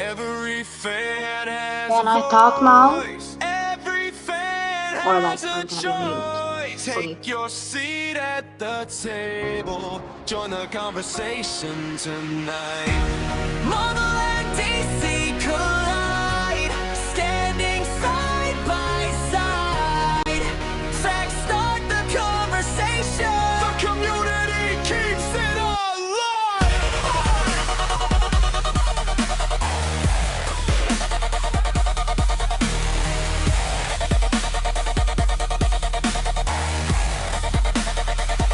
Every fan has a Can I talk now? voice. Every fan Or like has a I'm having mute? choice. Okay. Take your seat at the table. Join the conversation tonight. Marvel and DC collide, standing side by side. Facts start the conversation. The community keeps it alive.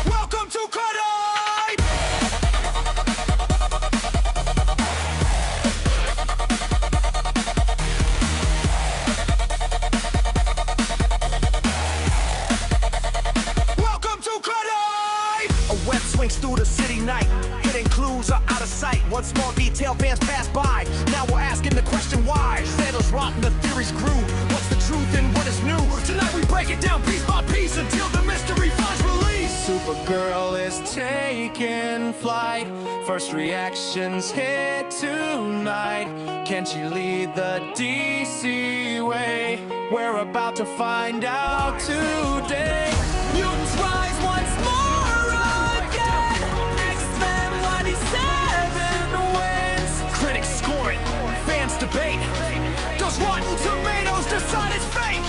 Welcome to Collide. Welcome to Collide. A web swings through the city night. Hidden clues are out of sight. One small detail fans pass by. Now we're asking the question why. Sandals rot and the theories grew. What's the truth and what is new? Tonight we break it down piece by piece until the mystery finds release. Supergirl is taking flight. First reactions hit tonight. Can she lead the DC way? We're about to find out today. Mutants rise once more again. X-Men 97 wins. Critics score it, fans debate. Does Rotten Tomatoes decide its fate?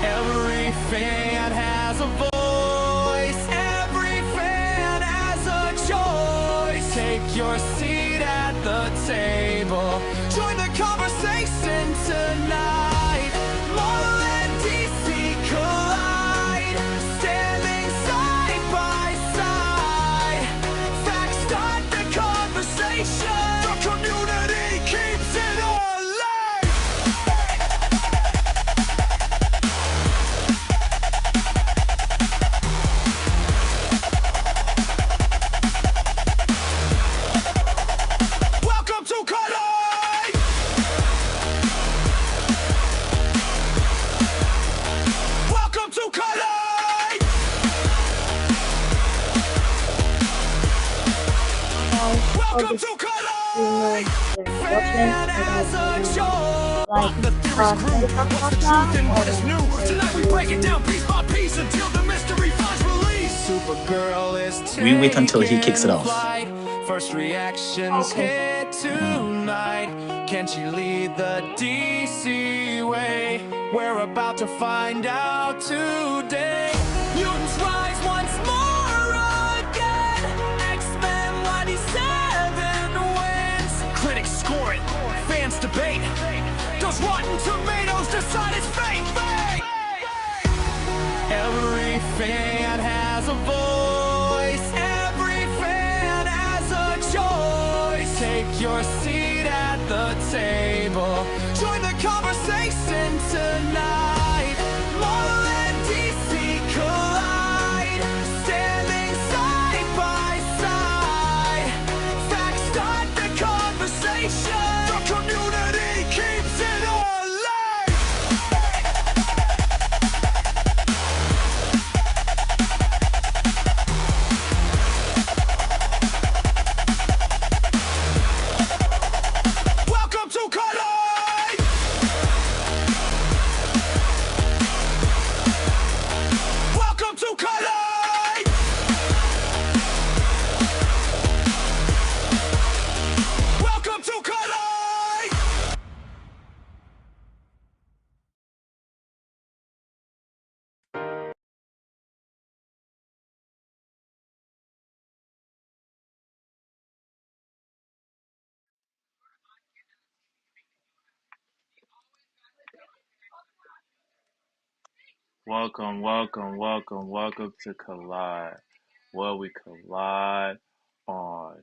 Every fan has a voice. Every fan has a choice. Take your seat at the table. Join the conversation tonight. Marvel and DC collide, standing side by side. Facts start the conversation. The community keeps it alive. Welcome to Collide. Welcome to Collide. Welcome to Collide. Fan Has a choice. like The theories grew. can I What's the talk truth and now? what is new? Tonight we break it down piece by piece until the mystery finds release. Supergirl is We wait until he kicks it off. flight. First reactions Okay. hit tonight. Can she lead the DC way? We're about to find out today. Mutants rise once more again. X-Men 97 wins. Critics score it, fans debate. Does Rotten Tomatoes decide its fate? Every fan has a voice. Every fan has a choice. Take your seat at the table. Join the conversation tonight. Marvel and DC collide, standing side by side. Facts start the conversation. The community keeps it alive. Welcome to Collide. Welcome to Collide. Welcome to Collide. Welcome to Collide, where we collide on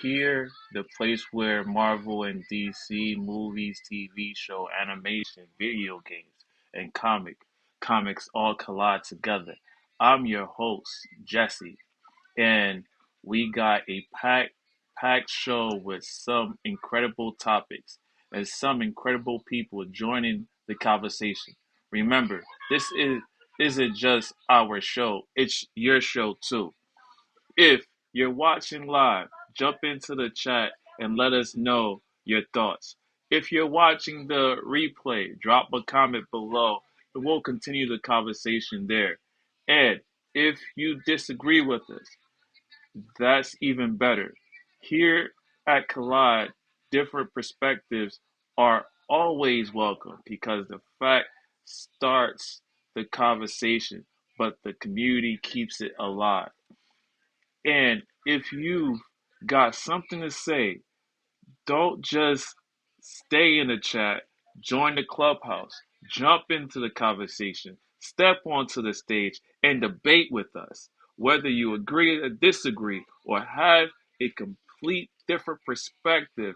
here, the place where Marvel and DC movies, TV show, animation, video games, and comics all collide together. I'm your host, Jesse, and we got a packed show with some incredible topics and some incredible people joining the conversation. Remember, this isn't just our show, it's your show too. If you're watching live, jump into the chat and let us know your thoughts. If you're watching the replay, drop a comment below and we'll continue the conversation there. And if you disagree with us, that's even better. Here at Collide, different perspectives are always welcome because the fact starts the conversation, but the community keeps it alive. And if you've got something to say, don't just stay in the chat, join the clubhouse, jump into the conversation, step onto the stage, and debate with us. Whether you agree or disagree, or have a complete different perspective,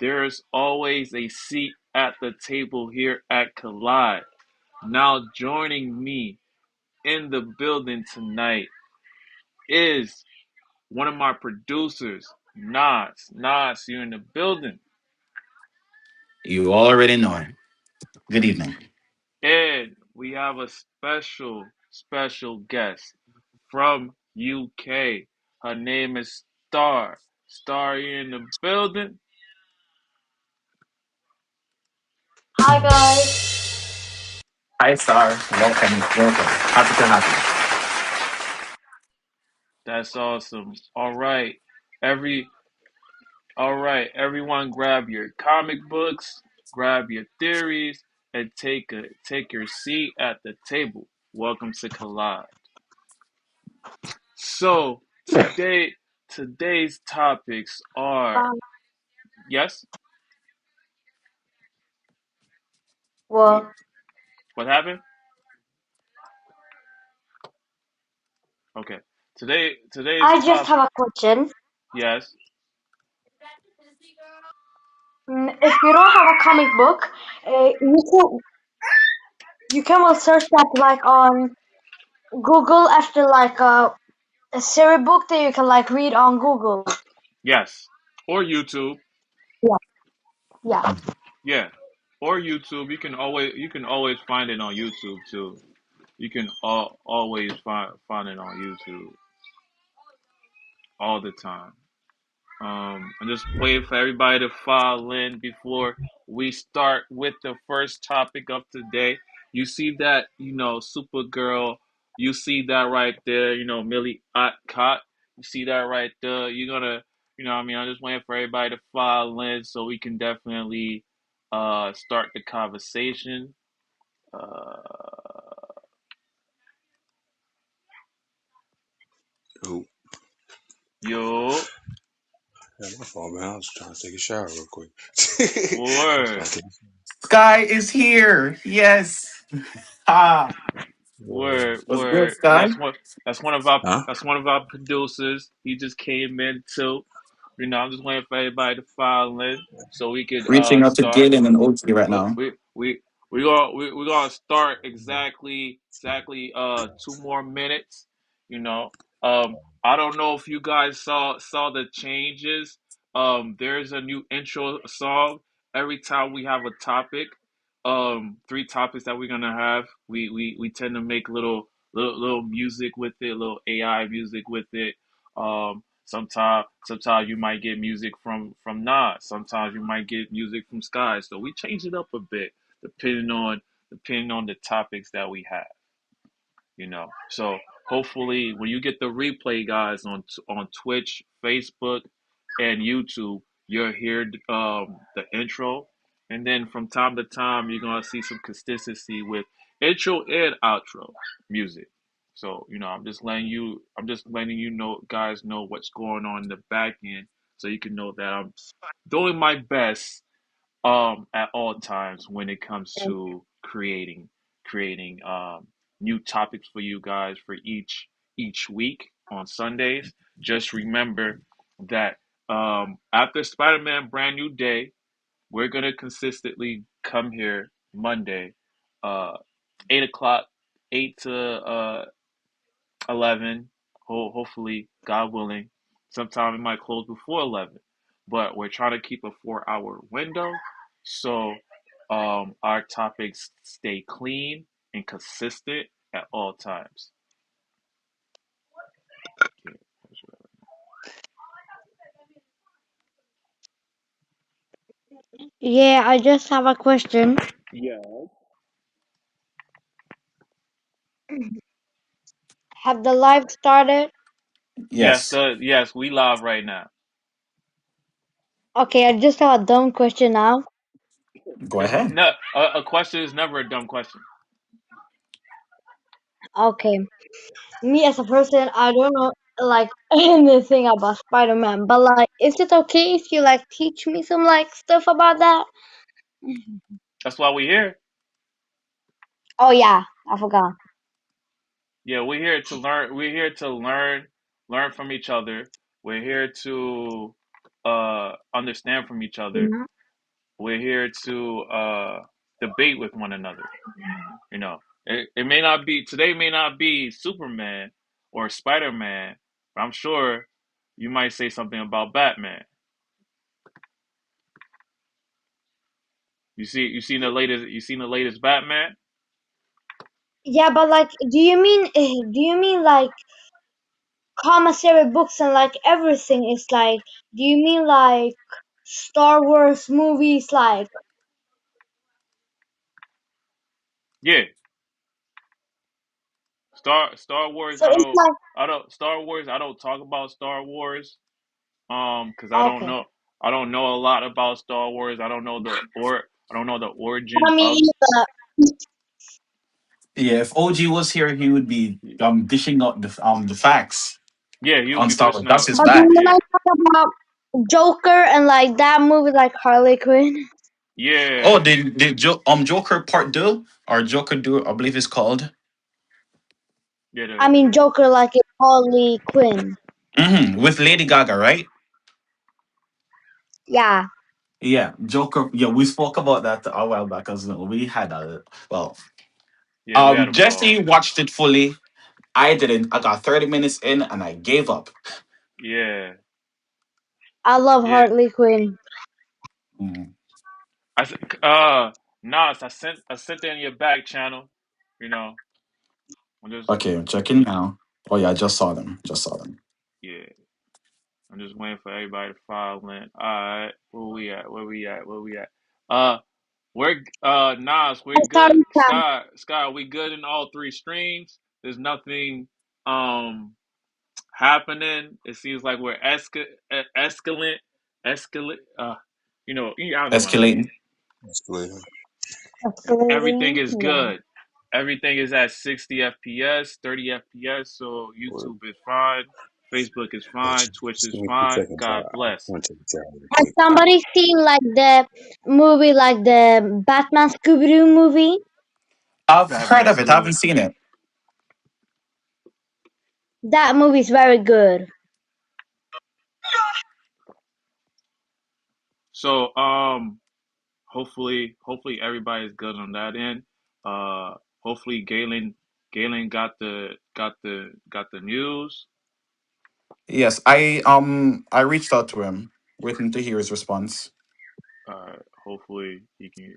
there's always a seat at the table here at Collide. Now, joining me in the building tonight is one of my producers, Nas. Nas, you're in the building. You already know it. Good evening. And we have a special guest from UK. Her name is Star. Star, you in the building? Hi guys. Hi, Star. Welcome. Welcome. Happy to have you. That's awesome. Every all right, everyone grab your comic books, grab your theories, and take your seat at the table. Welcome to Collide. So today's topics are Um, yes? well, What happened? Okay. Today's I just top have a question. yes. If you don't have a comic book, you can well search that like on Google after like a series book that you can like read on Google. Yes. Or YouTube. Yeah, yeah. Yeah. Or YouTube. You can always find it on YouTube too. You can always find it on YouTube all the time. I'm just waiting for everybody to file in before we start with the first topic of today. You see that, Supergirl. You see that right there, Millie Cott. You see that right there. You're gonna, what I mean, I'm just waiting for everybody to file in so we can definitely start the conversation. Uh, Oh, yo, yeah, my fault, man. I was trying to take a shower real quick. I was trying word. to take Sky is here. Yes. Ah, Word, what's good, word. Sky? Huh? That's one of our producers. He just came in too. I'm just waiting for everybody to file in so we could Reaching out to start. Galen and OT right We now. we we we gonna start exactly 2 more minutes. You know. I don't know if you guys saw the changes. There's a new intro song every time we have a topic. Three topics that we're gonna have. We tend to make little music with it, little AI music with it. Sometimes you might get music from Nas. Sometimes you might get music from Sky. So we change it up a bit depending on the topics that we have. So hopefully when you get the replay, guys, on Twitch, Facebook, and YouTube, you'll hear the intro, and then from time to time you're gonna see some consistency with intro and outro music. So I'm just letting you know, guys, know what's going on in the back end, so you can know that I'm doing my best at all times when it comes to creating new topics for you guys for each week on Sundays. Just remember that after Spider-Man Brand New Day, we're gonna consistently come here Monday, uh 8 o'clock, 8 to 11. Hopefully, God willing, sometime it might close before 11, but we're trying to keep a 4-hour window so our topics stay clean and consistent at all times. Yeah, I just have a question. Yeah. Have the live started? Yes. Yes, we live right now. Okay, I just have a dumb question now. Go ahead. No, a question is never a dumb question. Okay, me as a person, I don't know like anything about Spider-Man, but like, is it okay if you like teach me some like stuff about that? That's why we're here. Oh yeah, I forgot. Yeah, we're here to learn. We're here to learn from each other. We're here to understand from each other. Mhm. We're here to debate with one another. You know, it may not be today. May not be Superman or Spider Man, but I'm sure you might say something about Batman. You seen the latest Batman? Yeah, but like, do you mean like commissary books and like everything is like? Do you mean like Star Wars movies like? Yeah, Star Wars. So it's like I don't Star Wars. I don't talk about Star Wars. Because okay. I don't know a lot about Star Wars. I don't know the origin I mean, of. Yeah, if OG was here, he would be dishing out the facts Yeah, he would on be Star Wars. dishing That's out. his but do bag. you Yeah, like talk about Joker and like that movie like Harley Quinn? Oh, yeah, Joker Part Two or Joker Do I believe it's called. yeah. I mean Joker like it's Harley Quinn. With Lady Gaga, right? Yeah, Yeah, Joker. Yeah, we spoke about that a while back as well. We had a well. Yeah, we had a ball. Jesse watched it fully. I didn't. I got 30 minutes in and I gave up. Yeah, I love yeah. Harley Quinn. Mm. I s- Nas, I sent it in your back channel. You know, I'm just Okay, I'm checking now. Oh yeah, I just saw them. Just saw them. yeah. I'm just waiting for everybody to file in. All right, where we at? Where we at? Where we at? Uh, we're Nas, we're I good. started that. Sky, we good in all three streams. There's nothing happening. It seems like we're escalate. I know what I mean. Escalating. Escalating. Everything Escalating. is Yeah. good. Everything is at 60 FPS, 30 FPS. So Word. YouTube is fine. Facebook is Hold fine. you. Twitch Just is give me two fine. seconds. God I bless. want to take a shower real Has quick. somebody seen like the movie, like the Batman Scooby Doo movie? I've heard Batman of it. I haven't Scooby. seen it. That movie is very good. So hopefully everybody's good on that end. Hopefully Galen got the news. Yes, I reached out to him, waiting to hear his response. Hopefully he can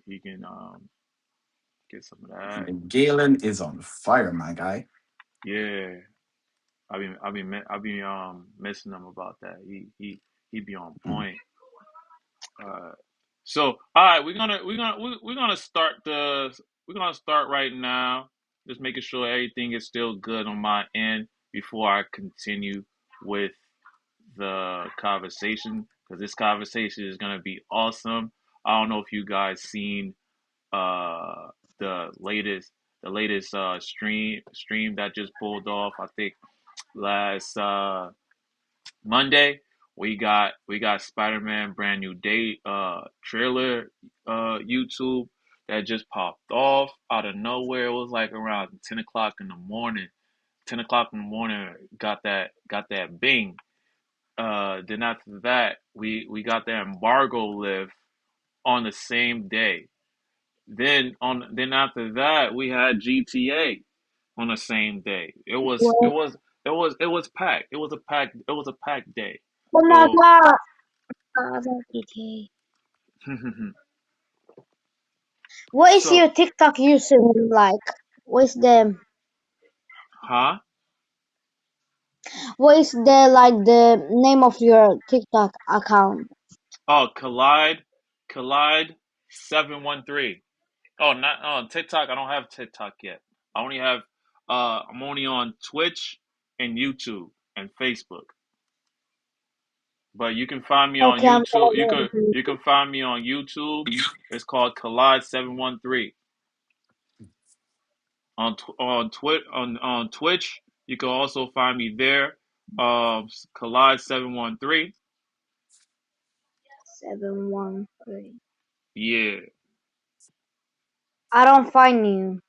get some of that. Galen is on fire, my guy. Yeah, I be missing him about that. He be on Mm, point. Uh, so all right, we're gonna start we're gonna start right now. Just making sure everything is still good on my end before I continue with the conversation because this conversation is gonna be awesome. I don't know if you guys seen uh the latest stream that just pulled off. I think last Monday we got Spider-Man brand new day trailer YouTube that just popped off out of nowhere. It was like around 10 o'clock in the morning. 10 o'clock in the morning got that bing. Then after that we got the embargo lift on the same day. Then after that we had GTA on the same day. Well, It was packed. It was a packed day. oh my So god. I love GTA. What is so your TikTok username like? What's the huh? what is the like the name of your TikTok account? Oh, Collide. Collide 713. Oh, not on TikTok. I don't have TikTok yet. I only have. I'm only on Twitch and YouTube and Facebook. But you can find me on Okay, I'm YouTube. gonna go. You can find me on YouTube. It's called Collide 713. On Twitch, you can also find me there. Collide 713. 713. Yeah, I don't find you.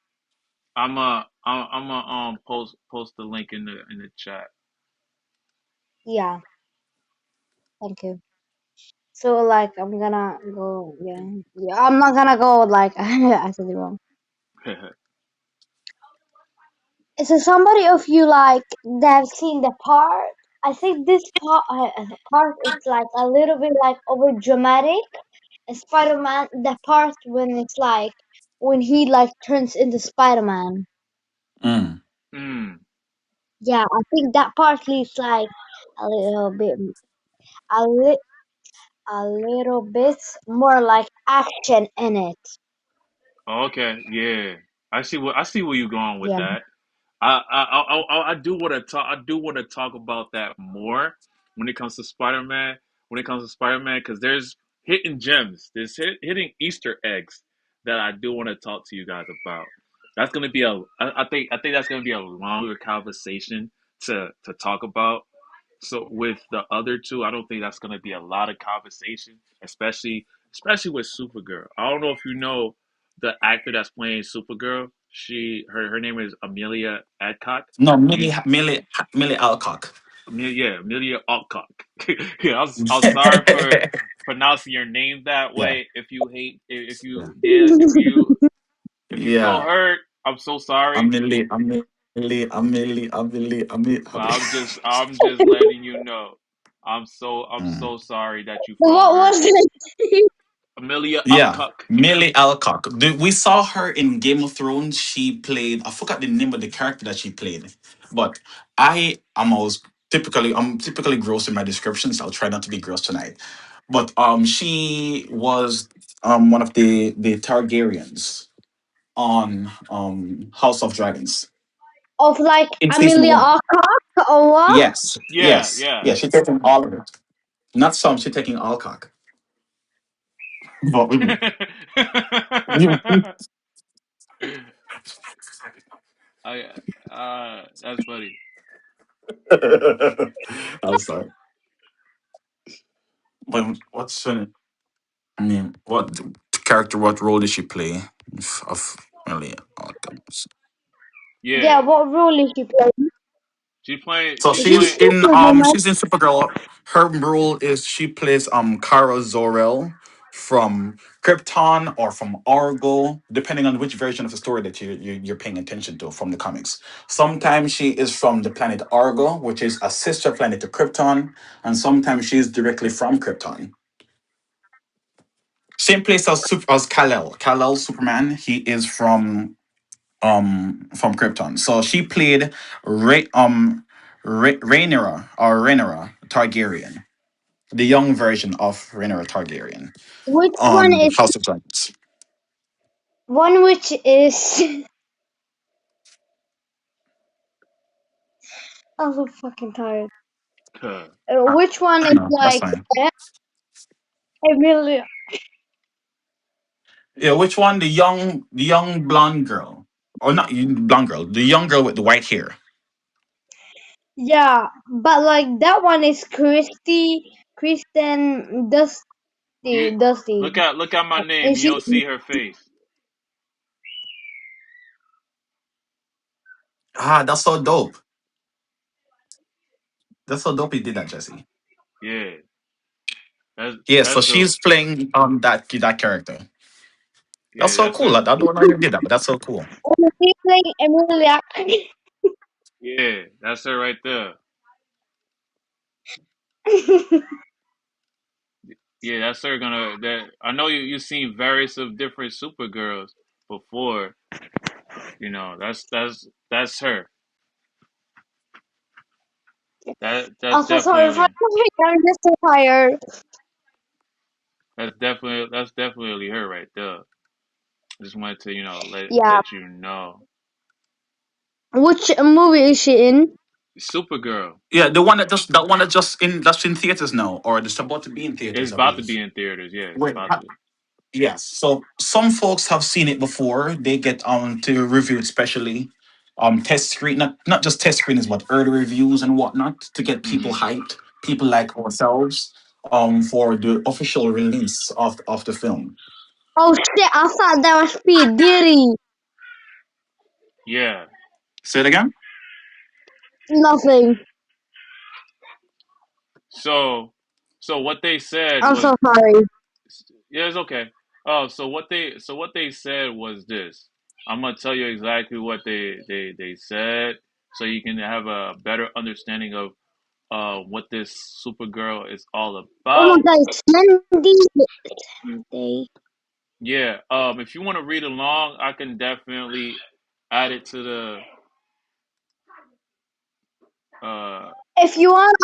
I'm a post the link in the chat. Yeah, thank you. So like I'm gonna go. Yeah, yeah. I'm not gonna go. Like I said it wrong. So somebody of you like that have seen the part? I think this part is like a little bit like over dramatic. Spider-Man, the part when it's like when he like turns into Spider-Man. Mm. mm. Yeah, I think that part leaves like a little bit, a li a little bit more like action in it. Okay, yeah. I see where you're going with Yeah. that. I do want to talk. I do want to talk about that more when it comes to Spider Man. When it comes to Spider Man, because there's hidden gems, there's hidden Easter eggs that I do want to talk to you guys about. That's gonna be I think that's gonna be a longer conversation to talk about. So with the other two, I don't think that's gonna be a lot of conversation, especially with Supergirl. I don't know if you know the actor that's playing Supergirl. Her name is Amelia Adcock. No, You Millie Alcock. Amelia Alcock. Yeah, I'm sorry for pronouncing your name that Yeah, way. If you hate, yeah, if you feel yeah. hurt, I'm so sorry. But Amelie. I'm just letting you know. I'm Mm. so sorry that you felt What hurt. was it? Amelia Yeah, Alcock. Millie Alcock. We saw her in Game of Thrones. She played. I forgot the name of the character that she played, but I'm typically gross in my descriptions. I'll try not to be gross tonight. But she was one of the Targaryens on House of Dragons Of like in season Amelia one. Alcock or what? Yes, Yeah, yes, yeah. yeah. She's taking all of it. Not some. She's taking Alcock. But we I that's funny. I'm sorry. What's her I mean, what character, what role did she play? Of Millie Alchemist. Yeah, Yeah, what role is she playing? So Is she she's Superwoman? she's in Supergirl. Her role is she plays Kara Zor-El from Krypton or from Argo, depending on which version of the story that you're paying attention to from the comics. Sometimes she is from the planet Argo, which is a sister planet to Krypton, and sometimes she's directly from Krypton. Same place as Kal-El Superman. He is from Krypton. So she played Rhaenyra Targaryen, the young version of Rhaenyra Targaryen Which one on is House of Dragons. one which is I'm so fucking tired. Ah, Which one I is know that's like fine. Amelia? Yeah, which one? The young blonde girl, or not blonde girl? The young girl with the white hair. Yeah, but like that one is Kristen you Dusty, look at my name and and she you'll see her face. Ah, that's so dope. That's so dope. He did that, Jesse. Yeah, Yeah, so that's dope. she's playing that character. That's Yeah, so cool. I don't know how you did that, but that's so cool. she's playing Amelia. yeah, that's her right there. Yeah, that's her gonna. That I know you've seen various of different Supergirls before. You know, that's her. That's I'm so sorry for definitely I'm just so tired. that's definitely her right there. Just wanted to let Yeah. let you know. Which movie is she in? Supergirl Yeah, the one that's in theaters now, or it's about to be in is theaters, I about to believe. be in theaters. Yeah, it's Wait, about to. yes. So some folks have seen it before. They get to review it specially. Test screen, not just test screenings, but early reviews and whatnot to get people Hmm. hyped, people like ourselves, for the official release of the film. Oh shit! I thought that was P Diddy. Yeah. Say it again? Nothing. So, what they said I'm was, so sorry. yeah, it's okay. Oh, so what they said was this. I'm gonna tell you exactly what they said, so you can have a better understanding of what this Supergirl is all Oh my about. god, Sandy. Sandy. Yeah. If you want to read along, I can definitely add it to the uh If you want,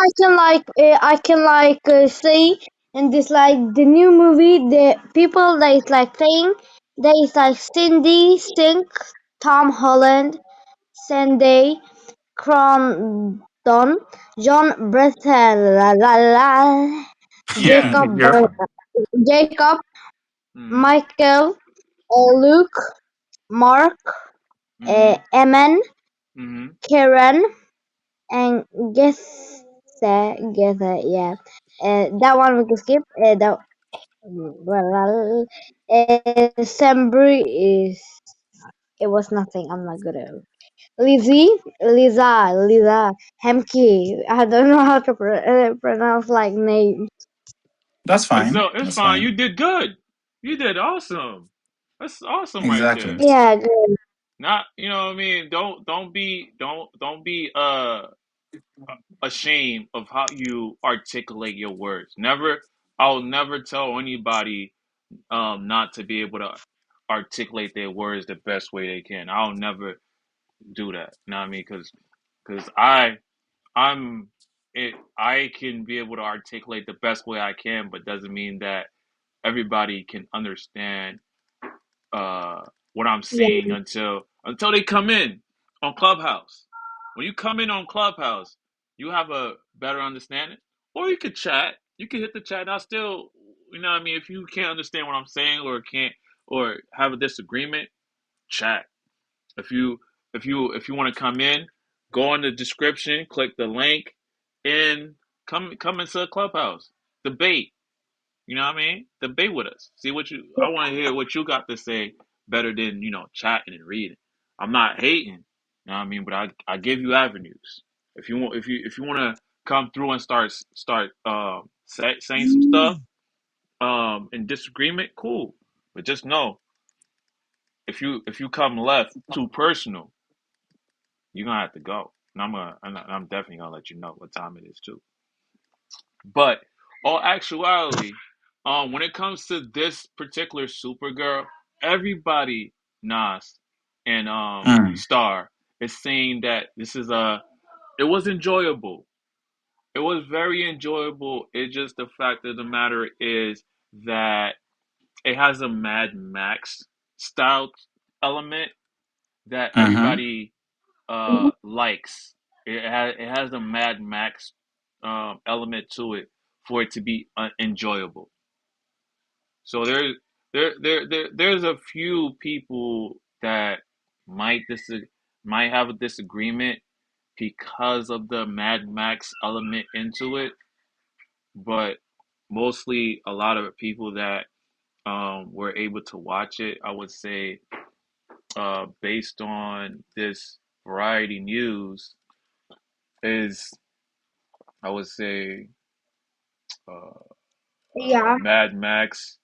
I can say in this like the new movie, the people that is like saying there is like Cindy, Sink, Tom Holland, Sandy, Crondon, John Bretton, la la la, yeah. You're fine. Jacob, Hmm. Michael, Luke, Mark, Hmm. Eman, Hmm. Karen, and guess yeah. That one we can skip. Well, Sembry is it was nothing. I'm not good at it. Lisa, Hemke. I don't know how to pronounce like names. That's fine. It's That's fine. You fine. did good. You did awesome. That's awesome right Exactly. there. Yeah, good. Not, what I mean. Don't be ashamed of how you articulate your words. Never. I'll never tell anybody not to be able to articulate their words the best way they can. I'll never do that. You know what I mean? Because I'm I can be able to articulate the best way I can, but doesn't mean that everybody can understand uh, what I'm Yeah. saying until they come in on Clubhouse. When you come in on Clubhouse, you have a better understanding, or you could chat. You could hit the chat. And I still, what I mean. If you can't understand what I'm saying, or have a disagreement, chat. If you if you want to come in, go in the description, click the link, and come into the Clubhouse. Debate. You know what I mean? Debate with us. See what you. I want to hear what you got to say better than chatting and reading. I'm not hating. You know what I mean? But I give you avenues. If you want to come through and start saying some stuff in disagreement, cool. But just know if you come left too personal, you're gonna have to go. And I'm definitely gonna let you know what time it is too. But all actuality, when it comes to this particular Supergirl, everybody, Nas and Mm. Star, is saying that this is a. It was enjoyable. It was very enjoyable. It's just the fact of the matter is that it has a Mad Max style element that Mm-hmm. everybody likes. It has a Mad Max element to it for it to be enjoyable. So there's a few people that might might have a disagreement because of the Mad Max element into it, but mostly a lot of people that were able to watch it, I would say, based on this variety news, is I would say uh, Yeah. Mad Max.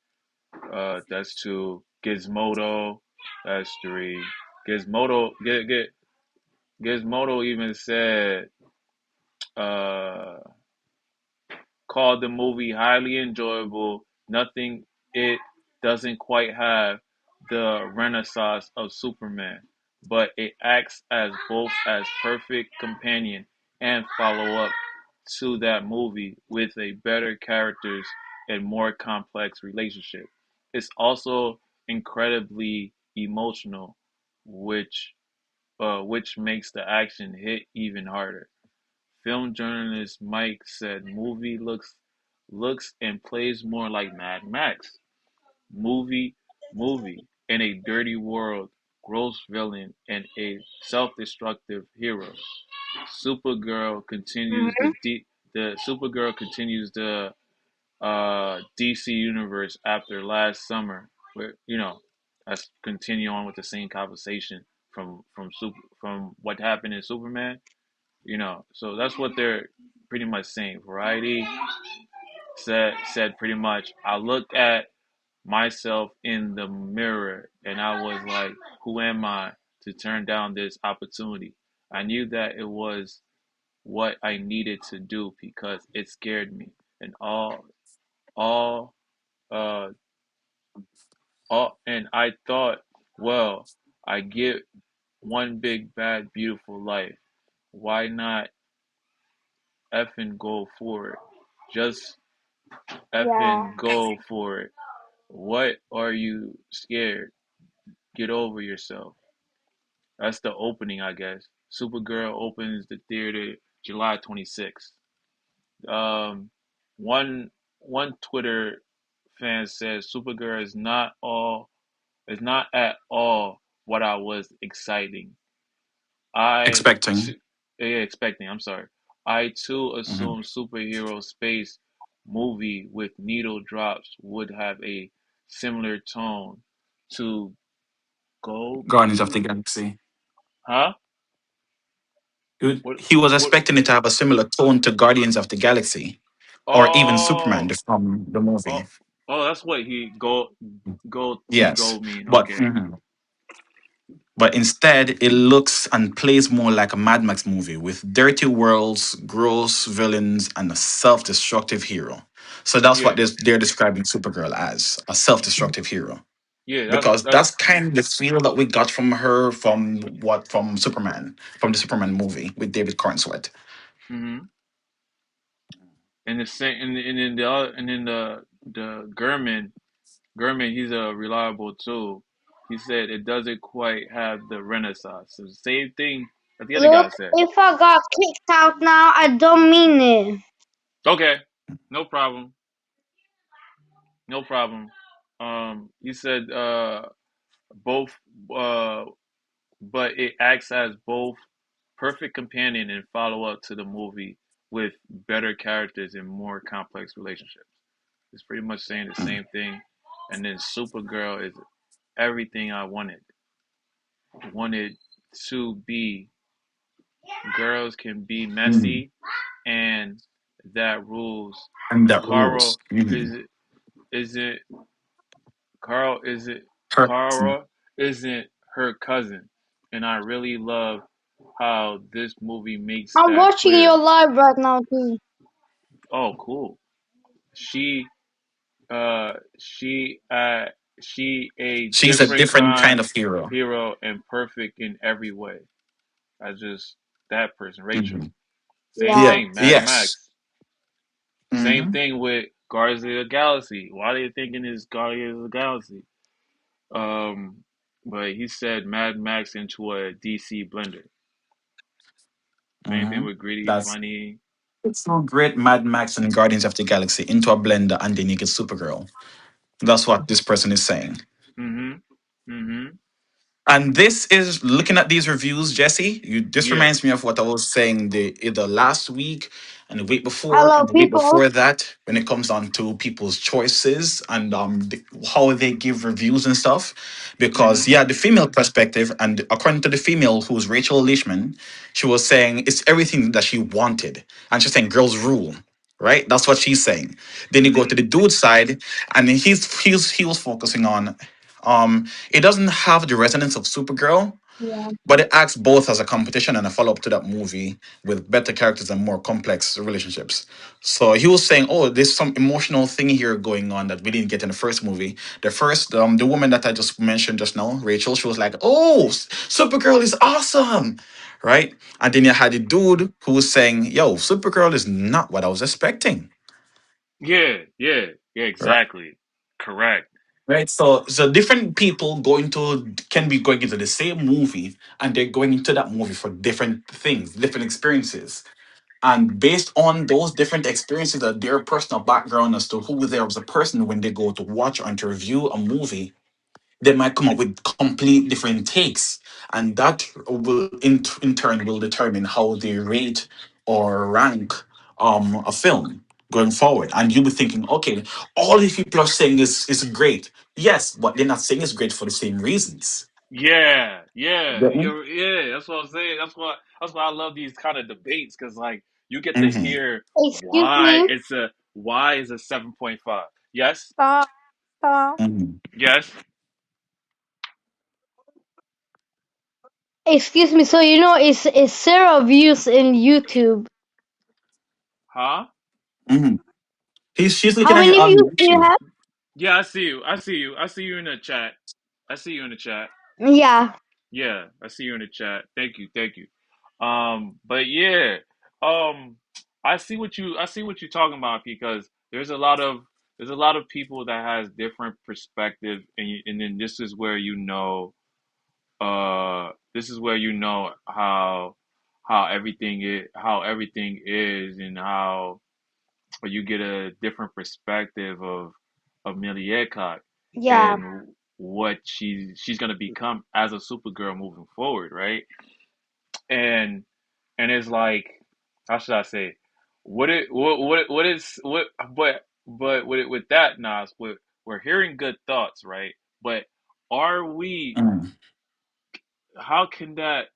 That's two. Gizmodo. That's three. Gizmodo even said uh, called the movie highly enjoyable. Nothing it doesn't quite have the renaissance of Superman, but it acts as both as perfect companion and follow up to that movie with a better characters and more complex relationship. It's also incredibly emotional, which which makes the action hit even harder. Film journalist Mike said movie looks and plays more like Mad Max. Movie movie in a dirty world, gross villain and a self-destructive hero. Supergirl continues Mhm. the Supergirl continues the DC universe after last summer. Where let's continue on with the same conversation from what happened in Superman. So that's what they're pretty much saying. Variety said pretty much. I looked at myself in the mirror and I was like, who am I to turn down this opportunity? I knew that it was what I needed to do because it scared me. And all uh and I thought, well, I get one big bad beautiful life. Why not effing go for it? Just Yeah. effing go for it. What are you scared? Get over yourself. That's the opening, I guess. Supergirl opens the theater July 26th. Um, one one Twitter fan says Supergirl is not at all what I was exciting. I Expecting. too, yeah, expecting. I'm sorry. I too Mhm. assumed superhero space movie with needle drops would have a similar tone to Guardians of the Goku. Galaxy. Huh? What? He was What? expecting it to have a similar tone to Guardians of the Galaxy, or even Superman Oh, from the oh, movie. oh! That's what he Yes, go mean. but Okay. mhm. But instead, it looks and plays more like a Mad Max movie with dirty worlds, gross villains, and a self-destructive hero. So that's Yeah. what they're describing Supergirl as, a self-destructive hero. Yeah. Because That's. that's kind of the feel that we got from her from Superman, from the Superman movie with David Cornsweet. Mm-hmm. And the same. And then the other. And then the Gurman. Gurman. He's a reliable too. He said it doesn't quite have the renaissance. So the same thing that the other guy Look, said. if I got kicked out now, I don't mean it. Okay. No problem. No problem. He said both uh but it acts as both perfect companion and follow up to the movie with better characters and more complex relationships. It's pretty much saying the Mm. same thing. And then Supergirl is everything I wanted to be. Girls can be Mm. messy, and that rules. And that rules. Carl is isn't Carl isn't Her Carl isn't her cousin, and I really love how this movie makes I'm that watching clear. your live right now too. Oh, cool. She uh she uh she a She's a different different kind kind of hero. hero and perfect in every way. I just that person, Rachel. Hmm. Same Yeah. Yeah. thing, Mad Yes. Max. Same Hmm. thing with Guardians of the Galaxy. Why are they thinking it's Guardians of the Galaxy? Um, but he said Mad Max into a DC blender. Same thing Hmm. with Gritty, That's Funny. it's so great. Mad Max and Guardians of the Galaxy into a blender, and then you get Supergirl. That's what this person is saying. Mm-hmm. Mm-hmm. And this is looking at these reviews, Jesse. This Yeah. reminds me of what I was saying the either last week and the week before Hello, and the week people. before that when it comes on to people's choices and how they give reviews and stuff. Because Mm-hmm. yeah, the female perspective, and according to the female who's Rachel Leishman, she was saying it's everything that she wanted, and she's saying girls rule. Right, that's what she's saying. Then you go to Mm-hmm. the dude side, and he was focusing on it doesn't have the resonance of Supergirl, Yeah. but it acts both as a competition and a follow up to that movie with better characters and more complex relationships. So he was saying, "Oh, there's some emotional thing here going on that we didn't get in the first movie. The woman that I just mentioned just now, Rachel, she was like, "Oh, Supergirl is awesome." Right? And then you had the dude who was saying, "Yo, Supergirl is not what I was expecting." Yeah. Yeah. Yeah, exactly. Correct. Right, so different people going to can be going into the same movie, and they're going into that movie for different things, different experiences, and based on those different experiences of their personal background as to who they are as a person when they go to watch or to review a movie, they might come up with complete different takes, and that will in turn will determine how they rate or rank a film going forward. And you'll be thinking, okay, all these people are saying is great. Yes, but they're not saying it's great for the same reasons. Yeah, yeah, Mhm. yeah. That's what I'm saying. That's why I love these kind of debates because like you get to Mhm. hear Excuse why me. it's a 7.5. Yes, Stop, stop. Mhm. yes, Excuse me. So it's zero views in YouTube. huh? Mhm. She's looking How at it many on views do you YouTube. have? Yeah, I see you. I see you. I see you in the chat. I see you in the chat. Yeah. Yeah, I see you in the chat. Thank you, thank you. But yeah, um, I see what you're talking about because there's a lot of people that has different perspective, and then this is where you know how everything is, and how you get a different perspective of Millie Eckhart Yeah. and what she's gonna become as a Supergirl moving forward, right? And it's like, how should I say? What is what? But with that, Nas, we're hearing good thoughts, right? But are we? Mhm. How can that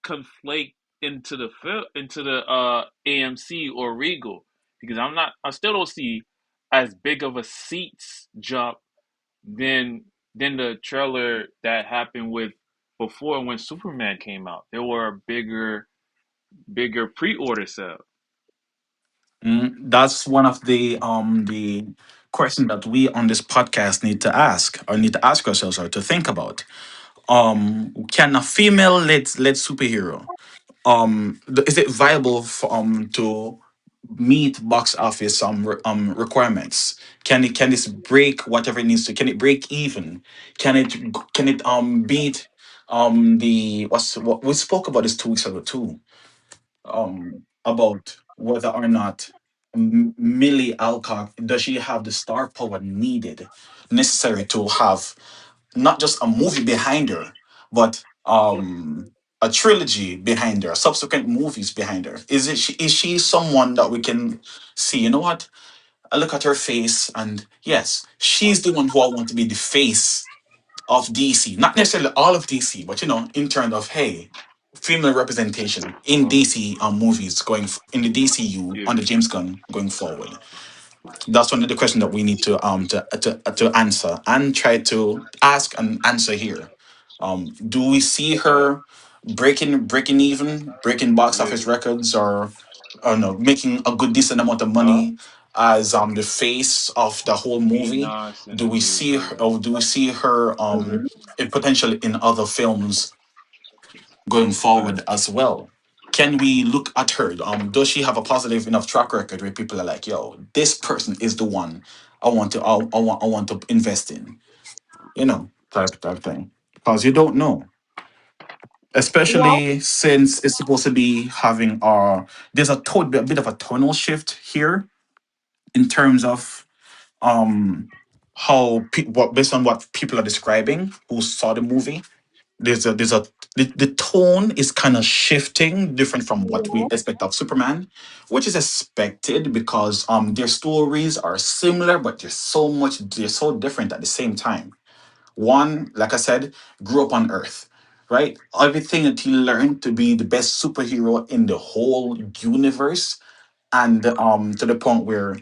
conflate into the AMC or Regal? Because I still don't see as big of a seats jump than the trailer that happened with before when Superman came out. There were a bigger pre-order sale. That's one of the question that we on this podcast need to ask, or need to ask ourselves, or to think about. Can a female led superhero, is it viable for, to meet box office requirements? Can this break whatever it needs to? Can it break even? Can it beat the what we spoke about this 2 weeks ago too, about whether or not Millie Alcock, does she have the star power needed, necessary to have not just a movie behind her, but a trilogy behind her, subsequent movies behind her? Is she someone that we can see? You know what? I look at her face, and yes, she's the one who I want to be the face of DC. Not necessarily all of DC, but in terms of, hey, female representation in Uh-huh. DC movies in the DCU Yeah. under James Gunn going forward. That's one of the questions that we need to answer and try to ask and answer here. Do we see her breaking even, breaking box Yeah. office records, or no, making a good decent amount of Huh? money as the face of the whole Be movie? nice in Do the we new see her, version. or do we see her Mhm. in potentially in other films going forward as well? Can we look at her? Does she have a positive enough track record where people are like, "Yo, this person is the one I want to invest in," type thing? Because you don't know, Yeah. especially since it's supposed to be having there's a bit of a tonal shift here in terms of what based on what people are describing who saw the movie. There's a the tone is kind of shifting different from what we Yeah. expect of Superman, which is expected because their stories are similar, but they're so different at the same time. One, like I said, grew up on Earth, right? Everything that he learned to be the best superhero in the whole universe, and to the point where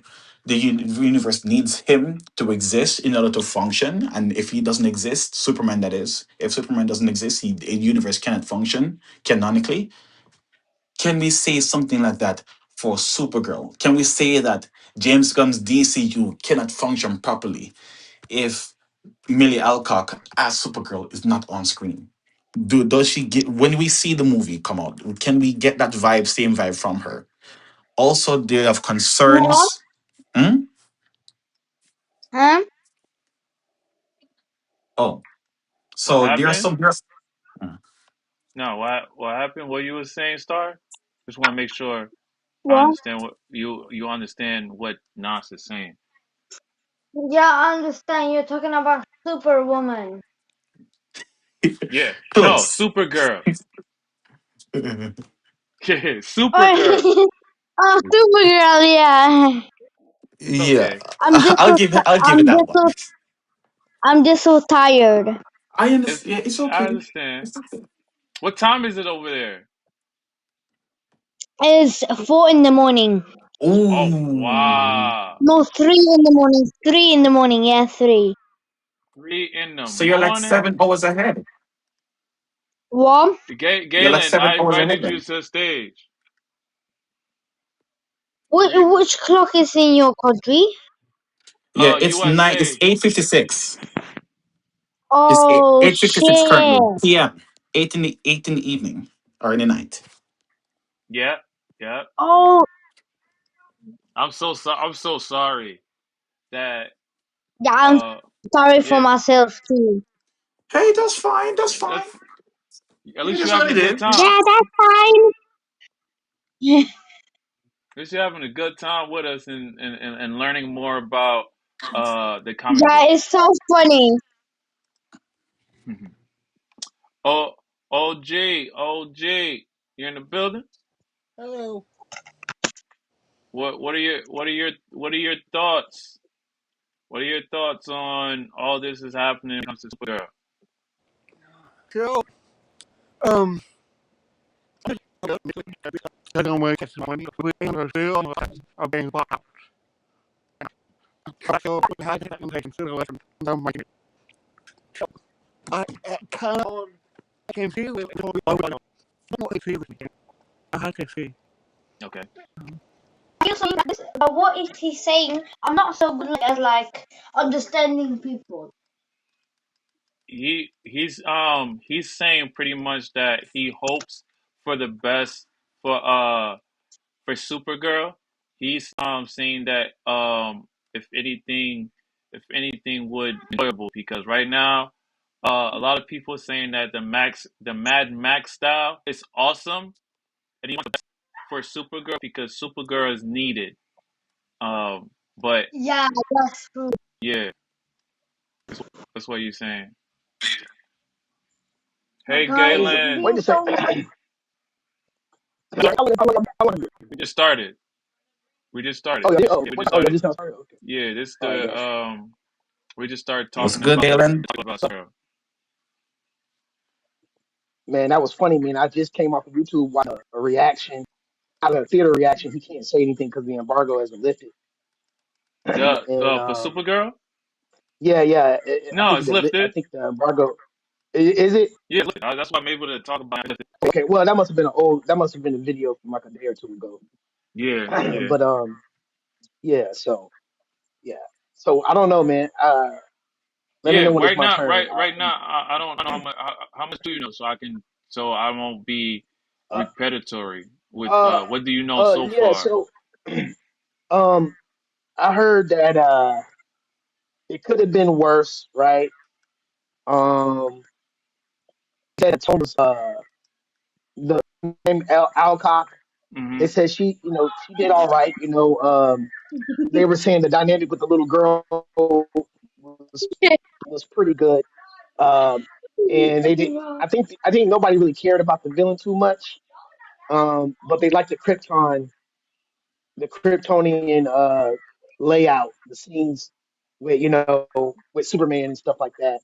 the universe needs him to exist in order to function. And if he doesn't exist, Superman, that is, if Superman doesn't exist, the universe cannot function canonically. Can we say something like that for Supergirl? Can we say that James Gunn's DCU cannot function properly if Millie Alcock as Supergirl is not on screen? Does she get, when we see the movie come out? Can we get that same vibe from her? Also, they have Yeah. concerns. Hmm? Huh? Oh, What so happened? there's No, what happened? What you were saying, Star? Just want to make sure I What? understand what you understand what Nas is saying. Yeah, I understand. You're talking about Superwoman. Yeah. No, close. Supergirl. Yeah, Supergirl. Oh, oh, Supergirl. Yeah. It's Yeah, okay. I'm just so. I'll give I'm it that just one. so. I'm just so tired. I It's understand. Yeah, it's I okay. understand. It's okay. What time is it over there? It's 4 in the morning. Oh Ooh. wow. No, 3 in the morning. 3 in the morning. Yeah, three. 3 in the So you're like morning. 7 hours ahead. What? You're like Galen, seven I hours ahead invited you then. to the stage. Which, Three which clock is in your country? Yeah, it's nine. It's USA. 8:56. It's Oh 8:56 currently. shit! PM. Eight in the evening or in the night. Yeah, yeah. Oh I'm so sorry that yeah, I'm uh sorry for yeah. myself too. Hey, that's fine. That's fine. That's at It least is you're having what a it good is. time. Yeah, that's fine. At least you're having a good time with us and learning more about the comic Yeah, book. it's so funny. Oh, OG, you're in the building. Hello. What are your thoughts? What are your thoughts on all this is happening when it comes to Supergirl? So, um, I don't want to catch money. We ain't still of being bought out. So, how can I take consideration? I'm making it. So, I kind of, I can feel it. I don't see with me. I can see. Okay. You're saying this, but what is he saying? I'm not so good at like understanding people. He's saying pretty much that he hopes for the best for Supergirl. He's saying that if anything would enjoyable because right now a lot of people are saying that the Mad Max style is awesome and he wants the best for Supergirl because Supergirl is needed. But Yeah, that's true. yeah, that's what you're saying. My Hey God, Hey, it's Galen, wait being a sec. so. Yeah, I want to. we just started. We just started. Oh, yeah, oh, Yeah, we just oh, yeah, started. just now started. Okay. Yeah, this All right, the gotcha. we just started What's talking good, about Galen? So, Supergirl. man, that was funny, man. I just came off of YouTube watching a reaction, out of a theater reaction. He can't say anything because the embargo has been lifted. And For Supergirl? yeah, yeah, I No, think it's I lifted. think the embargo is it Yeah, it's lifted. That's why I'm able to talk about it. okay. Well, that must have been an old, that must have been a video from like a day or two ago. Yeah, yeah, But yeah. So yeah. So I don't know, man. Let me yeah. know when it's my turn. Right now, I don't know how much do you know, so I won't be Uh, repetitory with uh, what do you know so yeah. far? So um, I heard that it could have been worse, right? Um, that Thomas, the name Alcock. They Mm-hmm. said she, she did all right. They were saying the dynamic with the little girl was was pretty good. Um, and they did. I think nobody really cared about the villain too much. But they liked the Kryptonian layout, the scenes with with Superman and stuff like that.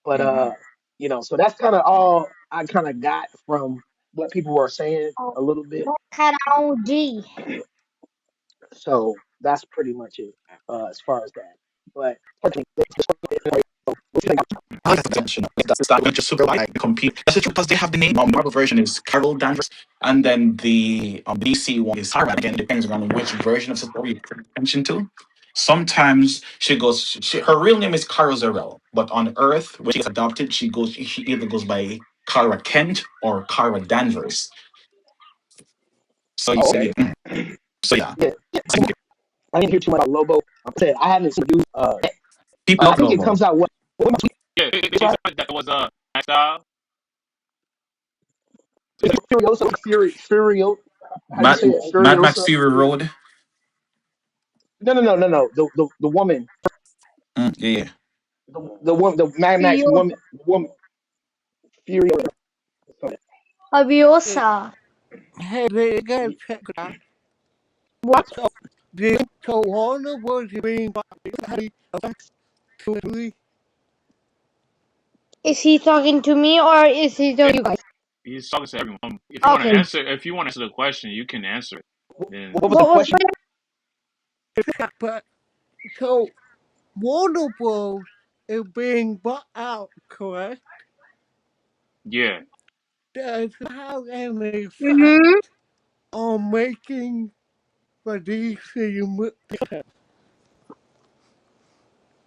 But Mm-hmm. so that's kind of all I kind of got from what people were saying Oh, a little bit. had OG. So that's pretty much it as far as that. But I like that mention. That's that went to super like compete. That's just because they have the name. Marvel version is Carol Danvers, and then the DC one is Sarah. Again, depends on which version of the story you pay attention to. Sometimes her real name is Kara Zor-El, but on Earth, when she gets adopted, she either goes by Kara Kent or Kara Danvers. So, oh, so okay, yeah, so yeah. yeah. I didn't hear too much about Lobo. I said I haven't seen you. Keep I love think it novel. comes out what month? Yeah, they Right? said that was Max style. It's Furiosa, Furio. How you Mad say it? Mad Max Furiosa. Fury Road. No, no, no, no, no. The woman, Yeah, yeah. the woman, the Mad Max Fio- woman, the woman, Furiosa. Fabiosa. Hey, they gotta check it out. What? So, so Warner was being to Is he talking to me or is he Yeah, talking to you guys? he's talking to everyone. Okay. If you want to answer the question, you can answer it. Then What was the What was question? but so Warner Bros. Is being bought out, correct? yeah, Does it have any effect mm-hmm. on making the DC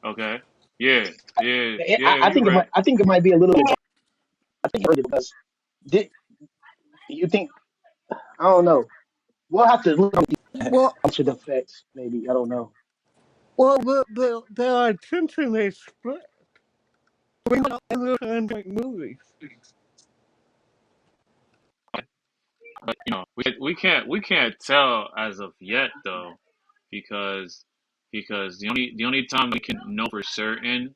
okay, yeah, yeah, yeah. I You're think it right. might. I think it might be a little bit. I think it because did you think? I don't know. We'll have to look Well, into the effects. Maybe I don't know. well, their attention is split between other movies. But we can't tell as of yet though, because the only time we can know for certain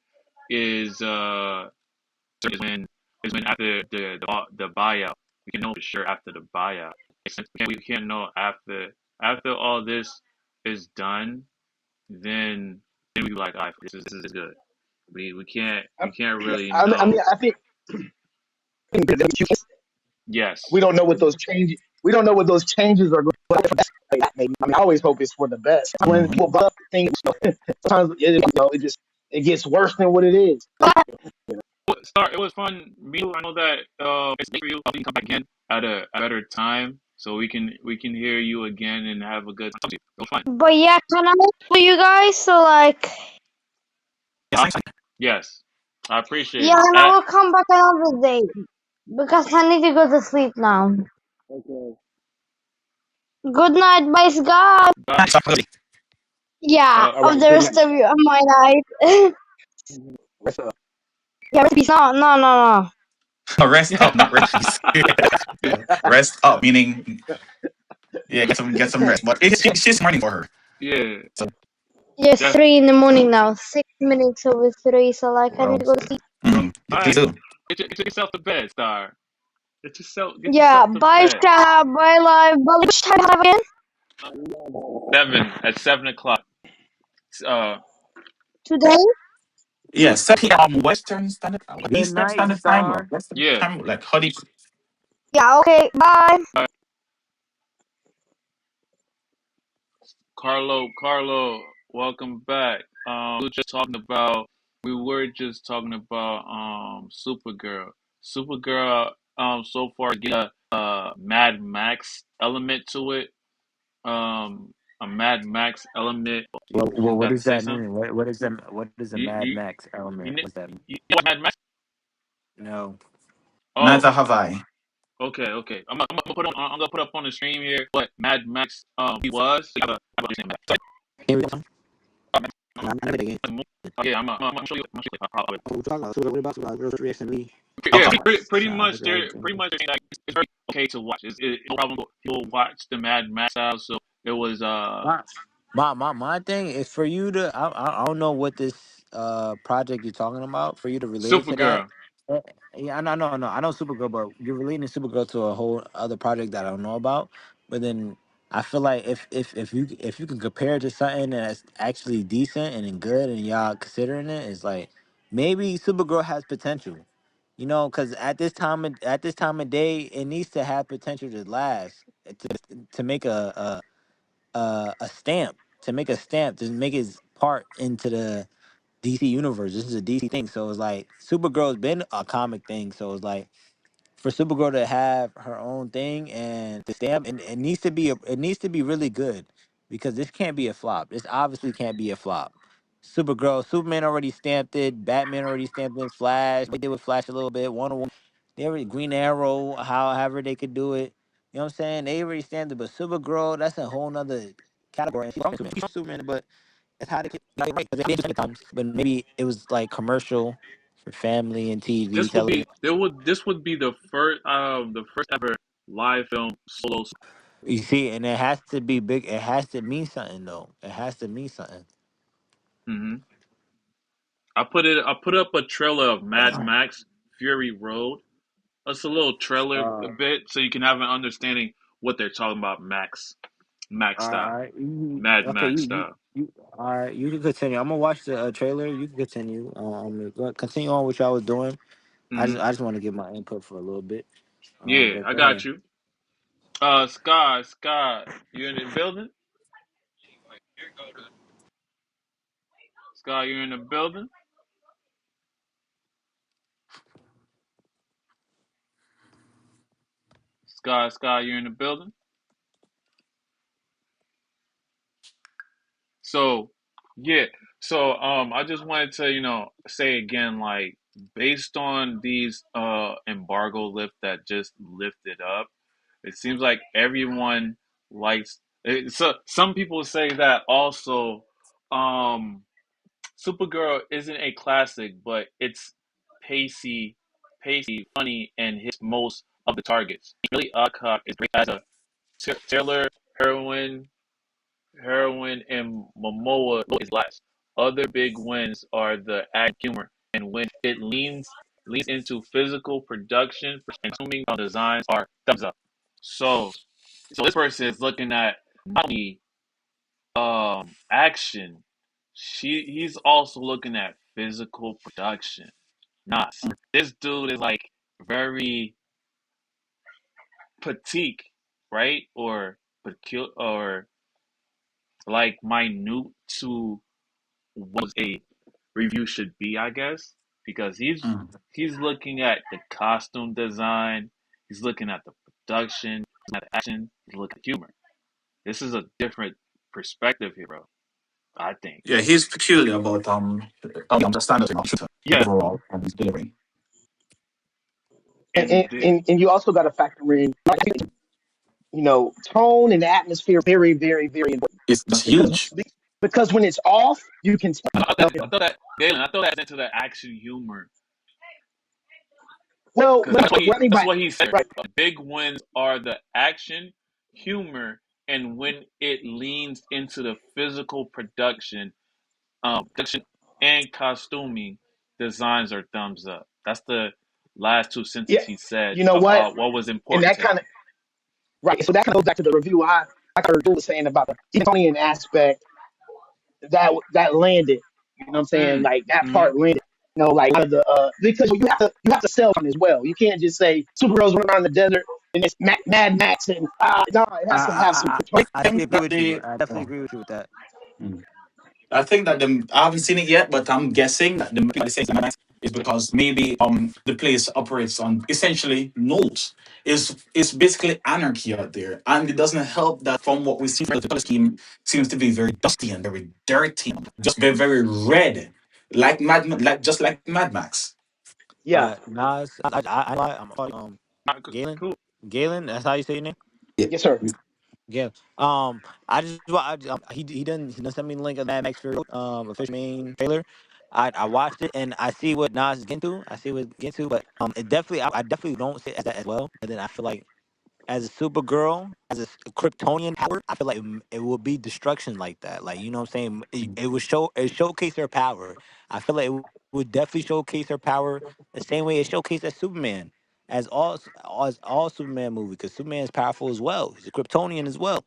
is is when after the buyout. We can know for sure after the buyout. Since we can't know after all this is done, then we be like, all right, this is good. I, We can't really I mean, know. I think we Yes, don't know what those changes. We don't know what those changes are going to be. Maybe I mean, I always hope it's for the best. When Mhm. people buy things, sometimes it just it gets worse than what it is. Star, it was fun. Me, I know that it's late for you. We can come back again at a better time, so we can hear you again and have a good time. It was fun. But yeah, can I for you guys? So like, Yes, thanks. Yes, I appreciate yeah, it. and I will come back another day because I need to go to sleep now. Okay. Good night, bye, guys. Bye. Thanks. Have a good day. Yeah, All of right. the Good rest night. of you of my night. What's up? Yeah, peace. No, no, no, no. No, rest up, not rest. Rest up, meaning yeah, get some rest. But it's just morning for her. Yeah, So Yes, def 3 in the morning now. 6 minutes over 3, so like I need well, to go to sleep. all please right. do. Get yourself to bed, Star. Get Yeah, yourself to bye, bed. Shahab, bye, live. But which time have again? 7 at 7 o'clock. Uh, Today? Yeah, 7 p.m. Western Standard Good Eastern night, Standard Time or Star. Western yeah. Time, like how do you Yeah, okay, bye. Carlo, welcome back. We were just talking about Supergirl. Supergirl so far get a Mad Max element to it. A Mad Max element. You Well, was what about to does say that something? mean? What is a You Mad you Max you, element? kn- What's that mean? you know what Mad Max? No. Oh, neither have I. okay. I'm gonna put up on the stream here what Mad Max he was. So you have a understanding of that. Can we do something? I'm No, I'm not again. yeah, I'm gonna show you. I'm gonna show you how it. What we talking about? So what about Real recently? Yeah, Okay. pretty much it's very okay to watch. It's no problem. People watch the Mad Max out, so it was My thing is for you to I don't know what this project you're talking about for you to relate it to that. Supergirl. Uh, Yeah, I know Supergirl, but you're relating Supergirl to a whole other project that I don't know about. But then I feel like if you can compare it to something that's actually decent and good and y'all considering it, it's like maybe Supergirl has potential. You know, because at this time of day, it needs to have potential to last to make a stamp to make his part into the DC universe. This is a DC thing, so it's like Supergirl's been a comic thing. So it's like for Supergirl to have her own thing and to stamp, and it needs to be really good because this can't be a flop. This obviously can't be a flop. Superman already stamped it. Batman already stamped it. Flash, they did with Flash a little bit. Wonder Woman, they already Green Arrow, however they could do it. You know what I'm saying? They already stamped it, but Supergirl, that's a whole nother category. And she's Superman, but It's how they keep right. Because they did times, but maybe it was like commercial for family and TV, television. This would be the first ever live film solo. You see, and it has to be big. It has to mean something, though. It has to mean something. Hmm. I put up a trailer of Mad Max Fury Road. It's a little trailer a Uh, bit, so you can have an understanding what they're talking about. Max all style, right. Mad Okay. Max style. All right. You can continue. I'm gonna watch the trailer. You can continue. Continue on what y'all was doing. Hmm. I just want to give my input for a little bit. Yeah, But I go got ahead. you. Sky, you in the building? Sky, you in the building? Sky, you in the building? So, yeah. So, I just wanted to, say again, like, based on these embargo lift that just lifted up, it seems like everyone likes it. So, some people say that also, um, Supergirl isn't a classic, but it's pacey, funny, and hits most of the targets. Really, Alcock is great as a Taylor heroine and Momoa is last. Other big wins are the act humor and when it leans into physical production and assuming designs are thumbs up. So this person is looking at not only action, he's also looking at physical production. Nah, this dude is like very petite, right? Or peculiar or like minute to what a review should be, I guess, because Mm. he's looking at the costume design, he's looking at the production, he's looking at the action, he's looking at humor. This is a different perspective here, bro. I think. Yeah, he's peculiar about the standard of shooter Yeah, overall and his delivery. and the, And you also got to factor in, tone and atmosphere very, very, very important It's just because huge. because when it's off, you can tell. I thought that Galen, I thought that into the action humor Well, because that's anybody, what he said. right? Big wins are the action humor and when it leans into the physical production and costuming designs are thumbs up. That's the last two Yeah, sentences he said you know what? about what was And important that to him. kind of right. So that kind of goes back to the review I heard Drew was saying about the Etonian aspect that landed. You know what I'm saying? Mm. Like that Hmm. part landed. Like one of the because you have to sell them as well. You can't just say Supergirl's running around the desert and it's Mad Max and no, it has to have some. I I definitely think agree that with you. they. I definitely Oh, agree with you with that. mm. I think that I haven't seen it yet, but I'm guessing that the people that say it's is because maybe the place operates on essentially nodes. Is basically anarchy out there, and it doesn't help that from what we see, the color scheme seems to be very dusty and very dirty, just very red, like Mad Max. Yeah, But Nas, I'm Galen. Cool. Galen, that's how you say your name. Yeah. yes, sir. Yeah. He done send me the link of that Max Fury official main trailer. I watched it and I see what Nas is getting to. I see what it's getting to, but it definitely I definitely don't see it as that as well. And then I feel like as a Supergirl, as a Kryptonian power, I feel like it will be destruction like that. Like you know what I'm saying? It showcase her power. I feel like would definitely showcase her power the same way it showcased as Superman, as all Superman movie, because Superman is powerful as well. He's a Kryptonian as well.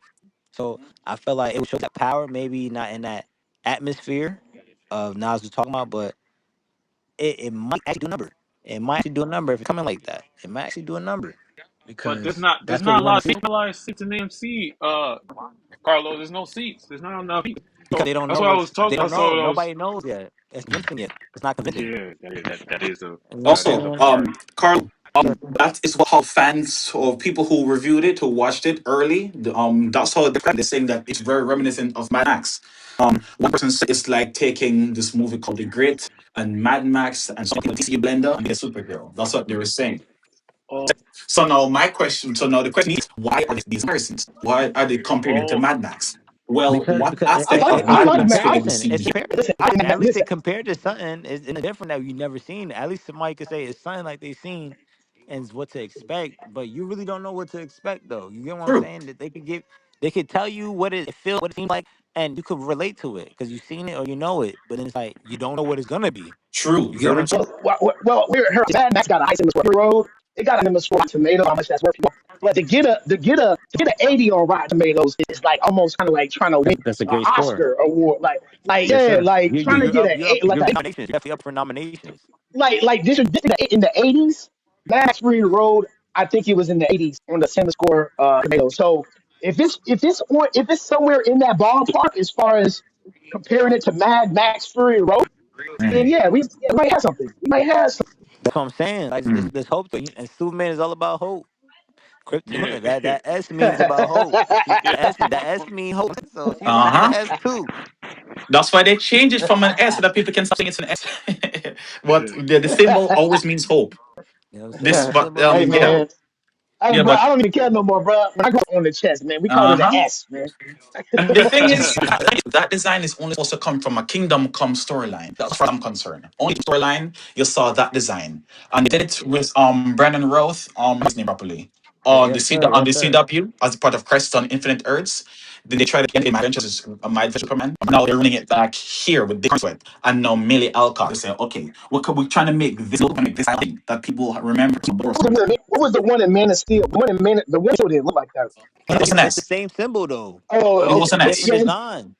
So I feel like it would show that power, maybe not in that atmosphere of Nas was talking about, but it might actually do a number. It might actually do a number if it's coming like that. It might actually do a number But because there's that's what not we a want lot to see. of seats in the AMC. Carlos, there's no seats. There's not enough. Because So they don't that's know what I what's was they talking. don't That's know. what I was. Nobody knows yet. It's convincing yet. It's not convincing. Yeah, You know what I'm that is a Also, saying? part. Carl, Sure. that is how fans or people who reviewed it, who watched it early, that's how they're saying that it's very reminiscent of Mad Max. One person said it's like taking this movie called The Great and Mad Max and something DC blender and get Supergirl. That's what they were saying. Oh, So now the question is, why are these comparisons? Why are they comparing it to oh, Mad Max? Well, Because what because I it, aspect like it, of I it's Marvel like and man. Studio I have you comparison. seen It's here? compar- listen. At least Listen. it compared to something. It's different that you never seen. At least somebody could say it's something like they seen and it's what to expect. But you really don't know what to expect though. You get what I'm True. saying? That they could tell you what it feels, what it seems like, and you could relate to it because you've seen it or you know it. But then it's like you don't know what it's gonna be. True. You get what Very I'm saying? true. Well, Mad Max got a high cinema score. Road, it got a cinema score on Tomato. How much that's worth? But to get a 80 on Rotten Tomatoes is like almost kind of like trying to win That's a an great score. Oscar award. Like Yes, yeah, sir. like trying to You're get up. a You're eight, up. You're like a nominations. You're definitely up for nominations. like this in the 80s. Max Fury Road, I think it was in the 80s on the cinema score Tomatoes. So if it's somewhere in that ballpark as far as comparing it to Mad Max Fury Road, then Mm, yeah, we might have something. We might have something. That's what I'm saying. Like mm. this hope, and Superman is all about hope. Yeah. Krypton. That S means about hope. The S mean hope. So she's gonna have an Uh-huh. S too. That's why they change it from an S so that people can stop saying it's an S. But Yeah. the symbol always means hope. You know what I'm saying? This, The but symbol Hey means yeah, hope. man, hey yeah, bro, but I don't even care no more, bro. When I go on the chest, man, we call it an uh-huh. S, man. And the thing is, that design is only supposed to come from a Kingdom Come storyline. That's where I'm concerned. Only storyline you saw that design, and they did it with Brandon Routh, his name properly, on the Yes, sir. On Yes, the sir. CW as part of Crisis on Infinite Earths. Then they tried again in My Adventures, My Adventures with Superman. Now they're running it back here with Dick Sweat and now Millie Alcott. They say, okay, we're trying to make this look like this thing that people remember from Brosnan. What was the one in Man of Steel? The one didn't look like that. It was an It's the S. same symbol though. It Oh, It's okay. was just a an different S. design.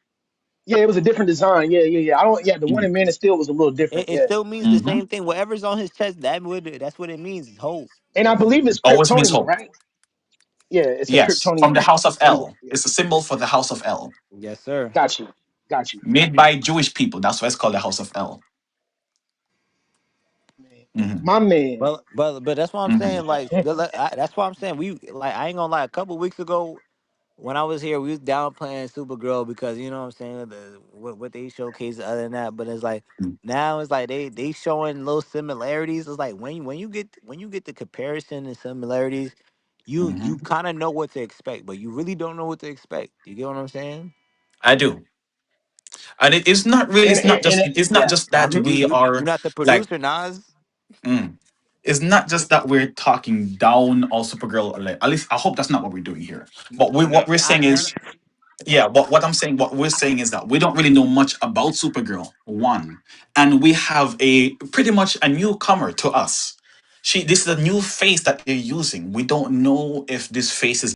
Yeah, it was a different design. Yeah. I don't. Yeah, the one Mm. in Man of Steel was a little different. It Yeah, still means the Hmm. same thing. Whatever's on his chest, that's what it means. It's hope. and I believe it's Always means Kryptonian, hope. right? Yeah, it's a Yes, from the Kryptonian House of symbol. L. Yeah, It's a symbol for the House of L, Yes, sir. got you, got you. made by Jewish people. That's why it's called the House of L. Man. Hmm. My man. But that's why I'm Hmm. saying that's why I'm saying we like I ain't gonna lie. A couple weeks ago when I was here, we was downplaying Supergirl because you know what I'm saying what they showcase other than that. But it's like now it's like they showing little similarities. It's like when you get the comparison and similarities, Hmm. you kind of know what to expect, but you really don't know what to expect. You get what I'm saying? I do, and it is not really. It's not Yeah, just that we You're are not the like. producer, Nas. Mm, it's not just that we're talking down all Supergirl. Like, at least I hope that's not what we're doing here. But No. what we're saying is, yeah. What I'm saying, what we're saying is that we don't really know much about Supergirl. One, and we have a pretty much a newcomer to us. This is a new face that they're using. We don't know if this face is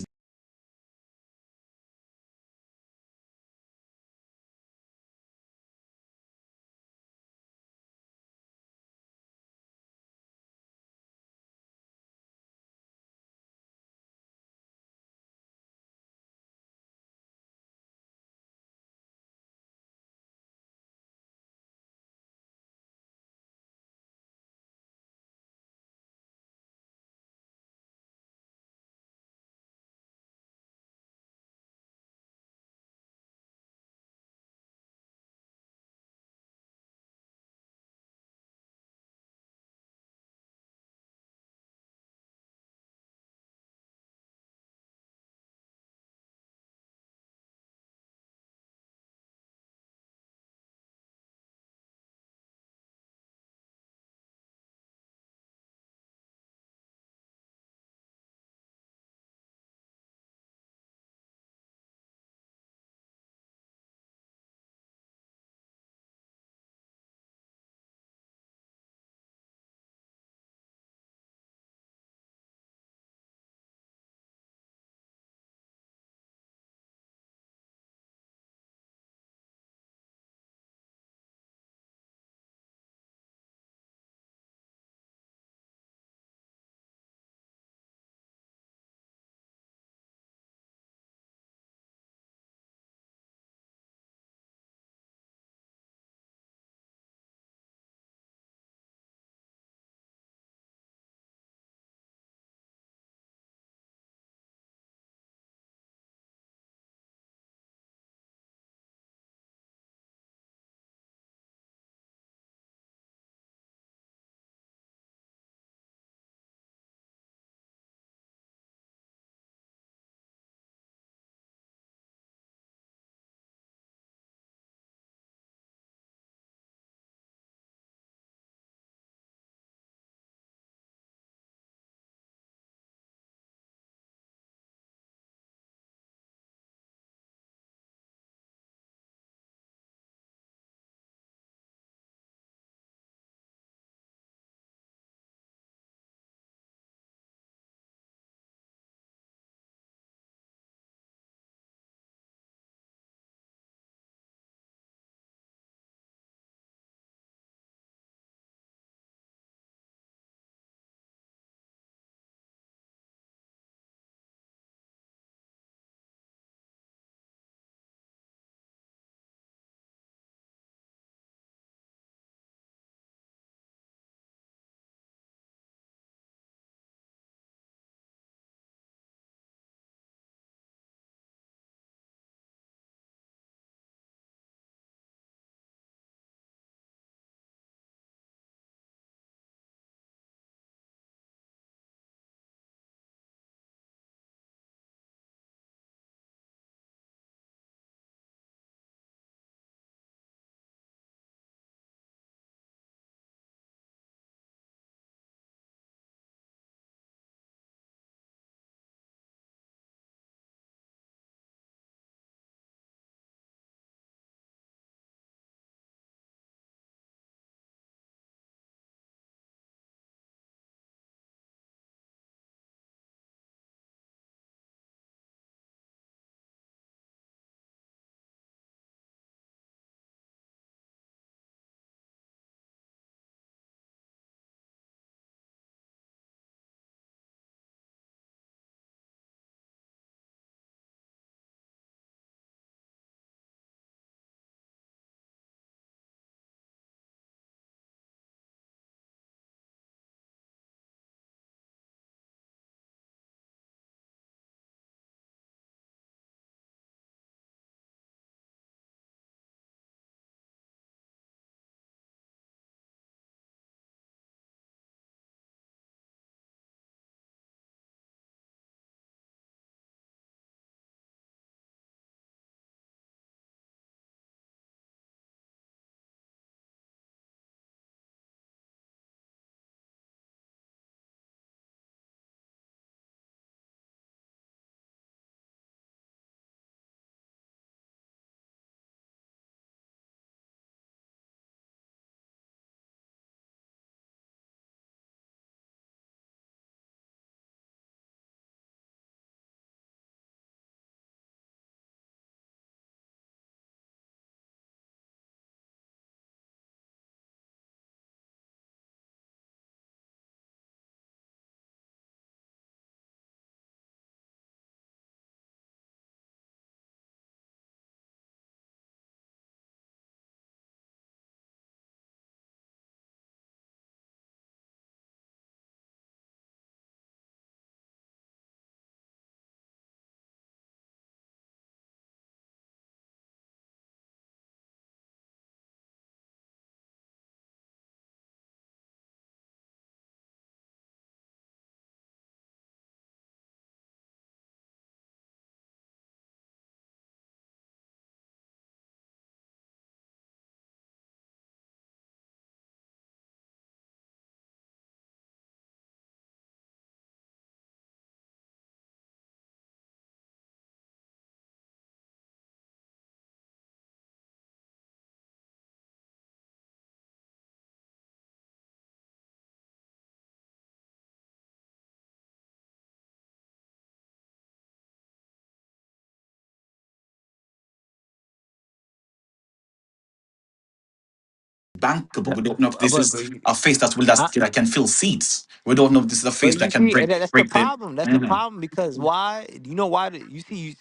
bankable. We don't know if this but is a face that can fill seats. We don't know if this is a face But you that can see, and that's the break the. problem. That's the Mhm. problem because why? You know why? You see,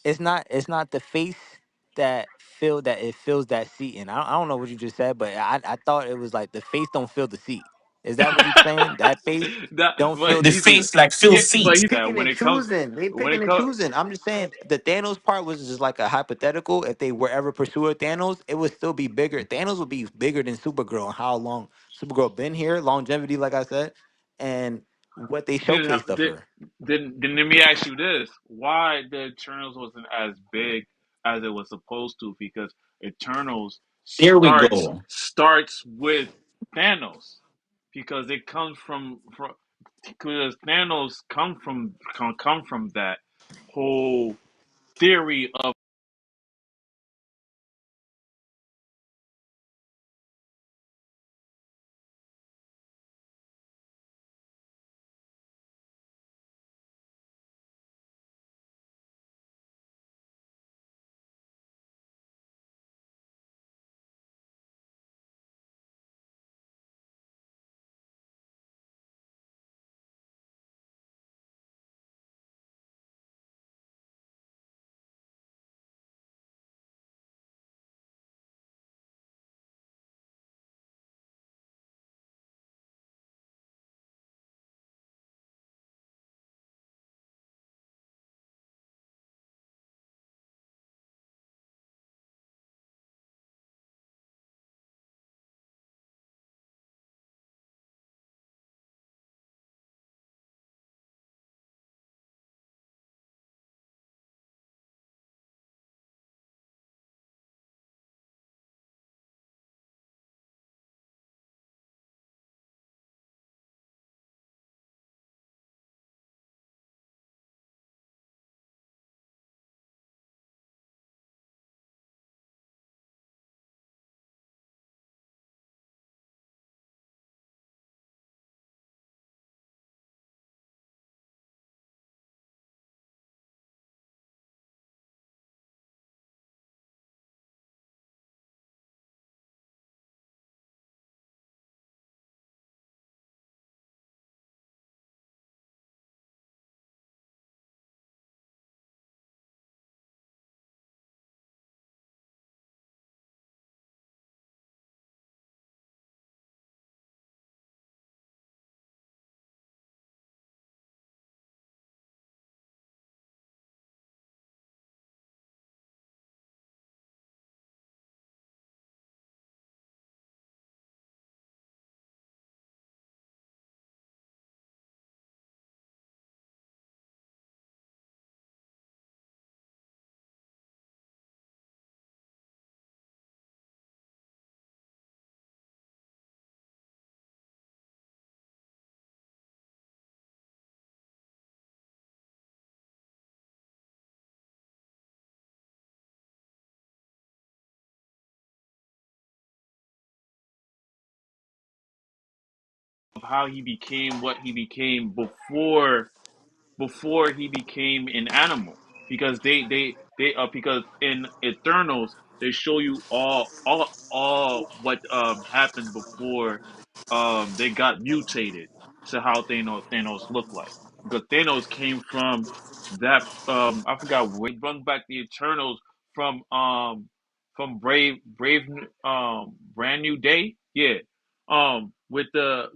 it's not the face that it fills that seat. And I don't know what you just said, but I thought it was like the face don't fill the seat. Is that what you're saying? That face that, don't but fill The the he's seat. face like yeah, fills but seats. he's Picking when and it comes choosing. They when it picking and comes. choosing. I'm just saying the Thanos part was just like a hypothetical. If they were ever pursuing Thanos, it would still be bigger. Thanos would be bigger than Supergirl. And how long Supergirl been here? Longevity, like I said, and what they Then showcased of her. then let me ask you this: why the Eternals wasn't as big as it was supposed to? Because Eternals There we starts go. starts with Thanos, because it comes from because Thanos come from that whole theory of how he became what he became before he became an animal, because they because in Eternals they show you all what happened before they got mutated to how Thanos looked like, because Thanos came from that I forgot where they brought back the Eternals from Brand New Day, yeah, with the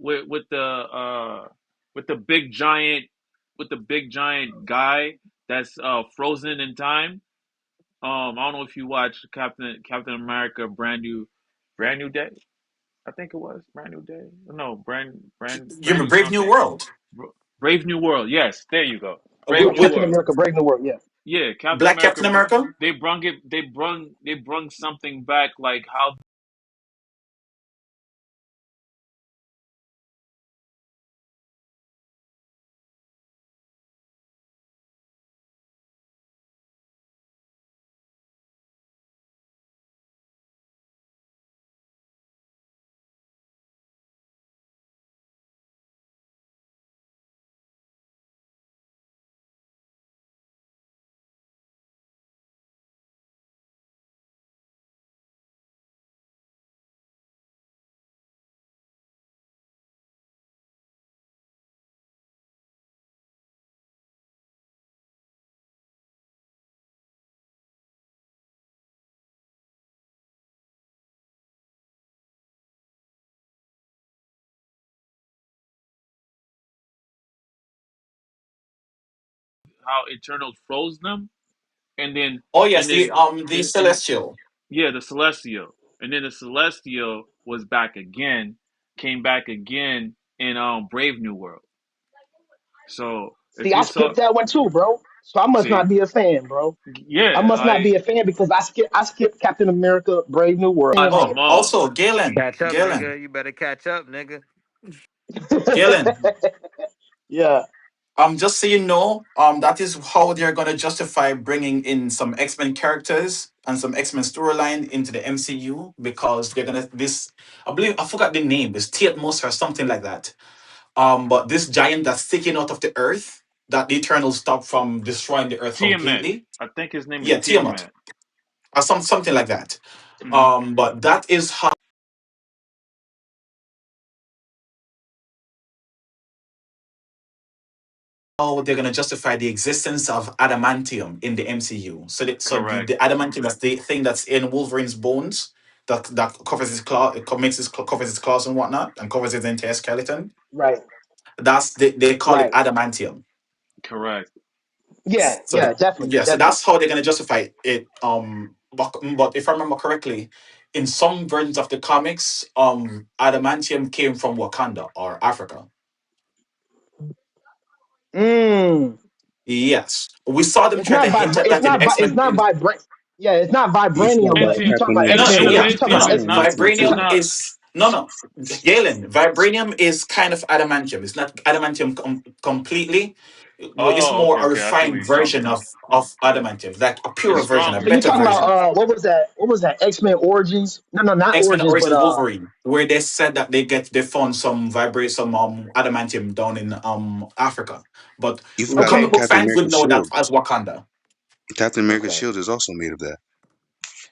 big giant guy that's frozen in time. I don't know if you watched Captain America Brand New Day. I think it was Brand New Day. No, You Brand mean New Brave New something. World Brave New World. Yes, there you go. Brave Yeah, New with Captain World. America, Brave New World. Yeah. Yeah, Captain Black America. Captain America. They brung it. They brung something back, like how how Eternals froze them, and then Oh yes, and then the and Celestial. yeah, the Celestial, and then the Celestial was back again, came back again in Brave New World. So if See, I you saw, skipped that one too, bro. So I must see, not be a fan, bro. I yeah, must not like be a fan because I skipped Captain America: Brave New World. watch Oh, them all. also Galen, Catch up, Galen, nigga. You better catch up, nigga. Galen. Yeah. Just so you know, that is how they're gonna justify bringing in some X-Men characters and some X-Men storyline into the MCU because they're gonna this. I believe I forgot the name. It's Tiatmos or something like that. But this giant that's sticking out of the earth that the Eternals stop from destroying the earth Tiamat, completely. I think his name is Yeah, Tiamat Tiamat. or something like that. Hmm. But that is how they're going to justify the existence of adamantium in the MCU. So the Correct. adamantium, that's the thing that's in Wolverine's bones that covers his claw, covers his claws and whatnot, and covers his entire skeleton. Right. They call it Right. adamantium. Correct. Yeah. So Yeah. Definitely. so Definitely. that's how they're going to justify it. But if I remember correctly, in some versions of the comics, adamantium came from Wakanda or Africa. Mm. Yes, we saw them It's try to not hint at It's that in not. X It's Men. not vibrant. Yeah. It's not He's talking vibranium about though. You Antium, talking Captain about America no, X Men? Shield. You talking adamantium about That's X? is what not. Antium It's talking Vibranium about. not. is no, Galen. Vibranium is kind of adamantium. It's not adamantium completely. It's Oh, more okay, a okay. I see what refined you're talking version about. of adamantium, like a It's pure version, a So stronger. you better talking about version. what was that? What was that? X Men Origins? No, no, not X Men Origins, but Origins Wolverine, where they said that they found some adamantium down in Africa, but You forgot okay, comic about book Captain fans would America know that Shield. as Wakanda. Captain America okay. Shield is also made of that.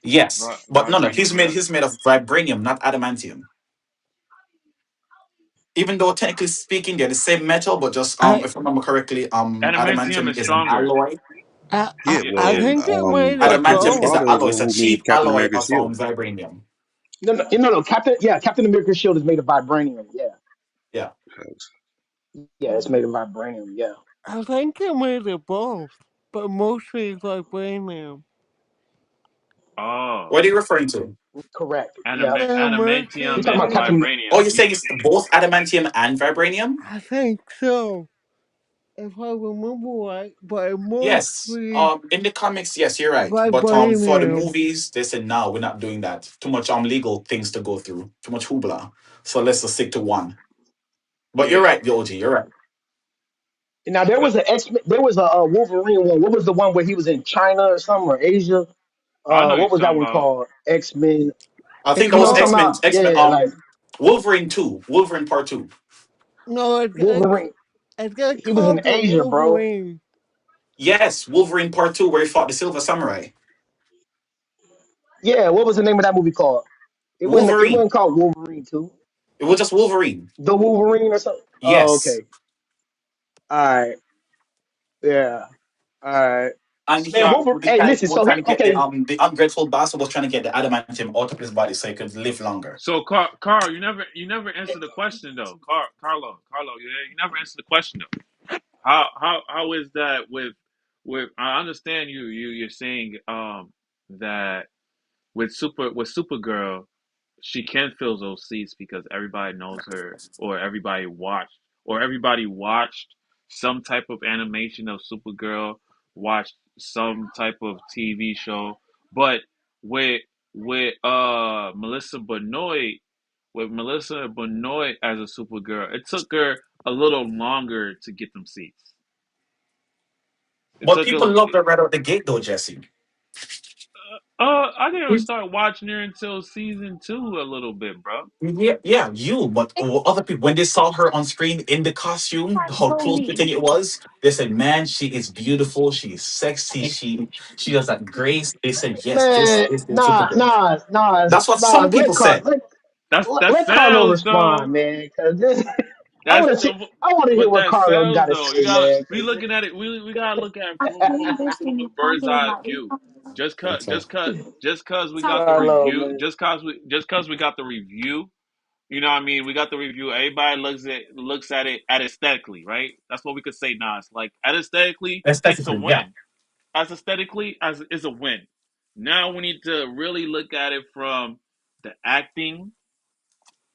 Yes, but no, Vibranium, yeah. he's made of vibranium, not adamantium. Even though technically speaking they're the same metal, but just I if I remember correctly, Adamantium adamantium is is an stronger. alloy. Yeah, Yeah, I yeah. well, think it made a his Adamantium is an father both. is alloy. the It's one a who made cheap Captain alloy America of Shield. vibranium. No, no, no, no. Captain America Shield is made of vibranium. Yeah, Yeah. yeah, it's made of vibranium. Yeah, I think it made a both, but mostly vibranium. Oh, What are you referring to? correct. Yeah, American you adamantium talking is about Shield. Captain? Oh, vibranium. you're saying it's both adamantium and vibranium? I think so, if I remember right, but Yes. mostly In the comics, yes, you're right. But for the vibranium. movies, they said no, we're not doing that. Too much legal things to go through. Too much hoopla. So let's just stick to one. But you're Yeah. right, the OG. You're right. Now there was an X. There was a Wolverine one. What was the one where he was in China or something or Asia? I know you're What was that talking one about. called? X Men. I It think that You know was what I'm talking called X-Men, about? Yeah, X-Men, yeah, like Wolverine 2, Wolverine Part 2. no, Wolverine. it got He was in called the Asia, bro. Wolverine. Yes, Wolverine Part 2, where he fought the Silver Samurai. Yeah, what was the name of that movie called? It wasn't. It Wolverine. wasn't called Wolverine Two. It was just Wolverine. The Wolverine or something. Oh, Yes. okay. All right. Yeah. All right. And Man, So Wolverine. Hey, listen. was So trying he to get okay. the ungrateful bastard was trying to get the adamantium out of his body so he could live longer. Carl, you never answered the question though. Carlo, you never answered the question though. How is that with? I understand you're saying that with Supergirl, she can fill those seats because everybody knows her, or everybody watched some type of animation of Supergirl, watched some type of TV show. But with Melissa Benoist, with Melissa Benoist as a Supergirl, it took her a little longer to get them seats. It But took people a loved her right out the gate though, Jesse. I didn't start watching her until season 2 a little bit, bro. Yeah, yeah, you. But other people, when they saw her on screen in the costume, how close fitting it was, they said, "Man, she is beautiful. She is sexy. She has that grace." They said, "Yes, this Man, is the nah, Supergirl." nah, nah, That's what nah. some people said. That's Let Carlo sales respond, though. man. Cause this, I That's want to see. I want to hear but what that Carlo sells got to though. You say, got man. we 'Cause looking at it. We gotta look at it from a bird's eye view. Just cut, Okay. just cause we got the Carlo, review. man. Just cause we got the review. You know what I mean? We got the review. Everybody looks at it at aesthetically, right? That's what we could say, Nas. Like at aesthetically, it's a Aesthetically, yeah. win. As aesthetically, as is a win. Now we need to really look at it from the acting.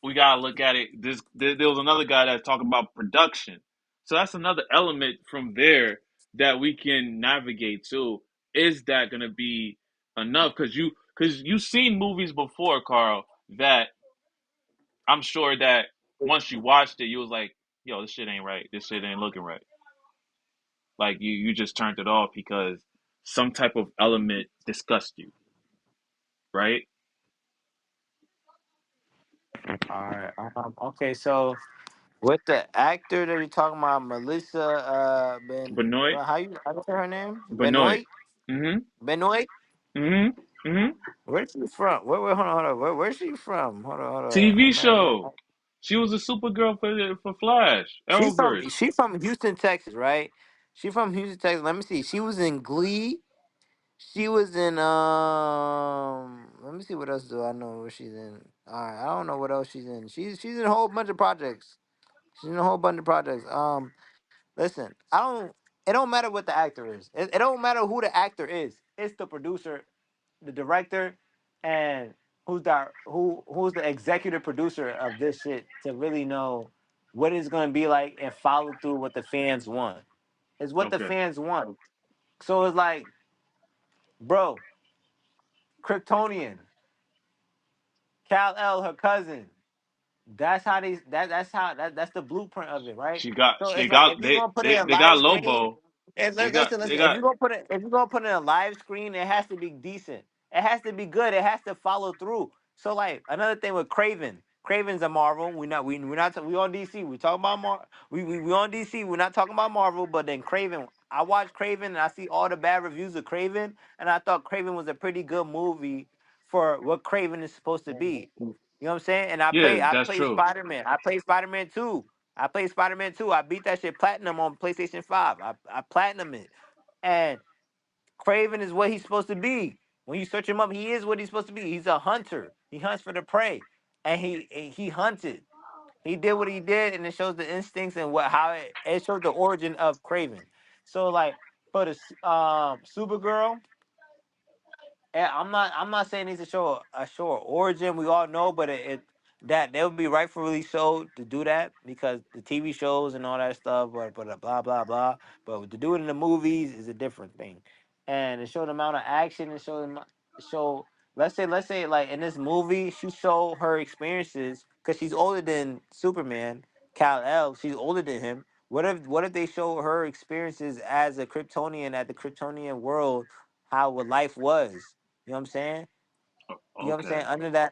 We gotta look at it. There was another guy that's talking about production. So that's another element from there that we can navigate to. Is that gonna be enough? Because you've seen movies before, Carl, that I'm sure that once you watched it, you was like, "Yo, this shit ain't right. This shit ain't looking right." Like you just turned it off because some type of element disgusts you, right? All right. Okay, so with the actor that you're talking about, Melissa Benoit, how you say her name? Benoit. Benoit? Mm-hmm. Benoit? Mm-hmm. Mm-hmm. Where's she from? Hold on. Where's she from? Hold on. TV show. She was a Supergirl for Flash Arrowverse. She's from Houston, Texas, right? She from Houston, Texas. Let me see. She was in Glee. She was in let me see what else do I know where she's in. Alright, I don't know what else she's in. She's in a whole bunch of projects. She's in a whole bunch of projects. Listen, I don't it don't matter what the actor is. It don't matter who the actor is. It's the producer, the director, and who's the executive producer of this shit to really know what it's gonna be like and follow through what the fans want. It's what the Okay. fans want. So it's like, bro, Kryptonian, Cal El, her cousin. That's the blueprint of it, right? She got So they it's like got if you're gonna put it in they live got screen, Lobo. and They listen, got if you're gonna put it in a live screen, it has to be decent. It has to be good. It has to follow through. So like another thing with Craven. Craven's a Marvel. We're not we on DC. We talking about we on DC. We're not talking about Marvel. But then Craven, I watched Craven and I see all the bad reviews of Craven, and I thought Craven was a pretty good movie for what Craven is supposed to be. You know what I'm saying? And yeah, I that's played true. Spider Man. I played Spider Man 2. I played Spider Man 2. I beat that shit platinum on PlayStation 5. I platinum it. And Craven is what he's supposed to be. When you search him up, he is what he's supposed to be. He's a hunter. He hunts for the prey. And he hunted. He did what he did, and it shows the instincts and it shows the origin of Craven. So like for the Supergirl, I'm not saying he's a show of origin. We all know, but it that they would be rightfully so to do that because the TV shows and all that stuff. But blah blah blah. But to do it in the movies is a different thing, and it showed the amount of action. It showed show. Let's say like in this movie, she showed her experiences because she's older than Superman. Kal El, she's older than him. What if they show her experiences as a Kryptonian at the Kryptonian world, how what life was? You know what I'm saying? You know what I'm Okay. saying?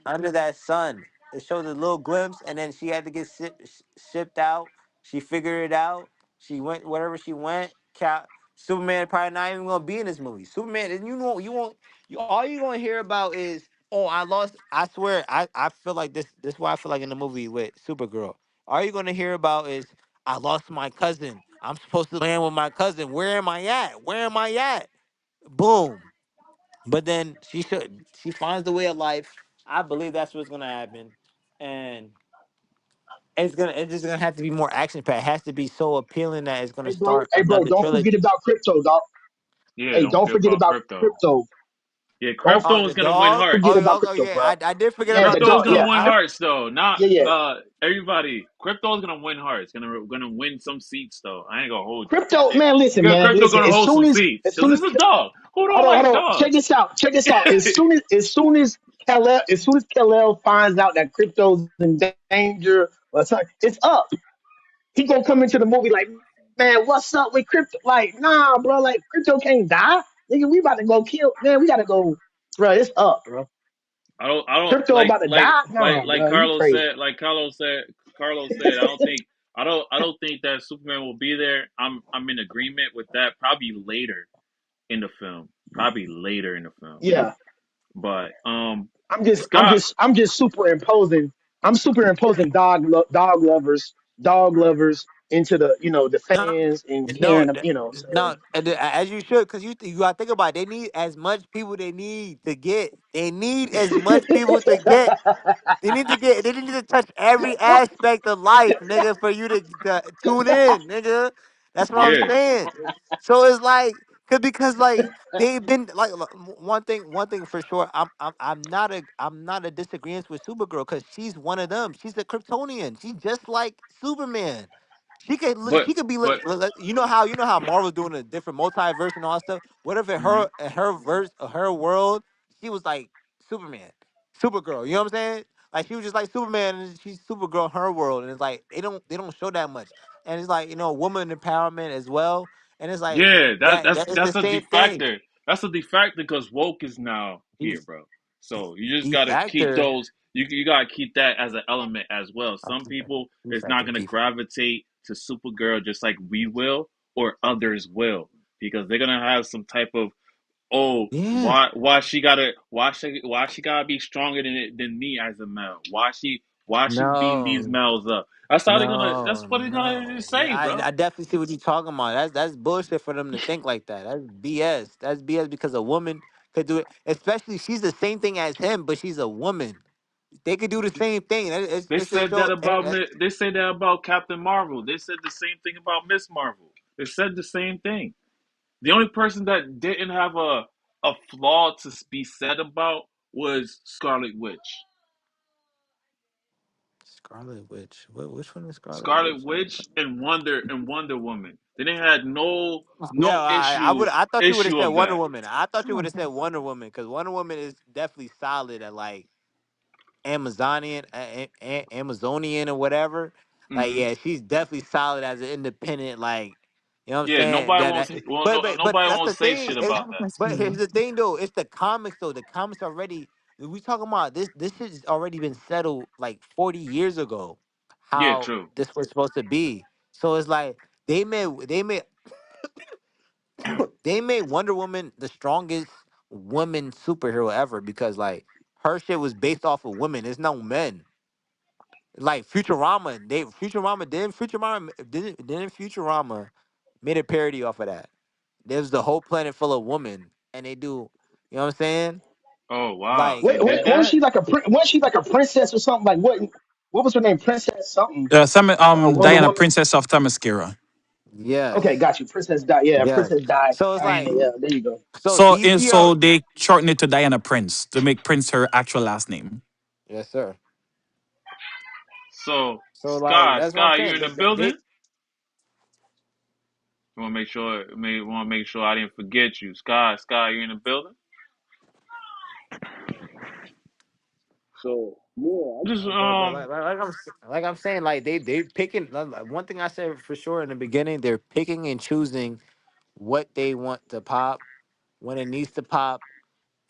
Under that sun, it showed a little glimpse, and then she had to get shipped out. She figured it out. She went wherever she went. Superman probably not even gonna be in this movie. Superman, and you won't. All you gonna hear about is, oh, I lost. I swear, I feel like this. This is why I feel like in the movie with Supergirl. All you're gonna hear about is, I lost my cousin. I'm supposed to land with my cousin. Where am I at? Where am I at? Boom. But then she finds the way of life. I believe that's what's gonna happen, and it's just gonna have to be more action packed. It has to be so appealing that it's gonna start Hey, bro, another don't forget trilogy. about crypto, dog. Yeah, Hey, don't don't forget forget about about crypto. crypto. Yeah, Don't Oh, crypto is the gonna win dog. forget hearts. about Oh crypto, yeah, bro. I did forget Yeah, about the Crypto is dog. crypto. gonna Yeah, win hearts though. Not yeah, yeah. everybody. Crypto is gonna win hearts. Gonna win some seats though. I ain't gonna hold you. Crypto, man. Listen, man. Crypto Listen. gonna hold some seats As because soon as it's a dog. Who don't hold like on. Check dogs? this out. Check this out. As soon as Kal-El finds out that crypto's in danger or something, it's up. He gonna come into the movie like, man, what's up with crypto? Like, nah, bro. Like, crypto can't die. Nigga, we about to go kill. Man, we gotta go, bro. It's up, bro. I don't Crypto about to die? Nah, like bro. You crazy? Carlos said, I don't think that Superman will be there. I'm in agreement with that. Probably later in the film. Probably later in the film. Yeah. But I'm Scott, just, I'm just superimposing. I'm superimposing dog lovers, dog lovers. into the the No, fans and no, hearing them. You know what I'm no. As you should, because you gotta think about it. They need as much people they need to get. They need as much people to get. They need to get. They need to touch every aspect of life, nigga, for you to tune in, nigga. That's what I'm Yeah, saying. So it's like, because like they've been one thing for sure. I'm not a disagreement with Supergirl because she's one of them. She's a Kryptonian. She's just like Superman. but She could be but you know how Marvel's doing a different multiverse and all that stuff. What if mhm. in her verse, her world, she was like Superman, Supergirl. You know what I'm saying? Like she was just like Superman, and she's Supergirl in her world, and it's like they don't show that much, and it's like woman empowerment as well, and it's like Yeah, that it's the that's a same thing. defactor. That's a defactor because woke is now here, Def- bro. So you just gotta keep Defactor, those. You gotta keep that as an element as well. I'm Some people is not defactor, gonna def. gravitate to Supergirl just like we will, or others will, because they're gonna have some type of, oh, Yeah, why she gotta be stronger than me as a male? Why she beating these no. males up? That's No, what they're gonna no. say, I bro. definitely see what you're talking about. That's bullshit for them to think like that. That's BS. That's BS because a woman could do it. Especially she's the same thing as him, but she's a woman. They could do the same thing. They It's a said show. that about they said that about Captain Marvel. They said the same thing about Miss Marvel. They said the same thing. The only person that didn't have a flaw to be said about was Scarlet Witch. Scarlet Witch. Which one is Scarlet Scarlet Witch? Witch and Wonder Woman. They didn't have Yeah, no issue I thought you would have said of Wonder that. Woman. I thought you would have said Wonder Woman because Wonder Woman is definitely solid at like Amazonian or whatever. Like, Hmm. yeah, she's definitely solid as an independent. Like, you know what I'm Yeah, saying? nobody won't. Well, no, But nobody that's won't the say thing. shit about that. But here's the thing, though. It's the comics, though. The comics already. We talking about this. This shit has already been settled like 40 years ago. Yeah, How true. this was supposed to be. So it's like they made Wonder Woman the strongest woman superhero ever because like her shit was based off of women. It's no men. Like Futurama, didn't Futurama made a parody off of that. There's the whole planet full of women, and they do, you know what I'm saying? Oh wow, Like, they did Wasn't that. she like wasn't she like a princess or something? Like what was her name? Princess something. Wonder Diana, Woman. Princess of Themyscira. Okay, yes, got you. Princess Di. Yeah, yes. Princess Di. So it's Diana. like, Yeah, there you go. so DC So are, they shortened it to Diana Prince to make Prince her actual last name. yes, sir. So So like, that's what I'm Sky, you saying. in the They building? I want to make sure. Want to make sure I didn't forget you. Sky, you in the building? So yeah, I just but like I'm saying, like they picking. One thing I said for sure in the beginning, they're picking and choosing what they want to pop when it needs to pop.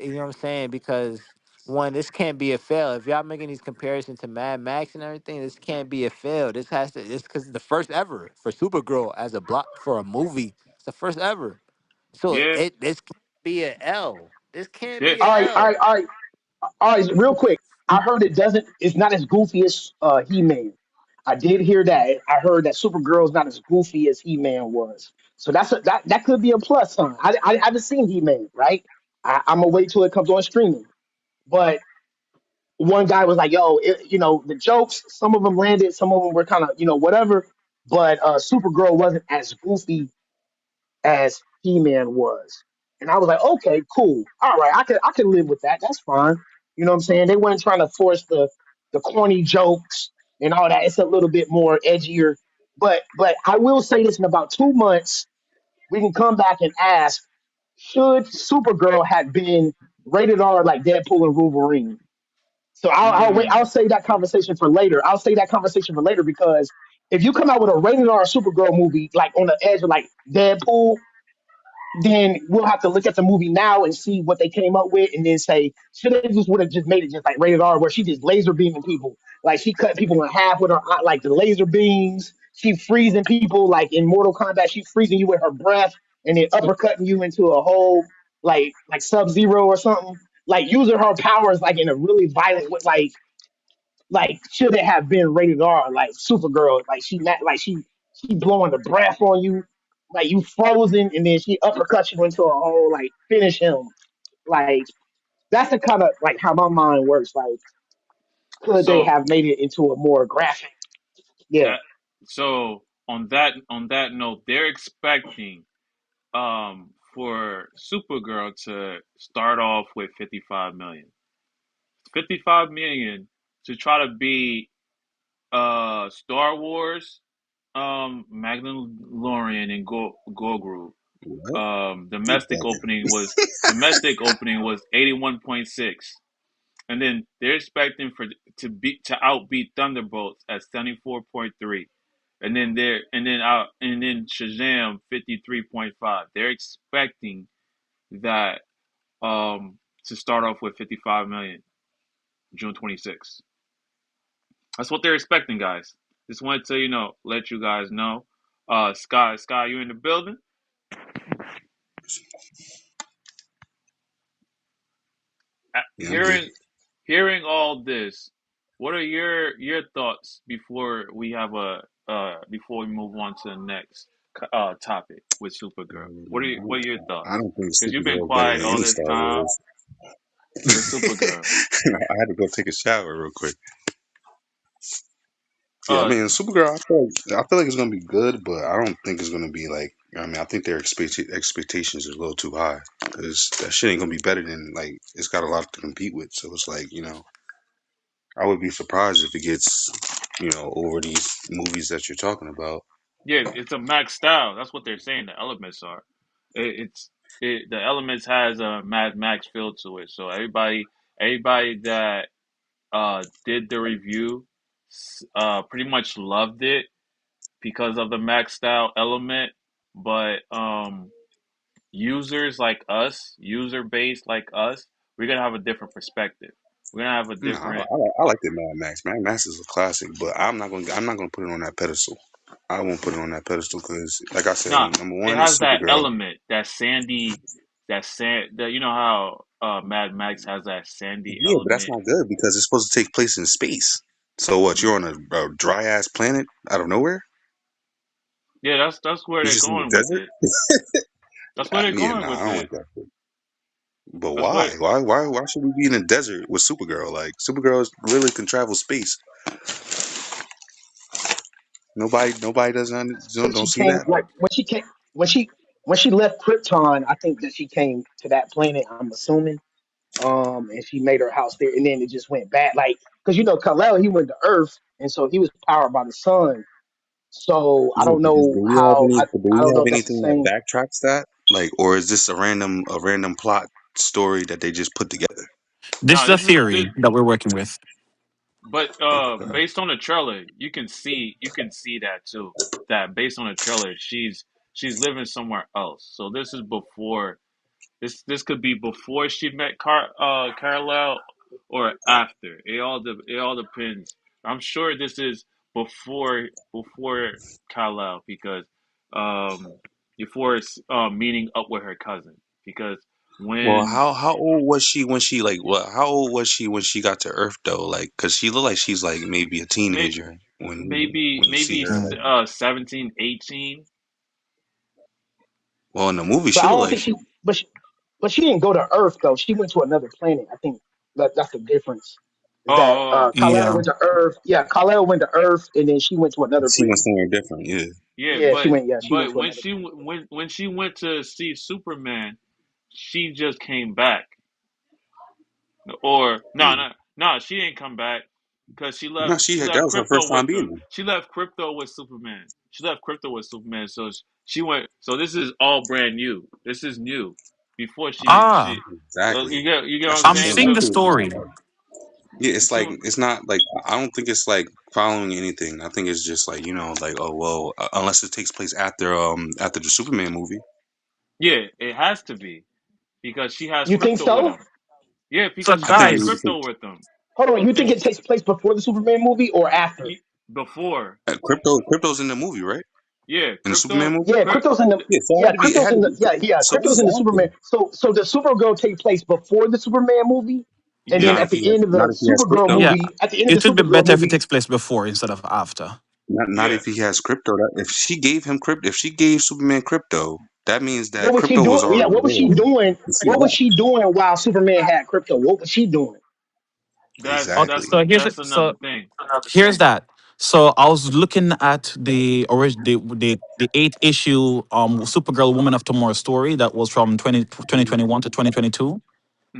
You know what I'm saying? Because one, this can't be a fail. If y'all making these comparisons to Mad Max and everything, this can't be a fail. This has to. This because it's the first ever for Supergirl as a block for a movie. It's the first ever. So yeah, this can't be a L. This can't yeah. be All a right, all right, L. all right, all right. Real quick, I heard it doesn't. It's not as goofy as He Man. I did hear that. I heard that Supergirl's not as goofy as He Man was. So that could be a plus, huh? I haven't seen He Man, right? I'm gonna wait till it comes on streaming. But one guy was like, "Yo, the jokes. Some of them landed. Some of them were kind of, whatever. But Supergirl wasn't as goofy as He Man was." And I was like, "Okay, cool. All right, I could live with that. That's fine." You know what I'm saying? They weren't trying to force the corny jokes and all that. It's a little bit more edgier. But I will say this: in about 2 months, we can come back and ask, should Supergirl have been rated R like Deadpool and Wolverine? So I'll wait. Mm. I'll save that conversation for later. I'll save that conversation for later because if you come out with a rated R Supergirl movie like on the edge of like Deadpool, then we'll have to look at the movie now and see what they came up with, and then say, should they just would have just made it just like rated R, where she just laser beaming people, like she cut people in half with her like the laser beams. She freezing people like in Mortal Kombat. She freezing you with her breath, and then uppercutting you into a whole like Sub Zero or something. Like using her powers like in a really violent way. Like should it have been rated R? Like Supergirl, like she she blowing the breath on you, like you frozen, and then she uppercuts you into a hole, like finish him. Like that's the kind of like how my mind works. Like, could they So have made it into a more graphic? Yeah. that so on that note, they're expecting for Supergirl to start off with 55 million. 55 million to try to beat Star Wars, Mandalorian and Grogu. What? You Domestic bugging. opening was domestic opening was 81.6, and then they're expecting for to outbeat Thunderbolts at 74.3, and then Shazam 53.5. They're expecting that to start off with 55 million June 26th. That's what they're expecting, guys. Just wanted to let you guys know. Sky, you in the building? Yeah, I'm here. Hearing all this, what are your thoughts before we move on to the next topic with Supergirl? What are your I thoughts? don't think Because you've been Supergirl is better quiet than all any this Star time Wars. with Supergirl. I had to go take a shower real quick. Yeah, I Uh, mean, Supergirl. I feel like it's gonna be good, but I don't think it's gonna be like. I mean, I think their expectations are a little too high because that shit ain't gonna be better than like. It's got a lot to compete with, so it's like I would be surprised if it gets over these movies that you're talking about. yeah, it's a Max style. That's what they're saying. The elements are. It's the elements has a Mad Max feel to it. So everybody that did the review pretty much loved it because of the Max style element. But users like us, user base like us, we're gonna have a different perspective. We're gonna have a No, different. I like the Mad Max. Mad Max is a classic, but I'm not gonna put it on that pedestal. I won't put it on that pedestal because, like I said, Nah, number it one is has that Supergirl. element, that sandy, that you know how Mad Max has that sandy Yeah, but that's element. not good because it's supposed to take place in space. So what? You're on a dry ass planet out of nowhere? Yeah, that's where You're they're just in the going with desert? it. That's where they're Yeah, going nah, I with don't it. like that. But That's why? what. Why should we be in a desert with Supergirl? Like Supergirl really can travel space. Nobody doesn't So don't she see came that. like when she left Krypton. I think that she came to that planet. I'm assuming. And she made her house there, and then it just went bad. Like, because Kal-El, he went to Earth, and so he was powered by the sun. So I Yeah, don't but know how. do I we don't know have if that's the anything that same. backtracks that? Like, or is this a random plot story that they just put together? This is No, a this is this, theory that we're working with. but Okay. based on the trailer, you can see that too. That based on the trailer, she's living somewhere else. So this is before. This could be before she met Carlisle or after. It all depends. I'm sure this is before Carlisle because um before meeting up with her cousin because Well, when how old was she when she like? Well, how old was she when she got to Earth though? Like, cause she looked like she's like maybe a may, teenager when you see maybe her. Like, 17, 18. well, in the movie, But she I looked don't like think she. but she didn't go to Earth though. She went to another planet. I think that's the difference. Is that Okay. Kal-El Yeah. went to Earth? Yeah, Kal-El went to Earth, and then she went to another She went planet. somewhere different. Yeah. Yeah, Yeah, she went. Yeah, she went but to another planet. when she went to see Superman, she just came back. Or Mm. no, she didn't come back because No, that was her first time being there. She left Crypto with Superman. She left Crypto with Superman, so she went. So this is all brand new. This is new. Before she. Ah, So Exactly. you get what That's I'm what I'm I'm saying? saying. That seeing So the shit is not story. like. Yeah, it's like so it's not like I don't think it's like following anything. I think it's just like like oh well, unless it takes place after the Superman movie. yeah, it has to be because she has You think Crypto with so? him. Yeah, So because I she think has it guys, would take Crypto with them. Hold on. You think And it takes place before the Superman movie or after? before, crypto's in the movie, right? yeah, In the Superman movie. Yeah, crypto's in the Yeah, so yeah, it crypto's had in to the be. So this crypto's is in the after. Superman. So the Supergirl take place before the Superman movie, and then yeah, Not at if he the has, end of not the if he has Supergirl crypto. yeah, movie, at the end of it the would be Supergirl better if it movie, takes place before instead of after. Not Yeah, if he has crypto. If she gave him crypto, if she gave Superman crypto, that means What that was she crypto was doing? Yeah, already what was she there. doing? And she What was left. she doing while Superman had crypto? What was she doing? that's Okay, that's Exactly. a, so that's another thing. here's that. So I was looking at the eighth issue Supergirl Woman of Tomorrow story that was from 2021 to 2022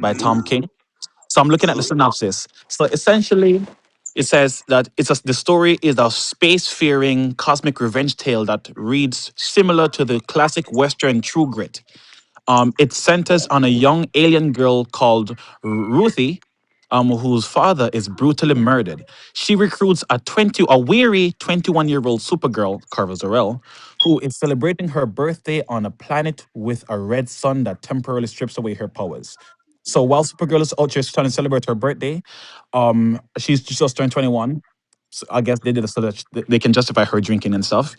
by Hmm. Tom Mm. King. So I'm looking at the synopsis. So essentially, it says that the story is a space-faring cosmic revenge tale that reads similar to the classic Western True Grit. It centers on a young alien girl called Ruthie, whose father is brutally murdered. She recruits a weary 21-year-old Supergirl, Carver Zor-El, who is celebrating her birthday on a planet with a red sun that temporarily strips away her powers. So while Supergirl is out here trying to celebrate her birthday, she's just turned 21. So I guess they did it so that they can justify her drinking and stuff.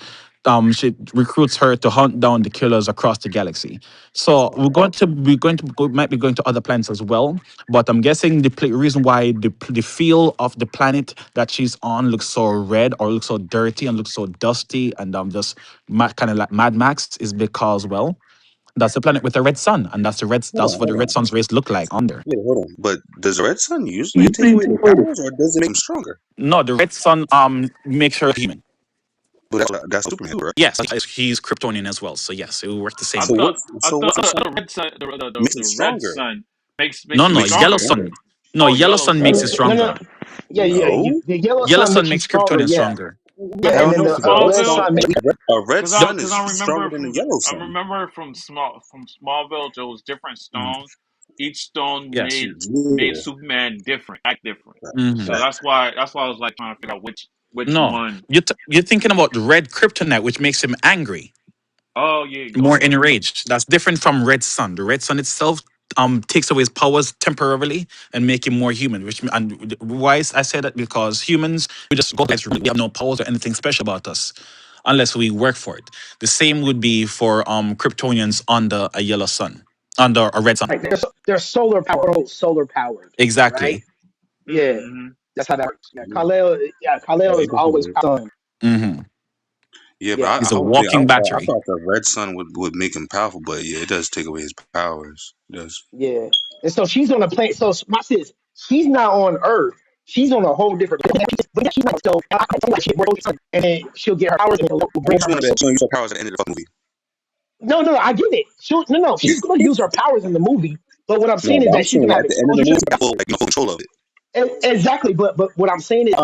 She recruits her to hunt down the killers across the galaxy. So might be going to other planets as well. But I'm guessing the reason why the feel of the planet that she's on looks so red or looks so dirty and looks so dusty and just kind of like Mad Max is because that's the planet with a red sun and that's what the Hold red on. sun's rays look like on there. Wait, hold on. But does the red sun usually take away their powers, or does it make them stronger? No, the red sun makes her human. But that's Superman, correct? Yes, he's Kryptonian as well. So yes, it will work the I same So way. thought what's I so thought what's the red sun, makes it the red stronger? sun makes No, you no, Makes it yellow stronger. stronger? sun. No, Oh, yellow yellow sun makes sun. it No, no. stronger. Yeah, yeah. No. The yellow Yellow sun sun makes you makes stronger. Kryptonian Yeah, stronger. yeah, Remember and Hell then from no, the because red Smallville? sun makes. a red Cause I sun cause is I stronger remember than a yellow I sun. remember from Smallville there was different Mm. stones. Each stone Yes. made Yeah. Superman different, act different. So Hmm. that's why I was like trying to figure out which No, one. you're thinking about red kryptonite, which makes him angry, Oh yeah, more okay. enraged. That's different from red sun. The red sun itself takes away his powers temporarily and make him more human. Why I say that because humans we just go we have no powers or anything special about us unless we work for it. The same would be for Kryptonians under a yellow sun, under a red sun. Right, they're solar powered, right? Exactly. Yeah, Mm-hmm. that's how that works. Yeah, Yeah, Kal-El is it always definitely is. sun. Hmm. Yeah, but Yeah, He's I a would think walking I battery. thought the red sun would make him powerful, but yeah, it does take away his powers. It does. yeah. And so she's on a plane. So my sis, she's not on Earth. She's on a whole different. But yeah, she's not. So I feel like and then she'll get her powers, and it'll How bring she her her gonna super. use her powers at the end of the fucking movie? No, no, I get it. No, she's going to use her powers in the movie. But what I'm No, saying is but I'm that she's saying going to have at the end of the exposure to movie, I feel like no control of it. exactly. But what I'm saying is,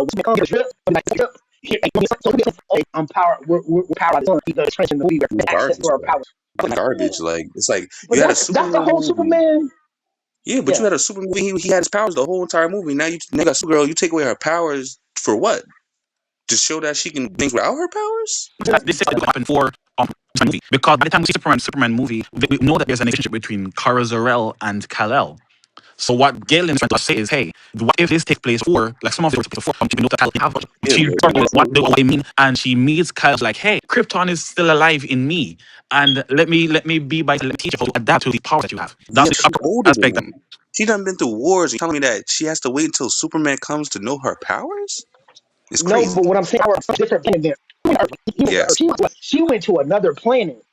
I'm powered. We're powered by the sun. The trench in the movie, It's access to garbage our though. powers. It's garbage. Like it's like But you had a that's the Superman whole movie. Superman. Yeah, but you Yeah. had a Superman movie. He had his powers the whole entire movie. Now you got Supergirl. You take away her powers for what? To show that she can do things without her powers? This is what happened for Superman movie because by the time we see Superman movie, we know that there's an relationship between Kara Zor-El and Kal-El. So what Galen is trying to say is, hey, what if this takes place for like some of the before we know that Kal have Yeah, she but what they mean and she meets Kyle like, hey, Krypton is still alive in me, and let me be by let me teach you how to adapt to the power that you have. yeah, That's the she's older than aspect. him. She done been through wars. You telling me that she has to wait until Superman comes to know her powers? It's No, crazy. but what I'm saying, our different planet there. Yes. She went to another planet.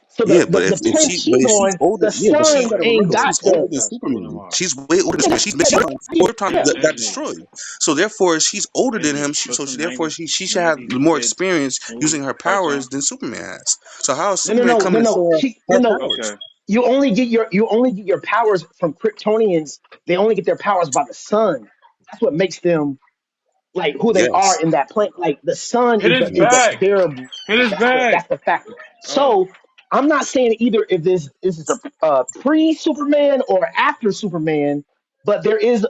So Yeah, but the planet but she's if she's on, older, the yeah, but you sun gotta ain't remember got she's older the. than That's probably Superman. why. She's way older than Superman. She's Krypton Yeah, got maybe. destroyed. So therefore, she's older than Maybe. him. But some Therefore she should have 90 more kids experience using movie her cartoon. powers than Superman has. So how is No, no, Superman no, no, coming to no. show her She no, her no. powers? Okay. You only get your powers from Kryptonians. They only get their powers by the sun. That's what makes them like who they are Yes, in that planet. Like the sun Hit is his the back. variable. Hit his back. That's the factor. Oh. So I'm not saying either if this is a pre Superman or after Superman, but there is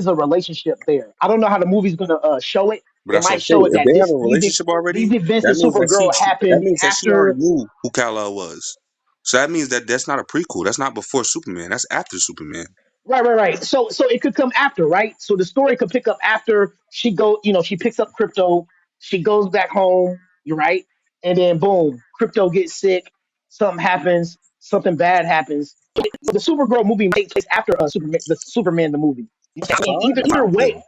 a relationship there. I don't know how the movie's gonna show it. but They that's what I'm might saying. show it If that they have this a relationship these already, events in that means that Supergirl that happened means that she already after. knew who Kal-El was. So that means that that's not a prequel. That's not before Superman. That's after Superman. Right. So it could come after, right? So the story could pick up after she picks up crypto, she goes back home, you're right, and then boom, crypto gets sick, something happens, something bad happens. But the Supergirl movie takes place after Superman the movie. I That's mean, fine. either That's either out there. way,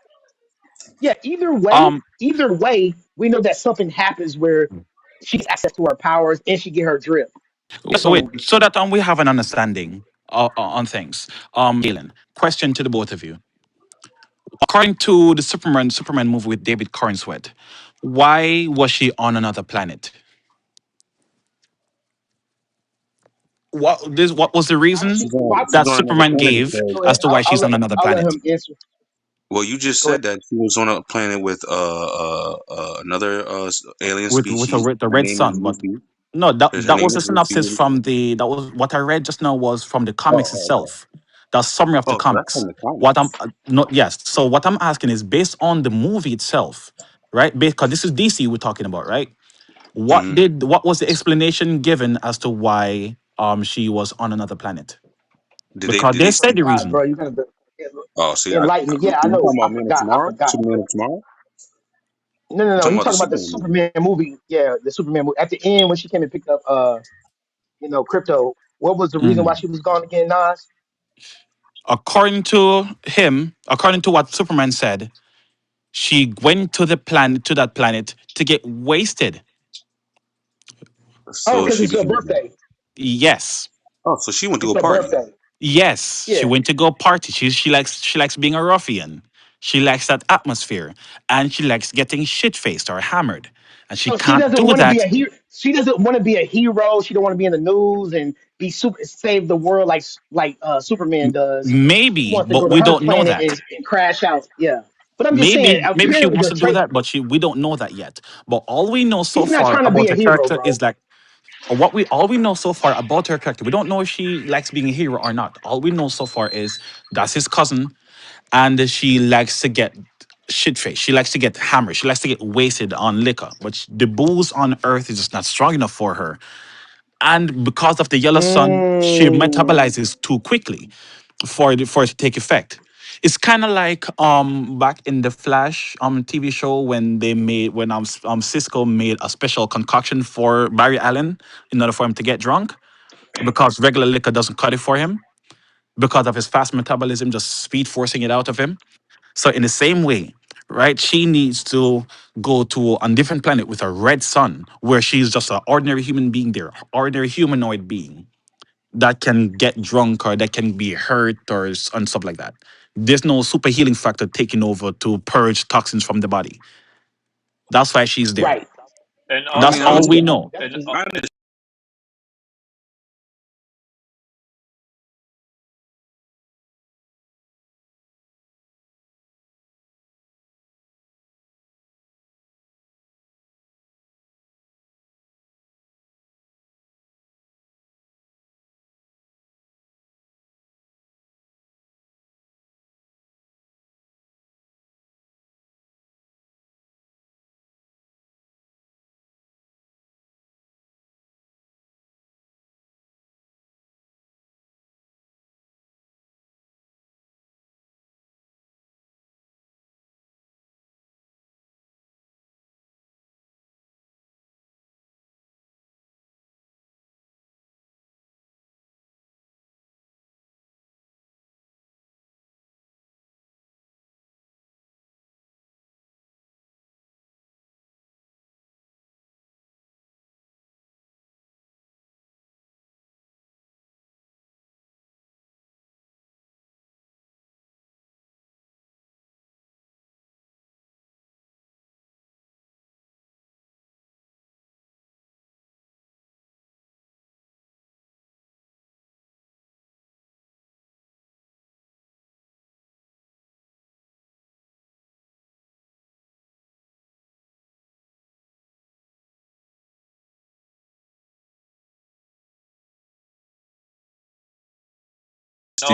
yeah, either way, Um, either way. we know that something happens where she gets access to her powers and she get her drip. So wait, So so that we have an understanding on things. Galen, question to the both of you. According to the Superman movie with David Cornsweet, why was she on another planet? What was the why was reason she? She's on Why? she's that on another Superman planet gave because Go as ahead. to why she's on another I'll let planet? him answer. well, you just Go ahead. said that she was on a planet with another alien species. With the Her red name is sun, but Lucy. no, Her that name was a is Lucy. synopsis from the that was what I read just now was from the comics Okay. itself. The summary of the Oh, so that's comics. from the What I'm comics. not yes. So what I'm asking is based on the movie itself, right? Because this is DC we're talking about, right? Hmm. What was the explanation given as to why she was on another planet? Because Did they they I said speak? the forgot, reason. bro. You gotta Oh, see, enlighten me. Yeah, I you know. talking I about Man of forgot. I Tomorrow? forgot. Superman of Tomorrow? No, no, You no. talking You about the talking about the Superman movie? Superman movie? Yeah, the Superman movie. At the end, when she came and picked up, crypto. What was the reason why Mm. she was gone again, Nas? According to him, according to what Superman said, she went to the planet to that planet to get wasted. Oh, So because she it's her became. birthday. Yes. Oh, so she went to It's a her party. birthday. Yes, she Yeah. went to go party. She likes being a ruffian. She likes that atmosphere, and she likes getting shit faced or hammered. And she So she can't doesn't do want to be that. a hero. She doesn't want to be a hero. She don't want to be in the news and be super save the world like Superman does. She Maybe, wants to but go to we her don't know planet that. and crash out. Yeah. But I'm just saying, Maybe she apparently wants the to do trait. that, but we don't know that yet. But all we know so He's not far trying to be about a her hero, character is bro. like what we all we know so far about her character. We don't know if she likes being a hero or not. All we know so far is that's his cousin, and she likes to get shit faced. She likes to get hammered. She likes to get wasted on liquor. But the booze on Earth is just not strong enough for her. And because of the yellow sun, she Mm, metabolizes too quickly for it to take effect. It's kind of like back in the Flash TV show when they made when Cisco made a special concoction for Barry Allen in order for him to get drunk because regular liquor doesn't cut it for him because of his fast metabolism, just speed forcing it out of him. So in the same way, right, she needs to go to a different planet with a red sun where she's just an ordinary human being there, ordinary humanoid being that can get drunk or that can be hurt and stuff like that. There's no super healing factor taking over to purge toxins from the body. That's why she's there. right. And I That's mean, That's all also, we yeah. know. That's and just I understand.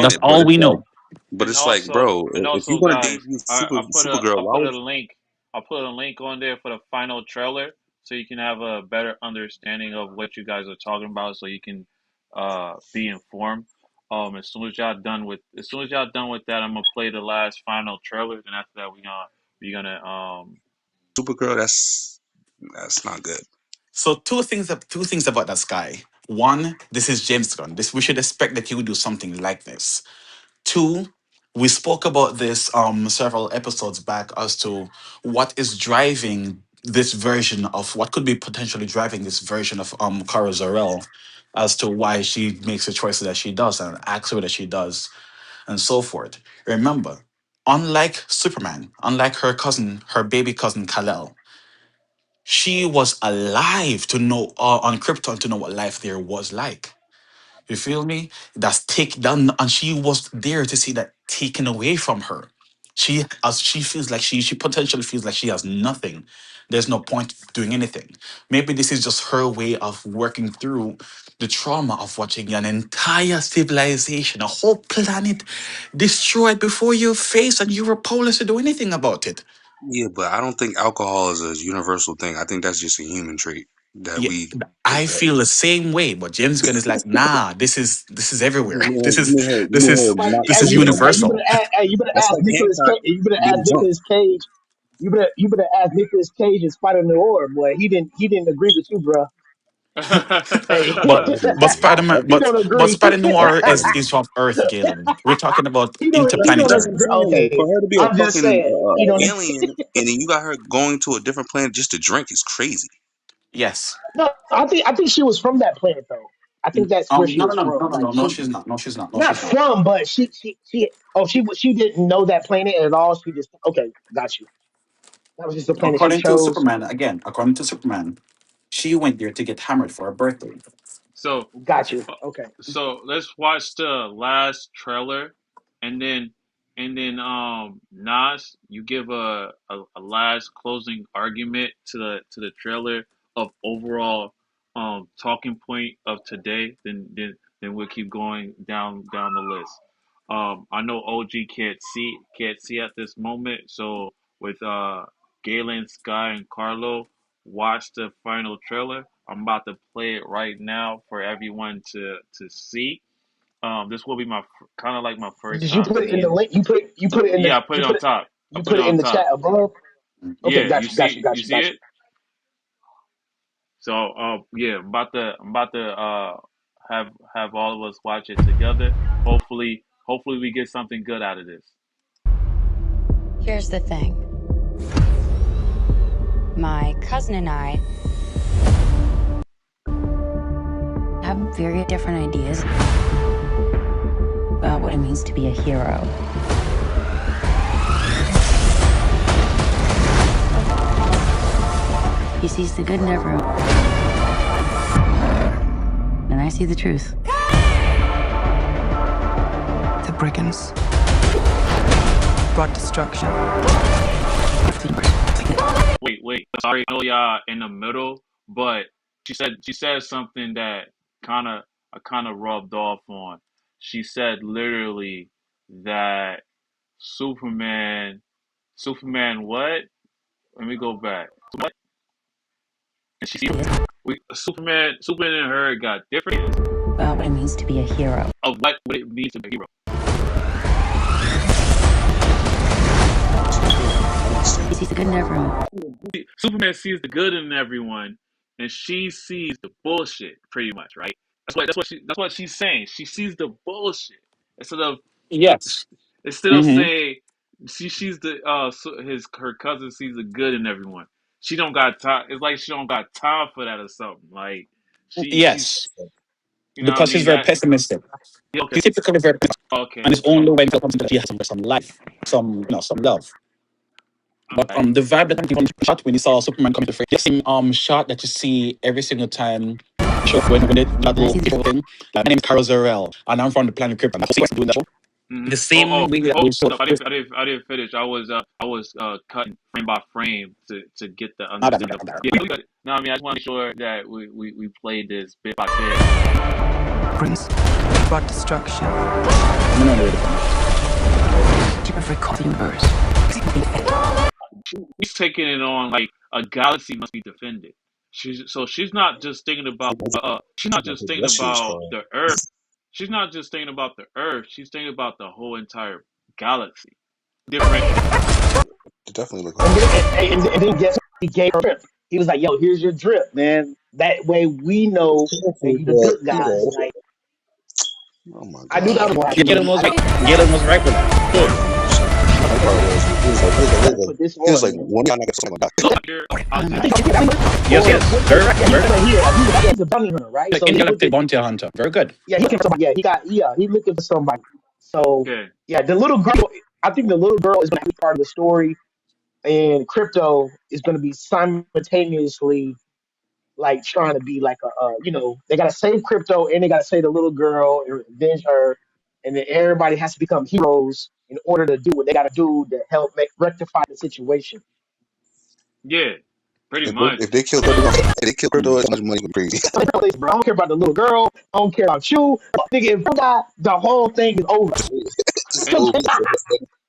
That's It, but all also, we it's like, know. but it's like, bro, if you're gonna guys, debut Supergirl, I why put would a link. I put a link on there for the final trailer, so you can have a better understanding of what you guys are talking about, so you can be informed. As soon as y'all done with that, I'm gonna play the last final trailer. Then after that, we gonna. Supergirl? That's not good. So two things about that sky. One, this is James Gunn. This we should expect that he would do something like this. Two, we spoke about this several episodes back as to what is driving this version of what could be potentially driving this version of Kara Zor-El as to why she makes the choices that she does and acts the way that she does and so forth. Remember, unlike Superman, unlike her cousin, her baby cousin Kal-El, she was alive to know on Krypton to know what life there was like. You feel me? That's take down, and she was there to see that taken away from her. She, as she feels like she potentially feels like she has nothing. There's no point doing anything. Maybe this is just her way of working through the trauma of watching an entire civilization, a whole planet destroyed before your face, and you were powerless to do anything about it. Yeah, but I don't think alcohol is a universal thing. I think that's just a human trait that Yeah, we I just have. feel the same way, but James Gunn is like, nah, this is everywhere. This is You this made is her Like, not this hey, is see you nothing. better universal. you better That's ask like Nicholas Hancock Cage. You better ask getting drunk. Nicholas Cage. You better ask Nicholas Cage in Spider Noir, boy. He didn't agree with you, bro. Hey, But but Spider Man, That's he what, don't but agree. Spider Noir yeah. is from Earth, Galen. We're talking about He don't That's what interplanetary. I'm agree. saying. For Okay, her to be a I'm just fucking saying he don't. alien, and then you got her going to a different planet just to drink is crazy. Yes. No, I think she was from that planet though. I think that's where she No, no, was no, from. no, no, Like no, no. she She's not. No, she's not. No, not she's not. from, but she. Oh, she didn't know that planet at all. She just okay, got you. That was just the planet she According to chose. Superman, again, according to Superman, she went there to get hammered for her birthday. So, Got you. uh, Okay. so let's watch the last trailer, and then Nas, you give a last closing argument to the trailer of overall talking point of today. Then we'll keep going down the list. I know OG can't see at this moment, so with Galen, Sky, and Carlo, watch the final trailer. I'm about to play it right now for everyone to see. This will be my kind of like my first Did you time put it in the seeing. link? You put it in Yeah, the I put it on top. I you put put it it in on the chat top. above. Okay, Yeah, got you, got you, got you you, see got you. it. So yeah, I'm about to have all of us watch it together. Hopefully we get something good out of this. Here's the thing. My cousin and I have very different ideas about what it means to be a hero. He sees the good in everyone, and I see the truth. The brigands brought destruction. Wait. Sorry, I know y'all in the middle, but she said something that kind of I kind of rubbed off on. She said literally that Superman, Superman what? Let me go back. What? And she Superman and her got different ideas About what it means to be a hero. of what it means to be a hero. He sees the good in everyone. Superman sees the good in everyone, and she sees the bullshit. Pretty much, right? That's what she's saying. She sees the bullshit instead of Yes. instead of Mm-hmm. saying she's the his her cousin sees the good in everyone. She don't got time. It's like she don't got time for that or something. Like she's Yes. you know what I Because she's mean very that pessimistic. yeah, okay She's typically very pessimistic. And okay it's only when it comes to that she has some life, some love. But okay the vibe that I'm getting from the shot when you saw Superman coming to frame, the same shot that you see every single time show when they that And I little see the intro truth. thing. Like, my name is Carol Zor-El and I'm from the planet Krypton. That whole sequence doing that show. mm-hmm. The oh same way that hold we showed up I didn't finish. I was cutting frame by frame to get the my bad, my understanding bad, of my bad. yeah you got it. No, I mean I just want to make sure that we played this bit by bit. Prince brought destruction I'm not ready for it. to every corner of the universe. She's taking it on like a galaxy must be defended. She's not just thinking about she's not just thinking That shit was about hard. the Earth. She's not just thinking about the Earth. She's thinking about the whole entire galaxy. Different. It definitely looked And hard. then guess what? He gave her drip. He was like, "Yo, here's your drip, man. That way we It's know that colorful, you the but good guys." Like oh my I knew that god. was gonna Yeah, happen. Galen was right. Galen was right with that. Yeah, 100%. That part was. I gotta put this He was on, like, man. one guy not gonna die. Look like you're I positive. think I think Yes, or yes. Very right. yeah, Very right. he's a bounty hunter, right? Like So he's intergalactic looking. bounty hunter. Very good. Yeah, he looking for somebody. He's looking for somebody. So Okay. yeah, the little girl. I think the little girl is going to be part of the story, and crypto is going to be simultaneously like trying to be like they got to save crypto and they got to save the little girl and revenge her, and then everybody has to become heroes in order to do what they got to do to help make rectify the situation. Yeah. Pretty If much. they kill crypto, if they kill Yeah. crypto, how much money would be crazy? Bro, I don't care about the little girl. I don't care about you. Nigga, if you die, the whole thing is over. It's And over.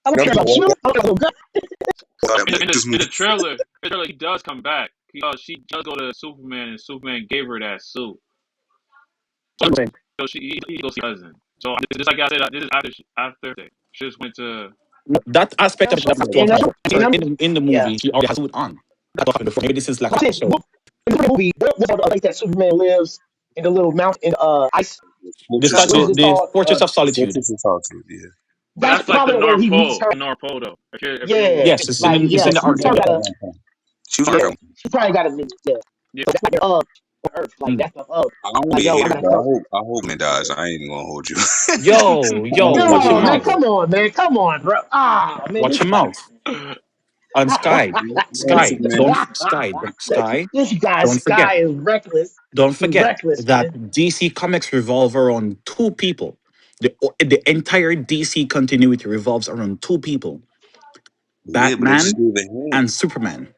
I don't Them care people about you. walk I up don't care about the girl. that in the like in the this in movie. the trailer, he does come back. She does go to Superman, and Superman gave her that suit. So he goes see her cousin. So just like I said, this is after she just went to. That aspect of it doesn't have to And I'm, happen. and I'm, In the yeah. movie, he already has food on. That happened before. Maybe this is like I'm a saying, show. in the movie, what's the place that Superman lives in the little mountain in ice? Fortress What is it The called? Fortress of Solitude. Fortress of Solitude. Yeah. But That's that's like the probably where North he meets Pole. her. North Pole, though. If you Yeah, Yes, like it's yeah, in the she She was probably Arctic. right got at to. one point. She was right Yeah, at one point. she probably got to meet. Yeah, yeah, so that's on Earth. Like Mm. that's the hub. I don't want Like to get yo, I hated, gotta but come. I hope man dies. I ain't even gonna hold you. I Yo, ain't watch gonna your No, man, hold mouth. you, come on, man, come on, bro. Ah, man, Watch this your guy. mouth. And Sky, man, Superman. Don't This forget. guy is reckless. Don't He's forget reckless, man. that DC Comics revolve around two people. The entire DC continuity revolves around two people: Yeah, but they just Batman gave a hint. and Superman.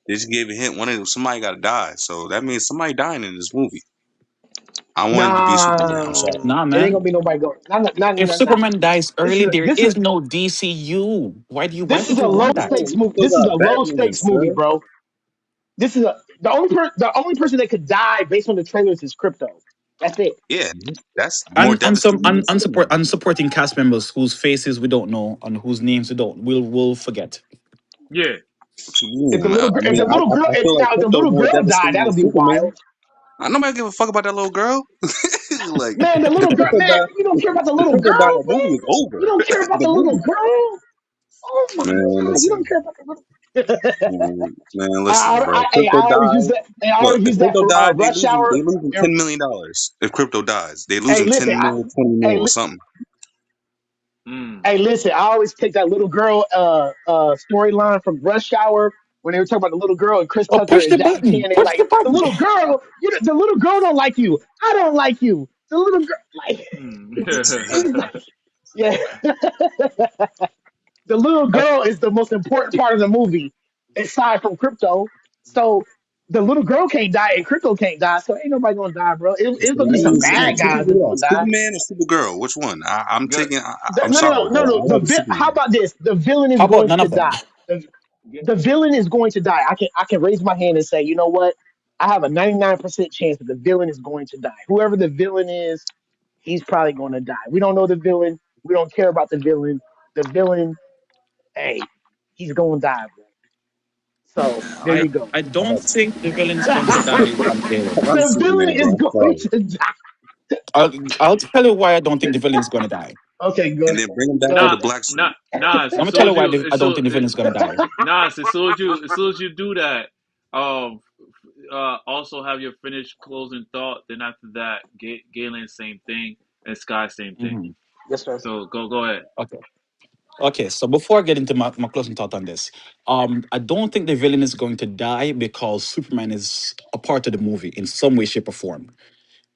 They just gave a hint. Somebody got to die. So that means somebody dying in this movie. I wanted to be Superman. I'm Nah, sorry. Nah, it ain't man. gonna be nobody going. Nah, nah, nah, If nah, nah. Superman dies This early, is there this is is no DCU. Why this is would a you low want that? No, stakes we movie. still This is got a low Batman, stakes movie, sir. bro. This is the only person that could die based on the trailers is Crypto. That's it. Yeah, that's more And some devastating than Superman. unsupporting cast members whose faces we don't know and whose names we don't we'll forget. yeah. What you mean? I If mean, the little girl, I feel like if the Crypto little more girl died, devastating than that'll be Superman. wild. Nobody give a fuck about that little girl. Like, Man, the if little girl, Crypto man, died, you don't care about the if little Crypto died, girl, the movie man. is over. You don't care about The the little movie. girl. Oh my Man, god, you listen. don't care about the little. Man, listen, bro. Hey, Crypto I always use died. that. Hey, I Look, always if use that Crypto for died, Rush Hour. they losing And, $10 million. If Crypto dies, they hey, losing listen, 10 mil, 20 hey, mil, something. Mm. hey, listen. I always take that little girl storyline from Rush Hour when they were talking about the little girl and Chris Oh, Tucker push and the Jackie button! Chan. They Push like the button! the little girl don't like you. I don't like you. The little girl, like, Mm. it's like, yeah. The little I, girl is the most important part of the movie, aside from Crypto. So the little girl can't die and Crypto can't die. So ain't nobody gonna die, bro. It's So gonna that be some means bad who guys people that's die? gonna die. Superman or Supergirl? Which one? I'm Good. taking. I'm No, no, sorry, no, but no, no. I like How Superman. about this? The villain is how about going none to of them? die. The villain is going to die. I can raise my hand and say, you know what? I have a 99% chance that the villain is going to die. Whoever the villain is, he's probably going to die. We don't know the villain. We don't care about the villain. The villain, hey, he's going to die, bro. So there I you go. I don't think the villain is going to die, Galen. I'm The villain Superman, is bro. I'm going sorry. to die. I'll tell you why I don't think the villain is going to die. Okay, And good. then bring him back Go with Nah, a black nah, suit. nah. I'm As gonna tell soon you as why you, I don't think the villain is going to die. nah, as soon as you do that, um, also have your finished closing thought. Then after that, Galen same thing, and Sky same thing. Mhm. Yes, sir. So go ahead. Okay. Okay, so before I get into my closing thought on this, I don't think the villain is going to die because Superman is a part of the movie in some way, shape, or form.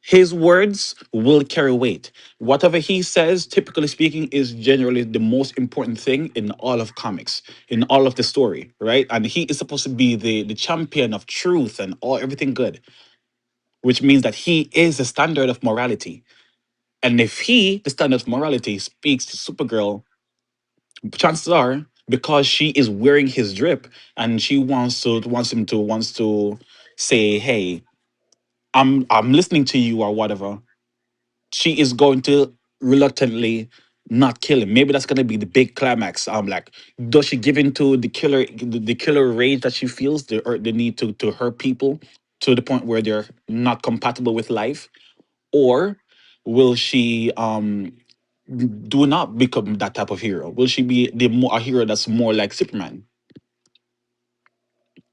His words will carry weight. Whatever he says, typically speaking, is generally the most important thing in all of comics, in all of the story, right? And he is supposed to be the champion of truth and all everything good, which means that he is the standard of morality. And if he, the standard of morality, speaks to Supergirl, chances are because she is wearing his drip and she wants to say, "Hey, I'm listening to you" or whatever, she is going to reluctantly not kill him. Maybe that's gonna be the big climax. Like, does she give into the killer rage that she feels, the need to hurt people to the point where they're not compatible with life, or will she do not become that type of hero? Will she be a hero that's more like Superman?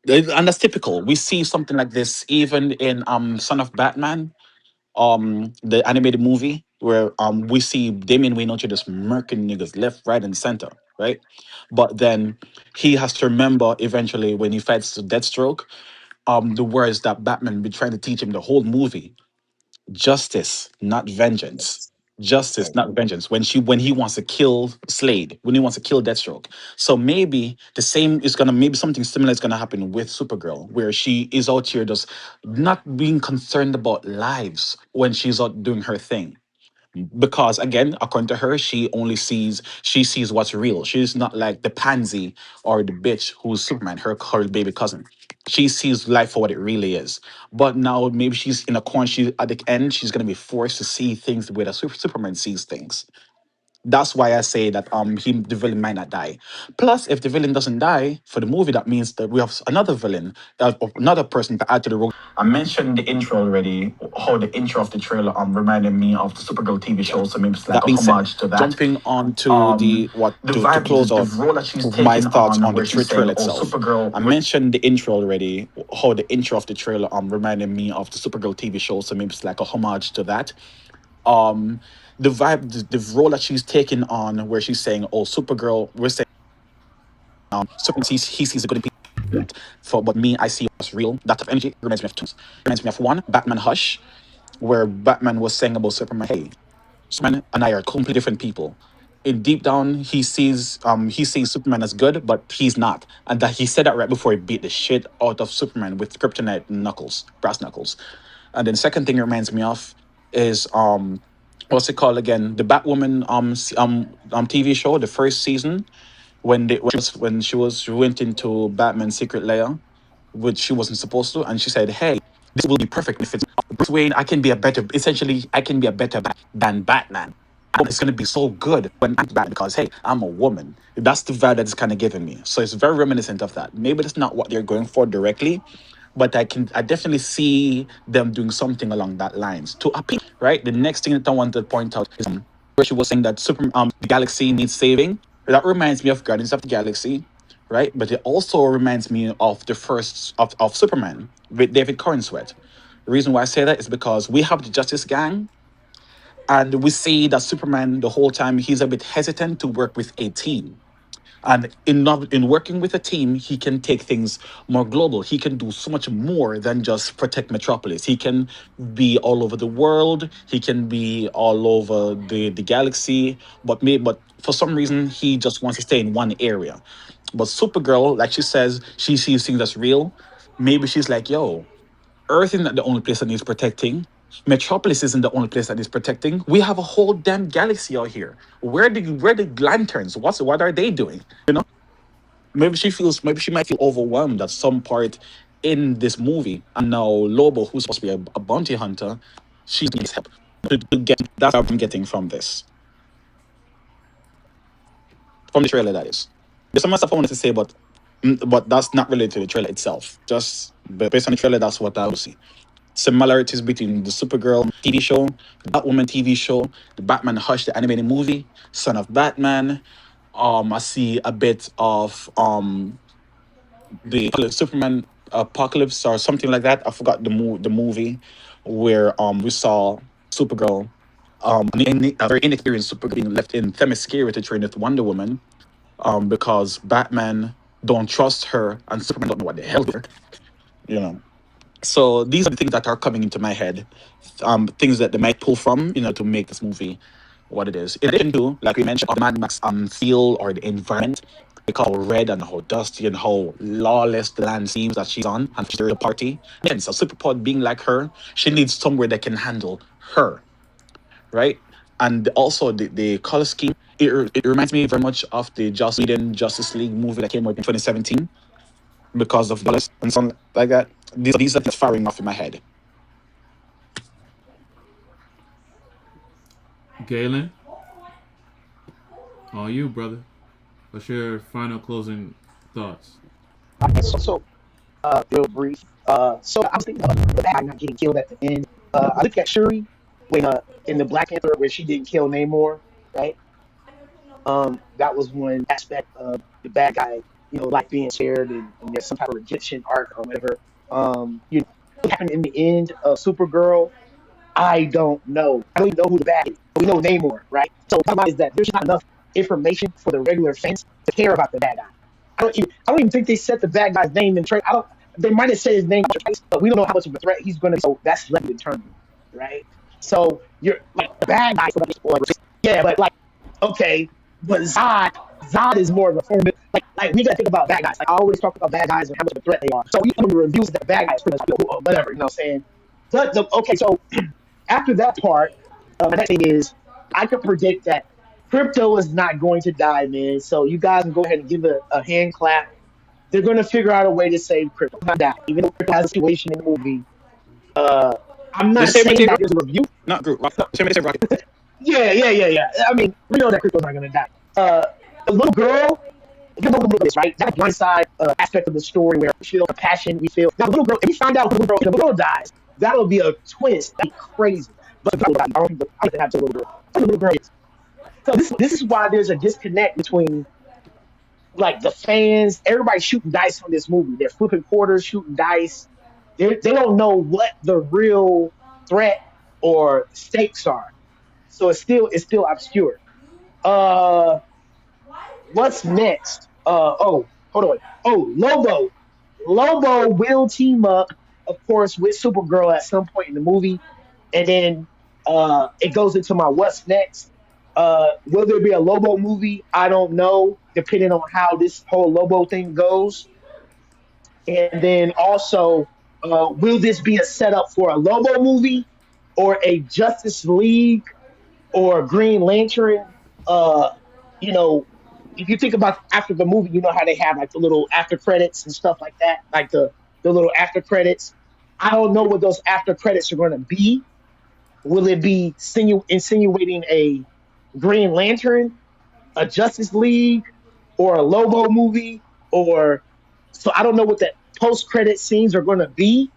And that's typical. We see something like this even in Son of Batman, the animated movie, where we see Damian Wayne just murking niggas left, right, and center, right? But then he has to remember eventually when he fights Deathstroke, the words that Batman been trying to teach him the whole movie: justice, not vengeance. Justice, not vengeance. When he wants to kill Slade, when he wants to kill Deathstroke. So maybe the same is gonna maybe something similar is gonna happen with Supergirl, where she is out here just not being concerned about lives when she's out doing her thing, because again, according to her, she sees what's real. She's not like the pansy or the bitch who's Superman, her baby cousin. She sees life for what it really is. But now maybe she's in a corner. She at the end, she's gonna be forced to see things the way that Superman sees things. That's why I say that the villain might not die. Plus, if the villain doesn't die for the movie, that means that we have another villain, another person to add to the role. I mentioned the intro already, how the intro of the trailer reminded me of the Supergirl TV show, so maybe it's like That a being said, homage to that. jumping on to the what The to vibe, close the out role that she's my taking thoughts on, on the where she's trailer saying, "Oh, itself. Supergirl." I mentioned the intro already, how the intro of the trailer reminded me of the Supergirl TV show, so maybe it's like a homage to that. Um, the vibe, the role that she's taking on, where she's saying, "Oh, Supergirl," we're saying, Superman sees he sees the good in people, for but me, I see what's real. That type of energy reminds me of two. Reminds me of one, Batman Hush, where Batman was saying about Superman, "Hey, Superman and I are completely different people." In deep down, he sees Superman as good, but he's not, and that he said that right before he beat the shit out of Superman with kryptonite knuckles, brass knuckles. And then second thing it reminds me of is what's it called again? The Batwoman TV show, the first season, when she went into Batman's secret lair, which she wasn't supposed to, and she said, "Hey, this will be perfect if it's Bruce Wayne. I can be a better, essentially, I can be a better than Batman. It's gonna be so good when I'm Batman because hey, I'm a woman." That's the vibe that it's kind of giving me. So it's very reminiscent of that. Maybe that's not what they're going for directly, but I definitely see them doing something along that lines to appeal. Right. The next thing that I wanted to point out is where she was saying that the galaxy needs saving. That reminds me of Guardians of the Galaxy, right? But it also reminds me of the first of Superman with David Cornsweet. The reason why I say that is because we have the Justice Gang, and we see that Superman the whole time he's a bit hesitant to work with a team. And in working with a team, he can take things more global. He can do so much more than just protect Metropolis. He can be all over the world. He can be all over the galaxy. But for some reason, he just wants to stay in one area. But Supergirl, like she says, she sees things that's real. Maybe she's like, yo, Earth isn't the only place that needs protecting. Metropolis isn't the only place that needs protecting. We have a whole damn galaxy out here. Where the lanterns? What are they doing? You know? Maybe she might feel overwhelmed at some part in this movie. And now Lobo, who's supposed to be a bounty hunter, she needs help to get. That's what I'm getting from this, from the trailer. That is. There's some stuff I wanted to say, but that's not related to the trailer itself. Just based on the trailer, that's what I will see. Similarities between the Supergirl TV show, the Batwoman TV show, the Batman Hush, the animated movie, Son of Batman. I see a bit of the Superman Apocalypse or something like that. I forgot the movie where we saw Supergirl, a very inexperienced Supergirl being left in Themyscira to train with Wonder Woman, because Batman don't trust her and Superman don't know what the hell they're, you know. So these are the things that are coming into my head, things that they might pull from, to make this movie what it is. In addition to, like we mentioned, the Mad Max feel or the environment, they call red and how dusty and how lawless the land seems that she's on, and she's the party. Again, so Superpod being like her, she needs somewhere that can handle her, right? And also the color scheme, it reminds me very much of the Joss Whedon Justice League movie that came out in 2017 because of dollars and something like that. These are things firing off in my head. Galen, all you, brother. What's your final closing thoughts? So, real brief. So I was thinking about the bad guy not getting killed at the end. I looked at Shuri when in the Black Panther where she didn't kill Namor. right? That was one aspect of the bad guy, like being shared and there's some type of redemption arc or whatever. What happened in the end of Supergirl, I don't know. I don't even know who the bad is. But we know Namor, right? So the bottom line is that there's not enough information for the regular fans to care about the bad guy. I don't even think they set the bad guy's name in trade. I don't. They might have said his name twice, but we don't know how much of a threat he's going to be. So that's left to determine, right? So you're like the bad guy. Yeah, but like okay, but Zod is more of a form. Like we gotta think about bad guys. Like I always talk about bad guys and how much of a threat they are. So we come to reviews that the bad guys pretty much whatever, you know what I'm saying? But okay, so after that part, my next thing is I could predict that crypto is not going to die, man. So you guys can go ahead and give a hand clap. They're going to figure out a way to save crypto, not die. Even though crypto has a situation in the movie, uh, I'm The not same way saying they that there's a review. not Groot. The same way they Rocket. Yeah. I mean, we know that crypto's not going to die. The little girl, you know the little girl is, right? That's one side aspect of the story where we feel compassion, we feel. Now, the little girl, if we find out the little girl dies, that'll be a twist. That'd be crazy. But the girl dies. I don't have to little girl. The little girl is. So this is why there's a disconnect between like the fans, everybody shooting dice on this movie. They're flipping quarters, shooting dice. They don't know what the real threat or stakes are. So it's still obscure. Uh, what's next? Oh, hold on. Oh, Lobo. Lobo will team up, of course, with Supergirl at some point in the movie, and then it goes into my what's next. Will there be a Lobo movie? I don't know, depending on how this whole Lobo thing goes. And then also, will this be a setup for a Lobo movie or a Justice League or Green Lantern? Uh, you know, if you think about after the movie, you know how they have like the little after credits and stuff like that, like the little after credits. I don't know what those after credits are going to be. Will it be insinuating a Green Lantern, a Justice League, or a Lobo movie? Or so I don't know what the post credit scenes are going to be,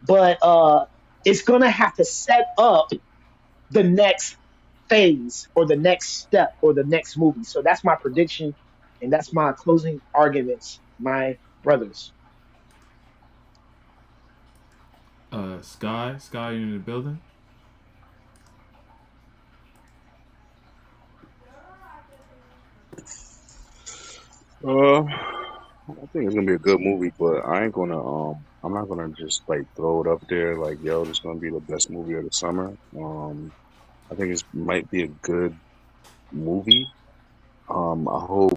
but it's going to have to set up the next phase or the next step or the next movie. So that's my prediction, and that's my closing arguments, my brothers. Sky, you in the building? I think it's gonna be a good movie, but I ain't gonna I'm not gonna just like throw it up there like yo, this is gonna be the best movie of the summer. I think it might be a good movie. I hope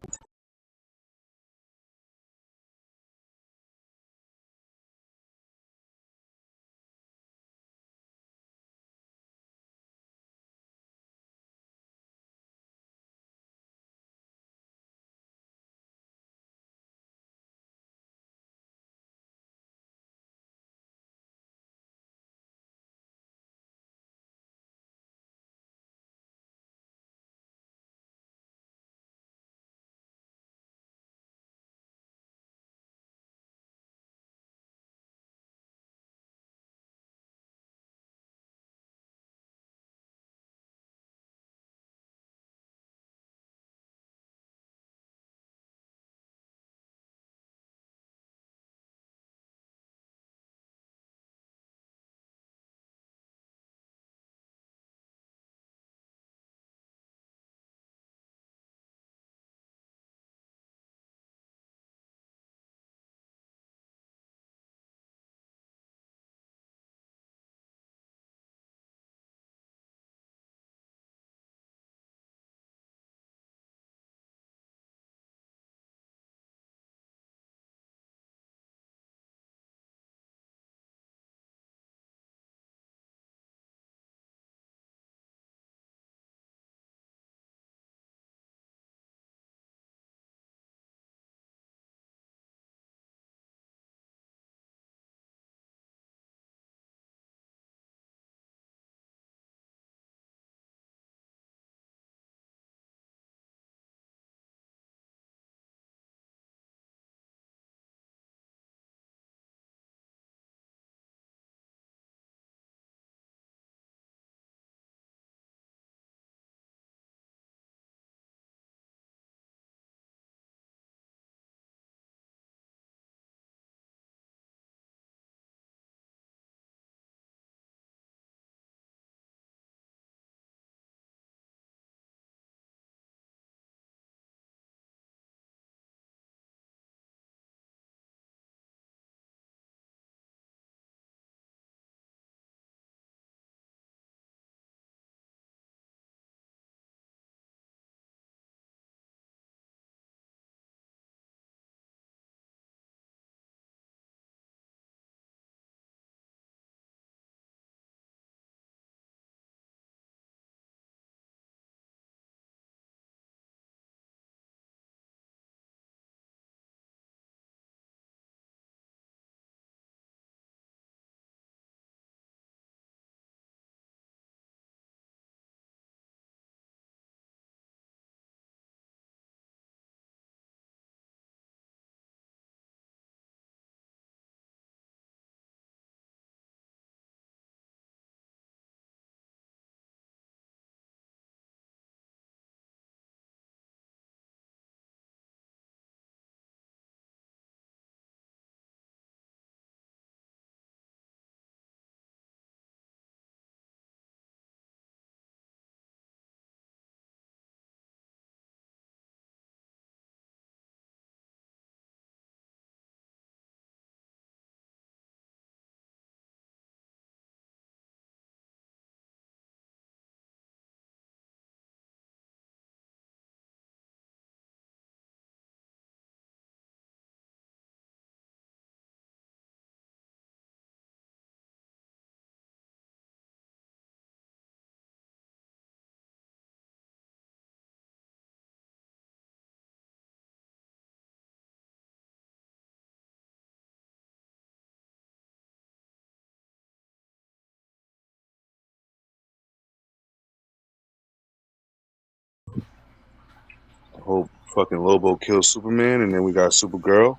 I hope fucking Lobo kills Superman, and then we got Supergirl.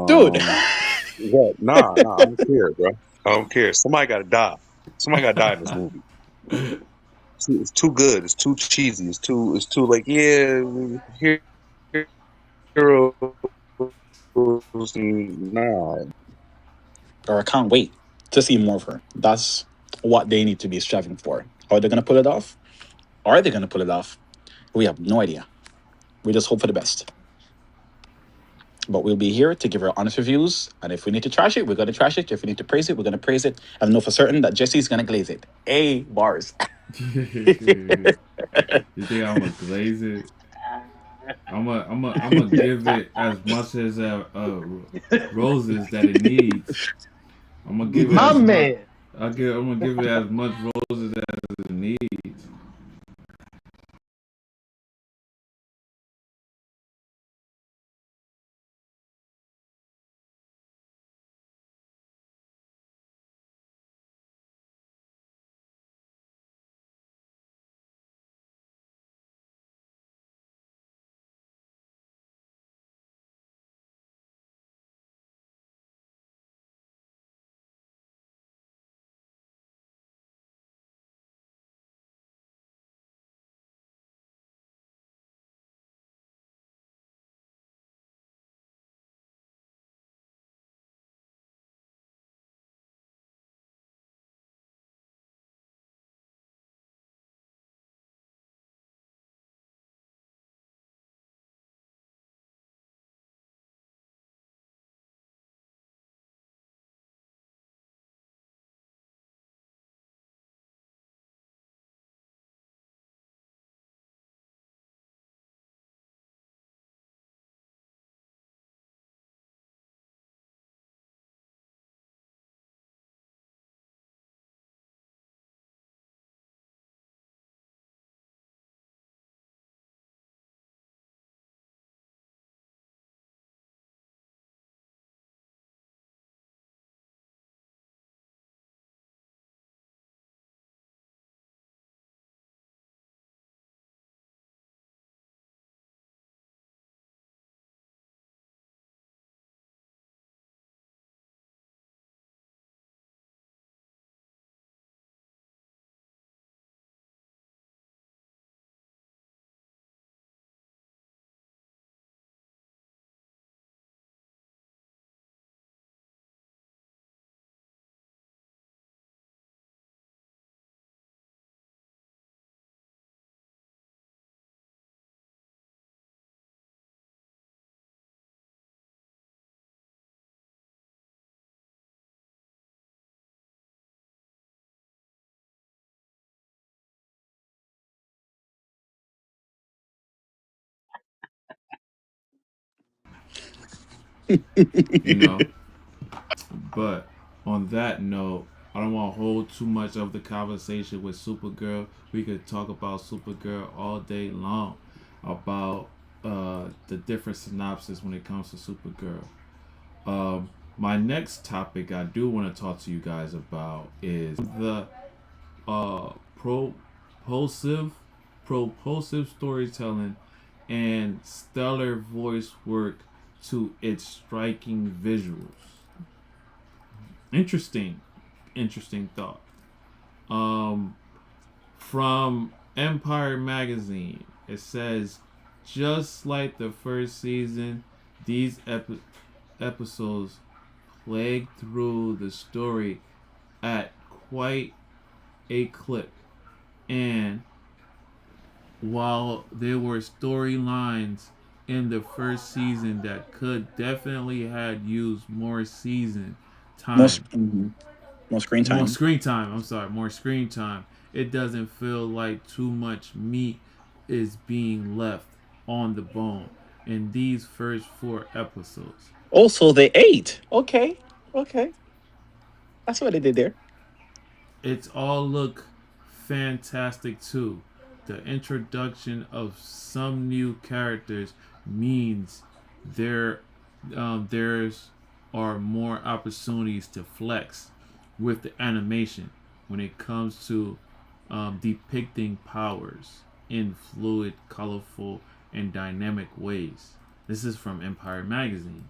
Dude. Yeah, nah, I don't care, bro. I don't care. Somebody got to die. Somebody got to die in this movie. It's too good. It's too cheesy. It's too like yeah, heroes. Nah, Or I can't wait to see more of her. That's what they need to be striving for. How are they gonna pull it off? Are they gonna pull it off? We have no idea. We just hope for the best. But we'll be here to give our honest reviews. And if we need to trash it, we're gonna trash it. If we need to praise it, we're gonna praise it. And know for certain that Jesse's gonna glaze it. A bars. You think I'm gonna glaze it? I'm gonna give it as much as roses that it needs. I'm gonna give it My as much. man. I'm gonna give it as much roses as it needs. You know. But on that note, I don't want to hold too much of the conversation with Supergirl. We could talk about Supergirl all day long about the different synopses when it comes to Supergirl. My next topic I do want to talk to you guys about is the propulsive, propulsive storytelling and stellar voice work to its striking visuals. Interesting, interesting thought. Um, from Empire Magazine, it says, just like the first season, these episodes plague through the story at quite a clip. And while there were storylines in the first season that could definitely had used more season Most time, most screen more time. screen time. I'm sorry, more screen time. It doesn't feel like too much meat is being left on the bone in these first four episodes. Also, they ate. Okay. Okay. That's what they did there. It's all look fantastic too. The introduction of some new characters means there there's are more opportunities to flex with the animation when it comes to depicting powers in fluid, colorful, in dynamic ways. This is from Empire Magazine.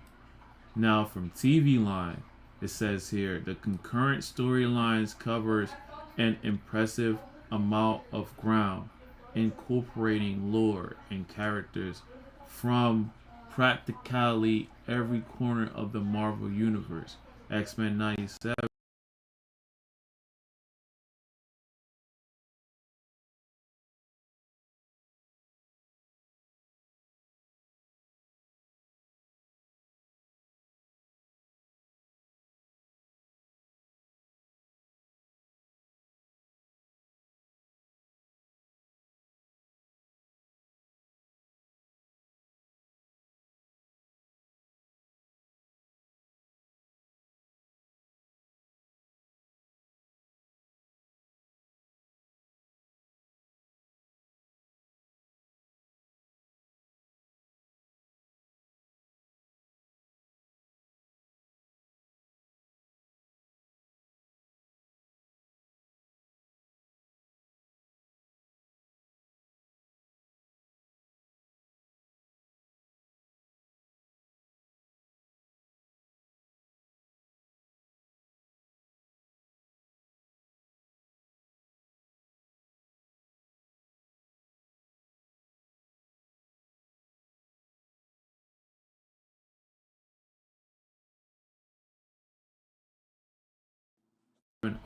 Now, from TV Line, it says here the concurrent storylines covers an impressive amount of ground, incorporating lore and characters from practically every corner of the Marvel Universe. X-Men 97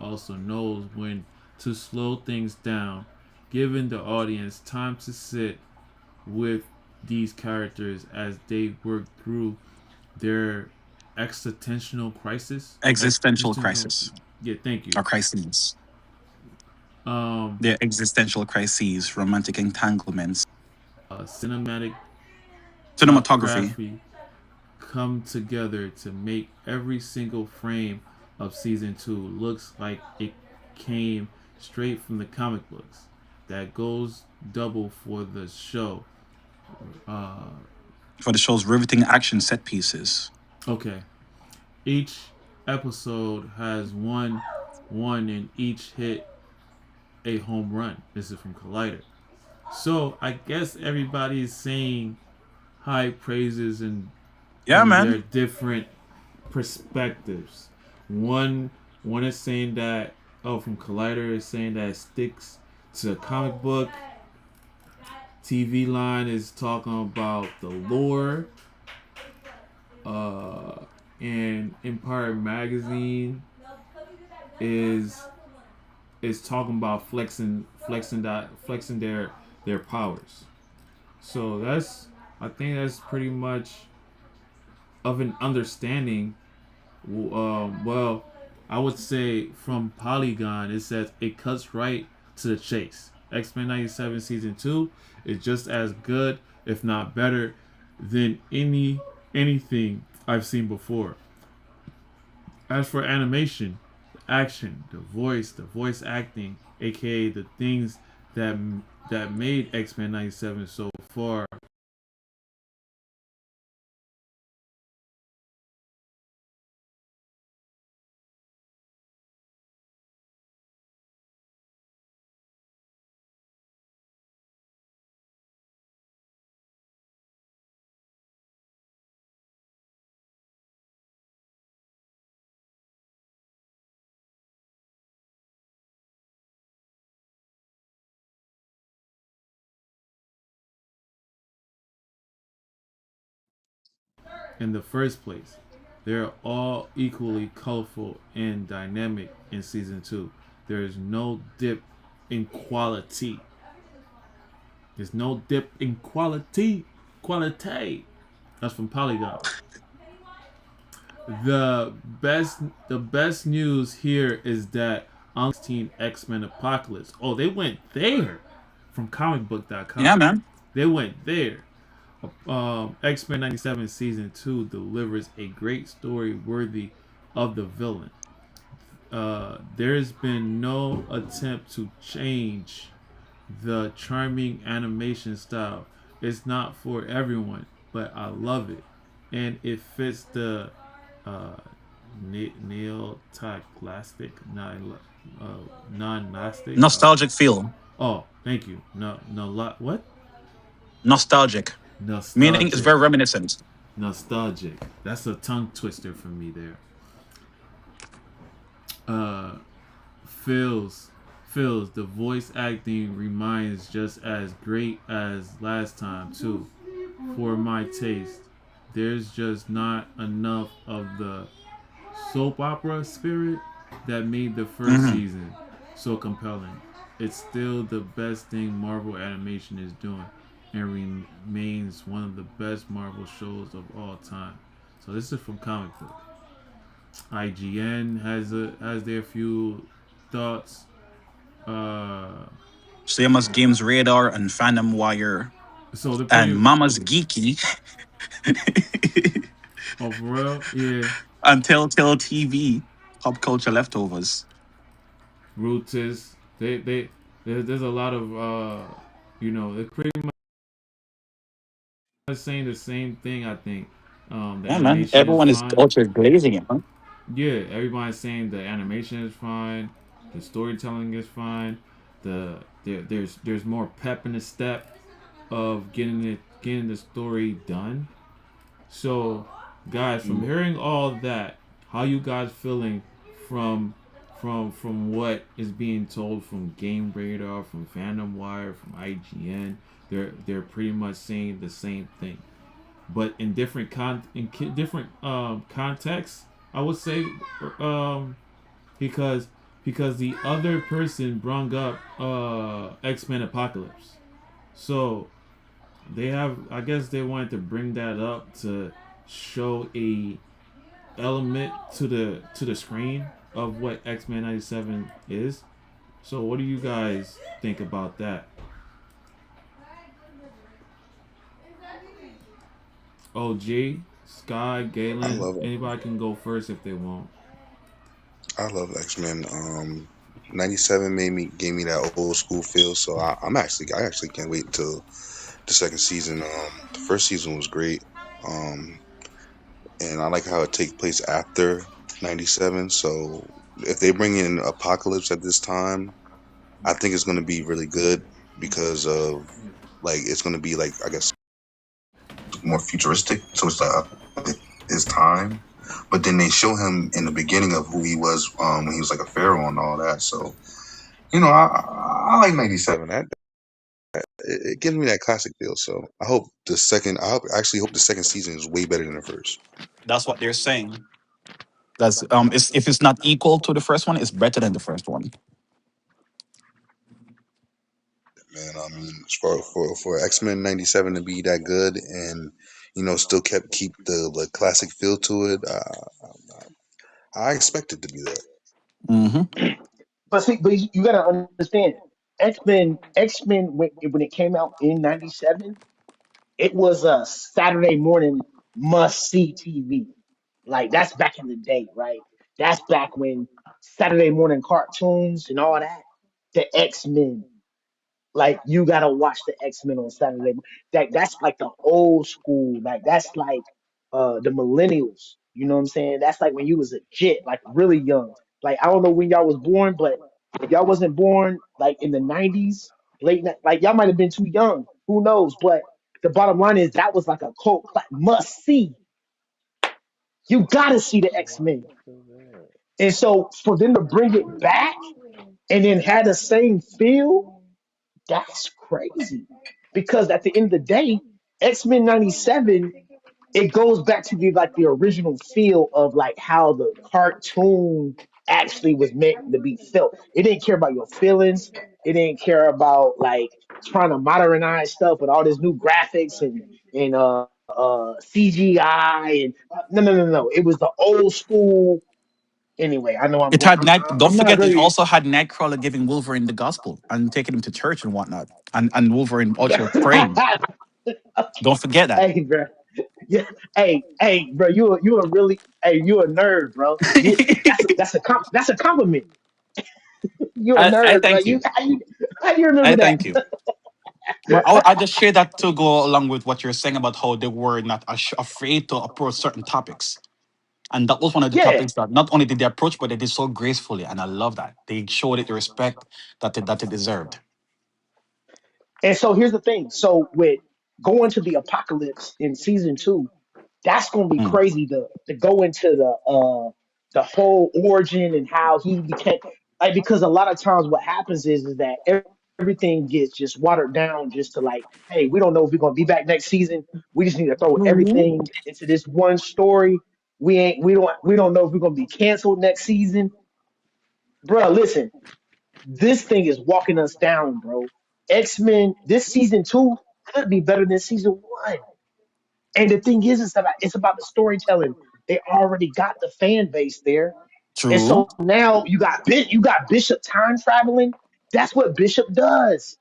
also knows when to slow things down, giving the audience time to sit with these characters as they work through their existential crisis. Existential Existential, crisis yeah, thank you. or crises. Um, Their existential crises, romantic entanglements, cinematography. cinematography come together to make every single frame of season two looks like it came straight from the comic books. That goes double for the show. Uh, For the show's riveting action set pieces. okay, each episode has one, and each hit a home run. This is from Collider. So I guess everybody's saying high praises and Yeah, from their man. different perspectives. One one is saying that from Collider is saying that it sticks to the comic book. TV Line is talking about the lore. Uh, and Empire Magazine is is talking about flexing their powers. So that's I think that's pretty much of an understanding. Well, I would say from Polygon, it says it cuts right to the chase. X-Men 97 season 2 is just as good, if not better, than anything I've seen before. As for animation, the action, the voice acting, aka the things that that made X-Men 97 so far in the first place. They're all equally colorful and dynamic in season 2. There is no dip in quality. There's no dip in quality. Quality. That's from Polygon. The best news here is that on 16 X-Men Apocalypse. Oh, they went there from Yeah, comicbook.com. man. They went there. X-Men 97 season 2 delivers a great story worthy of the villain. There's been no attempt to change the charming animation style. It's not for everyone, but I love it, and it fits the uh, neoclassic, non-nastic. Nostalgic feel. Oh, thank you. No, what? Nostalgic, meaning it's Nostalgic. very reminiscent. Nostalgic. That's a tongue twister for me there. Uh, feels feels the voice acting reminds just as great as last time too. For my taste, there's just not enough of the soap opera spirit that made the first Hmm. season so compelling. It's still the best thing Marvel Animation is doing and remains one of the best Marvel shows of all time. So this is from comic book. IGN has their few thoughts. Uh, Same as Games Radar and Fandom Wire so they're and pretty. Mama's Geeky Oh, for real? Yeah. and Telltale TV, Pop Culture Leftovers. Rootis. There's a lot of they're pretty much saying the same thing. I think the Yeah, man. animation is Everyone is fine. also glazing it, huh? Yeah, everybody's saying the animation is fine, the storytelling is fine, there's more pep in the step of getting the story done. So, guys, from hearing all that, how you guys feeling from from what is being told from Game Radar, from Fandom Wire, from IGN? They're pretty much saying the same thing, but in different contexts. I would say, um, because the other person brung up X Men Apocalypse, so they have, I guess they wanted to bring that up to show a element to the screen of what X-Men 97 is. So what do you guys think about that? OG, Sky, I Galen, love it. anybody can go first if they want. I love X Men. 97 gave me that old school feel. So I actually can't wait until the second season. The first season was great. Um, and I like how it takes place after 97. So if they bring in Apocalypse at this time, I think it's going to be really good because of like it's going to be like I guess more futuristic. So it's like his time. But then they show him in the beginning of who he was when he was like a pharaoh and all that. So I like 97. That it gives me that classic feel. So I actually hope the second season is way better than the first. That's what they're saying. That's if it's not equal to the first one, it's better than the first one. Man, I mean, for X Men '97 to be that good and still keep the classic feel to it, I expect it to be that. Hmm. But see, but you gotta understand, X Men when it came out in '97, it was a Saturday morning must see TV. Like that's back in the day, right? That's back when Saturday morning cartoons and all that. The X-Men. Like you gotta watch the X-Men on Saturday. That's like the old school. Like that's like the millennials. You know what I'm saying? That's like when you was a jit, like really young. Like I don't know when y'all was born, but if y'all wasn't born like in the '90s, like y'all might have been too young. Who knows? But the bottom line is that was like a must see. You gotta see the X-Men. And so for them to bring it back and then have the same feel, that's crazy. Because at the end of the day, X-Men 97, it goes back to the original feel of like how the cartoon actually was meant to be felt. It didn't care about your feelings. It didn't care about like trying to modernize stuff with all this new graphics and CGI and no. It was the old school. Anyway, I know I'm It going. had night. Don't I'm not forget, it really. also had Nightcrawler giving Wolverine the gospel and taking him to church and whatnot, and Wolverine also praying. Don't forget that. Hey, bro. Yeah. Bro. You a nerd, bro. You that's a compliment. You a I nerd, bro. thank you. How you remember I that? thank you. But I just share that to go along with what you're saying about how they were not afraid to approach certain topics. And that was one of the Yeah. topics that not only did they approach, but they did so gracefully. And I love that. They showed it the respect that it deserved. And so here's the thing. So with going to the apocalypse in season two, that's gonna be Mm. crazy to go into the whole origin and how he became like, because a lot of times what happens is that everything gets just watered down just to like, hey, we don't know if we're gonna be back next season. We just need to throw everything into this one story. We don't know if we're gonna be canceled next season. Bro, listen, this thing is walking us down, bro. X-Men, this season two could be better than season one. And the thing is that it's about the storytelling. They already got the fan base there, and True. so now you got Bishop time traveling. That's what Bishop does.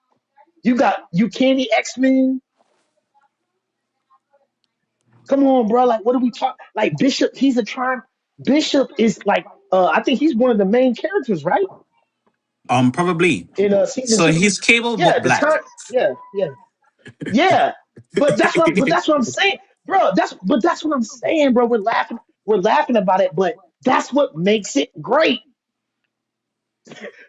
You candy X Men. Come on, bro. Like, what are we talking? Like Bishop, he's a time. Bishop is like, I think he's one of the main characters, right? Probably. In season So two. he's cable Yeah, but the black. time. Yeah. But that's what I'm saying, bro. That's what I'm saying, bro. We're laughing about it, but that's what makes it great.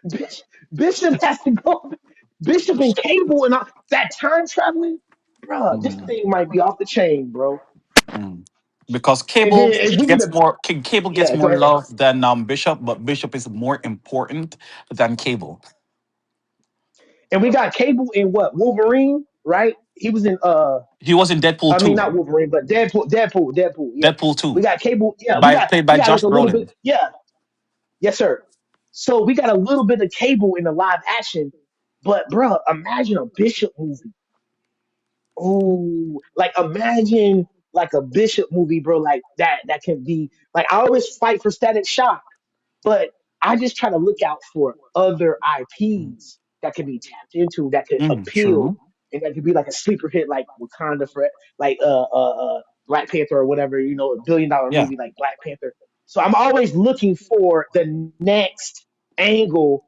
Bishop, Bishop has to go. Bishop and Cable and all, that time traveling, bro. This Mm, thing might be off the chain, bro. mm. Because And cable then if we would gets have, more cable gets yeah, go more ahead. love than Bishop, but Bishop is more important than cable. And we got Cable in what Wolverine, right? He was in He was in Deadpool I mean 2. not Wolverine, but Deadpool. Yeah, Deadpool we 2. got Cable. Yeah, we By got played we by got Josh like a little bit. Brolin. Yeah, yes, sir. So we got a little bit of Cable in the live action, but bro, imagine a Bishop movie. Oh, like imagine like a Bishop movie, bro. Like that can be like I always fight for Static Shock, but I just try to look out for other IPs that can be tapped into that could Mm, appeal true. and that could be like a sleeper hit like Wakanda for like Black Panther or whatever, $1 billion Yeah. movie like Black Panther. So I'm always looking for the next angle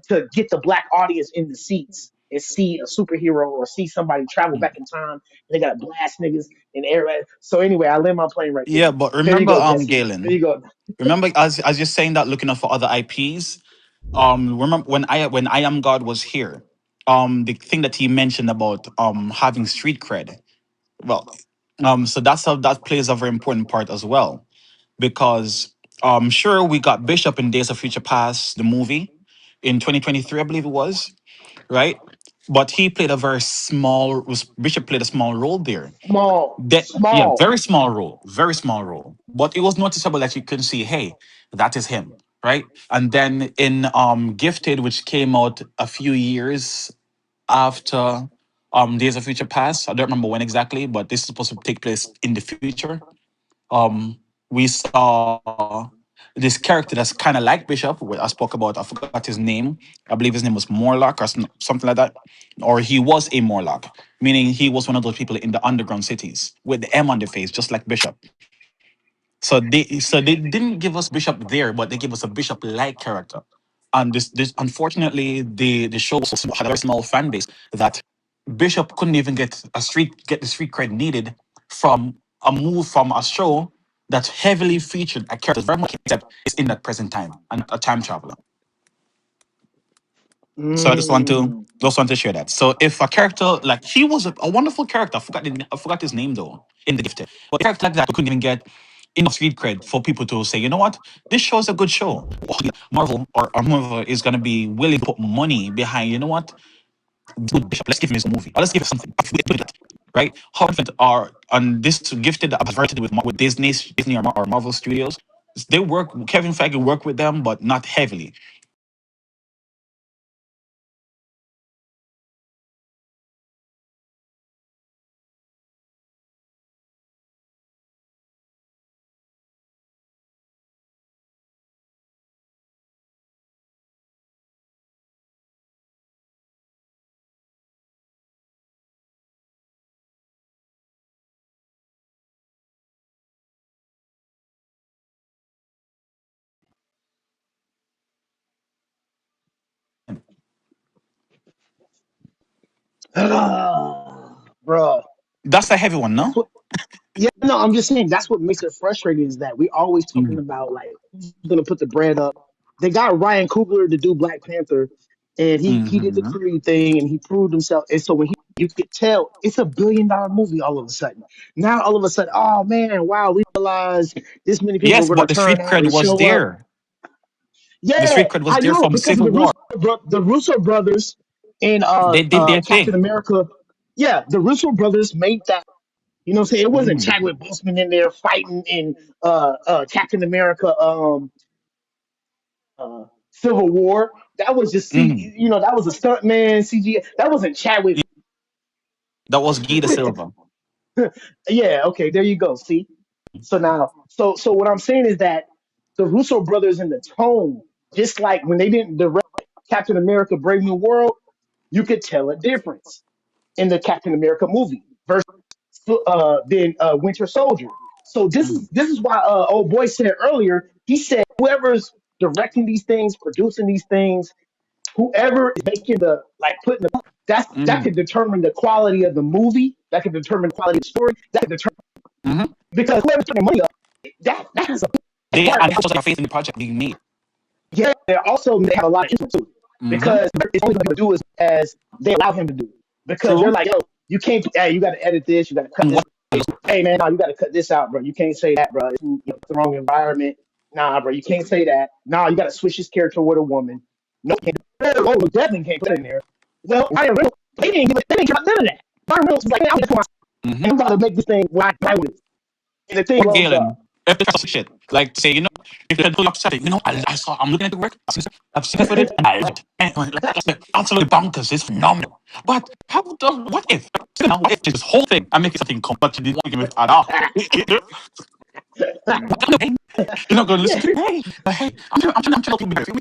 to get the black audience in the seats and see a superhero or see somebody travel Mm. back in time and they gotta blast niggas and everybody. So anyway, I land my plane right there. Yeah, but There you remember go, Jesse. There Galen. you go. Remember as you're saying that looking out for other IPs. Remember when I Am God was here. The thing that he mentioned about having street cred. Well, so that plays a very important part as well because sure we got Bishop in Days of Future Past the movie in 2023 I believe it was, right? But he played a very Bishop played a small role there. Small, That, yeah, small. very small role, but it was noticeable that you can see, hey, that is him, right? And then in Gifted, which came out a few years after Days of Future Past, I don't remember when exactly, but this is supposed to take place in the future. We saw this character that's kind of like Bishop. I spoke about. I forgot his name. I believe his name was Morlock or something like that, or he was a Morlock, meaning he was one of those people in the underground cities with the M on the face, just like Bishop. So they didn't give us Bishop there, but they gave us a Bishop-like character. And this unfortunately the show had a very small fan base that Bishop couldn't even get the street cred needed from a move from a show that heavily featured a character very much except is in that present time and a time traveler. So Mm. just want to share that. So if a character like he was a wonderful character, I forgot his name though in the Gifted, but a character like that couldn't even get enough street cred for people to say, you know what, this show's a good show. Marvel or Marvel is gonna be willing to put money behind. You know what, good Bishop. Let's give him his movie. Or let's give him something. Right? How confident are on this Gifted that advertised with Disney or Marvel Studios? They work. Kevin Feige work with them, but not heavily. Bro, That's a heavy one, that's no? what. Yeah, no, I'm just saying that's what makes it frustrating is that we always talking Mm. about like who's gonna put the bread up. They got Ryan Coogler to do Black Panther, and he did the Hmm. Creed thing and he proved himself. And so when he You could tell it's $1 billion movie all of a sudden. Now all of a sudden, oh man, wow, we realize this many people Yes, are going but to the turn street out cred and was show up. there. The Yeah, street cred was I there know from because of Civil War. The Russo brothers in They did their Captain thing. America. Yeah, the Russo brothers made that. You know what I'm saying? It wasn't Mm, Chadwick Boseman in there fighting in Captain America Civil War. That was just mm. that was a stunt man CG. That wasn't Chadwick. Yeah, that was Guy de Silva. Yeah, okay, there you go. See? So now so what I'm saying is that the Russo brothers in the tone, just like when they didn't direct Captain America Brave New World, you could tell a difference in the Captain America movie versus than Winter Soldier. So Mm, this is why old boy said earlier. He said whoever's directing these things, producing these things, whoever is making the like putting the that mm, could determine the quality of the movie. That could determine the quality of the story. That could determine mm-hmm. because whoever's putting money up, that has a big They part. and also have faith in the project being made. Yeah, they also they have a lot of influence too Mm-hmm. because it's only going to do as they allow him to do because they're True. like, yo, you can't. Hey, you got to edit this. You got to cut And this. what? Hey man, no, you got to cut this out, bro. You can't say that, bro. It's the wrong environment. Nah, bro, you can't say that. Nah, you got to switch his character with a woman. No, you can't. Oh, you definitely can't put it in there. Well, Ryan Reynolds, they didn't cut none of that. Ryan Reynolds was like, hey, I'm just Mm-hmm. and I'm about to make this thing why would it? And the thing Or blows up. Galen, if they some shit, like say, if they pull up setting, I saw, I'm looking at the work, I've seen it with it, and I love it. And like, absolutely bonkers, it's phenomenal. But what if, now, what if this whole thing, I make it something completely with at all? You're not going to listen to me. Hey, I'm trying to be better.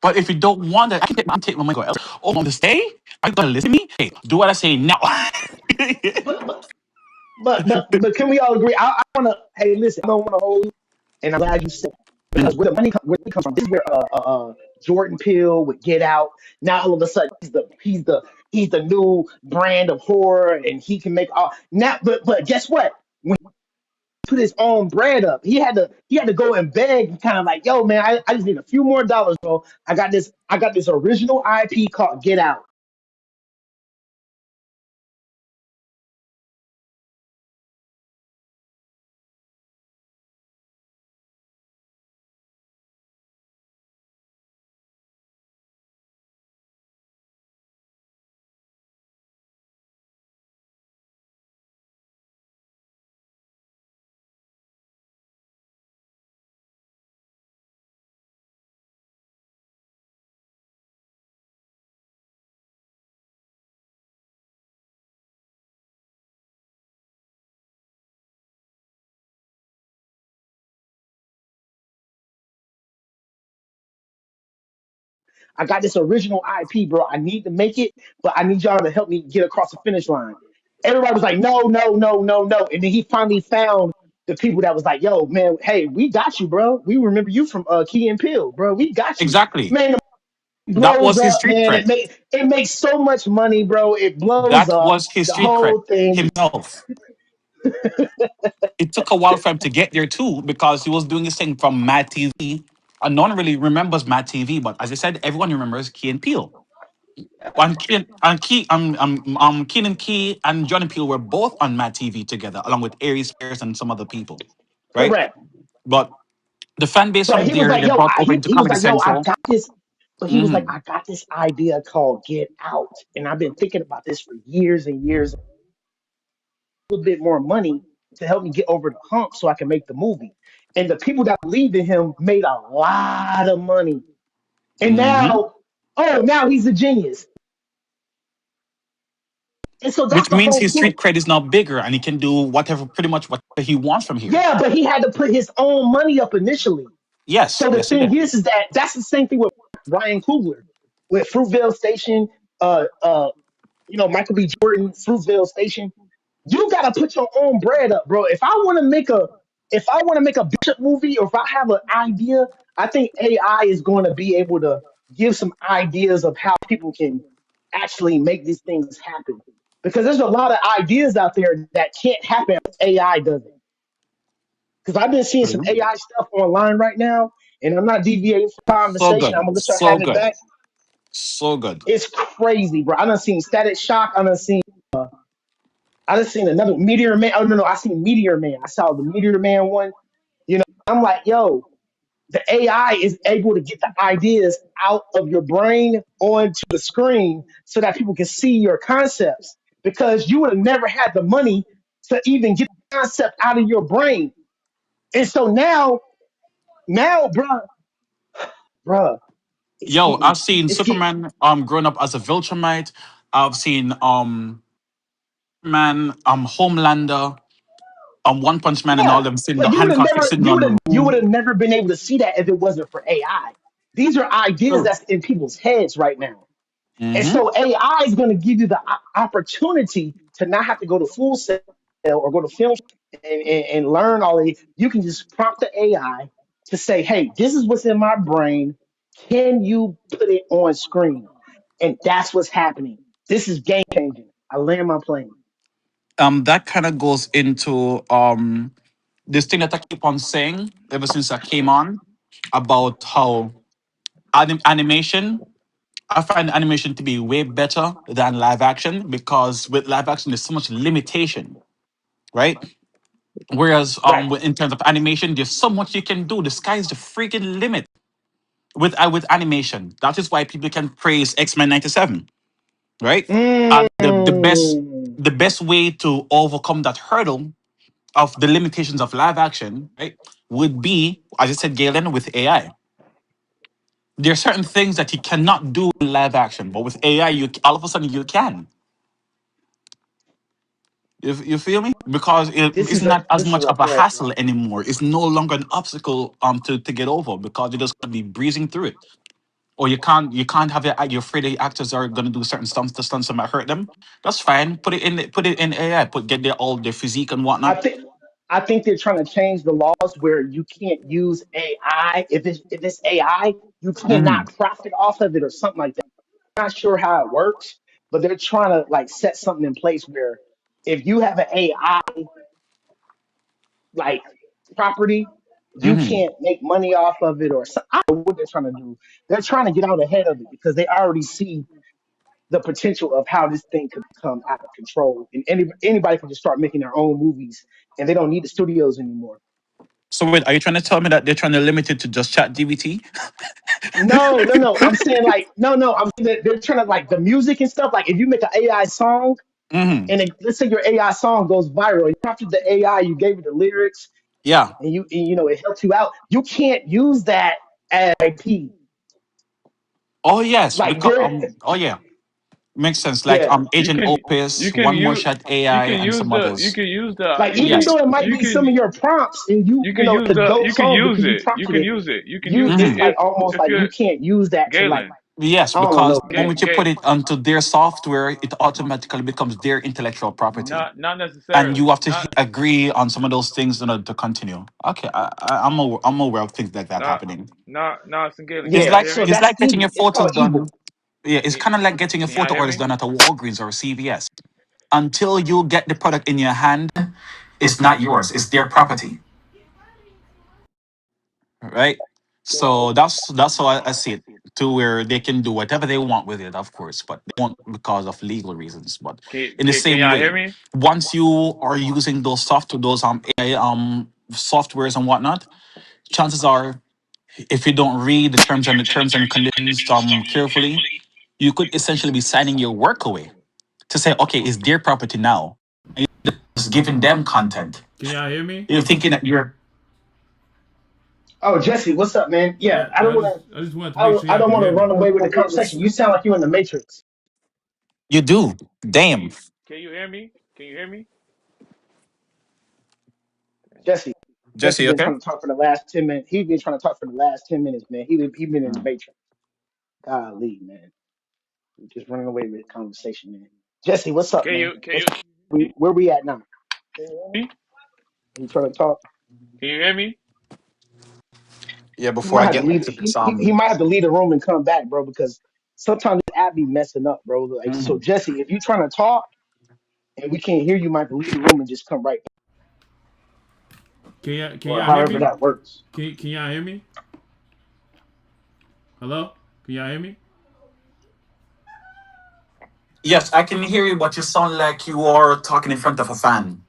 But if you don't want that, I can take my money go else. Oh, want to stay? Are you going to listen to me? Hey, do what I say now. but, but but can we all agree? I want to. Hey, listen, I don't want to hold you, and I'm glad you said because where the money comes from. This is where Jordan Peele would Get Out. Now all of a sudden he's the new brand of horror, and he can make all now. But guess what? When he put his own brand up, he had to go and beg, kind of like, yo, man, I just need a few more dollars, bro. I got this original IP called Get Out. I got this original IP, bro. I need to make it, but I need y'all to help me get across the finish line. Everybody was like, no, no, no, no, no. And then he finally found the people that was like, yo, man, hey, we got you, bro. We remember you from Key and Peele, bro. We got you. Exactly. Man, it That blows was his up, street man. cred. It makes so much money, bro. It blows That up was his the street cred whole thing. himself. It took a while for him to get there too because he was doing his thing from Mad TV. And no one really remembers Mad TV, but as I said, everyone remembers Key and Peele. And Keen and Key and Johnny Peel were both on Mad TV together, along with Aries Spears and some other people, right? Correct. But the fan base But from he was there, like, they yo, brought over into he was Comedy like, yo, I Central. got this. But he was like, Hmm. I got this idea called Get Out. And I've been thinking about this for years and years. A little bit more money to help me get over the hump so I can make the movie. And the people that believed in him made a lot of money. And Hmm. now, oh, now he's a genius. And so that's Which the means whole his point. street cred is now bigger and he can do whatever, pretty much whatever he wants from here. Yeah, but he had to put his own money up initially. Yes, So the yes, he did. thing is that that's the same thing with Ryan Coogler, with Fruitvale Station, Michael B. Jordan, Fruitvale Station. You gotta put your own bread up, bro. If I want to make a Bishop movie, or if I have an idea, I think AI is going to be able to give some ideas of how people can actually make these things happen. Because there's a lot of ideas out there that can't happen if AI does it. Because I've been seeing some True. AI stuff online right now, and I'm not deviating from So conversation. I'm good. gonna let y'all So have it good. back. So good. It's crazy, bro. I done seen Static Shock. I done seen. I just seen another Meteor Man. Oh no, I seen Meteor Man. I saw the Meteor Man one. I'm like, yo, the AI is able to get the ideas out of your brain onto the screen so that people can see your concepts. Because you would have never had the money to even get the concept out of your brain. And so now, bruh, it's Yo, getting, I've seen it's getting, Superman growing up as a Viltrumite. I've seen Man Homelander, One Punch Man and all yeah. them sitting But down, you would have Hancock never, sitting on the you would room. have never been able to see that if it wasn't for AI. These are ideas True. that's in people's heads right now. And Mm-hmm. so AI is going to give you the opportunity to not have to go to full sale or go to film and learn all of it. You can just prompt the AI to say, hey, this is what's in my brain. Can you put it on screen? And that's what's happening. This is game changing. I land my plane. That kind of goes into this thing that I keep on saying ever since I came on about how animation. I find animation to be way better than live action because with live action there's so much limitation, right? Whereas Right. in terms of animation, there's so much you can do. The sky is the freaking limit with animation. That is why people can praise X-Men '97, right? Mm. The best way to overcome that hurdle of the limitations of live action, right, would be, as I said, Galen, with AI. There are certain things that you cannot do in live action, but with AI, you all of a sudden you can. You feel me? Because it's not as This is much a of a fact. hassle anymore. It's no longer an obstacle to get over because you're just gonna be breezing through it. Or you can't have you're afraid the actors are gonna do certain stunts, the stunts that might hurt them. That's fine. Put it in AI. Get their all their physique and I whatnot. think I think they're trying to change the laws where you can't use AI. If it's AI, you Hmm. cannot profit off of it or something like that. I'm not sure how it works, but they're trying to like set something in place where if you have an AI like property, you Hmm. can't make money off of it or something. I don't know what they're trying to do. They're trying to get out ahead of it because they already see the potential of how this thing could become out of control, and anybody can just start making their own movies, and they don't need the studios anymore. So wait, are you trying to tell me that they're trying to limit it to just Chat DBT? No, no, no. I'm saying like no, no. I'm saying that they're trying to like the music and stuff. Like if you make an AI song Hmm. and let's say your AI song goes viral, you prompted the AI, you gave it the lyrics, Yeah. and it helped you out. You can't use that as IP. Oh yes, Like because there, oh yeah, makes sense. Like yeah. You Agent can you Opus, can One More use Shot you AI, can and use some the you others. can use the Like you can even Yes. though it might you be some of can your prompts, and you can use it's a the dope you can song use because you it prompted it. you can use You, it it's Mhm. like almost if like you you're can't use that to like Galen Yes, I don't because know, the man. moment you put it onto their software, it automatically becomes their intellectual property, not and you necessarily have to not agree on some of those things in order to continue. Okay, I'm aware of things like that not happening. not some Galen. It's Yeah, like Can y'all hear so me? it's that's like getting your evil. It's photos called done. evil. Yeah, it's Can, kind of like getting your can y'all photo hear orders me? done at a Walgreens or a CVS. Until you get the product in your hand, it's not yours. It's their property, right? So that's how I see it. To where they can do whatever they want with it, of course, but they won't because of legal reasons. But in the Can same y'all hear way, me? once you are using those AI softwares and whatnot, chances are, if you don't read the terms and conditions carefully, you could essentially be signing your work away to say, okay, it's their property now. And you're just giving them content. Can y'all hear me? You're thinking that you're Oh, Jesse, what's up, man? Yeah, Yeah, yeah. I just wanted to make sure I y'all don't can want to hear run me. away with the conversation. You sound like you in the Matrix. you do. Can Damn. you hear me? Can you hear me? Jesse, Jesse Jesse, been okay? trying to talk for the last 10 minutes. He's been trying to talk for the last 10 minutes, man. He been in the Matrix. Golly, man. We just running away with the conversation, man. Jesse, what's up, Can man? you can you Where we at now? hear me? You trying to talk? Can you hear me? Yeah, He before might I have to get leave. into He, this he, he might have to leave the room and come back, bro, because sometimes the app be messing up, bro. Like, so mhm. Jesse, if you trying to talk and we can't hear you, might have to leave the room and just come right back, Can or y'all hear however me? that works. Can y'all hear me? Hello? Can y'all hear me? Yes, I can hear you, but you sound like you are talking in front of a fan.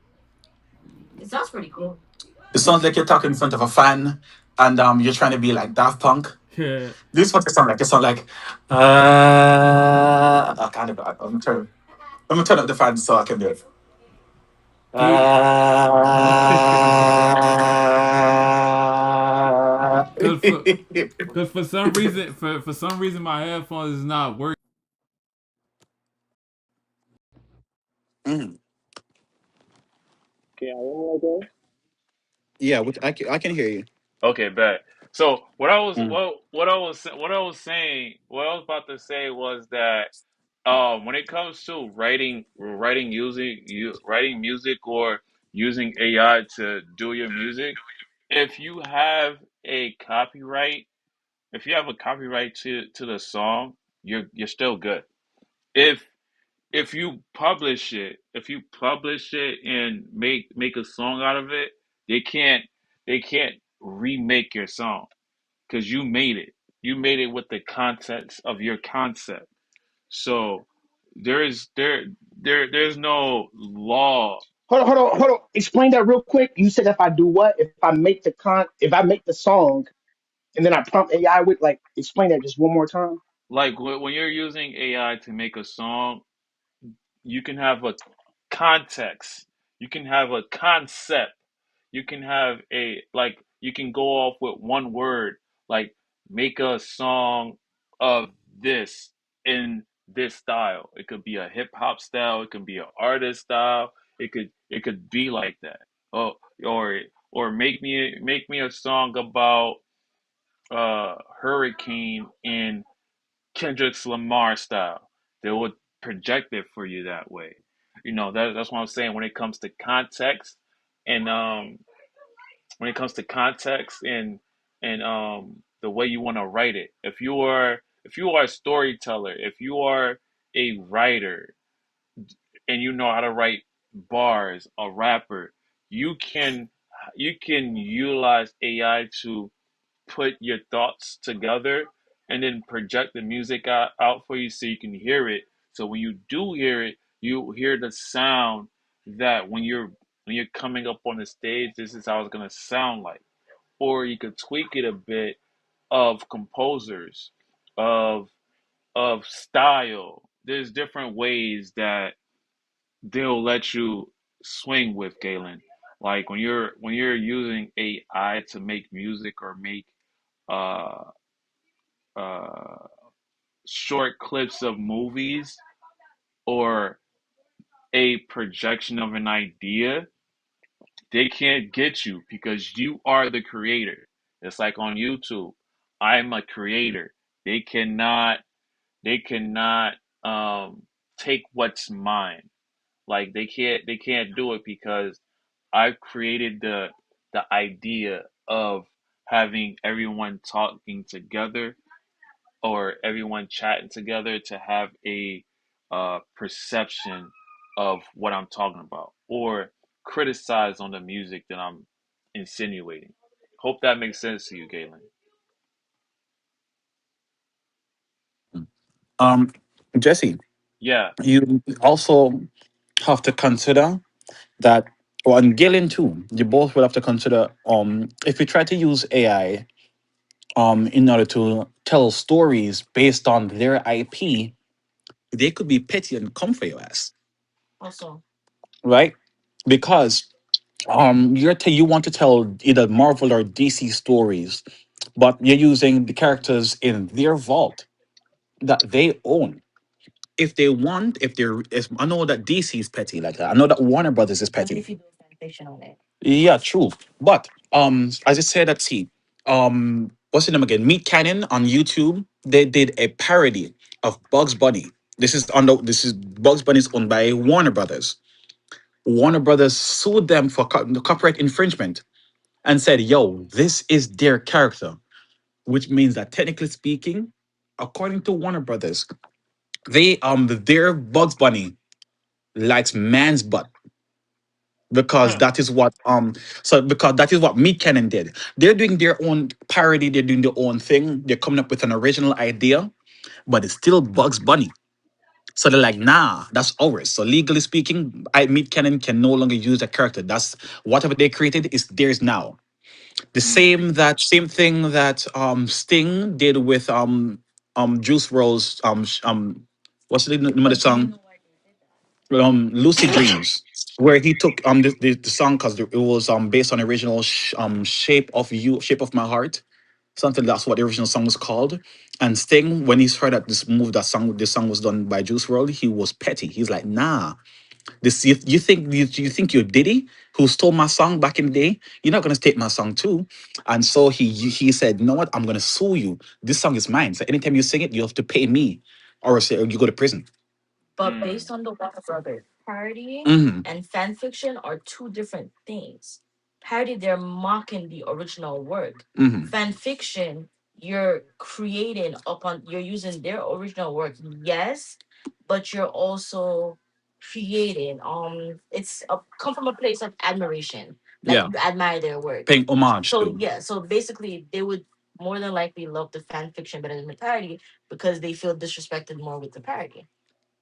It sounds like you're talking in front of a fan, and you're trying to be like Daft Punk. Yeah. This is what it sounds like. It sounds like, I can't do that. I'm gonna turn up the fan so I can do it. Do it. Cause for cause for some reason for some reason my headphones is not working. Mhm. Can I hear me okay? Yeah, I can hear you. Okay, bet. So what I was Mm. what I was about to say was that when it comes to writing music or using AI to do your music, if you have a copyright, if you have a copyright to the song, you're still good. If if you publish it and make a song out of it, they can't they can't remake your song because you made it. You made it with the context of your concept. So there is there's no law. Hold on. Explain that real quick. You said if I do what? If I make the song and then I prompt AI with like, explain that just one more time. Like when you're using AI to make a song, you can have a context, you can have a concept, you can have a like you can go off with one word, like make a song of this in this style. It could be a hip hop style, it could be an artist style, it could be like that. Oh, or make me a song about hurricane in Kendrick's Lamar style. They would project it for you that way. That's what I'm saying when it comes to context and when it comes to context and the way you want to write it. If you are a storyteller, if you are a writer and you know how to write bars, a rapper, you can you can utilize AI to put your thoughts together and then project the music out for you so you can hear it. So when you do hear it, you hear the sound that when you're coming up on the stage, this is how it's gonna sound like. Or you could tweak it a bit of composers, of style. There's different ways that they'll let you swing with Galen. Like when you're using AI to make music or make uh uh, short clips of movies or a projection of an idea, they can't get you because you are the creator. It's like on YouTube. I'm a creator. They cannot they cannot take what's mine. Like they can't do it because I've created the idea of having everyone talking together or everyone chatting together to have a perception of what I'm talking about or criticize on the music that I'm insinuating. Hope that makes sense to you, Galen. Um, Jesse, Yeah. you also have to consider that, or and Gillen too. You both will have to consider if you try to use AI in order to tell stories based on their IP, they could be petty and come for your ass, right? Because you want to tell either Marvel or DC stories, but you're using the characters in their vault that they own. If they want, if I know that DC is petty like that. I know that Warner Brothers is petty. Yeah, true. But as I said at T, what's the name again? Meet Cannon on YouTube. They did a parody of Bugs Bunny. This is Bugs Bunny is owned by Warner Brothers. Warner Brothers sued them for copyright infringement and said, "Yo, this is their character," which means that technically speaking, according to Warner Brothers, their Bugs Bunny likes man's butt because Huh. that is what because that is what Meat Cannon did. They're doing their own parody, they're doing their own thing, they're coming up with an original idea, but it's still Bugs Bunny. So they're like, nah, that's ours. So legally speaking, Meat Cannon can no longer use that character. That's whatever they created is theirs now. The Mm. same thing that Sting did with Juice Rose what's the name of the song? Lucid Dreams, where he took the song because it was based on original Shape of You, Shape of My Heart, something that's what the original song was called. And Sting, when he's heard that this song was done by Juice WRLD, he was petty. He's like, nah, this you think you're Diddy who stole my song back in the day? You're not gonna take my song too. And so he said, you know what? I'm gonna sue you. This song is mine. So anytime you sing it, you have to pay me, or say you go to prison. But Mm. based on the Warner Brothers, parody and fan fiction are two different things. Parody, they're mocking the original work. Fan fiction, you're creating upon, you're using their original work, yes, but you're also creating. It's come from a place of admiration, like yeah, you admire their work, paying homage so to. Yeah, so basically, they would more than likely love the fan fiction better than the parody because they feel disrespected more with the parody.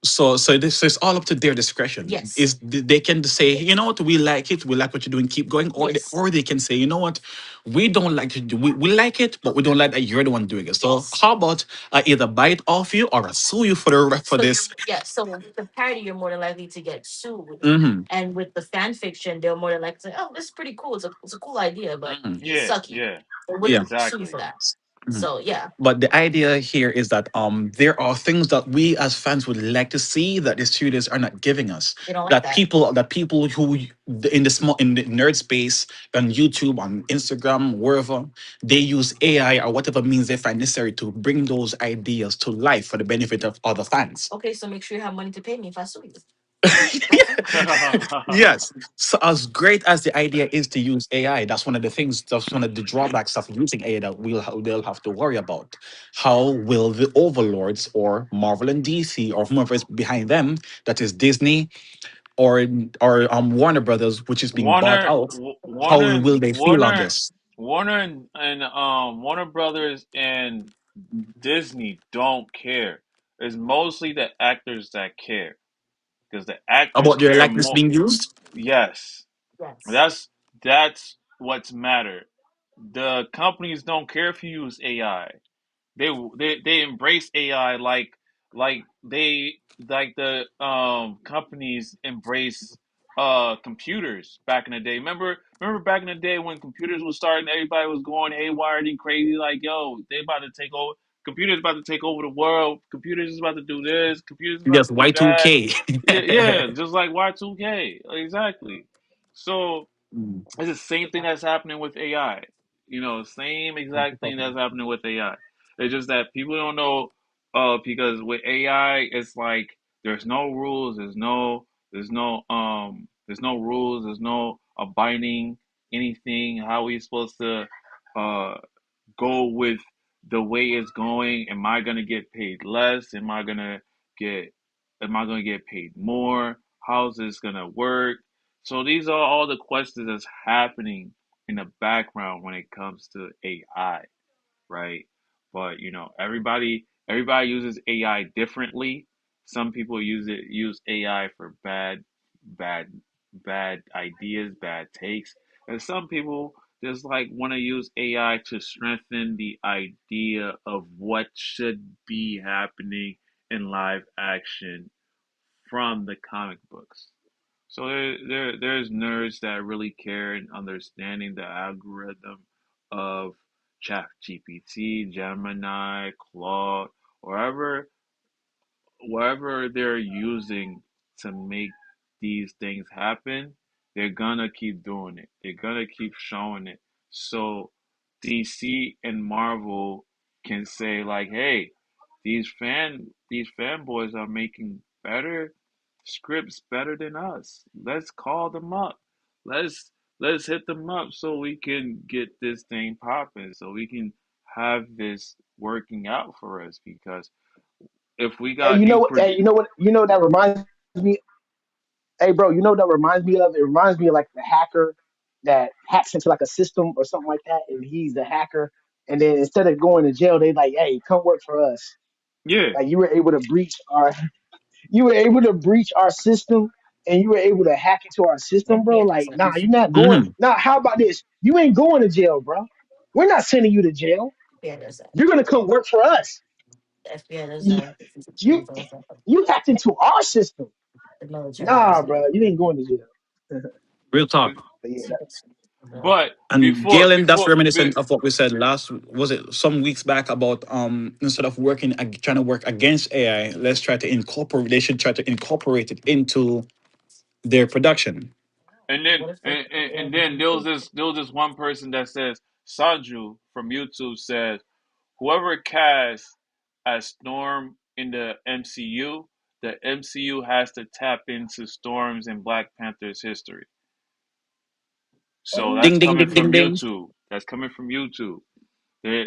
So this is all up to their discretion. Yes. Is they can say, you know what, we like it, we like what you're doing, keep going, or yes, or they can say, you know what, we don't like to do, we like it, but we don't like that you're the one doing it. So yes, how about I either buy it off you or I sue you for for so this. Yeah, so with the parody, you're more than likely to get sued. And with the fan fiction, they're more than likely to say, oh, this is pretty cool. It's a cool idea, but it's Yeah, sucky. yeah, They wouldn't sue you for exactly. that. So yeah. But the idea here is that there are things that we as fans would like to see that the studios are not giving us. They don't like that people who in the small in the nerd space on YouTube, on Instagram, wherever, they use AI or whatever means they find necessary to bring those ideas to life for the benefit of other fans. Okay, so make sure you have money to pay me if I sue you. Yes. So as great as the idea is to use AI, that's one of the things, that's one of the drawbacks of using AI that they'll have to worry about. How will the overlords or Marvel and DC or whomever is behind them, that is Disney or Warner Brothers, which is being bought Warner, out, how Warner, will they feel on Warner, this? Warner, and Warner Brothers and Disney don't care. It's mostly the actors that care because the actors About their care likeness more. being used? Yes, Yes. that's what's matter. The companies don't care if you use AI. They embrace AI like they like the companies embrace computers back in the day. Remember back in the day when computers was starting, everybody was going haywire and crazy like, yo, they about to take over. Computers about to take over the world. Computers is about to do this. Computers is about Yes, to do that. Y2K. Yeah, yeah, just like Y2K. Exactly. So Mm. it's the same thing that's happening with AI. Same exact thing that's happening with AI. It's just that people don't know, because with AI, it's like there's no rules, there's no rules, there's no abiding anything. How we supposed to uh go with the way it's going? Am I gonna get paid less? Get am I gonna get paid more? How's this gonna work? So these are all the questions that's happening in the background when it comes to AI, right? But everybody uses AI differently. Some people use AI for bad, bad ideas, bad takes, and some people just like want to use AI to strengthen the idea of what should be happening in live action from the comic books. So there's nerds that really care in understanding the algorithm of ChatGPT, Gemini, Claude, wherever whatever they're using to make these things happen, they're gonna keep doing it. They're gonna keep showing it. So DC and Marvel can say like, hey, these fanboys are making better scripts better than us. Let's call them up. Let's let's hit them up so we can get this thing popping, so we can have this working out for us because if we Hey, got these hey, you know that reminds me. Hey, bro, you know what that reminds me of? It reminds me of like the hacker that hacks into like a system or something like that, and he's the hacker. And then instead of going to jail, they like, hey, come work for us. yeah, Like you were able to breach our. you were able to breach our system and you were able to hack into our system, bro. Like, nah, you're not going. Hmm. Nah, how about this? You ain't going to jail, bro. We're not sending you to jail. You're gonna come work for us. You you, you hacked into our system. Nah, bro, you ain't going to jail. Real talk. But yeah, But And before Galen, that's before reminiscent of what we said last, was it some weeks back about instead of trying to work against AI, let's try to incorporate. They should try to incorporate it into their production. and then there was this one person that says Sanju from YouTube says whoever casts as Storm in the MCU, the MCU has to tap into Storm's and Black Panther's history. So that's Ding ding coming ding ding from ding. YouTube. That's coming from YouTube. They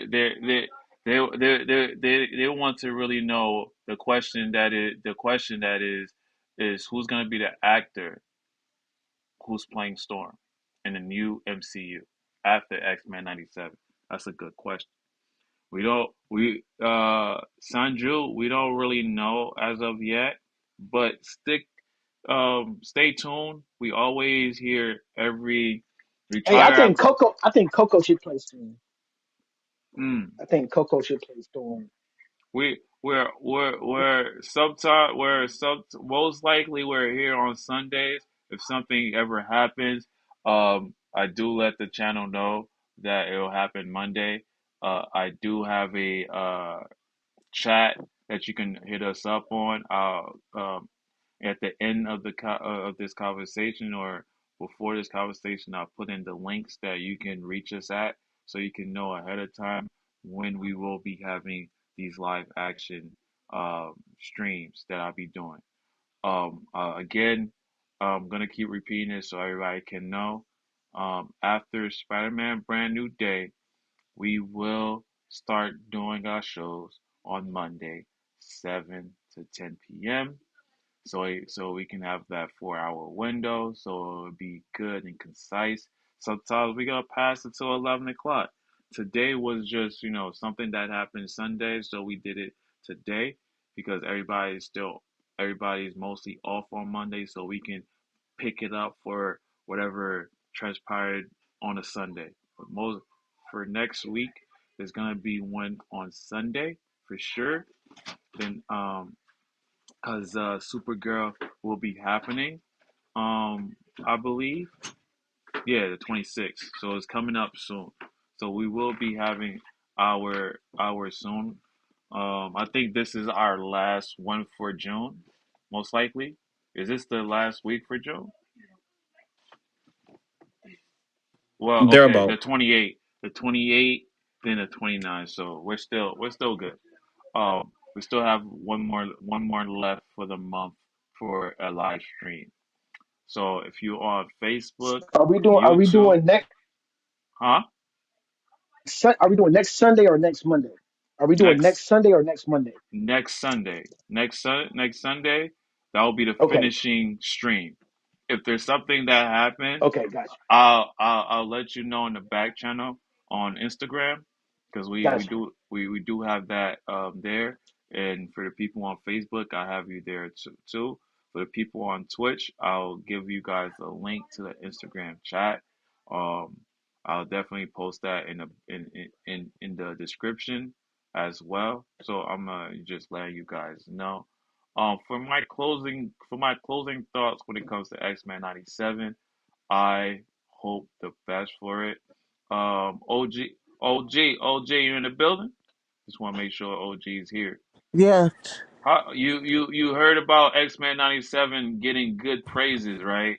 want to really know the question that is who's going to be the actor who's playing Storm in the new MCU after X-Men 97. That's a good question. We Sanju, we don't really know as of yet, but stay tuned. We always hear we hey, try to have I think Coco should play Storm. mm, I think Coco should play Storm. we're most likely we're here on Sundays. If something ever happens, I do let the channel know that it'll happen Monday. I do have a chat that you can hit us up on. At the end of of this conversation or before this conversation, I'll put in the links that you can reach us at, so you can know ahead of time when we will be having these live action streams that I'll be doing. Again, I'm gonna keep repeating it so everybody can know. After Spider-Man Brand New Day, we will start doing our shows on Monday, 7 to 10 p.m. So we can have that 4 hour window, so it'll be good and concise. Sometimes we gotta pass it till 11 o'clock. Today was just something that happened Sunday, so we did it today because everybody's mostly off on Monday, so we can pick it up for whatever transpired on a Sunday. But most for next week, there's gonna be one on Sunday for sure. Then because Supergirl will be happening. I believe, yeah, the 26th. So it's coming up soon. So we will be having our soon. I think this is our last one for June, most likely. Is this the last week for June? Well, okay, Thereabout. the 28th, then the 29th. So we're still good. We still have one more left for the month for a live stream. So if you're on Facebook, Are we YouTube, doing next? huh? Are we doing next Sunday or next Monday? Are we doing Next next Sunday or next Monday? next Sunday, next Sunday, that will be the Okay, finishing stream. If there's something that happens, okay, gotcha, I'll let you know in the back channel on Instagram because gotcha. we do have that there. And for the people on Facebook, I have you there too. For the people on Twitch, I'll give you guys a link to the Instagram chat. Um, I'll definitely post that in the description as well. So I'm just letting you guys know. For my closing thoughts when it comes to X-Men 97, I hope the best for it. OG, you in the building? Just want to make sure OG is here. Yes. How you heard about X-Men 97 getting good praises, right?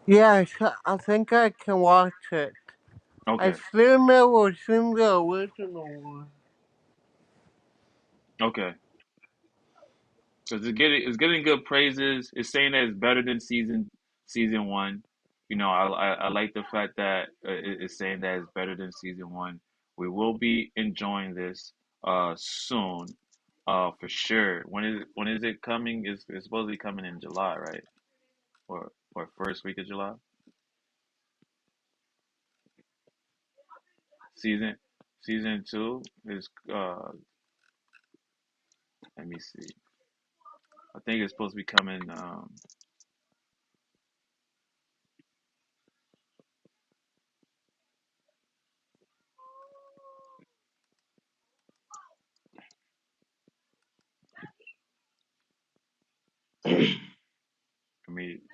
Yes, I think I can watch it. I Okay, still never seen the original one. okay. Because it's getting good praises. It's saying that it's better than season one. I like the fact that it's saying that it's better than season one. We will be enjoying this soon, for sure. When is it coming? It's supposed to be coming in July, right? Or first week of July. Season season two is let me see. I think it's supposed to be coming.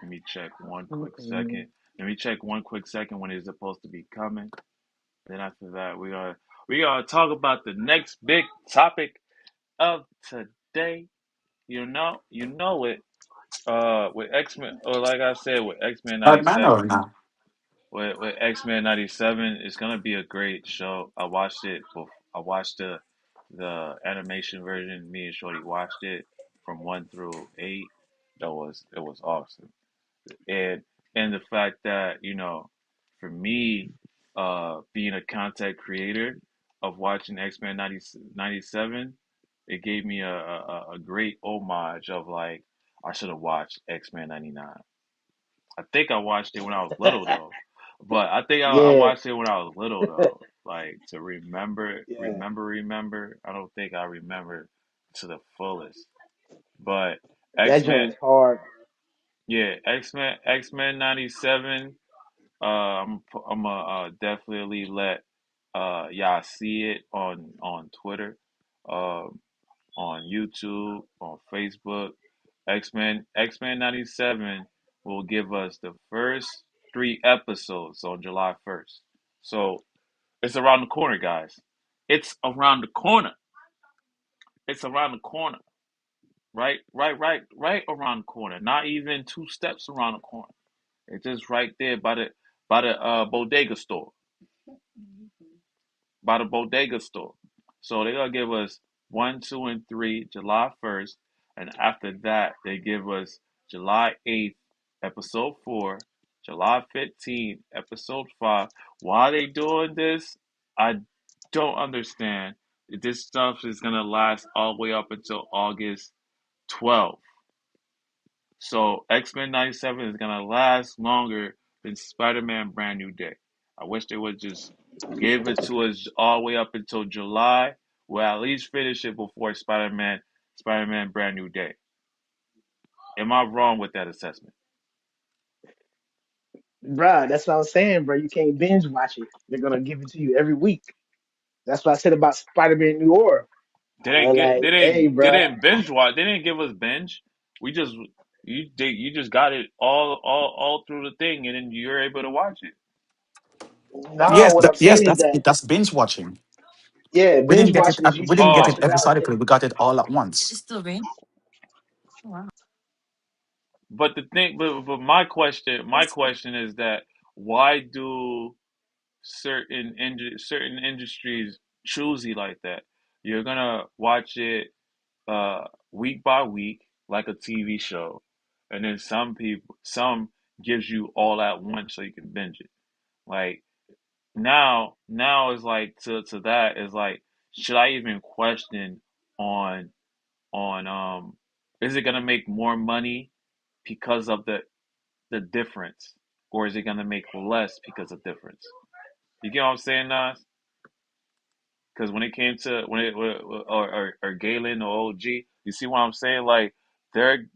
Let me check one quick second. Mm-mm. Let me check one quick second when it's supposed to be coming. Then after that, we gonna talk about the next big topic of today. You know it. With X Men, or like I said, with X Men Batman '97. or not? With X Men '97, it's gonna be a great show. I watched it. I watched the animation version. Me and Shorty watched it from 1 through 8. It was awesome. And the fact that for me, being a content creator of watching X Men '97, it gave me a great homage of like I should have watched X Men '99. I think I watched it when I was little though. But I think I Yeah, watched it when I was little though. Like to yeah. remember. I don't think I remember to the fullest. But That X Men, joint's hard. yeah, X Men '97. I'm gonna definitely let y'all see it on Twitter, um, on YouTube, on Facebook. X Men '97 will give us the first 3 episodes on July 1st. So it's around the corner, guys. It's around the corner. It's around the corner. Right around the corner. Not even 2 steps around the corner. It's just right there by the bodega store. By the bodega store. So they're gonna give us 1, 2, and 3, July 1st, and after that they give us July 8th, episode 4, July 15th, episode 5. Why are they doing this? I don't understand. This stuff is gonna last all the way up until August 12th. So X-Men '97 is gonna last longer than Spider-Man Brand New Day. I wish they would just give it to us all the way up until July. We'll at least finish it before Spider-Man Brand New Day. Am I wrong with that assessment? Bruh, that's what I was saying, bro. You can't binge watch it. They're gonna give it to you every week. That's what I said about Spider-Man New York. They I didn't was get like, hey, they bruh. didn't binge watch. They didn't give us binge. We just you just got it all through the thing, and then you're able to watch it. No, Yes, what I'm yes, saying is that that's binge watching. yeah, We didn't binge get it. watching is you We should didn't get watch Oh, it it without episodically. We got it all at once. but the thing, but my question is that why do certain industries choosy like that? You're gonna watch it week by week like a TV show, and then some gives you all at once so you can binge it. Like now is like to that is like should I even question on on is it gonna make more money because of the difference, or is it gonna make less because of difference? You get what I'm saying, Nas? Because when it came to when it or Galen or OG, you see what I'm saying? Like they're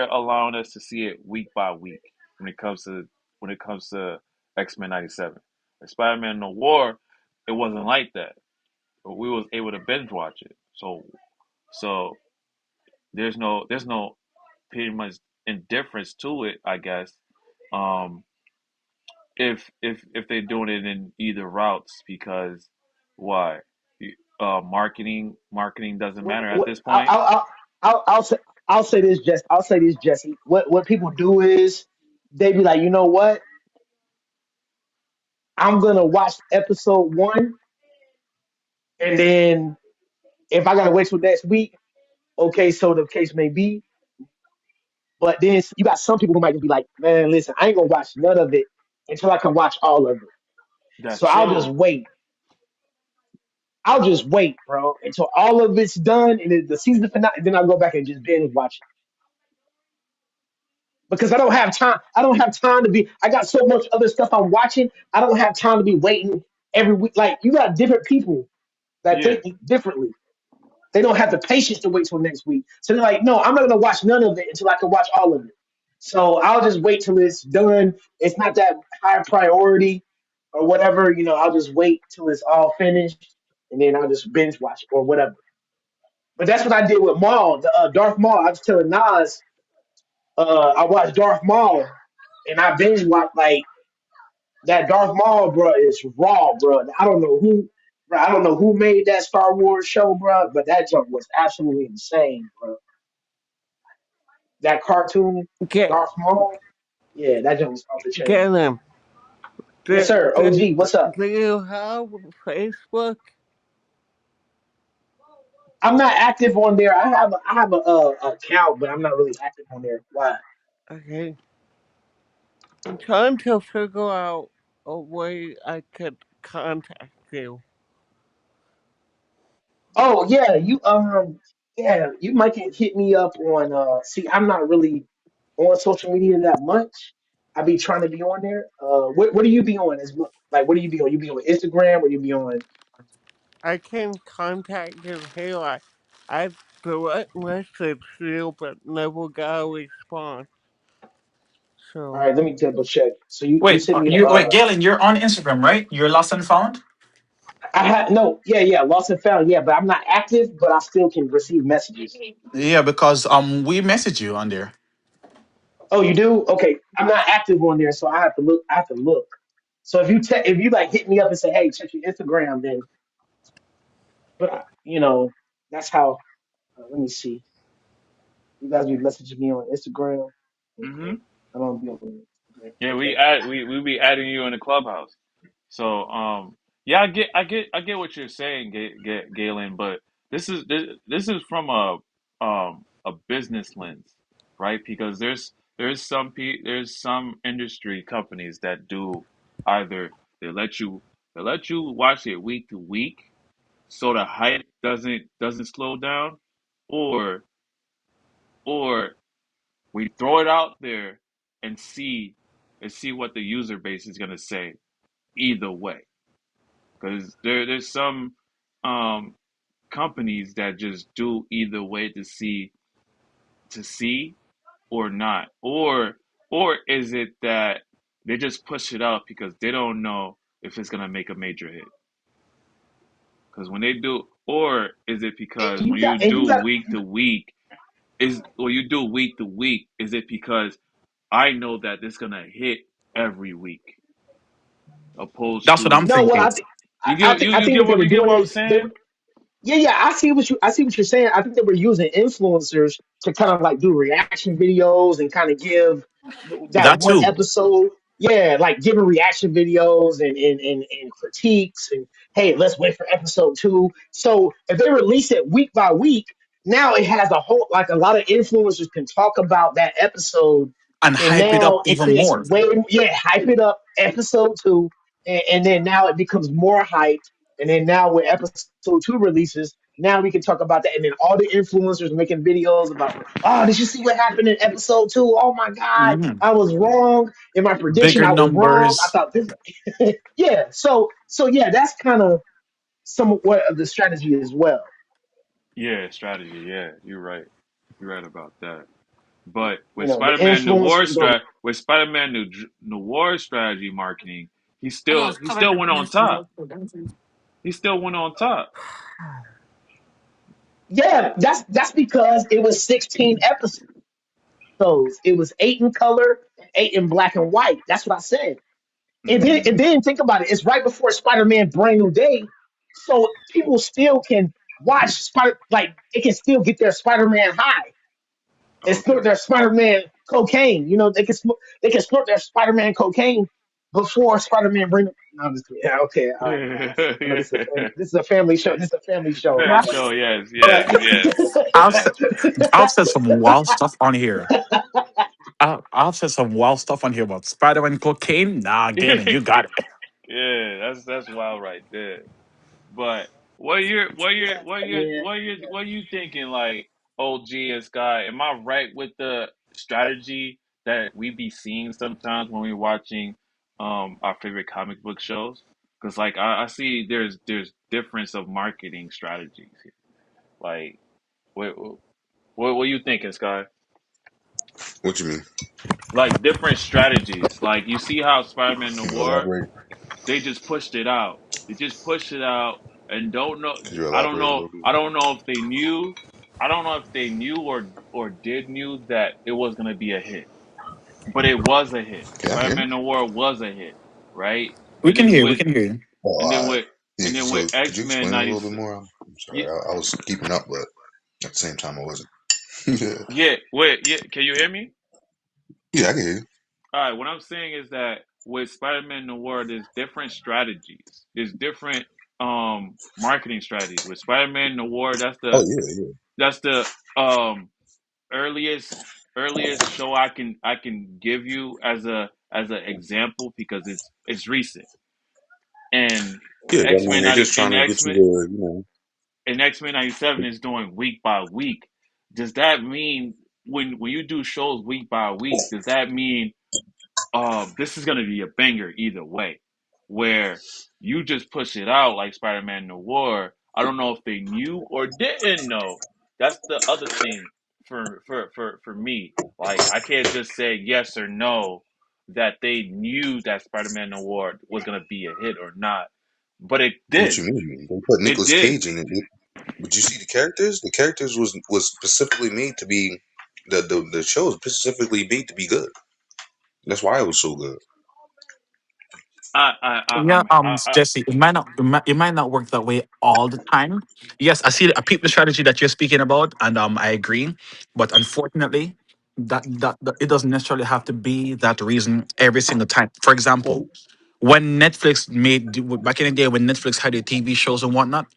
allowing us to see it week by week when it comes to X-Men '97. Spider-Man No War, it wasn't like that. But we was able to binge watch it. So there's no pretty much indifference to it, I guess. Um, if they're doing it in either routes, because why? Marketing doesn't matter at what this point. I'll say I'll say this, Jesse. What people do is they be like, you know what? I'm gonna watch episode one, and then if I gotta wait till next week, okay, so the case may be. But then you got some people who might just be like, man, listen, I ain't gonna watch none of it until I can watch all of it. That's So I'll just true. wait. I'll just wait, bro, until all of it's done and the season finale. Then I'll go back and just binge watch it because I don't have time. I don't have time to be. I got so much other stuff I'm watching. I don't have time to be waiting every week. Like you got different people that Yeah, think differently. They don't have the patience to wait till next week. So they're like, no, I'm not gonna watch none of it until I can watch all of it. So I'll just wait till it's done. It's not that high priority or whatever. I'll just wait till it's all finished and then I'll just binge watch or whatever. But that's what I did with Maul, Darth Maul. I was telling Nas, I watched Darth Maul and I binge watched like that Darth Maul, bro, is raw, bro. I don't know who made that Star Wars show, bro, but that jump was absolutely insane, bro. That cartoon, Get Darth Maul, yeah, that jump was off the chain. get them. Yes, sir. OG, what's up? Do you have Facebook? I'm not active on there. I have a account, but I'm not really active on there. Why? Okay. I'm trying to figure out a way I could contact you. Oh yeah, you might can hit me up on see I'm not really on social media that much. I be trying to be on there. What do you be on as well? Like what do you be on? You be on Instagram or you be on I can contact you here. I direct messaged you but never got a response. all So right, let me double check. So you Wait, sent me wait, Galen, you're on Instagram, right? You're lost and found. I had no, yeah, lost and found, yeah, but I'm not active, but I still can receive messages. Yeah, because we message you on there. Oh, you do? Okay. I'm not active on there, so I have to look. So if you like hit me up and say, "Hey, check your Instagram," then but that's how. Let me see. You guys be messaging me on Instagram. Hmm. Okay, I don't be on Instagram. Yeah, Okay. we be adding you in the clubhouse. So yeah, I get what you're saying, Galen, but this is from a business lens, right? Because there's some industry companies that do either they let you they let you watch it week to week, so the hype doesn't slow down, or or we throw it out there and see what the user base is gonna say either way. Because there's some um, companies that just do either way to see or not, or is it that they just push it out because they don't know if it's gonna make a major hit? Because when they do, or is it And because you when got you and you do got week to week, is it because I know that it's gonna hit every week, opposed That's what I'm to no. Well, thinking. I think what they were you get doing what I'm is saying? yeah. I see what you're saying. I think they were using influencers to kind of like do reaction videos and kind of give that That one too. episode. Yeah, like giving reaction videos and critiques and hey, let's wait for episode two. So if they release it week by week, now it has a whole like a lot of influencers can talk about that episode, And and hype it up now it even creates more. way yeah hype it up episode two, and then now it becomes more hyped and then now when episode two releases, now we can talk about that. And then all the influencers making videos about, oh, did you see what happened in episode two? Oh my God, Hmm. I was wrong in my prediction. Bigger I was wrong. I numbers. thought this. Yeah. So yeah, that's kind of somewhat of the strategy as well. Yeah, strategy. Yeah, you're right. You're right about that. But The influencers go. With Spider-Man Noir strategy marketing, he still went on top. He still went on top. Yeah, that's because it was 16 episodes. It was 8 in color and 8 in black and white. That's what I said. Hmm. And then think about it. It's right before Spider-Man Brand New Day, so people still can watch Spider. Like they can still get their Spider-Man high and snort Okay. their Spider-Man cocaine. They can snort their Spider-Man cocaine before Spider-Man Brand New. No, I'm just kidding. Yeah, okay, all right, guys. I know this is a family show. This is a family show, Yeah. okay? Show yes, But yes, yes. I've said, I've said some wild stuff on here. I've said some wild stuff on here about Spider-Man cocaine. Nah, Galen, you got it. Yeah, that's wild right there. But man, what you thinking like OG and Sky? Am I right with the strategy that we be seeing sometimes when we're watching our favorite comic book shows? Because like I see there's difference of marketing strategies here. Like, what what are you thinking, Sky? What you mean? Like different strategies. Like you see how Spider-Man Can you Noir, elaborate? they just pushed it out. They just pushed it out and don't know. Could you I don't elaborate a know. little bit? I don't know if they knew. I don't know if they knew or did knew that it was gonna be a hit, but it was a hit. Can I hear? Spider-Man Noir was a hit, right? We And can then hear. We with can hear you. Oh, and all then right. with Yeah. and then with So could you X-Men explain it a 90. little bit more? I'm Yeah, sorry. I was keeping up, but at the same time, I wasn't. Yeah. yeah. Wait, yeah. Can you hear me? Yeah, I can hear you. All right, what I'm saying is that with Spider-Man Noir, there's different strategies. There's different marketing strategies. With Spider-Man Noir, Oh yeah, yeah. that's the um earliest show I can give you as a example because it's recent. And Yeah, I X mean, Men they're just 90 trying to get you to. And X-Men 97 is doing week by week. Does that mean when you do shows week by week, does that mean this is gonna be a banger either way. Where you just push it out like Spider-Man Noir. I don't know if they knew or didn't know. That's the other thing for me. Like I can't just say yes or no that they knew that Spider-Man Noir was gonna be a hit or not. But it What did. you mean? They put It Nicolas did. Cage in it. But you see the characters? The characters was specifically made to be the show was specifically made to be good. That's why it was so good. Yeah, I Jesse, it might not work that way all the time. Yes, I peep the strategy that you're speaking about, and I agree. But unfortunately, that it doesn't necessarily have to be that reason every single time. For example, when Netflix back in the day when Netflix had their TV shows and whatnot,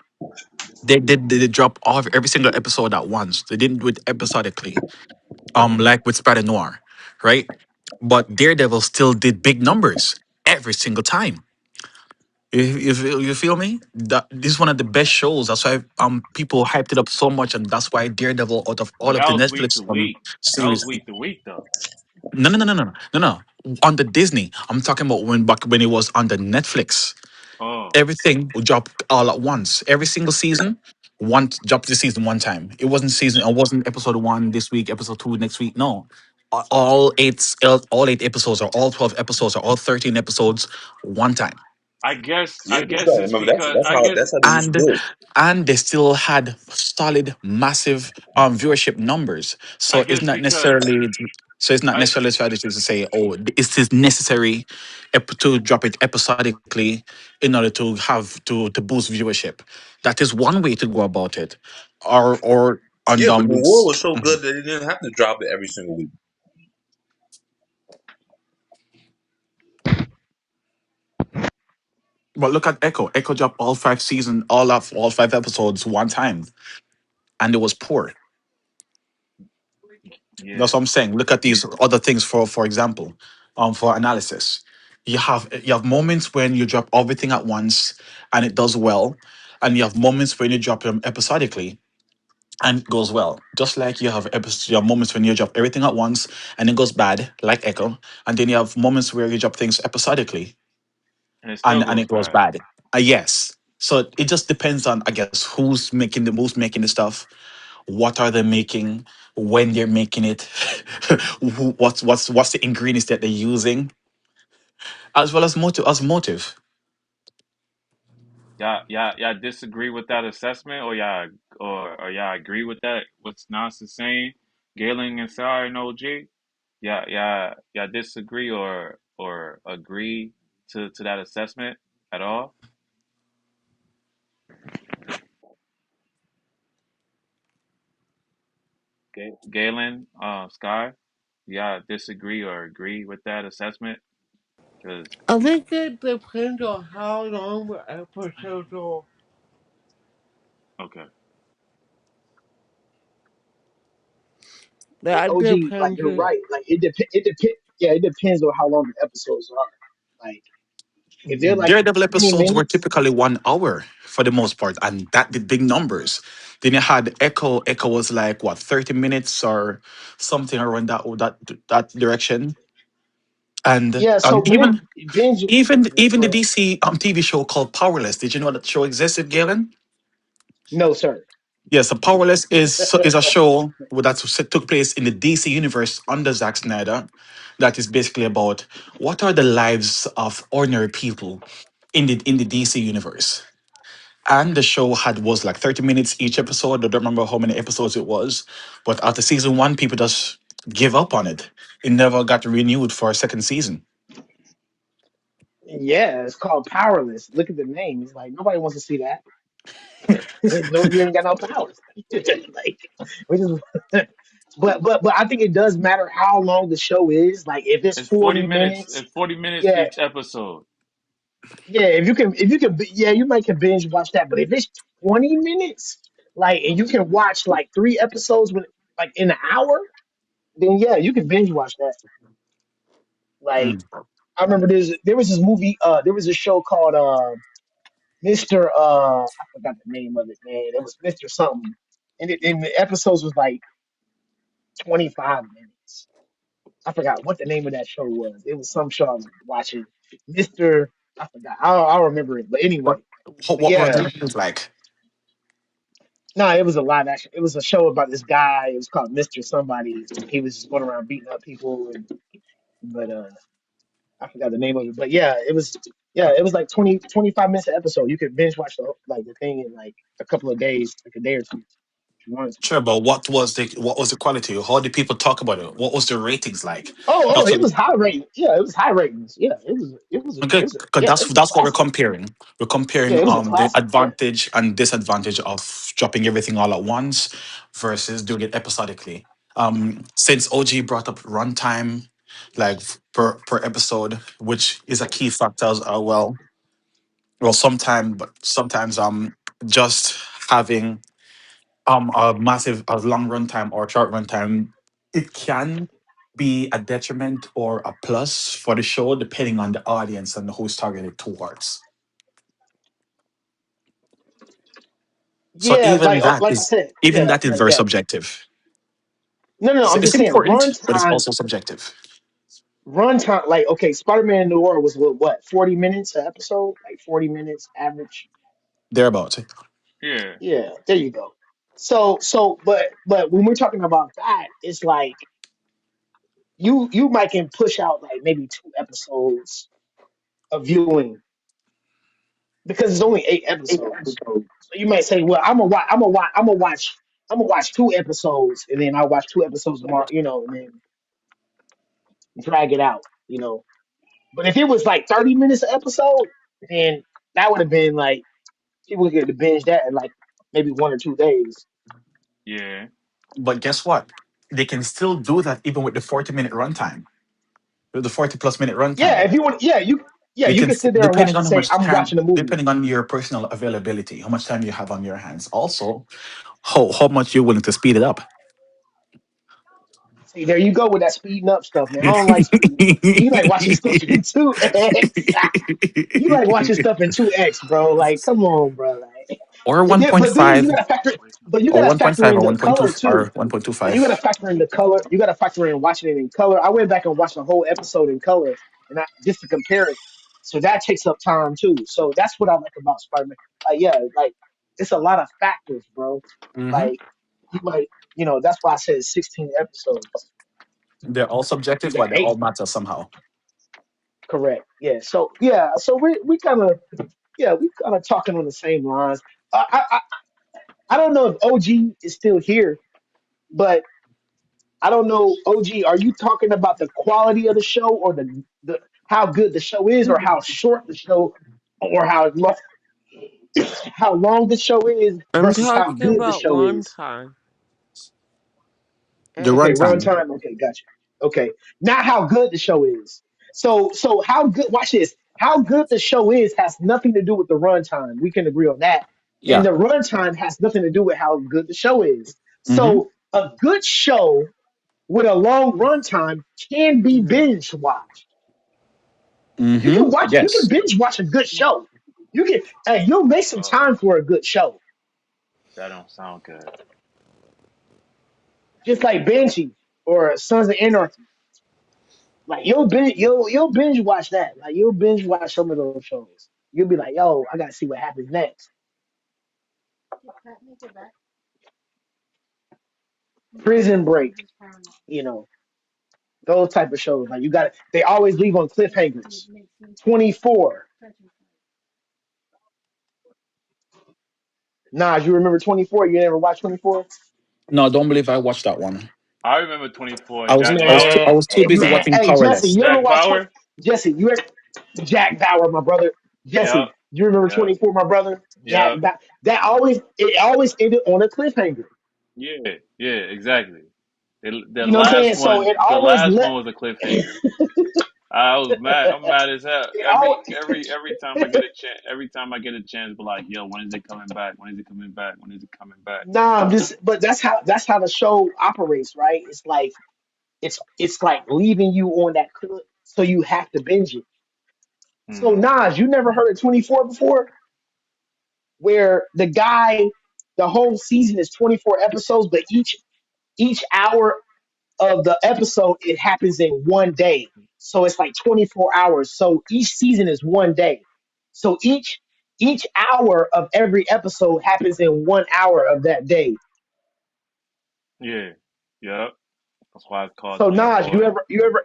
they drop off every single episode at once. They didn't do it episodically. Like with Spider Noir, right? But Daredevil still did big numbers every single time. You feel me? This is one of the best shows. That's why people hyped it up so much, and that's why Daredevil out of all But of that the was week Netflix to week. That was series. week to week though. No. On the Disney, I'm talking about when it was on the Netflix. Oh, Everything would drop all at once. Every single season, one drop the season one time. It wasn't season. It wasn't episode one this week, episode two next week. No, all eight episodes, or all 12 episodes, or all 13 episodes, one time. Yeah, I that's guess right. it's Remember, because I guess that's how they used to and do it. and they still had solid massive viewership numbers, I so it's guess not because necessarily I a strategy to say, oh, it is necessary to drop it episodically in order to boost viewership. That is one way to go about it. Or on Yeah, but the war was so Mhm. good that they didn't have to drop it every single week. But look at Echo dropped all 5 episodes one time, and it was poor. yeah. That's what I'm saying. Look at these other things for example, for analysis. You have moments when you drop everything at once and it does well, and you have moments when you drop them episodically and it goes well. Just like you have moments when you drop everything at once and it goes bad, like Echo, and then you have moments where you drop things episodically And it still and goes it goes bad. bad. Yes. So it just depends on, I guess, who's making the stuff, what are they making, when they're making it, what's the ingredients that they're using, as well as motive. Y'all disagree with that assessment, or y'all agree with that? What's Nas is saying, Galen and Sar and OG. Y'all disagree or agree to that assessment at all? Galen, Sky, y'all disagree or agree with that assessment? Because I think it depends on how long the episodes are. okay, Like That OG, like depends. you're right. Like it depend. Yeah, it depends on how long the episodes are. Like if they're like Daredevil 15 episodes were minutes, typically 1 hour for the most part, and that did big numbers. Then you had Echo. Echo was like what, 30 minutes or something around that direction. And yeah. So even binge. Yeah, even go the ahead. DC TV show called Powerless. Did you know that show existed, Galen? No, sir. Yes, so Powerless is a show that took place in the DC universe under Zack Snyder. That is basically about what are the lives of ordinary people in the DC universe. And the show had was like 30 minutes each episode. I don't remember how many episodes it was, but after season one, people just give up on it. It never got renewed for a second season. Yeah, it's called Powerless. Look at the name. It's like nobody wants to see that. No, you ain't got no powers. Like, we just, but I think it does matter how long the show is. Like, if it's It's 40 40 minutes. minutes, It's 40 minutes yeah, each episode. yeah. Yeah, you might can binge watch that. But if it's 20 minutes, like, and you can watch like 3 episodes with like in an hour, then yeah, you can binge watch that. Like, Mm. I remember there was this movie. There was a show called Mr. I forgot the name of it, man. It was Mr. Something. And the episodes was like 25 minutes. I forgot what the name of that show was. It was some show I was watching. Mr. I forgot. I'll remember it. But What anyway, but what yeah, runtime is like? no, it was a live action. It was a show about this guy. It was called Mr. Somebody. He was just going around beating up people. But I forgot the name of it. But yeah, it was like 25 minutes an episode. You could binge watch like the thing in like a couple of days, like a day or two if you wanted to. Sure, but what was the quality? How did people talk about it? What was the ratings like? Oh, That's it what. was high rating. Yeah, it was high ratings. Yeah, Okay, because yeah, that's it was a that's what we're classic. comparing. We're Yeah, comparing it was a the classic. Yeah. advantage and disadvantage of dropping everything all at once versus doing it episodically. Since OG brought up runtime, like per episode, which is a key factor as well. Well, sometimes just having a massive a long runtime or short runtime, it can be a detriment or a plus for the show depending on the audience and who's targeted towards. So Yeah, like I said, even yeah, that is like very yeah. subjective. No, I'm It's just saying important, but it's runtime, also subjective. runtime. Like okay, Spider-Man New York was what 40 minutes an episode, like 40 minutes average. Thereabouts. Yeah. Yeah, there you go. But when we're talking about that, it's like you might can push out like maybe 2 episodes of viewing because it's only 8 episodes. So you might say, well, I'm gonna watch 2 episodes, and then I'll watch 2 episodes tomorrow, and then drag it out, But if it was like 30 minutes an episode, then that would have been like people would get to binge that in like maybe 1 or 2 days. Yeah. But guess what? They can still do that even with the 40-minute runtime, with the 40 plus minute Yeah, runtime. if you want, yeah, They you can, can sit there and watch depending and on how say, much I'm time, watching a movie. depending on your personal availability, how much time you have on your hands. Also, how much you're willing to speed it up. See, there you go with that speeding up stuff, man. I don't like speeding up. See, you like watching stuff in 2x. You like watching stuff in 2x, bro. Like, come on, bro. Like, or and then, but then 1.5 you or gotta 1.5 factor or in the 1.2 color too. or Like, you gotta 1.25. factor in the color. You gotta factor in watching it in color. I went back and watched the whole episode in color, and just to compare it. So that takes up time too. So that's what I like about Spider-Man. Yeah, like it's a lot of factors, bro. Hmm. Like you might, that's why I said 16 episodes. They're all You subjective, got but they eight, all matter somehow. correct? So we kind of talking on the same lines. I don't know if OG is still here, but I don't know, OG, are you talking about the quality of the show or the how good the show is or how short the show or how long the show is I'm versus how talking good the about show is? runtime. The And Okay, runtime. runtime. Okay, gotcha. Okay, not how good the show is. So how good? Watch this. How good the show is has nothing to do with the runtime. We can agree on that. And Yeah. the runtime has nothing to do with how good the show is. Hmm. So a good show with a long runtime can be binge watched. You Hmm. can watch. You can Yes. binge watch a good show. You can. You'll make some Oh, time for a good show, that don't sound good. just like Banshee or Sons of Anarchy. Like you'll binge watch that. Like you'll binge watch some of those shows. You'll be like, yo, I gotta see what happens next. Prison Break, you know, those type of shows. Like you got, they always leave on cliffhangers. 24. Nas, you remember 24? You never watched 24? No, I don't believe I watched that one. I remember 24. I was Jack I was too, Bauer. I Man, was too busy man, watching hey Jesse, Powerless. you ever Jack watch 20? Bauer. Jesse, you ever, Jack Bauer, my brother. Yep. Jesse, you remember Yep. 24, my brother? Yep. That always, it always ended on a cliffhanger. Yeah. Yeah. Exactly. The You know what I'm last saying? So one. it The always last let one was a cliffhanger. I was mad. I'm mad as hell. it Every all. every every time I get a chance. Every time I get a chance, be like, yo, when is it coming back? When is it coming back? When is it coming back? Nah, I'm just, but that's how the show operates, right? It's like it's like leaving you on that cliff, so you have to binge it. So Hmm. Nas, you never heard of 24 before, where the guy, the whole season is 24 episodes, but each hour of the episode it happens in one day. So it's like 24 hours. So each season is one day. So each hour of every episode happens in 1 hour of that day. Yeah. Yep. That's why it's called So Nas, 24.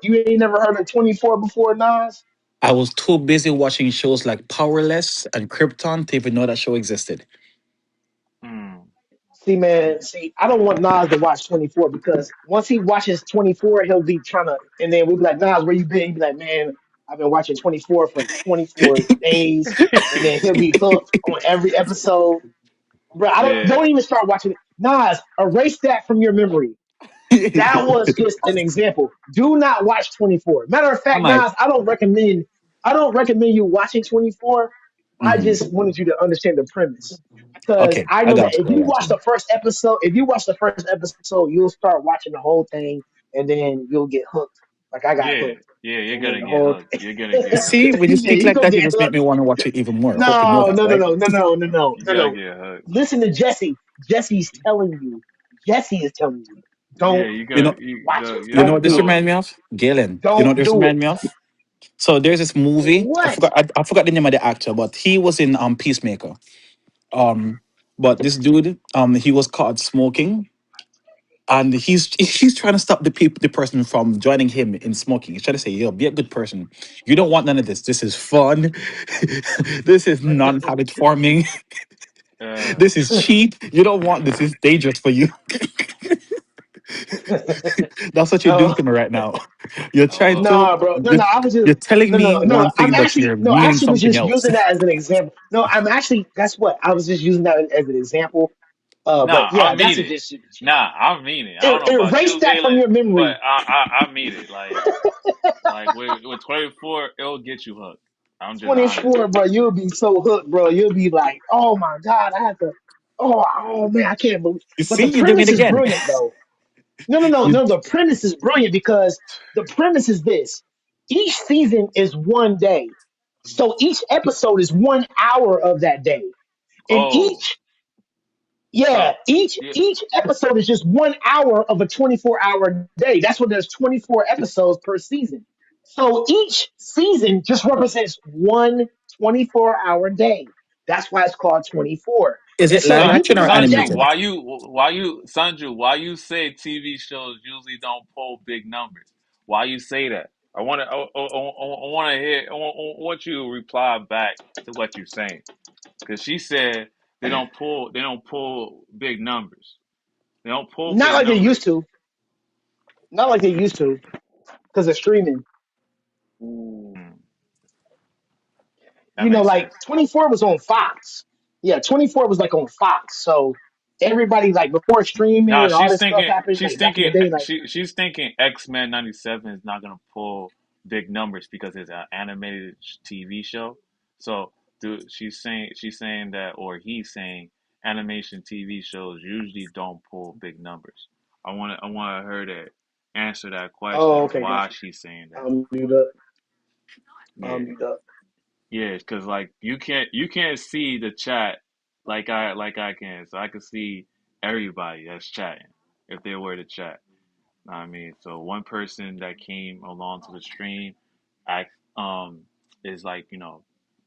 you ain't never heard of 24 before, Nas? I was too busy watching shows like Powerless and Krypton to even know that show existed. Hmm. See, man, see, I don't want Nas to watch 24 because once he watches 24, he'll be trying to, and then we'll be like, Nas, where you been? He'll be like, man, I've been watching 24 for 24 days, and then he'll be hooked on every episode. Bro, I Yeah. don't even start watching it. Nas, erase that from your memory. That was just an example. Do not watch 24. Matter of I fact, might. Nas, I don't recommend you watching 24. I Mhm. just wanted you to understand the premise. Because Okay, I I know that got if you. I you got watch you. the first episode, you'll start watching the whole thing and then you'll get hooked. Like I got Yeah. hooked. Yeah. You're And then gonna the get whole hooked. You're gonna get hooked. See, when you yeah, speak you like gonna that, you get just make hooked. me want to watch it even more. Hope you know No, that, no, no, right? no, no, no, no, no, You no, gotta no. get hooked. Listen to Jesse. Jesse's telling you. Jesse is telling you. Yeah. Don't You You gotta. know, You watch go. it. you know Yeah. what Don't this do it. Don't. remind me of? Galen. You know what Don't this do it. remind me of? So there's this movie. What? I forgot the name of the actor, but he was in Peacemaker. Um, but this dude, he was caught smoking, and he's trying to stop the person from joining him in smoking. He's trying to say, "Yo, be a good person. You don't want none of this. This is fun. This is non-habit forming. Uh. This is cheap. You don't want this. It's dangerous for you." That's what you're doing Oh to me right now. You're trying Oh. to no, bro. No, you're, no. I was you're just telling no, me no, no. one thing, but you're I meaning actually was something just else. using that as an example. No, I'm actually. That's what I was just using that as an example. But Nah, yeah, I that's mean a it. just Nah, I mean it. I don't know about erase you, that from Galen, your but memory. I mean it. Like with 24, it'll get you hooked. I'm just honest. 24, bro. You'll be so hooked, bro. You'll be like, oh my god, I have to. Oh man, I can't believe. You But see, the you're doing it premise is again. brilliant, though. No, no, no, You, no. The premise is brilliant because the premise is this: each season is one day, so each episode is 1 hour of that day, and Oh, yeah, so each yeah, each episode is just 1 hour of a 24-hour day. That's what there's 24 episodes per season. So each season just represents one 24-hour day. That's why it's called 24. is And it so live if you action think or about Jack, animated? Sanju, why you say TV shows usually don't pull big numbers? Why you say that? I want to hear, I want you to reply back to what you're saying. Because she said they don't pull big numbers. They don't pull not big like they numbers. used to, not like they used to, because of streaming. Mm, that You know, makes like sense. 24 was on Fox. Yeah, 24 was like on Fox. So everybody, like before streaming Nah, and all this stuff happened, like back in the day, like she's thinking X-Men 97 is not gonna pull big numbers because it's an animated TV show. So she's saying that, or he's saying animation TV shows usually don't pull big numbers. I want her to answer that oh, question, okay, why got you. she's saying that. I'll mute up. I'll Yeah. mute up. Yeah, because like you can't see the chat like I can. So I can see everybody that's chatting if they were to chat. I mean, so one person that came along to the stream act is like,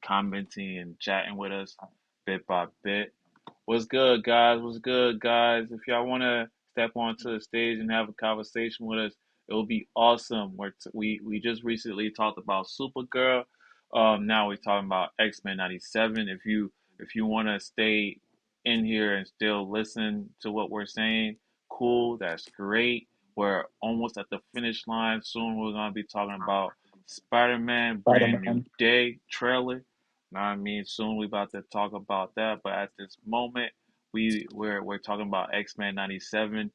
commenting and chatting with us bit by bit. What's good, guys? What's good, guys? If y'all wanna step onto the stage and have a conversation with us, it will be awesome. We just recently talked about Supergirl. Now we're talking about X-Men 97. If you want to stay in here and still listen to what we're saying, cool. That's great. We're almost at the finish line. Soon we're gonna be talking about Spider-Man Brand New Spider-Man. Day trailer. Know what I mean? Soon we about to talk about that. But at this moment, we're talking about X-Men 97.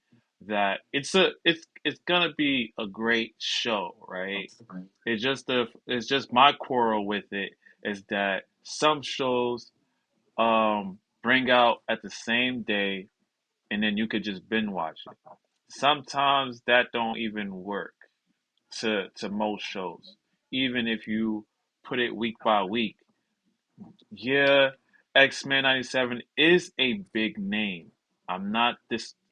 That it's gonna be a great show, right? It's just my quarrel with it is that some shows bring out at the same day and then you could just binge watch it. Sometimes that don't even work to most shows. Even if you put it week by week, yeah, X-Men 97 is a big name. I'm not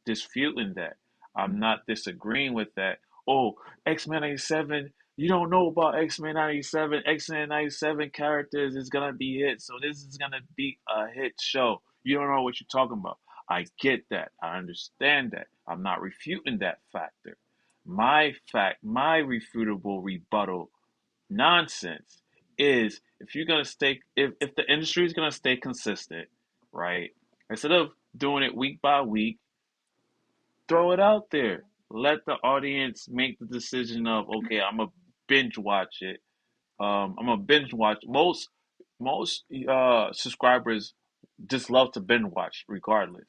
disputing that. I'm not disagreeing with that. Oh, X-Men 97, you don't know about X-Men 97. X-Men 97 characters is going to be hit, so this is going to be a hit show. You don't know what you're talking about. I get that. I understand that. I'm not refuting that factor. My refutable rebuttal nonsense is if you're gonna stay if the industry is gonna stay consistent, right? Instead of doing it week by week, throw it out there. Let the audience make the decision of okay, I'm gonna binge watch it. I'm gonna binge watch most subscribers just love to binge watch regardless.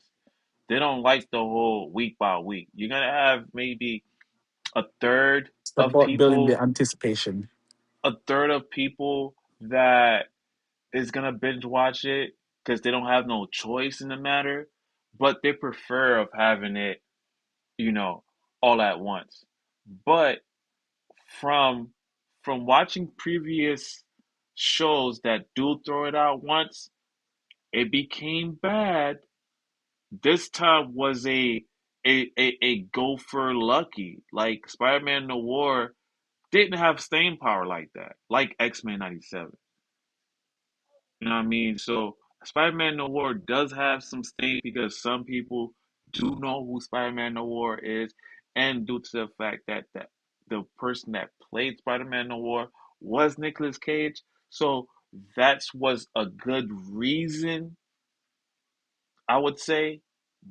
They don't like the whole week by week. You're gonna have maybe a third It's of about building the people, anticipation. that is gonna binge watch it because they don't have no choice in the matter, but they prefer of having it, you know, all at once. But from from watching previous shows that do throw it out once, it became bad. This time was a gopher lucky. Like Spider-Man Noir didn't have staying power like that, like X-Men 97. You know what I mean? So Spider-Man Noir does have some sting because some people do know who Spider-Man Noir is, and due to the fact that the person that played Spider-Man Noir was Nicolas Cage. So that was a good reason, I would say.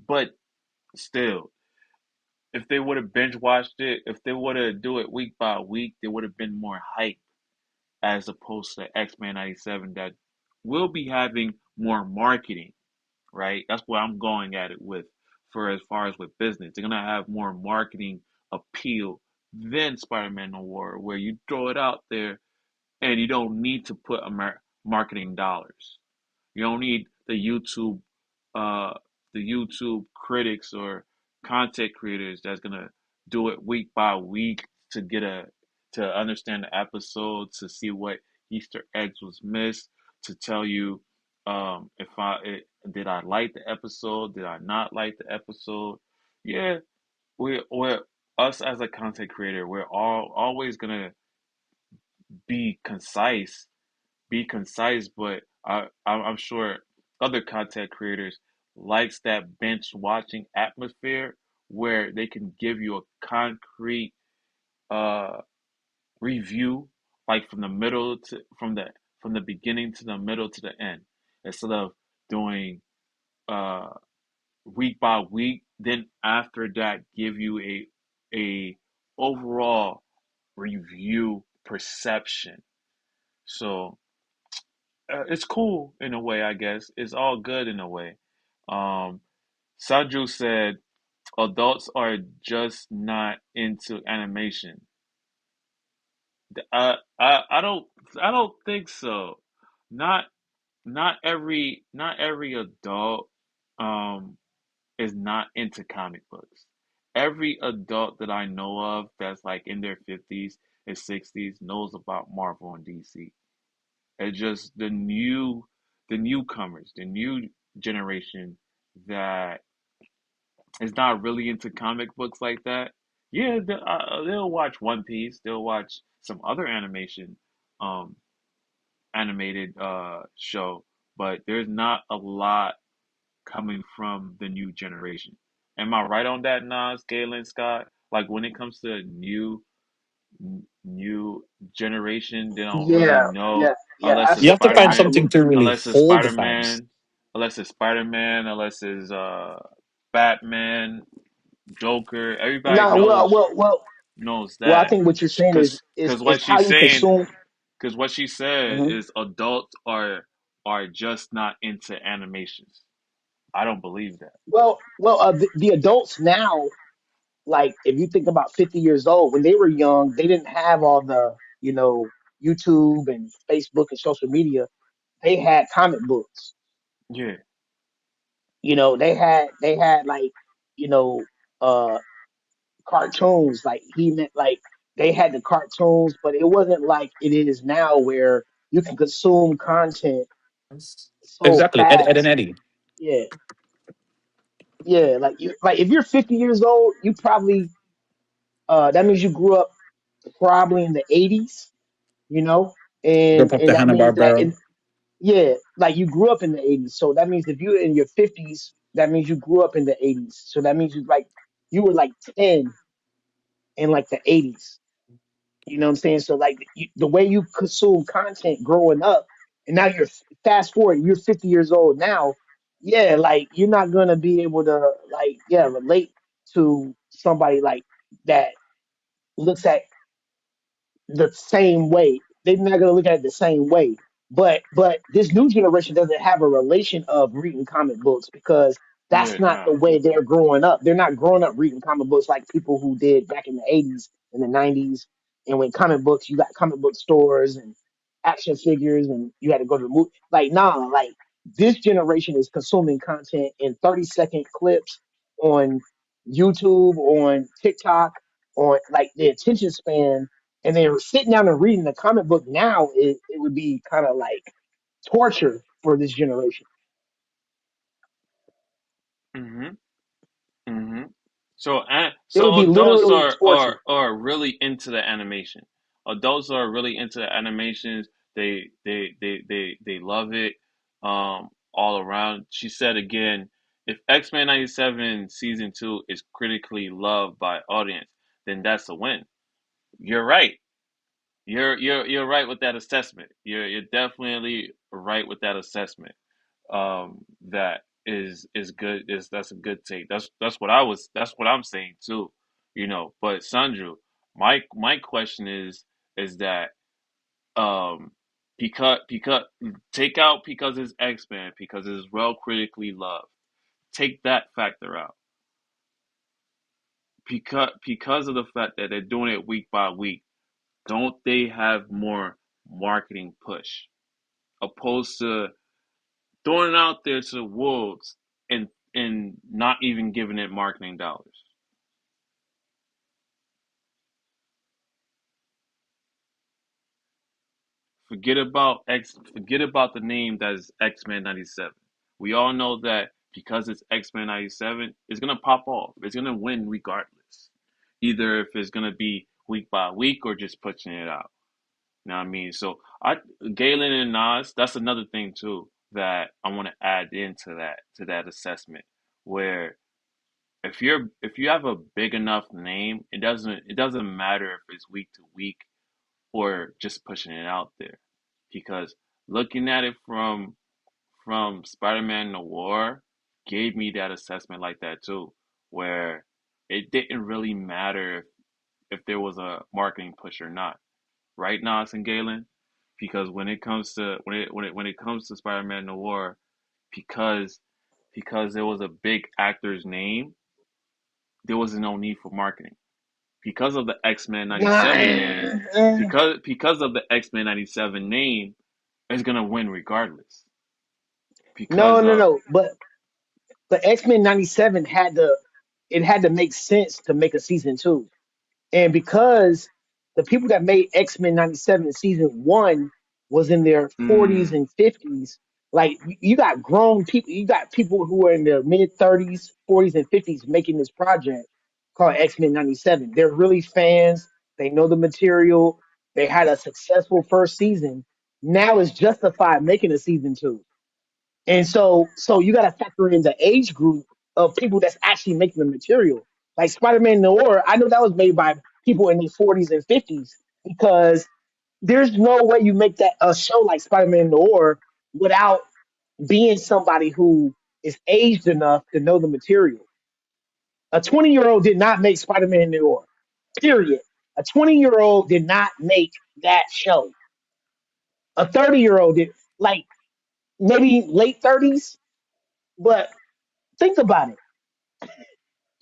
But still, if they would have binge watched it, if they would have do it week by week, there would have been more hype as opposed to X-Men 97 that will be having more marketing, right? That's where I'm going at it with for as far as with business. They're gonna have more marketing appeal than Spider-Man Noir, where you throw it out there and you don't need to put marketing dollars. You don't need uh, the YouTube critics or content creators that's gonna do it week by week to get a to understand the episode, to see what Easter eggs was missed, to tell you if did I like the episode, did I not like the episode. Yeah, we're us as a content creator. We're all always gonna be concise but I'm sure other content creators likes that bench watching atmosphere where they can give you a concrete uh, review, like from the beginning to the middle to the end, instead of doing uh, week by week. Then after that, give you a overall review perception. So it's cool in a way, I guess. It's all good in a way. Um, Sanju said adults are just not into animation. I don't think so. Not not every adult um is not into comic books. Every adult that I know of that's like in their 50s and 60s knows about Marvel and DC. It's just the newcomers, the new generation that is not really into comic books like that. Yeah, they'll watch One Piece. They'll watch some other um, animated show, but there's not a lot coming from the new generation. Am I right on that, Nas, Galen, Scott? Like when it comes to new generation, they don't really Yeah, know yeah, yeah. You have to find Man, something Absolutely. to really unless it's hold the Spider fans. Man, unless it's Batman, Joker. Everybody No, well, knows well, well, knows well. I that think what you're saying because is what how she's you saying consume. because what she said Mhm. is adults are just not into animations. I don't believe that. Well, the adults now, like if you think about 50 years old, when they were young, they didn't have all the, YouTube and Facebook and social media. They had comic books. Yeah, They had like, you know, uh, cartoons. Like he meant like they had the cartoons, but it wasn't like it is now where you can consume content so Exactly. Ed and fast. Eddie. Yeah, yeah. Like if you're 50 years old, you probably that means you grew up probably in the 80s, you know, Rip up and the that Hanna means that Barbera. yeah, like you grew up in the 80s. So that means if you're in your 50s, that means you grew up in the 80s. So that means you were like 10 in like the 80s. You know what I'm saying? So like the way you consume content growing up, and now you're fast forward, you're 50 years old now. Yeah, like you're not gonna be able to like relate to somebody like that looks at the same way. They're not gonna look at it the same way. But this new generation doesn't have a relation of reading comic books because yeah, that's not nah. the way they're growing up. They're not growing up reading comic books like people who did back in the 80s and the 90s. And when comic books, you got comic book stores and action figures, and you had to go to the movie. Like nah, like this generation is consuming content in 30-second clips on YouTube, on TikTok, on like the attention span, and they're sitting down and reading the comic book now, it would be kind of like torture for this generation. Mhm. hmm So, It would so be adults literally are torture. really into the animation. Adults are really into the animations. They love it. All around. She said again, if X-Men '97 season 2 is critically loved by audience, then that's a win. You're right. You're right with that assessment. You're definitely right with that assessment. That is good. Is That's a good take. That's what I'm saying too. But Sandro, my question is that um because take out because it's X-Men because it's well critically loved. Take that factor out because of the fact that they're doing it week by week. Don't they have more marketing push opposed to throwing it out there to the wolves and not even giving it marketing dollars? Forget about the name that is X-Men 97. We all know that because it's X-Men 97, it's gonna pop off. It's gonna win regardless. Either if it's gonna be week by week or just pushing it out. You know what I mean? So Galen and Nas, that's another thing too that I want to add into that assessment where if you have a big enough name, it doesn't matter if it's week to week or just pushing it out there. Because looking at it from Spider-Man Noir gave me that assessment like that too, where it didn't really matter if there was a marketing push or not. Right, Nas and Galen? Because when it comes to Spider-Man Noir, because because there was a big actor's name, there was no need for marketing. Because of the X-Men Nah, 97 name, because of the X-Men 97 name, it's gonna win regardless. no, Because no, no. But X-Men 97 had to make sense to make a season two. And because the people that made X-Men 97 season one was in their 40s mm, and 50s, like you got grown people, you got people who are in their mid 30s, 40s, and 50s making this project called X-Men 97. They're really fans. They know the material. They had a successful first season. Now it's justified making a season two. And so you got to factor in the age group of people that's actually making the material. Like Spider-Man Noir, I know that was made by people in the 40s and 50s because there's no way you make that a show like Spider-Man Noir without being somebody who is aged enough to know the material. A 20-year-old did not make Spider-Man Noir. Period. A 20-year-old did not make that show. A 30-year-old did, like maybe late 30s, but think about it.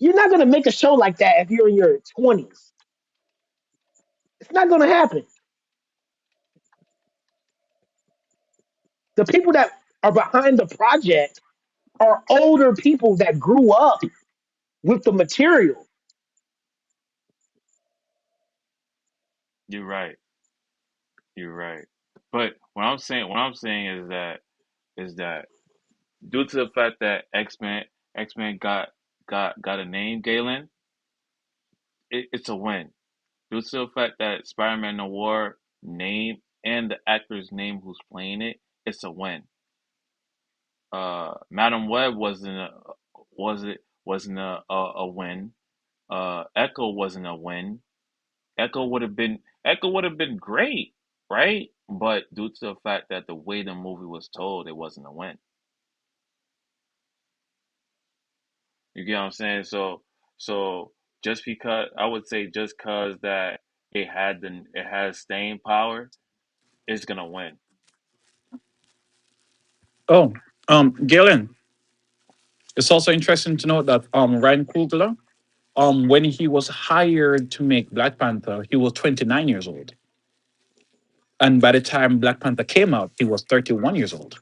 You're not going to make a show like that if you're in your 20s. It's not going to happen. The people that are behind the project are older people that grew up with the material. You're right. You're right. But what I'm saying is that due to the fact that X Men got a name, Galen, it's a win. Due to the fact that Spider-Man Noir name and the actor's name who's playing it, it's a win. Madam Web wasn't a win. Echo wasn't a win. Echo would have been great, right? But due to the fact that the way the movie was told, it wasn't a win. You get what I'm saying? So just because I would say just because that it has staying power, it's gonna win. Oh, Galen, it's also interesting to note that Ryan Coogler, when he was hired to make Black Panther, he was 29 years old. And by the time Black Panther came out, he was 31 years old.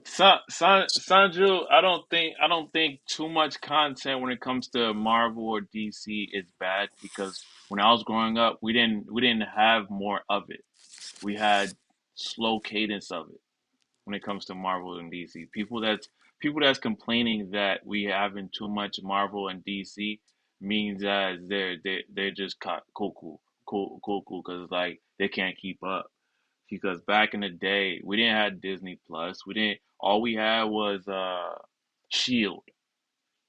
Sanju, I don't think too much content when it comes to Marvel or DC is bad because when I was growing up, we didn't have more of it. We had slow cadence of it when it comes to Marvel and DC. People that's complaining that we having too much Marvel and DC means that they're just cool because like they can't keep up because back in the day we didn't have Disney Plus. We didn't. All we had was Shield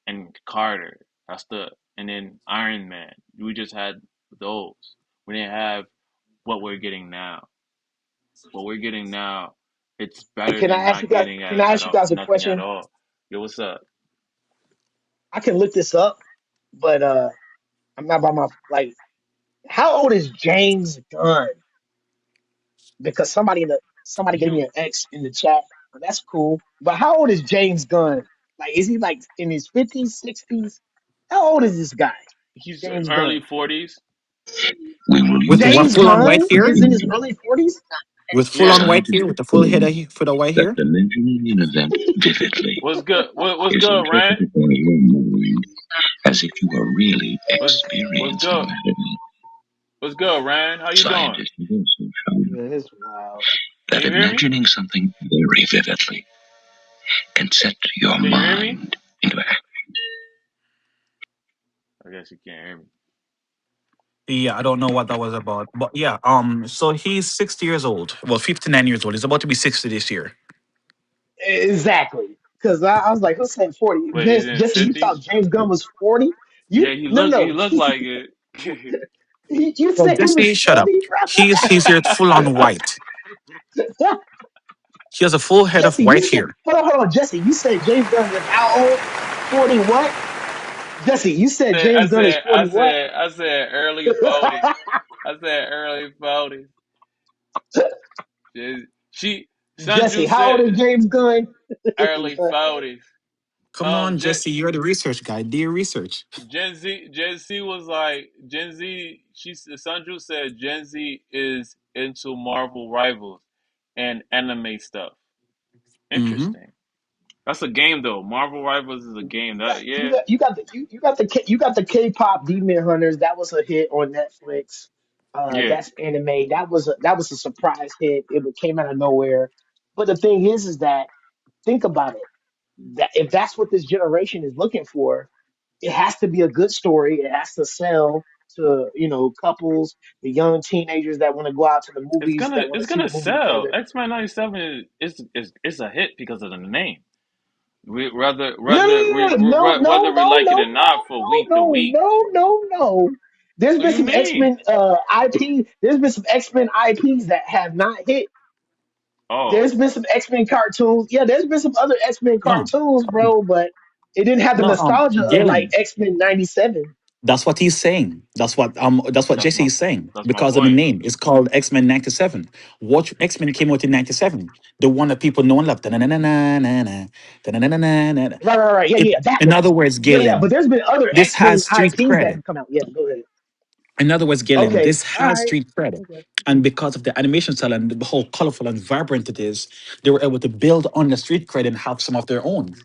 and Carter. That's the and then Iron Man. We just had those. We didn't have what we're getting now. What we're getting now, it's Hey, better can I than ask you not guys? getting Can I ask you guys a nothing at question? all. Yo, what's up? I can look this up, but I'm not by my like. How old is James Gunn? Because somebody gave me You an X in the chat. But that's cool. But how old is James Gunn? Like, is he like in his 50s, 60s? How old is this guy, he's James Gunn? early 40s. We will With use what James full on this white Gunn hair? is in his opportunity early 40s. With full on Yeah. white decided hair, to with the full head prove of, for the white that hair? imagining an event vividly What's good? What's is good, Rand? interpreted by your mind as if you were really What's experiencing good? that event. What's good, Rand? How you doing? Scientists have also shown Man, it's wild. Can that you hear me? imagining something very vividly can set your Can you hear me? mind into action. I guess you can't hear me. Yeah, I don't know what that was about. But yeah, so he's 60 years old. Well, 59 years old. He's about to be 60 this year. Exactly. Because I was like, who said 40? Wait, he's in his Jesse, you thought 50s? James Gunn was 40? You Yeah, he no look he no. looked like it. You Well, said he was Jesse, shut up. 40, He's here full on white. brother? He has a full head of Jesse, you white said, hair. hold on. Jesse, you said James Gunn is how old? 40 what? Jesse, you said I James Gunn is said, 40 what? I said early 40s. I said early 40s. She Jesse, Sanju how old said is James Gunn? early 40s. Come Um, on, Gen, Jesse, you're the research guy. Do your research. Gen Z was like Gen Z. Sanju said Gen Z is into Marvel Rivals and anime stuff. Mm-hmm. Interesting. That's a game though. Marvel Rivals is a game. You got That you yeah got you got the you got the K-pop Demon Hunters. That was a hit on Netflix. yeah. That's anime. That was a surprise hit. It came out of nowhere. But the thing is that think about it. That if that's what this generation is looking for, it has to be a good story. It has to sell to couples, the young teenagers that want to go out to the It's movies, gonna that want it's to see gonna the movie sell. together. X Men '97 is a hit because of the name. We rather No, rather no, we no, no, no, whether we no, like it or no, not no, for no, week to no, week. no, no, no. There's What do been you some X mean? Men IP. There's been some X Men IPs that have not hit. Oh There's been some X Men cartoons. Yeah, there's been some other X Men No, cartoons, bro, but it didn't have the no, nostalgia of like Galen. X Men '97. That's what he's saying. That's what that's Jesse my is saying that's my because of the point. name. It's called X-Men 97. What X-Men came out in 97. The one that people know and love. Da-na-na-na-na-na, da-na-na-na-na-na. Right, right, right. Yeah, It, yeah, that in one. other words, Yeah, yeah. But Galen, there's been other this X Men has street IPs that cred. have come out. Yeah, go ahead. In other words, Galen, Okay, this all has right. street cred. Okay. And because of the animation style and the whole colorful and vibrant it is, they were able to build on the street cred and have some of their own.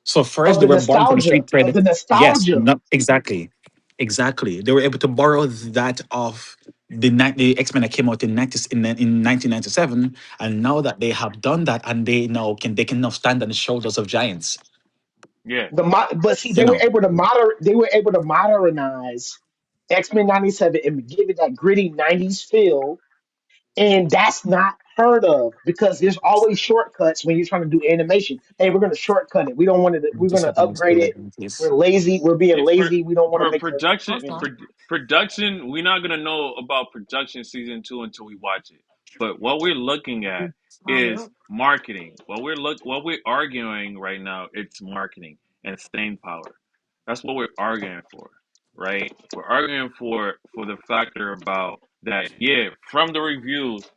So first Of they the were born from the nostalgia, street of cred. the Yes, nostalgia. not exactly. Exactly. They were able to borrow that of the X-Men that came out in 1997. And now that they have done that and they can now stand on the shoulders of giants. Yeah, But see, You they were know. able to They were able to modernize X Men '97 and give it that gritty '90s feel, and that's not heard of because there's always shortcuts when you're trying to do animation. Hey, we're going to shortcut it. We don't want it. We're going Just to have to upgrade scroll it. down, please. We're lazy. We're being it, lazy. We don't want to for make the. production You know. production, we're not gonna know about production season two until we watch it. But what we're looking at is marketing. What we're arguing right now, it's marketing and staying power. That's what we're arguing for, right? We're arguing for the factor about that. Yeah, from the reviews,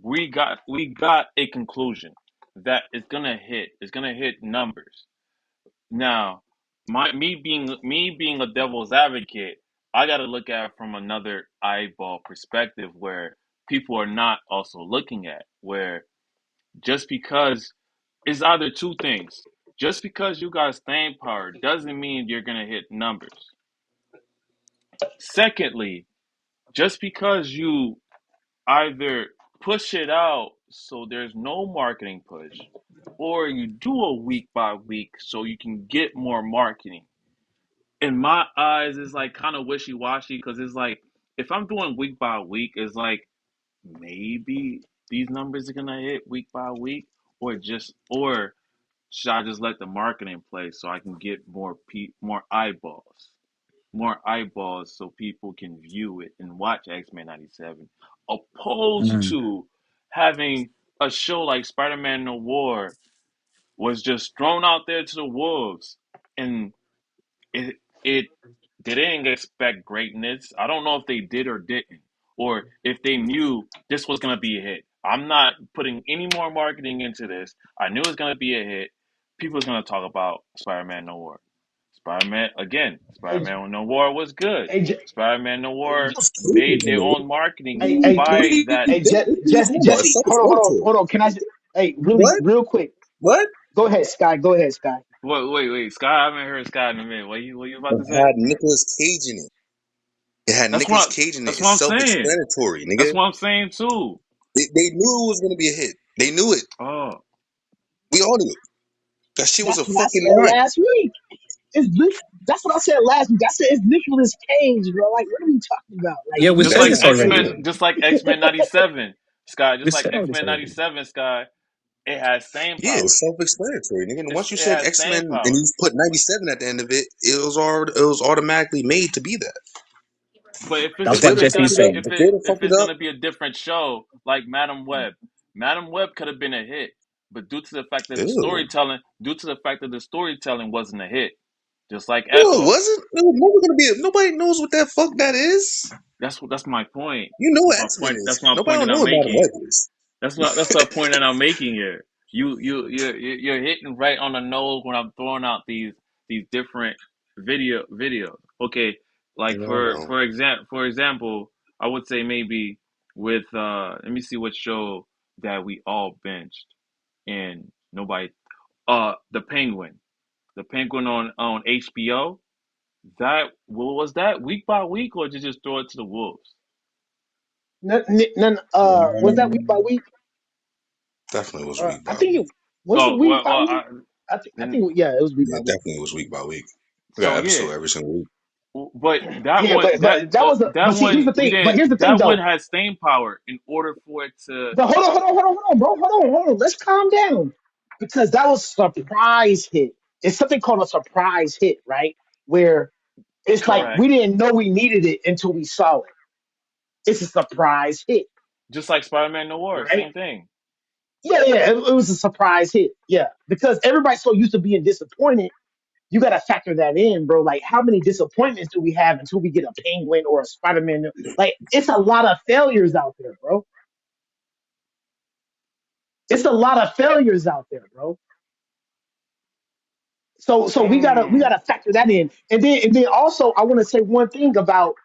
we got a conclusion that it's gonna hit. It's gonna hit numbers. Now, me being a devil's advocate, I got to look at it from another eyeball perspective where people are not also looking at where just because it's either two things. Just because you got staying power doesn't mean you're gonna hit numbers. Secondly, just because you either push it out so there's no marketing push, or you do a week by week so you can get more marketing in my eyes, it's like kind of wishy washy because it's like if I'm doing week by week, it's like maybe these numbers are gonna hit week by week, or should I just let the marketing play so I can get more eyeballs, so people can view it and watch X Men '97, opposed Mm. to having a show like Spider Man No War was just thrown out there to the wolves and it they didn't expect greatness. I don't know if they did or didn't, or if they knew this was gonna be a hit. I'm not putting any more marketing into this. I knew it was gonna be a hit. People are gonna talk about Spider-Man No War. Spider-Man again. Hey, Spider-Man No War was good. hey, Spider-Man No War It's made cages in their the own room. marketing hey, hey, What by do you that. hey, hold on? It's Jesse, self-explanatory. hold on. Can I? Hey, really, What? real quick. What? Go ahead, Sky. Go ahead, Sky. Wait, Scott. I haven't heard Scott in a minute. What you about It to say? had Nicolas Cage in it. It had That's Nicolas what Cage in it. that's what It's I'm saying. self-explanatory, That's nigga. what I'm saying too. They knew it was gonna be a hit. They knew it. Oh, We all knew it. That shit was a That's what I fucking said line. last week. That's what I said last week. I said it's Nicolas Cage, bro. Like, what are we talking about? Like, Yeah, we just said like That's this not X already. Men, true. just like X Men '97, Sky. We Just like said all X this Men already. '97, Sky. It has staying Yeah, power. it's self-explanatory, nigga. And once you It said has X-Men staying and power. you put 97 at the end of it, it was automatically made to be that. But if it's That's If they what if would have it's fucked gonna Jesse's it be up, saying. if if they it would have if fucked it it's up, gonna be a different show like Madam Web could have been a hit. But ew. due to the fact that the storytelling wasn't a hit, just like No, it Echo. wasn't. It was never gonna be. Nobody knows what that fuck that is. That's my point. You know That's what my X-Men point. That's is. my Nobody point don't that know I'm what Madam making. Web is. That's the point that I'm making here. You're hitting right on the nose when I'm throwing out these different videos. Okay, I like know. for example, I would say maybe with let me see what show that we all benched and nobody the Penguin on HBO. That what was that week by week or did you just throw it to the wolves? was that week by week? Definitely was week I by think week. it was it Oh week by well, week. I then think yeah, it was week Yeah, by week. definitely was week by week. We got so an yeah. episode every single week. But that Yeah, one, but that was the. But that see, here's one, the we thing. But didn't. here's the thing, That one though. had staying power in order for it to. But hold on, bro. Hold on. Let's calm down. because that was a surprise hit. It's something called a surprise hit, right? Where it's like Correct. we didn't know we needed it until we saw it. It's a surprise hit, Just like Spider-Man Noir, right? same thing. Yeah, yeah, it was a surprise hit. Yeah, because everybody's so used to being disappointed, you got to factor that in, bro. Like, how many disappointments do we have until we get a Penguin or a Spider-Man? Like, it's a lot of failures out there, bro. It's a lot of failures out there, bro. So we gotta Mm. factor that in, and then also I want to say one thing about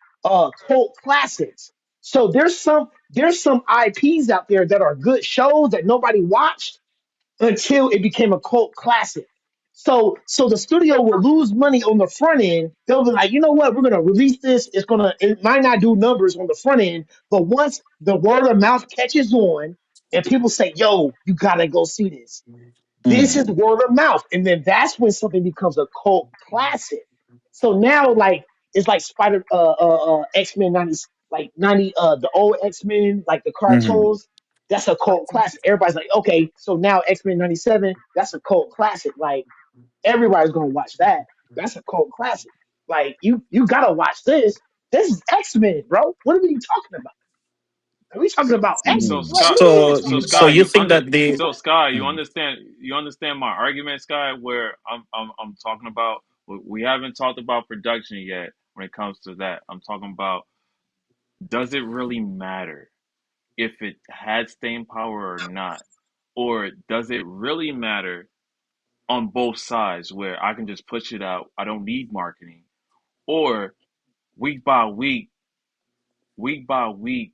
cult classics. So there's some IPs out there that are good shows that nobody watched until it became a cult classic. So the studio will lose money on the front end. They'll be like, you know what, we're gonna release this. It might not do numbers on the front end, but once the word of mouth catches on and people say, yo, you gotta go see this. This is Mm. word of mouth. And then that's when something becomes a cult classic. So now like it's like X-Men 90, like 90 the old X-Men, like the Mm. cartoons, that's a cult classic. Everybody's like, okay, so now X-Men 97, that's a cult classic. Like everybody's gonna watch that. That's a cult classic. Like you gotta watch this. This is X-Men, bro. What are we talking about? Are we talking So, about so X-Men? Mm. Like, Scott, what are we so So, so talking so Scott, about? you you think under that they? so Scott, Mm. you understand my argument, Scott, where I'm talking about. We haven't talked about production yet when it comes to that. I'm talking about, does it really matter if it had staying power or not, or does it really matter on both sides where I can just push it out? I don't need marketing, or week by week, week by week,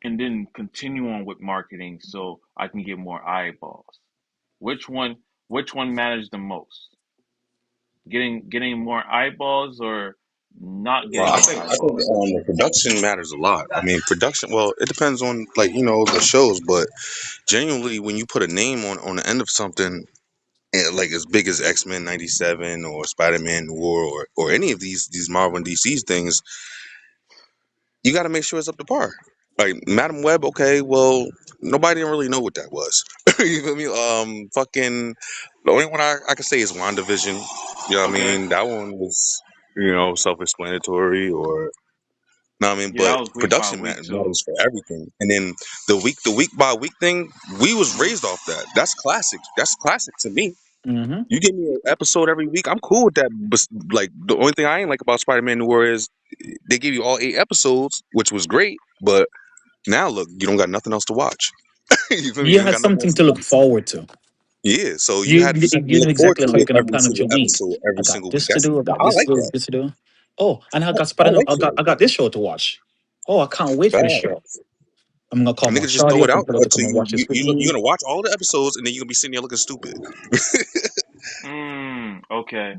and then continue on with marketing so I can get more eyeballs. Which one which one matters the most? Getting more eyeballs or not Well, getting more I think eyeballs? the production matters a lot. I mean, production. Well, it depends on like the shows, but genuinely, when you put a name on the end of something, like as big as X-Men 97 or Spider-Man War or any of these Marvel and DC's things, you got to make sure it's up to par. Like Madam Web, okay, well, nobody didn't really know what that was. You feel me? Fucking the only one I can say is WandaVision. You know what I Okay. mean? That one was self-explanatory, or no, I mean, Yeah, but that was week by production week too. matters for everything. And then the week by week thing, we was raised off that. That's classic. That's classic to me. Mm-hmm. You give me an episode every week, I'm cool with that. But like the only thing I ain't like about Spider-Man Noir is they give you all 8 episodes, which was great. But now look, you don't got nothing else to watch. You feel me? You You don't had got nothing something else to to look watch. forward to. Yeah, so you You, had you something to you know look forward exactly to how you're with gonna every plan out single your week. episode, I every got single week. this to do. I got I this to like do. that. This to do. Oh, and I got I Spider. like I that. got this show to watch. Oh, I can't wait for the Fact. show. I'm gonna call my Niggas just shawty throw it up and out tell her to until come and watch this with you're me. gonna watch all the episodes and then you're gonna be sitting there looking stupid. Okay.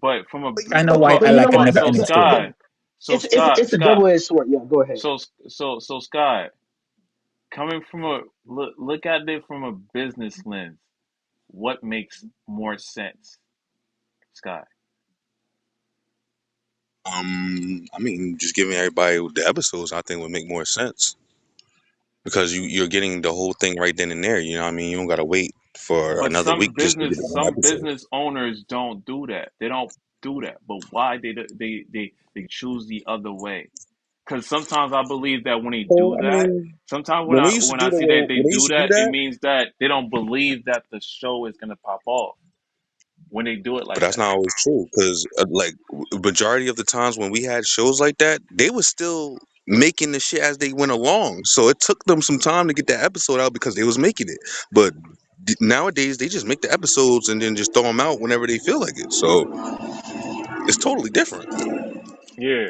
But from a But you I know know what? why But I you know like a what? never so ending story. Scott, so It's a Scott, double edged sword. Yeah, go ahead. so Scott, coming from a look at it from a business lens, what makes more sense, Scott? I mean, just giving everybody the episodes, I think would make more sense because you're getting the whole thing right then and there. You know what I mean? You don't gotta wait for But another week just to get one some episode. business owners don't do that. They don't do that. But why they choose the other way? Because sometimes I believe that when they So do I that, mean, sometimes when they used to when do I see that they when they do used to do that, it that, means that they don't believe that the show is gonna pop off when they do it but like that's that. not always true because like majority of the times when we had shows like that, they were still making the shit as they went along. So it took them some time to get that episode out because they was making it. But nowadays they just make the episodes and then just throw them out whenever they feel like it. So it's totally different. Yeah,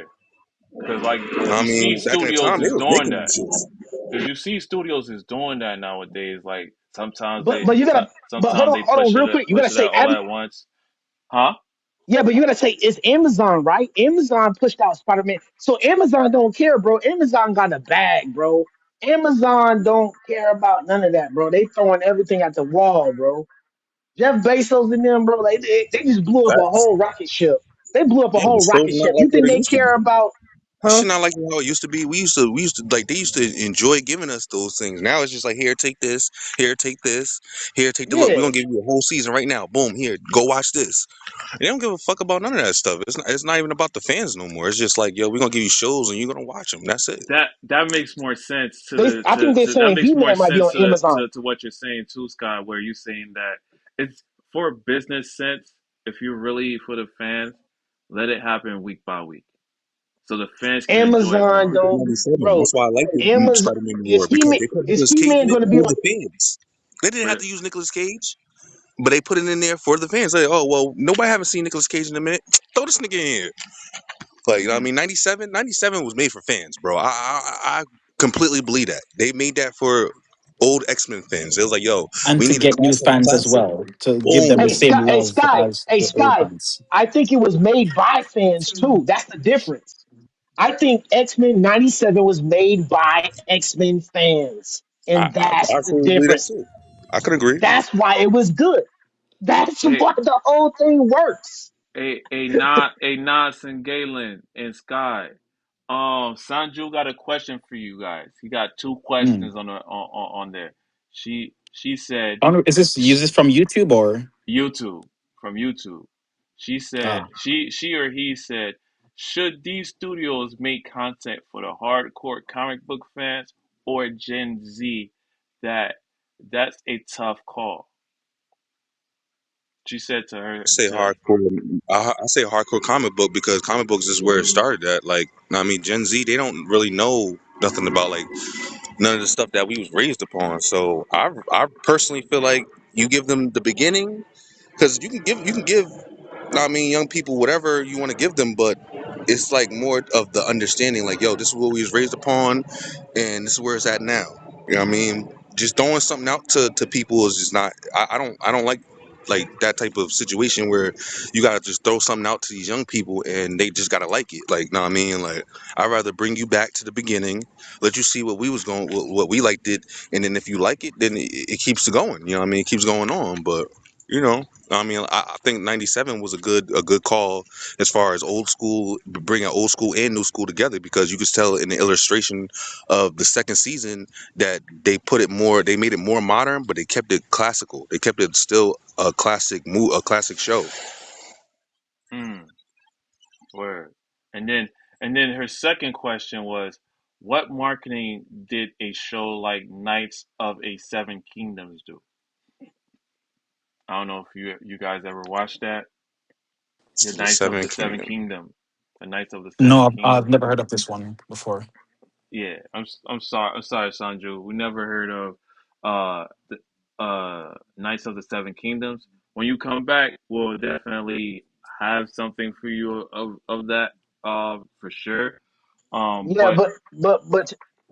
because I you see mean, back in the studios time they is was doing making them that. shits. Because you see studios is doing that nowadays. Like But you gotta. But sometimes they hold on, real quick. You gotta push it say out all at once, huh? yeah, but you gotta say it's Amazon, right? Amazon pushed out Spider Man, so Amazon don't care, bro. Amazon got a bag, bro. Amazon don't care about none of that, bro. They throwing everything at the wall, bro. Jeff Bezos and them, bro. They just blew up a Facts. whole rocket ship. They blew up a Yeah, but whole still rocket not ship. like You what think it they used to care be. about? Huh? Shit not like how it used to be. We used to like they used to enjoy giving us those things. Now it's just like here, take this, here, take this, here, take the look. We're Yeah. gonna give you a whole season right now. Boom, here, go watch this. They don't give a fuck about none of that stuff. It's not even about the fans no more. It's just like, yo, we're gonna give you shows and you're gonna watch them. That's it. That makes more sense to They, the I think they're to that saying makes He more Man might be sense on to the Amazon. to what you're saying too, Scott, where you're saying that it's for business sense. If you're really for the fans, let it happen week by week, so the fans can enjoy it Amazon more. don't, 97. bro. That's why I like the Amazon Spider-Man is more because they put Is Nicolas He Cage Man in it going to be for on? the fans. They didn't have But to use Nicolas Cage, but they put it in there for the fans. Like, oh well, nobody haven't seen Nicolas Cage in a minute. Throw this nigga in here. Like, you know what I hmm mean, 97, 97 was made for fans, bro. I completely believe that. They made that for old X-Men fans. It was like, yo, And we to need a get new classic, fans as classic. well, to give them the Boom. same love as Hey, the old Sky. fans. I think it was made by fans too. That's the difference. I think X-Men '97 was made by X-Men fans, I, and I, that's I the truly believe that difference. too. I could agree. That's why it was good. That's hey, why the whole thing works. a Nas and Galen and Sky. Sanju got a question for you guys. He got two Mm. questions on there. She said I don't know, is this use this from YouTube or YouTube from YouTube. She said ah? she or he said, should these studios make content for the hardcore comic book fans or Gen Z? That that's a tough call. She said to I her say to hardcore. I say hardcore comic book because comic books is where it started at. Like, I mean, Gen Z, they don't really know nothing about like none of the stuff that we was raised upon. So I personally feel like you give them the beginning because you can give I mean, young people, whatever you want to give them, but it's like more of the understanding, like, yo, this is what we was raised upon, and this is where it's at now. You know what I mean? Just throwing something out to people is just not. I don't like that type of situation where you gotta just throw something out to these young people and they just gotta like it. Like, know what I mean? Like, I'd rather bring you back to the beginning, let you see what we was going, what we liked it, and then if you like it, then it keeps going. You know what I mean? It keeps going on, but. You know, I mean, I think '97 was a good call as far as old school, bringing old school and new school together because you could tell in the illustration of the second season that they made it more modern, but they kept it classical. They kept it still a classic show. mm, word. And then and then her second question was, what marketing did a show like Knights of a Seven Kingdoms do? I don't know if you guys ever watched that. The The Knights of Seven the Seven Kingdom. Kingdom. The Knights of the No, Seven I've Kingdoms. never heard of this one before. Yeah, I'm sorry, Sanju. We never heard of the Knights of the Seven Kingdoms. When you come back, we'll definitely have something for you of that for sure. Yeah, But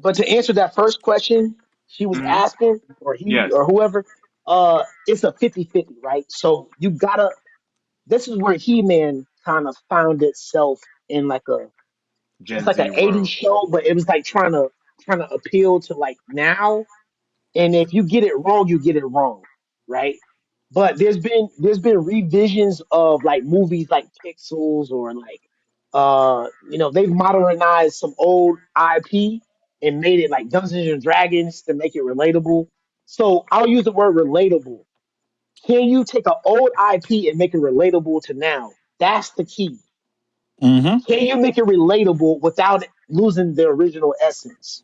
but to answer that first question she was mhm, asking, or he yes, or whoever, it's a 50-50, right? So you gotta. This is where He Man kind of found itself in like it's Gen like an Z '80s world. show, but it was like trying to appeal to like now. And if you get it wrong, you get it wrong, right? But there's been revisions of like movies like Pixels or like they've modernized some old IP and made it like Dungeons and Dragons to make it relatable. So I'll use the word relatable. Can you take an old IP and make it relatable to now? That's the key. Mm-hmm. Can you make it relatable without losing the original essence?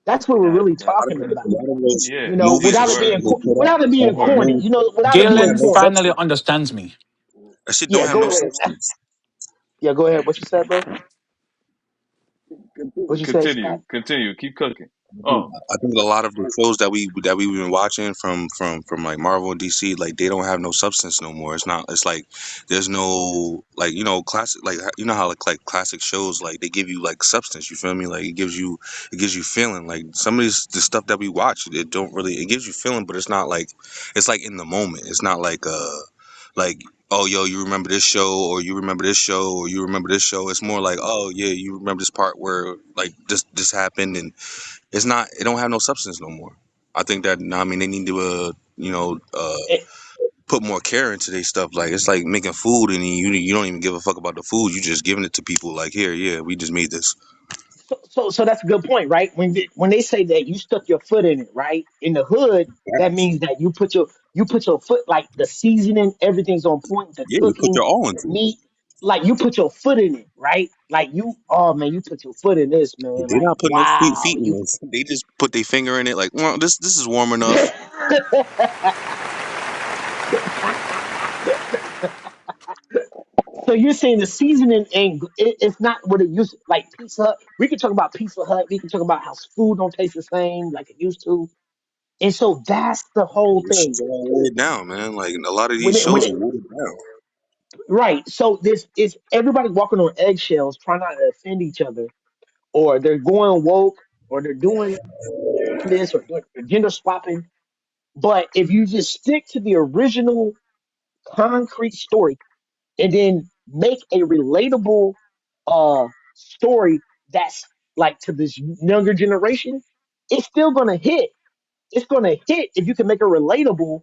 That's what we're That really that A lot of talking those, about. a lot of those yeah, movies and Without it shit being word, that they put out without it being don't have corny, no without it don't being Galen have no corny. finally substance. understands me. That shit don't Yeah, have no go ahead. substance. Yeah, go ahead. What you said, bro? What you say, Scott? continue, keep cooking. Oh, I think a lot of the shows that we've been watching from like Marvel and DC, like they don't have no substance no more. It's not. It's like there's no like classic like how like classic shows like they give you like substance. You feel me? Like it gives you feeling. Like some of the stuff that we watch, it gives you feeling, but it's not like it's like in the moment. It's not like oh yo you remember this show or you remember this show or you remember this show. It's more like oh yeah you remember this part where like this happened and it don't have no substance no more. I think that I mean they need to put more care into their stuff. Like it's like making food and you don't even give a fuck about the food. You just giving it to people. Like here, yeah, we just made this. So that's a good point, right? When they say that you stuck your foot in it, right? In the hood, that means that you put your foot, like the seasoning, everything's on point, the Yeah, you put cooking, your all the into it. meat, like you put your foot in it, right? Like oh man, you put your foot in this, man. They're Like not putting no wow, feet in you. this. They just put their finger in it. Like well, this is warm enough. So you're saying the seasoning ain't it's not what it used like Pizza Hut. We can talk about Pizza Hut. We can talk about how food don't taste the same like it used to. And so that's the whole thing. It's all watered down, man. Like a lot of these When shows are it watered down. right. So this is everybody walking on eggshells, trying not to offend each other, or they're going woke, or they're doing this, or they're gender swapping. But if you just stick to the original concrete story and then make a relatable story that's like to this younger generation, it's still gonna hit. It's gonna hit if you can make it relatable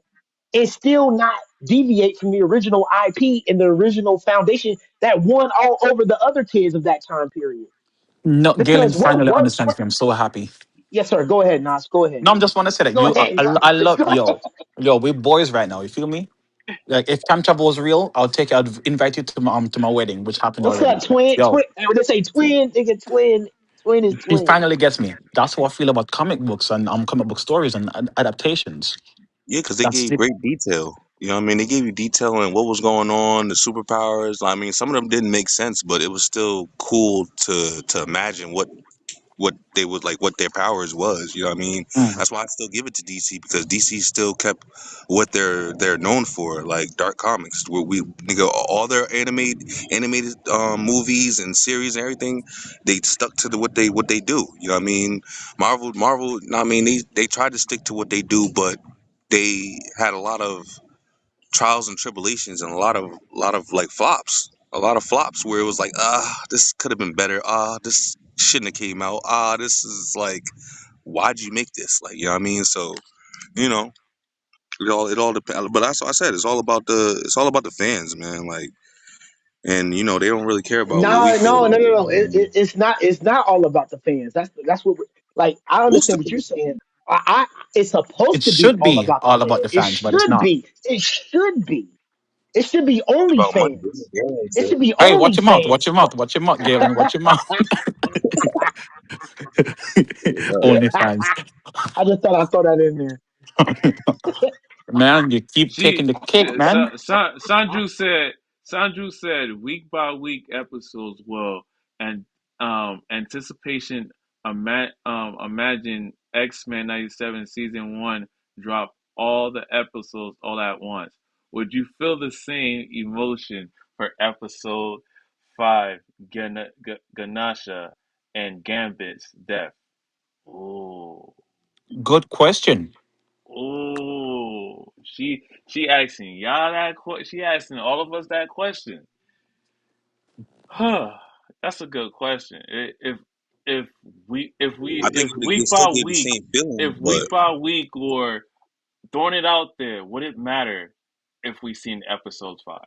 and still not deviate from the original IP and the original foundation that won all over the other kids of that time period. No, Galen Because what finally works for understands me. I'm so happy. yes, sir. Go ahead, Nas. Go ahead. No, I'm just want to say that Go you, ahead, Nas. I love, Go ahead. yo, we boys right now. You feel me? Like if time travel was real, I'll take you. I'd invite you to my wedding, which happened What's up, already. twin? Yo, Twin. And when they say twin, they get twin. Twin is he twin. finally gets me. That's what I feel about comic books and comic book stories and adaptations. Yeah, because they That's gave it. great detail. You know what I mean? They gave you detail on what was going on, the superpowers. I mean, some of them didn't make sense, but it was still cool to imagine what they would like, what their powers was. You know what I mean? Mm. That's why I still give it to DC because DC still kept what they're known for, like dark comics. Where we nigga all their animated movies and series and everything, they stuck to what they do. You know what I mean? Marvel. I mean, they tried to stick to what they do, but they had a lot of trials and tribulations and a lot of like flops. A lot of flops where it was like, this could have been better. This shouldn't have came out. This is like, why'd you make this? Like, you know what I mean? So, you know, it all depends. But that's what I said. It's all about the fans, man. Like, and they don't really care about what we No, feel no, no, about no, it. no. It's not all about the fans. That's what like I Supposed to understand what you're be. saying. It's It supposed to be should all be about the all about fans. the It fans, but it's should not. be. It should be. It should be It's only about money. fans. Yeah, It should be Hey, only watch your mouth. Watch fans. your mouth. Watch your mouth, Galen. Watch your mouth. yeah. Only fans. I just thought I'd throw that in there. Man, you keep taking She, the cake, man. Sandru said week by week episodes will and anticipation imagine X-Men 97 season 1 drop all the episodes all at once. Would you feel the same emotion for episode 5 Ganasha and Gambit's death? Ooh. Good question. Oh, she asking y'all that she asking all of us that question. Huh. That's a good question. If I think if it week still by gave the week, same feeling, if but week by week or throwing it out there, would it matter if we seen episode 5?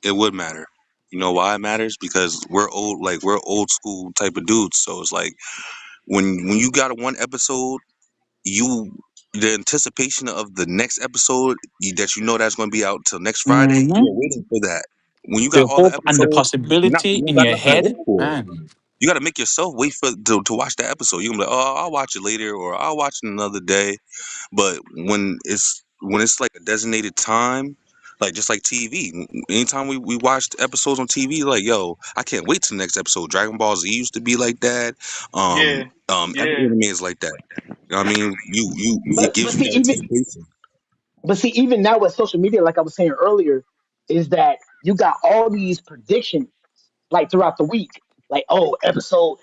it would matter. You know why it matters? Because we're old school type of dudes. So it's like when you got a one episode, you the anticipation of the next episode that that's going to be out till next Friday. Hmm. You're waiting for that. When you got The all the hope and the episodes, possibility you don't in got your nothing to head, wait for. man. You got to make yourself wait to watch that episode. You can be like, oh, I'll watch it later, or I'll watch it another day. But when it's like a designated time, like just like TV. Anytime we watched episodes on TV, like yo, I can't wait till the next episode. Dragon Ball Z used to be like that. Yeah, Every yeah. anime is like that. You know what I mean, it But gives but you see that even anticipation. but see even now with social media, like I was saying earlier, is that you got all these predictions like throughout the week. Like, oh, episode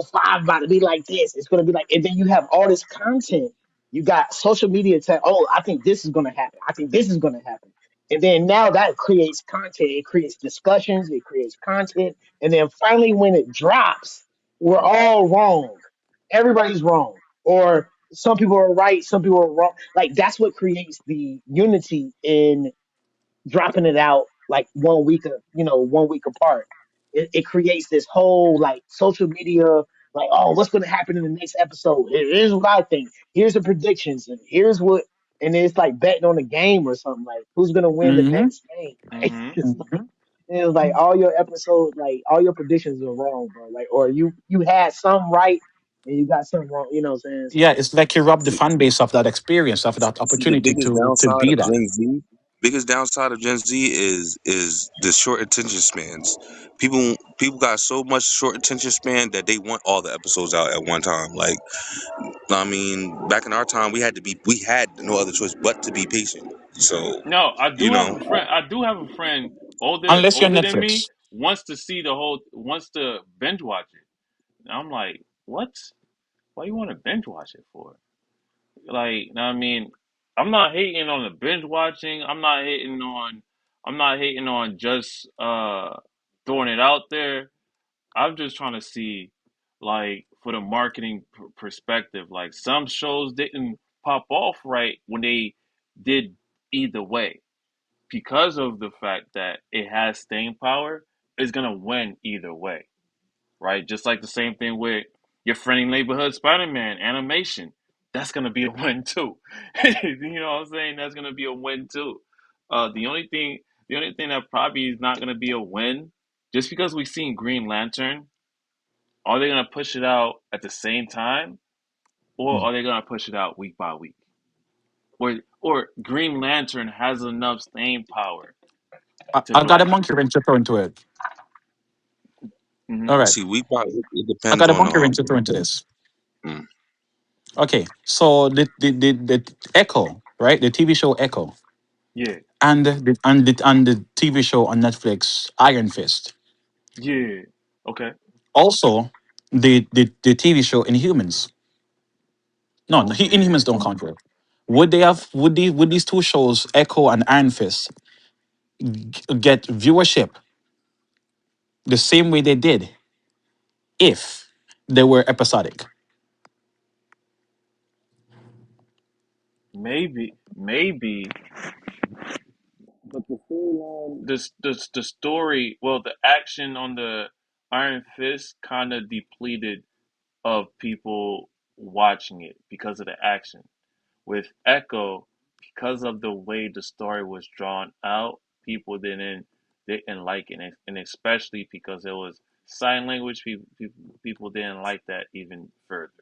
5 about to be like this. It's gonna be like, and then you have all this content. You got social media saying, oh, I think this is gonna happen. I think this is gonna happen. And then now that creates content. It creates discussions. It creates content. And then finally, when it drops, we're all wrong. Everybody's wrong. Or some people are right, some people are wrong. Like that's what creates the unity in dropping it out like 1 week, 1 week apart. It creates this whole like social media, like, oh, what's going to happen in the next episode? Here's what I think. Here's the predictions, and here's what, and it's like betting on a game or something, like who's going to win the Hmm. next game. Like Mm-hmm. it's like all your episodes, like all your predictions are wrong, bro. Like, or you had some right and you got some wrong. You know what I'm saying? Yeah, So it's like you rob the See, fan base of that experience, of that see, the opportunity biggest to downside be of that. Gen Z, biggest downside of Gen Z is the short attention spans. People got so much short attention span that they want all the episodes out at one time. Like, I mean, back in our time, we had no other choice but to be patient. So, No, I you do have know, a friend. I do have a friend Unless you're older than me, Netflix. wants to binge watch it. And I'm like, what? Why you want to binge watch it for? Like, you know what I mean, I'm not hating on the binge watching. I'm not hating on just throwing it out there. I'm just trying to see, like, for the marketing perspective, like some shows didn't pop off right when they did either way because of the fact that it has staying power. It's gonna win either way, right? Just like the same thing with your friendly neighborhood Spider-Man animation. That's gonna be a win too. You know what I'm saying? That's gonna be a win too. The only thing that probably is not gonna be a win, just because we've seen Green Lantern, are they gonna push it out at the same time, or are they gonna push it out week by week? Or Green Lantern has enough staying power to I got a like. monkey wrench to throw into it. Hmm. All right. see, it I depends got a on monkey wrench to throw into this. mm, Okay. So the Echo, right? The TV show Echo. Yeah, And the TV show on Netflix, Iron Fist. yeah, okay, Also, the TV show Inhumans. No, Inhumans don't okay. count here. Would these two shows, Echo and Iron Fist, get viewership the same way they did if they were episodic? Maybe, but the storyline, the story, well, the action on the Iron Fist kind of depleted of people watching it because of the action. With Echo, because of the way the story was drawn out, people didn't like it, and especially because it was sign language, people didn't like that even further.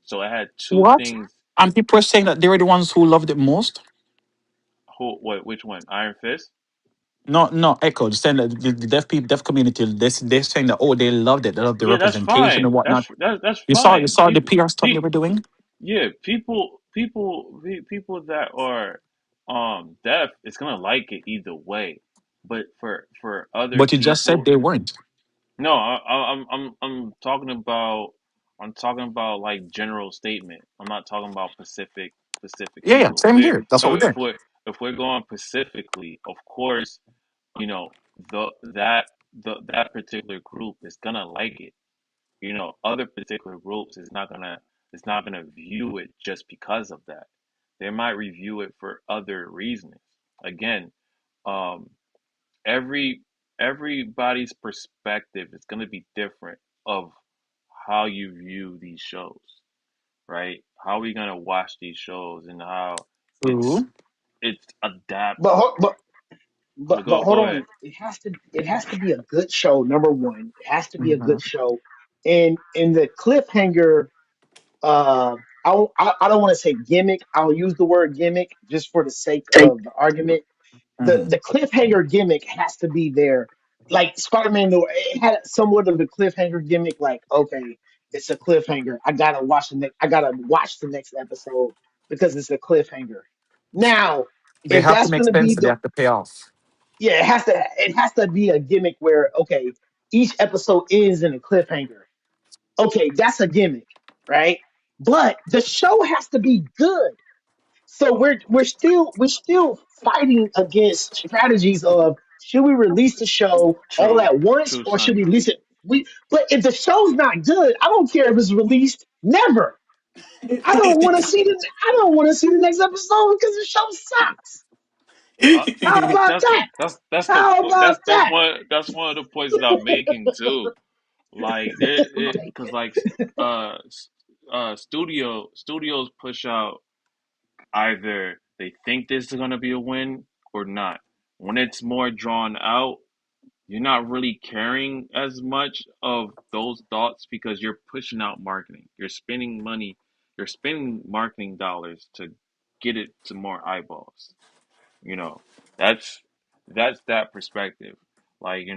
So it had two What? things. And people are saying that they were the ones who loved it most. Which one? Iron Fist? No, no, Echo. Just saying that the deaf people, deaf community, they're saying that, oh, they loved it. They loved the Yeah, that's representation and fine. whatnot. That's You fine. saw the PR stuff they Pe, were doing, yeah, people that are deaf, it's gonna like it either way. But for other but you just said people, they weren't. no, I'm talking about, like general statement. I'm not talking about specific Yeah, yeah, people. same here. That's what we're doing. If we're going specifically, of course, you know that particular group is gonna like it. Other particular groups is not gonna view it just because of that. They might review it for other reasons. Again, um, every everybody's perspective is gonna be different of how you view these shows, right? How we gonna watch these shows and how it's True. it's but adapted. ho- but But but hold go ahead. on. It has to be a good show. Number one, it has to be a Hmm. good show. And in the cliffhanger, I don't want to say gimmick. I'll use the word gimmick just for the sake of the argument. The Hmm. the cliffhanger gimmick has to be there. Like Spider-Man, it had somewhat of the cliffhanger gimmick. Like, okay, it's a cliffhanger. I gotta watch the next episode because it's a cliffhanger. Now, They if have to that's make gonna sense. be They the have to pay off. yeah, it has to be a gimmick where okay, each episode ends in a cliffhanger. Okay, that's a gimmick, right? But the show has to be good. So we're still fighting against strategies of should we release the show all True, at once true, or should son. we release it? But if the show's not good, I don't care if it's released never. I don't want to see the I don't want to see the next episode because the show sucks. Uh, How about that's that? that's the How about that? that's one of the points that I'm making too. Like there, Like, because like studios push out either they think this is gonna be a win or not. When it's more drawn out, you're not really caring as much of those thoughts because you're pushing out marketing. You're spending money, you're spending marketing dollars to get it to more eyeballs. You know, that's that perspective. Like,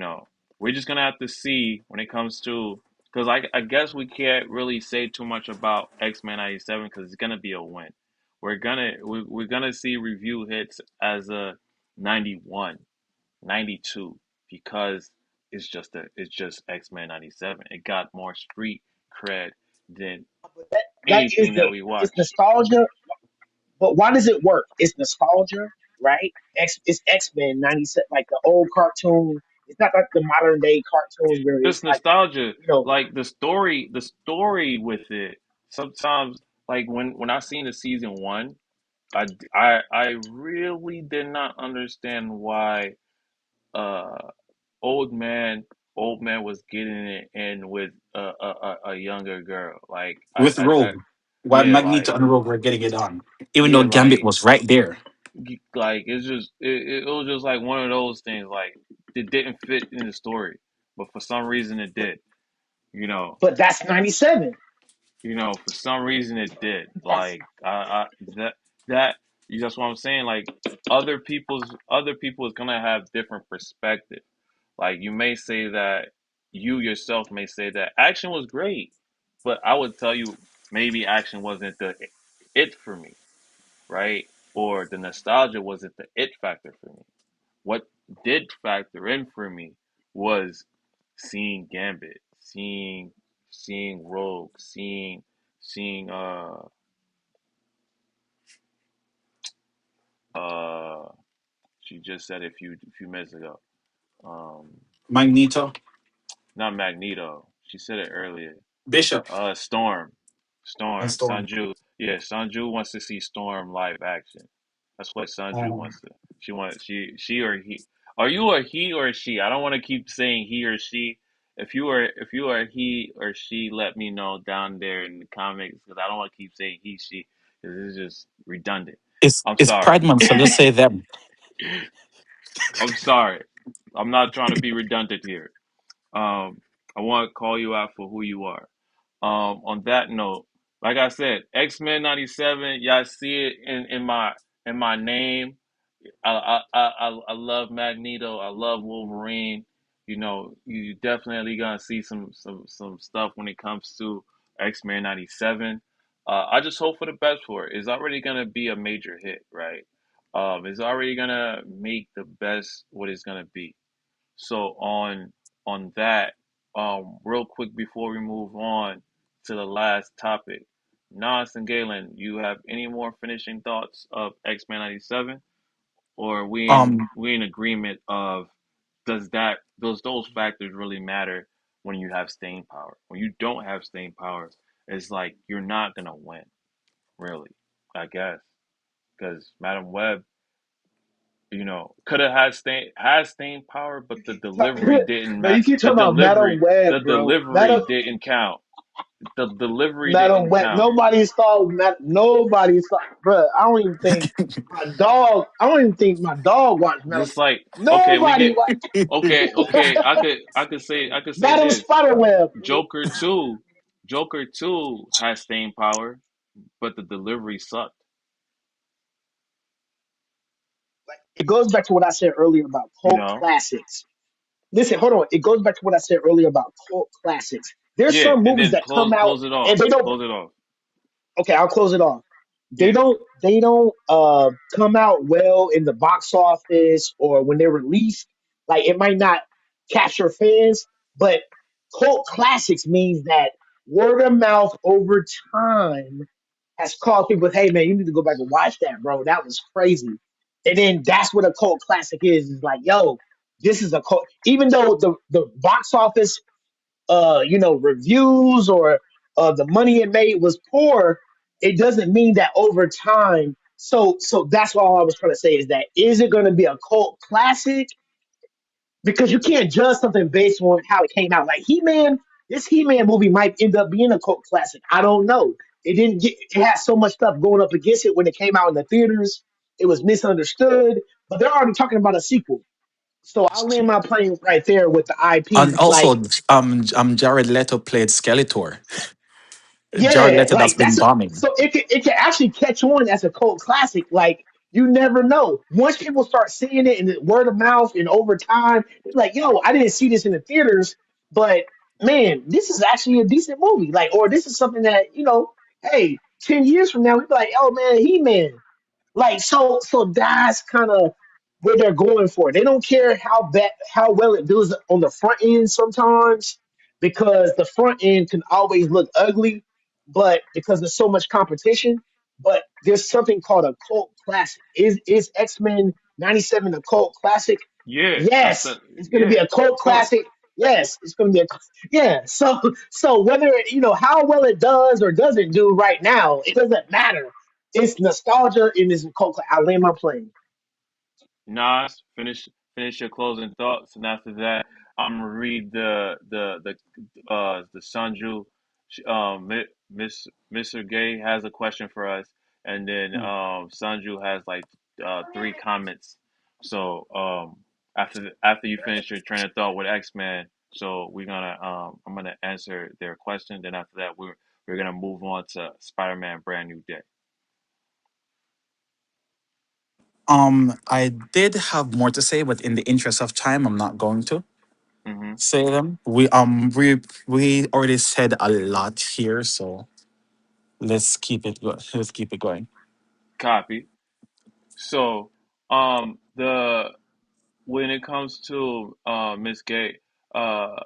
we're just gonna have to see when it comes to because I guess we can't really say too much about X-Men 97 because it's gonna be a win. We're gonna see review hits as a 91, 92 because it's just X-Men 97. It got more street cred than but that is anything that we it's watch. nostalgia. But why does it work? It's nostalgia, right? It's X Men '97, like the old cartoon. It's not like the modern day cartoons where This it's like nostalgia, you know. like the story with it. Sometimes, like when I seen the season one, I really did not understand why uh old man old man was getting it in with a younger girl. Like With I Rogue, while yeah, like Magneto and Rogue were getting it on, even though yeah, Gambit like was right there. it's just it was just like one of those things. Like it didn't fit in the story, but for some reason it did. You know, But that's '97. for some reason it did. That's Like that that that's what I'm saying. Like other people is gonna have different perspective. Like you may say that you yourself may say that action was great, but I would tell you maybe action wasn't the it for me, right? Or the nostalgia wasn't the it factor for me. What did factor in for me was seeing Gambit, seeing Rogue, seeing uh she just said it a few minutes ago. Um Magneto, Not Magneto. She said it earlier. Bishop, Storm. and Storm. Sanju. Yeah, Sanju wants to see Storm live action. That's what Sanju Um, wants to. She or he. Are you a he or a she? I don't want to keep saying he or she. If you are a he or she, let me know down there in the comments because I don't want to keep saying he she because it's just redundant. I'm it's sorry. Pride Month, so just say them. I'm sorry. I'm not trying to be redundant here. Um, I want to call you out for who you are. On that note, like I said, X-Men 97, y'all see it in my name. I love Magneto. I love Wolverine. You definitely gonna see some stuff when it comes to X-Men 97. I just hope for the best for it. It's already gonna be a major hit, right? It's already gonna make the best what it's gonna be. So on that, real quick before we move on to the last topic, Nas and Galen, you have any more finishing thoughts of X-Men 97, or Um, we in agreement of does those factors really matter when you have staying power? When you don't have staying power, it's like you're not gonna win, really. I guess because Madam Web could have had staying power, but the delivery didn't man, you match. keep talking about Madam The Web, bro. delivery didn't count. The delivery Madam didn't Web. count. Nobody saw. Nobody saw, bro. I don't even think my dog. I don't even think my dog watched Madam. Just like okay, we Nobody get watched okay. I could say Madam this. Spiderweb. Joker two, Joker two has staying power, but the delivery sucked. It goes back to what I said earlier about You cult know. classics. Listen, hold on. It goes back to what I said earlier about cult classics. There's Yeah, some and movies then that come out close it off. and they don't. Close it off. Okay, I'll close it off. Yeah. They don't come out well in the box office or when they're released. Like it might not capture fans, but cult classics means that word of mouth over time has caused people, hey man, you need to go back and watch that, bro. That was crazy. And then that's what a cult classic is like, yo, this is a cult. Even though the box office reviews or the money it made was poor, it doesn't mean that over time. So that's all I was trying to say is that is it going to be a cult classic? Because you can't judge something based on how it came out. Like He-Man, this He-Man movie might end up being a cult classic. I don't know. It didn't get. It had so much stuff going up against it when it came out in the theaters. It was misunderstood, but they're already talking about a sequel. So I'll land my plane right there with the And IP. Like, also, Jared Leto played Skeletor. Jared yeah, Leto that's like been that's bombing. so it can actually catch on as a cult classic. Like you never know. Once people start seeing it and the word of mouth and over time, it's like, yo, I didn't see this in the theaters, but man, this is actually a decent movie. Like, or this is something that, hey, 10 years from now, we'd be like, oh man, He Man. Like so that's kind of where they're going for. They don't care how well it does on the front end sometimes because the front end can always look ugly, but because there's so much competition. But there's something called a cult classic. Is X-Men 97 a cult classic? Yeah, that's Yes, a it's going to be yeah, a cult of course. classic. Yes, it's going to be yeah. So whether how well it does or doesn't do right now, it doesn't matter. It's nostalgia and it's cult. I land my plane. Nas, finish your closing thoughts, and after that, I'm gonna read the Sanju. Miss Mr. Gay has a question for us, and then Hmm. Sanju has like three comments. So after you finish your train of thought with X Men, so we're gonna I'm gonna answer their question. Then after that, we're gonna move on to Spider Man Brand New Day. I did have more to say, but in the interest of time, I'm not going to Mm-hmm. say them. We already said a lot here, so let's keep it going. Copy. So, the when it comes to Miss Gay, uh,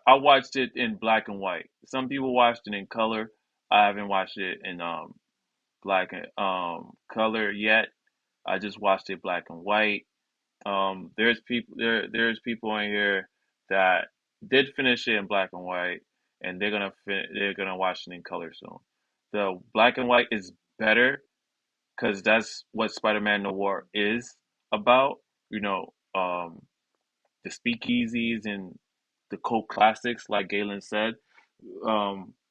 I watched it in black and white. Some people watched it in color. I haven't watched it in black and color yet. I just watched it black and white. There's people in here that did finish it in black and white, and they're gonna watch it in color soon. The black and white is better because that's what Spider-Man Noir is about. You know, the speakeasies and the cult classics, like Galen said.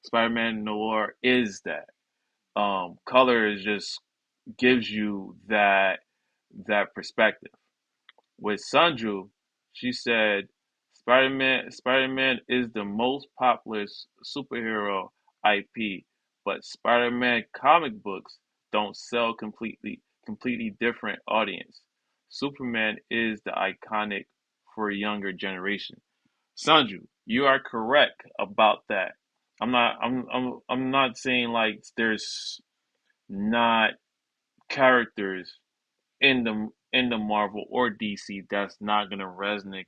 Spider-Man Noir is that. Color is just gives you that perspective. With Sanju, she said, Spider-Man is the most popular superhero IP, but Spider-Man comic books don't sell completely different audience. Superman is the iconic for a younger generation. Sanju, you are correct about that. I'm not saying like there's not characters in the Marvel or DC that's not gonna resonate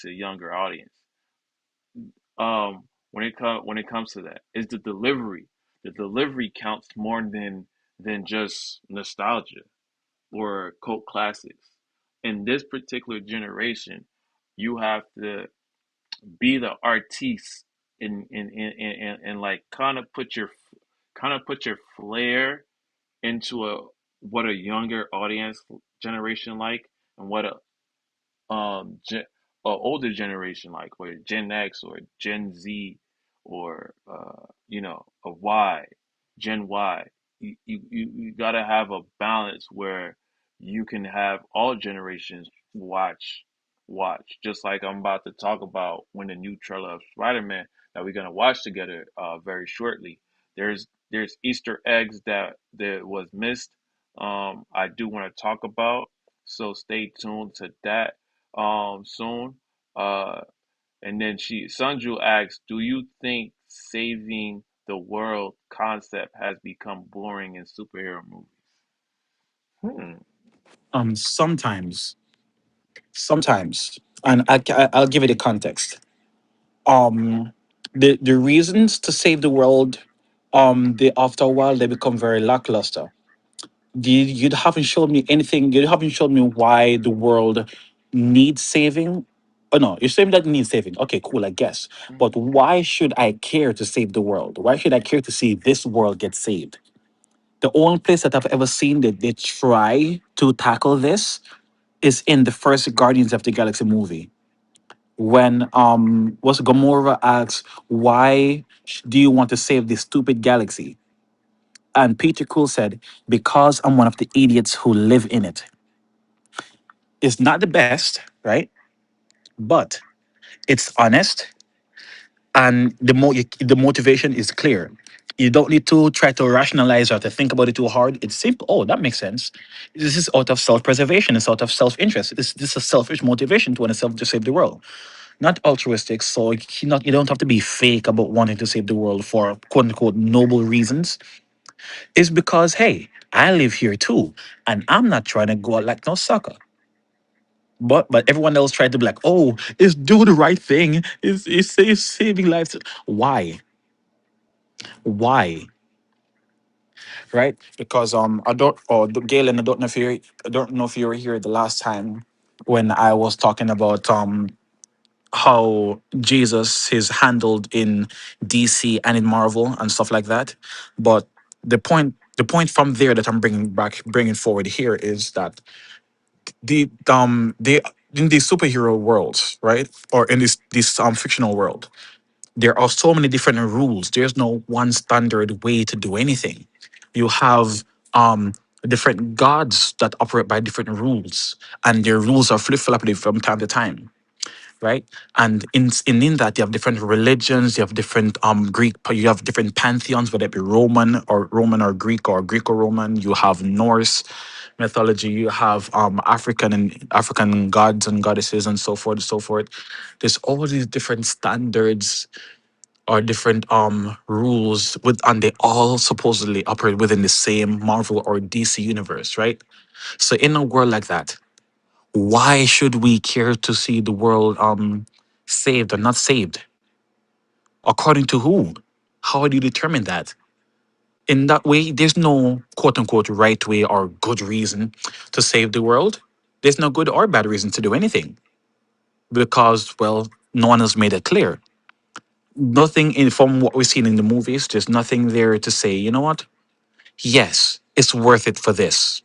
to a younger audience. When it comes to that, is the delivery. The delivery counts more than just nostalgia or cult classics. In this particular generation, you have to be the artiste and like kind of put your flair into a what a younger audience generation like and what a older generation like or Gen X or Gen Z or a Y, Gen Y. You gotta have a balance where you can have all generations watch. Just like I'm about to talk about when the new trailer of Spider-Man that we're gonna watch together very shortly. There's Easter eggs that was missed. I do want to talk about, so stay tuned to that soon. Uh, and then Sanju asks, "Do you think saving the world concept has become boring in superhero movies?" Hmm. Sometimes, and I'll give you the context. The reasons to save the world, they after a while they become very lackluster. You haven't showed me anything. You haven't showed me why the world needs saving. Oh no, you're saying that needs saving. Okay, cool, I guess. But why should I care to save the world? Why should I care to see this world get saved? The only place that I've ever seen that they try to tackle this is in the first Guardians of the Galaxy movie. When was Gamora asks, why do you want to save this stupid galaxy? And Peter Quill said, because I'm one of the idiots who live in it. It's not the best, right? But it's honest, and the motivation is clear. You don't need to try to rationalize or to think about it too hard. It's simple. Oh, that makes sense. This is out of self-preservation. It's out of self-interest. This is a selfish motivation to want to self to save the world, not altruistic. So you don't have to be fake about wanting to save the world for quote unquote noble reasons. It's because hey, I live here too, and I'm not trying to go out like no sucker. But everyone else tried to be like, oh, it's do the right thing. It's saving lives. Why? Why? Right? Because I don't Galen, I don't know if you were here the last time when I was talking about how Jesus is handled in DC and in Marvel and stuff like that. But the point from there that I'm bringing forward here is that the in these superhero worlds, right, or in this fictional world, there are so many different rules. There's no one standard way to do anything. You have different gods that operate by different rules, and their rules are flip flopping from time to time, right? And in that you have different religions, you have different you have different pantheons, whether it be Roman or Greek or Greco-Roman. You have Norse mythology, you have African gods and goddesses and so forth and so forth. There's all these different standards or different rules and they all supposedly operate within the same Marvel or DC universe, right? So in a world like that, why should we care to see the world saved or not saved? According to who? How do you determine that? In that way, there's no quote unquote right way or good reason to save the world. There's no good or bad reason to do anything because, well, no one has made it clear. Nothing in from what we've seen in the movies, there's nothing there to say, you know what? Yes, it's worth it for this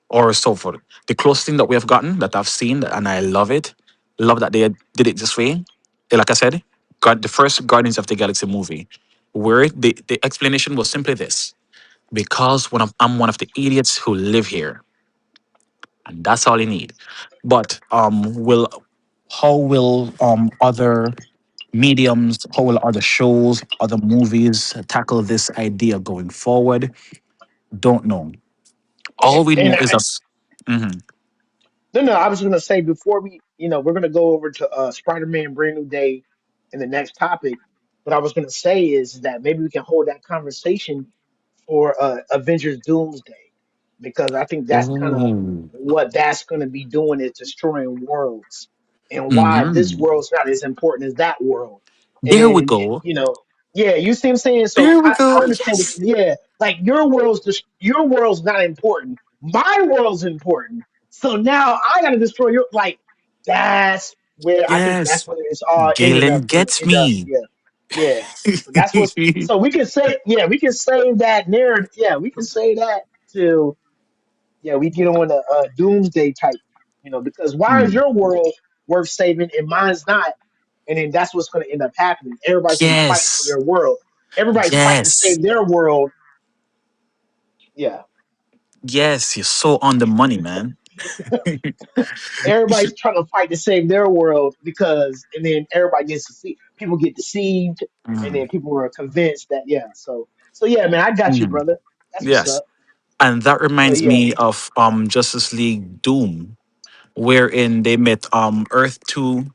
or so forth. The closest thing that we have gotten that I've seen and I love it, love that they did it this way. Like I said, got the first Guardians of the Galaxy movie, where the explanation was simply this: because I'm one of the idiots who live here, and that's all you need. But will how will other mediums, how will other shows, other movies tackle this idea going forward? Don't know. All we And know is that. Mhm. no, no, I was going to say before we're going to go over to Spider-Man Brand New Day in the next topic. What I was going to say is that maybe we can hold that conversation for Avengers Doomsday because I think that's kind of Oh. what that's going to be doing is destroying worlds and why this Hmm. world's not as important as that world. And There we then, go. yeah, you see what I'm saying? So There we I go. understand Yes. yeah, like your world's not important. My world's important. So now I got to destroy your, like, that's where I think that's Yes. where it's all ending Galen up going gets to end up. me. Yeah. Yeah. So that's what's, so we can say, yeah, we can save that narrative. Yeah, we can say that to, yeah, we get on a doomsday type, because why is Mm. your world worth saving and mine's not? And then that's what's going to end up happening. Everybody's going to be fighting for Yes. their world. Everybody's fighting to Yes. save their world. Yeah. Yes. You're so on the money, man. Everybody's trying to fight to save their world because, and then everybody gets to see, people get deceived, and Mm. then people are convinced that, yeah. So yeah, man, I got you, Mm. brother. That's what's Yes. up. And that But reminds yeah, me of Justice League Doom, wherein they met Earth 2,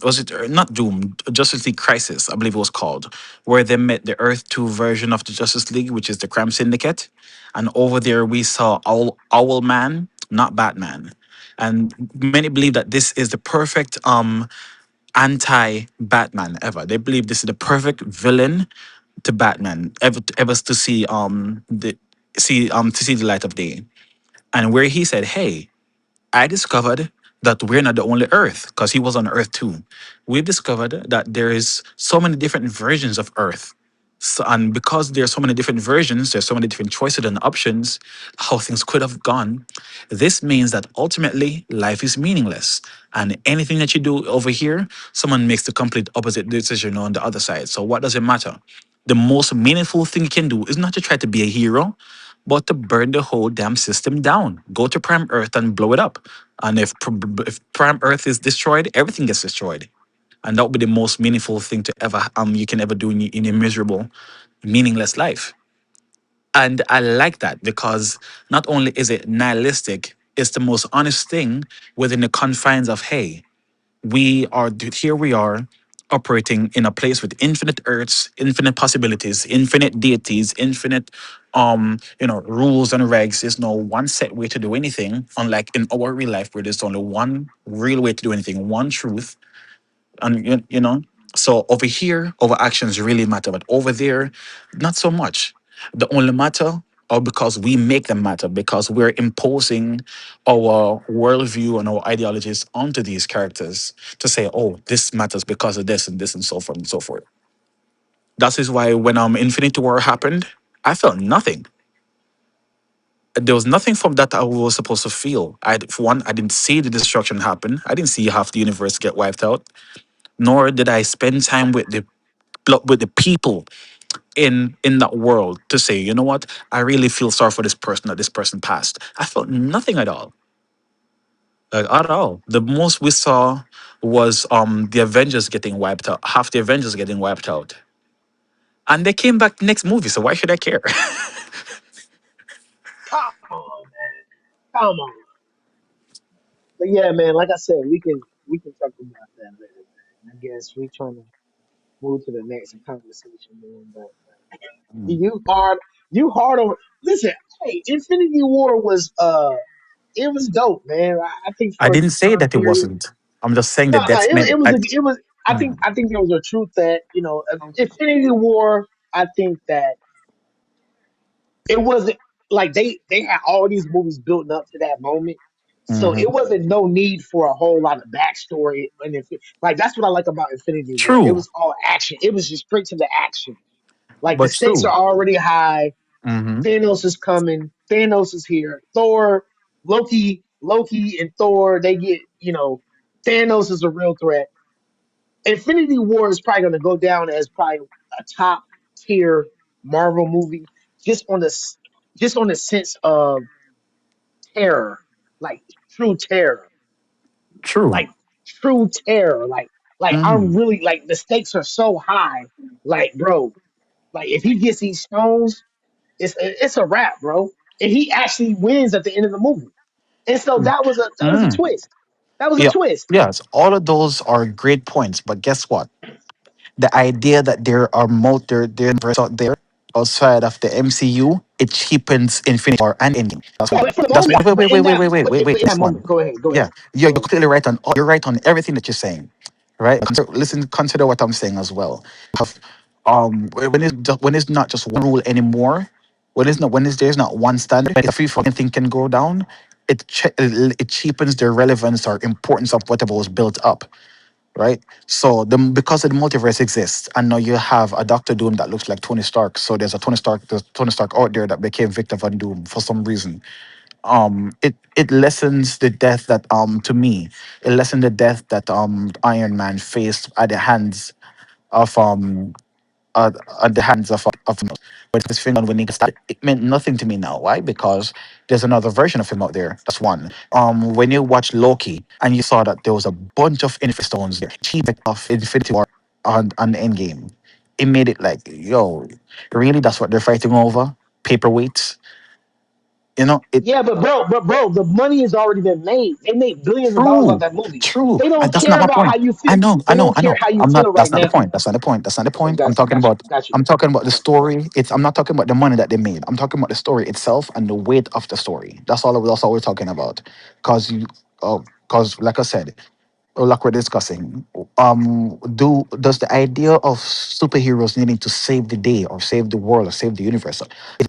was it not Doom, Justice League Crisis, I believe it was called, where they met the Earth 2 version of the Justice League, which is the Crime Syndicate. And over there we saw Owl Man, not Batman. And many believe that this is the perfect anti-Batman ever. They believe this is the perfect villain to Batman ever to see to see the light of day. And where he said, "Hey, I discovered that we're not the only Earth, because he was on Earth too. We've discovered that there is so many different versions of Earth. So, and because there's so many different versions, there's so many different choices and options, how things could have gone. This means that ultimately life is meaningless. And anything that you do over here, someone makes the complete opposite decision on the other side. So what does it matter? The most meaningful thing you can do is not to try to be a hero, but to burn the whole damn system down. Go to Prime Earth and blow it up. And if Prime Earth is destroyed, everything gets destroyed. And that would be the most meaningful thing to ever you can ever do in your miserable, meaningless life. And I like that because not only is it nihilistic, it's the most honest thing within the confines of hey, here we are operating in a place with infinite earths, infinite possibilities, infinite deities, infinite rules and regs. There's no one set way to do anything, unlike in our real life where there's only one real way to do anything, one truth. And so over here our actions really matter, but over there not so much. The only matter or because we make them matter because we're imposing our worldview and our ideologies onto these characters to say, oh, this matters because of this and this and so forth and so forth. That is why when Infinity War happened, I felt nothing. There was nothing from that I was supposed to feel. For one, I didn't see the destruction happen. I didn't see half the universe get wiped out, nor did I spend time with the people in that world to say, you know what, I really feel sorry for this person that this person passed. I felt nothing at all, like at all. The most we saw was the Avengers getting wiped out, half the Avengers getting wiped out, and they came back next movie. So why should I care? Come on, man. Come on. But yeah, man, like I said, we can talk about that later, man. I guess we trying to move to the next conversation, man. But you hard on. Listen, hey, Infinity War was it was dope, man. I think I for didn't its say time that it period. wasn't. I'm just saying No, that no, that's meant. it was it was. Mm, I think there was a truth that Infinity War. I think that it wasn't like they had all these movies building up to that moment. So mhm. it wasn't no need for a whole lot of backstory. And if like that's what I like about Infinity War. It True, was all action. It was just straight to the action. Like the but stakes are true. already high. Hmm. Thanos is coming. Thanos is here. Thor, Loki, and Thor. They get Thanos is a real threat. Infinity War is probably going to go down as probably a top tier Marvel movie, just on the just on the sense of terror, like true terror, True. like true terror, like I'm Hmm. really like the stakes are so high, like bro, like if he gets these stones, it's a wrap, bro, and he actually wins at the end of the movie, and so that was a Mm. twist, that was a Yeah. twist. Yes. All of those are great points, but guess what? The idea that there are there universe out there outside of the MCU, it cheapens Infinity War and Endgame. Yeah, for the That's moment, one. Wait, but wait, wait, in wait, that wait, wait, but wait, wait. in that This moment, one. go ahead, go Yeah, ahead, you're go ahead. completely right on. You're right on everything that you're saying, right? Listen, consider what I'm saying as well. Have, when it's not just one rule anymore, when it's there's not one standard, if free for anything can go down. It cheapens the relevance or importance of whatever was built up, right? So because the multiverse exists, and now you have a Doctor Doom that looks like Tony Stark. So there's Tony Stark out there that became Victor Von Doom for some reason. It lessens the death that to me, it lessened the death that Iron Man faced at the hands of uh, at the hands of but his finger when he started, it meant nothing to me now. Why? Because there's another version of him out there. That's one. When you watch Loki and you saw that there was a bunch of Infinity Stones there, he backed off Infinity War on the end game. It made it like, yo, really? That's what they're fighting over? Paperweights? It Yeah, but bro, the money has already been made. They made billions of dollars off true, that movie. true. They And don't that's care not my about how point. you I feel. know, I They know, don't I care know. how you I'm feel not. right That's not the now. point. That's not the point. That's not the Okay, point. I'm talking got you, about. got you, I'm talking about the got you. story. I'm not talking about the money that they made. I'm talking about the story itself and the weight of the story. That's all. That's all we're talking about. Cause like I said, or like we're discussing, does the idea of superheroes needing to save the day or save the world or save the universe? It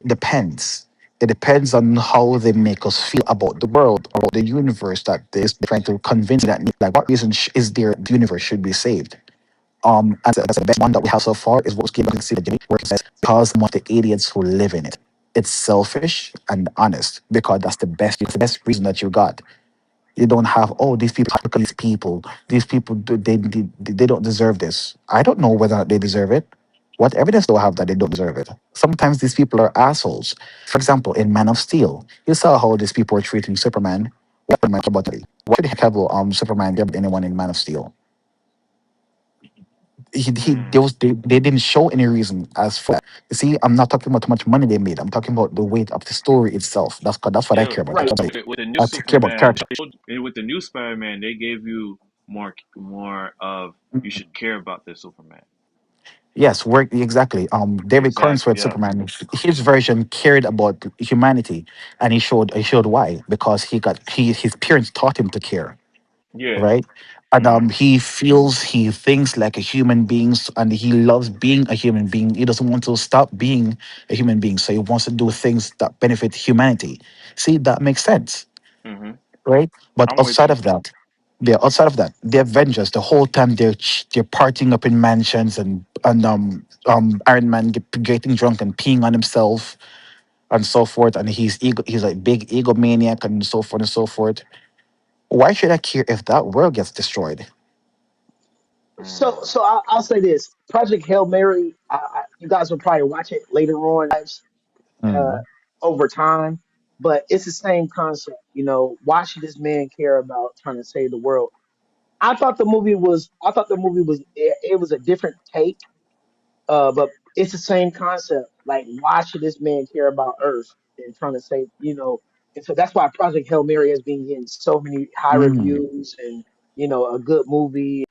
depends. It depends on how they make us feel about the world or the universe that they're trying to convince me that like what reason is there the universe should be saved. And that's the best one that we have so far is what's given see the Jimmy where it says because of the idiots who live in it. It's selfish and honest because that's the best reason that you got. You don't have, oh, these people, look at these people, they don't deserve this. I don't know whether or not they deserve it. What evidence do I have that they don't deserve it? Sometimes these people are assholes. For example, in Man of Steel, you saw how these people were treating Superman. What about it? What did have Superman give anyone in Man of Steel? Mm. They didn't show any reason as for that. You see, I'm not talking about how much money they made. I'm talking about the weight of the story itself. That's what I Yeah, care about. Right. with the new I care about Superman, character. with the new Spider-Man, they gave you more of you should care about this Superman. Yes, work exactly. David Exactly. Cornsworth Yeah. Superman, his version cared about humanity, and he showed why because his parents taught him to care, Yeah. right? And Mhm. he thinks like a human being, and he loves being a human being. He doesn't want to stop being a human being, so he wants to do things that benefit humanity. See, that makes sense, Mhm. right? But I'm with you. outside of that, the Avengers, the whole time they're partying up in mansions and Iron Man getting drunk and peeing on himself and so forth, and he's like big egomaniac and so forth and so forth. Why should I care if that world gets destroyed? So, Mm. I'll say this: Project Hail Mary. You guys will probably watch it later on, uh, Mm, over time, but it's the same concept. You know, why should this man care about trying to save the world? I thought the movie was. It was a different take, but it's the same concept. Like, why should this man care about Earth and trying to save? You know, and so that's why Project Hail Mary has been getting so many high mm, reviews and a good movie.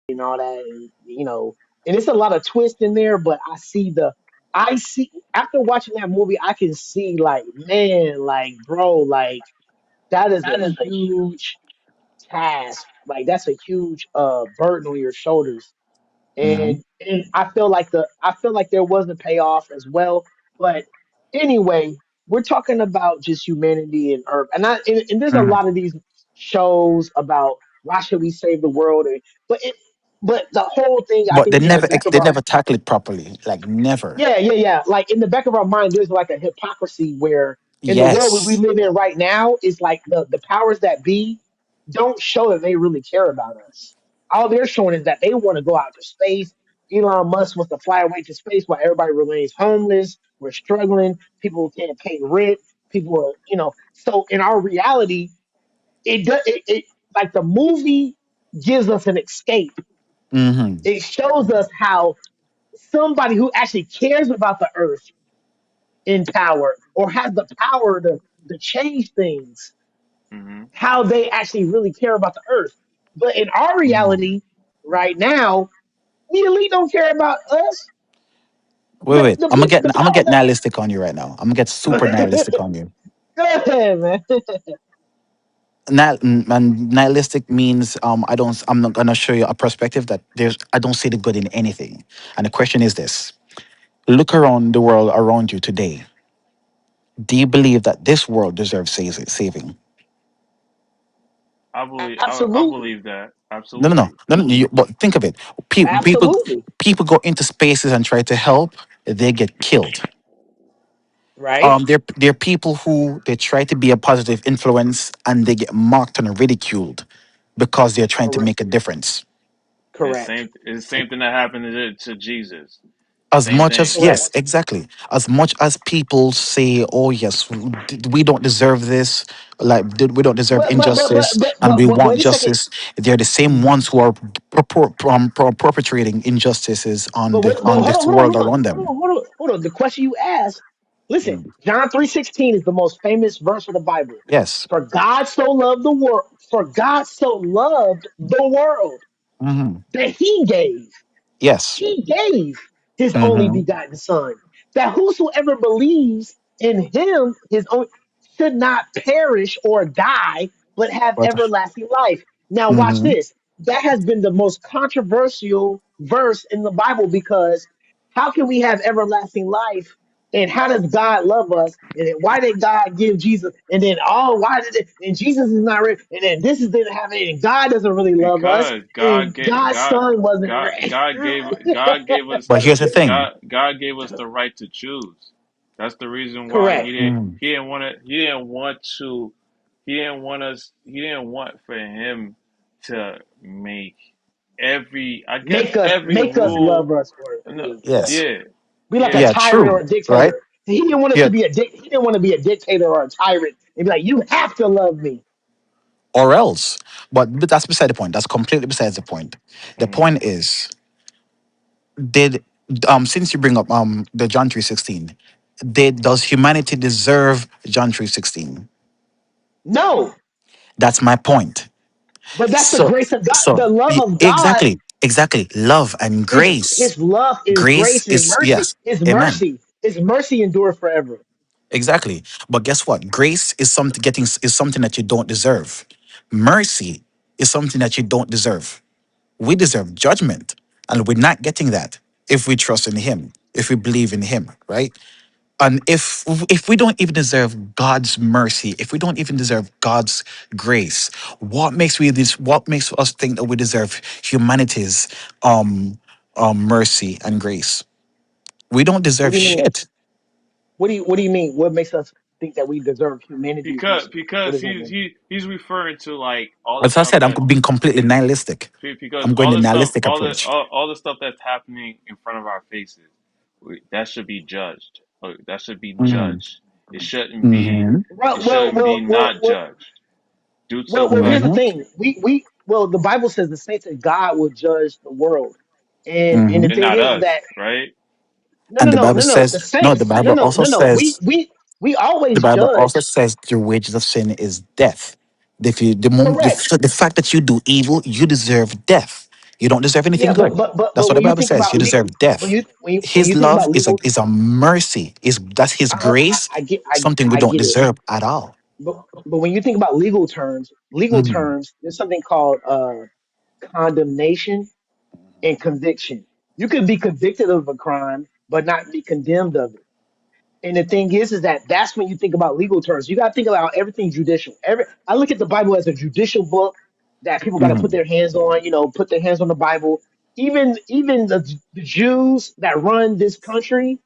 And all that, and and it's a lot of twist in there. But I see after watching that movie, I can see like, man, like bro, like that is a huge task. Like that's a huge burden on your shoulders. mm, And I feel like there was a payoff as well. But anyway, we're talking about just humanity and Earth, and there's a mm. lot of these shows about why should we save the world, but but the whole thing I But think in the back of they our never tackle it properly. Like never. yeah. Like in the back of our mind, there's like a hypocrisy where in the world we Yes. live in right now, it's like the powers that be don't show that they really care about us. All they're showing is that they want to go out to space. Elon Musk wants to fly away to space while everybody remains homeless. We're struggling. People can't pay rent. People are, So in our reality, it like the movie gives us an escape. Mm-hmm. It shows us how somebody who actually cares about the earth in power or has the power to change things, Mhm. how they actually really care about the earth. But in our Mm. reality, right now, the elite don't care about us. Wait, wait. The people, the I'm gonna powers get that. nihilistic on you right now. I'm gonna get super nihilistic on you. Go ahead, man. And nihilistic means I'm not gonna show you a perspective that I don't see the good in anything. And the question is this: look around the world around you today. Do you believe that this world deserves saving? I Absolutely, believe that. No, no, no, Absolutely. no, no. But think of it. People, absolutely, people go into spaces and try to help. They get killed. right, There are people who they try to be a positive influence and they get mocked and ridiculed because they're trying to correct, make a difference. correct, It's the same thing that happened to Jesus. As Same much as, thing. yes, correct. exactly. As much as people say, "Oh yes, we don't deserve this," like we don't deserve injustice, and we But want wait a second. justice. They're the same ones who are perpetrating injustices on But the wait, but on hold this on, hold on, world hold on, around hold them. on, hold on, hold on. The question you asked. Listen, Mm. John 3:16 is the most famous verse of the Bible. Yes. For God so loved the world, for God so loved the world Hmm. that he gave. Yes. He gave his only Hmm. begotten son, that whosoever believes in him, his own, should not perish or die, but have But everlasting life. Now, watch hmm this. That has been the most controversial verse in the Bible because how can we have everlasting life? And how does God love us? And then why did God give Jesus? And then, oh, why did it? And Jesus is not ready. And then this is didn't happen. And God doesn't really love us. Because And God's son wasn't ready. but here's the thing. God gave us the right to choose. That's the reason why Correct. he didn't want to he didn't want for him to make every I guess every Make us rule. love us or No, yeah. Yes. yeah, Be like a yeah. Yeah. tyrant or True. a Right. dictator. He didn't want us Yeah. to be he didn't want to be a dictator or a tyrant and be like, you have to love me. Or else. But that's beside the point. That's completely besides the point. The Mhm. point is, did since you bring up the John 3:16, does humanity deserve John 3:16? No, That's my point. but that's the So grace of God. so The love of God exactly. Love and grace. his love, his Grace grace, his is mercy, yes. Amen. his mercy endure forever. Exactly. But guess what? Grace is something that you don't deserve. Mercy is something that you don't deserve. We deserve judgment, and we're not getting that if we trust in Him, if we believe in Him, right? And if we don't even deserve God's mercy, if we don't even deserve God's grace, what makes us think that we deserve humanity's mercy and grace? We don't What deserve do you mean? shit. What do you mean? What makes us think that we deserve humanity's mercy? What Because does that mean? he's referring to like all the As I stuff said, I'm that being completely nihilistic. because I'm going the nihilistic approach. all the stuff that's happening in front of our faces, that should be judged. That should be Hmm. judged. Hmm. It shouldn't be not judged due to the Here's fact the Hmm. thing. The Bible says the saints of God will judge the world, and the Hmm. and thing not is us, that right? And the Bible the says, no, the saints, Bible also says, we the always Bible also judge. says the wages of sin is death. If you, the moment, Correct. the fact that you do evil, you deserve death. You don't deserve anything Yeah, good. That's what the when you Bible think says. about You deserve death. when His you think love about legal, is a mercy. That's His grace, something we I don't get it. deserve at all. But when you think about Hmm. there's something called condemnation and conviction. You can be convicted of a crime, but not be condemned of it. And the thing is that that's when you think about legal terms. You got to think about everything judicial. I look at the Bible as a judicial book that people got to put Hmm. their hands on. You know, put their hands on the Bible. Even the Jews that run this country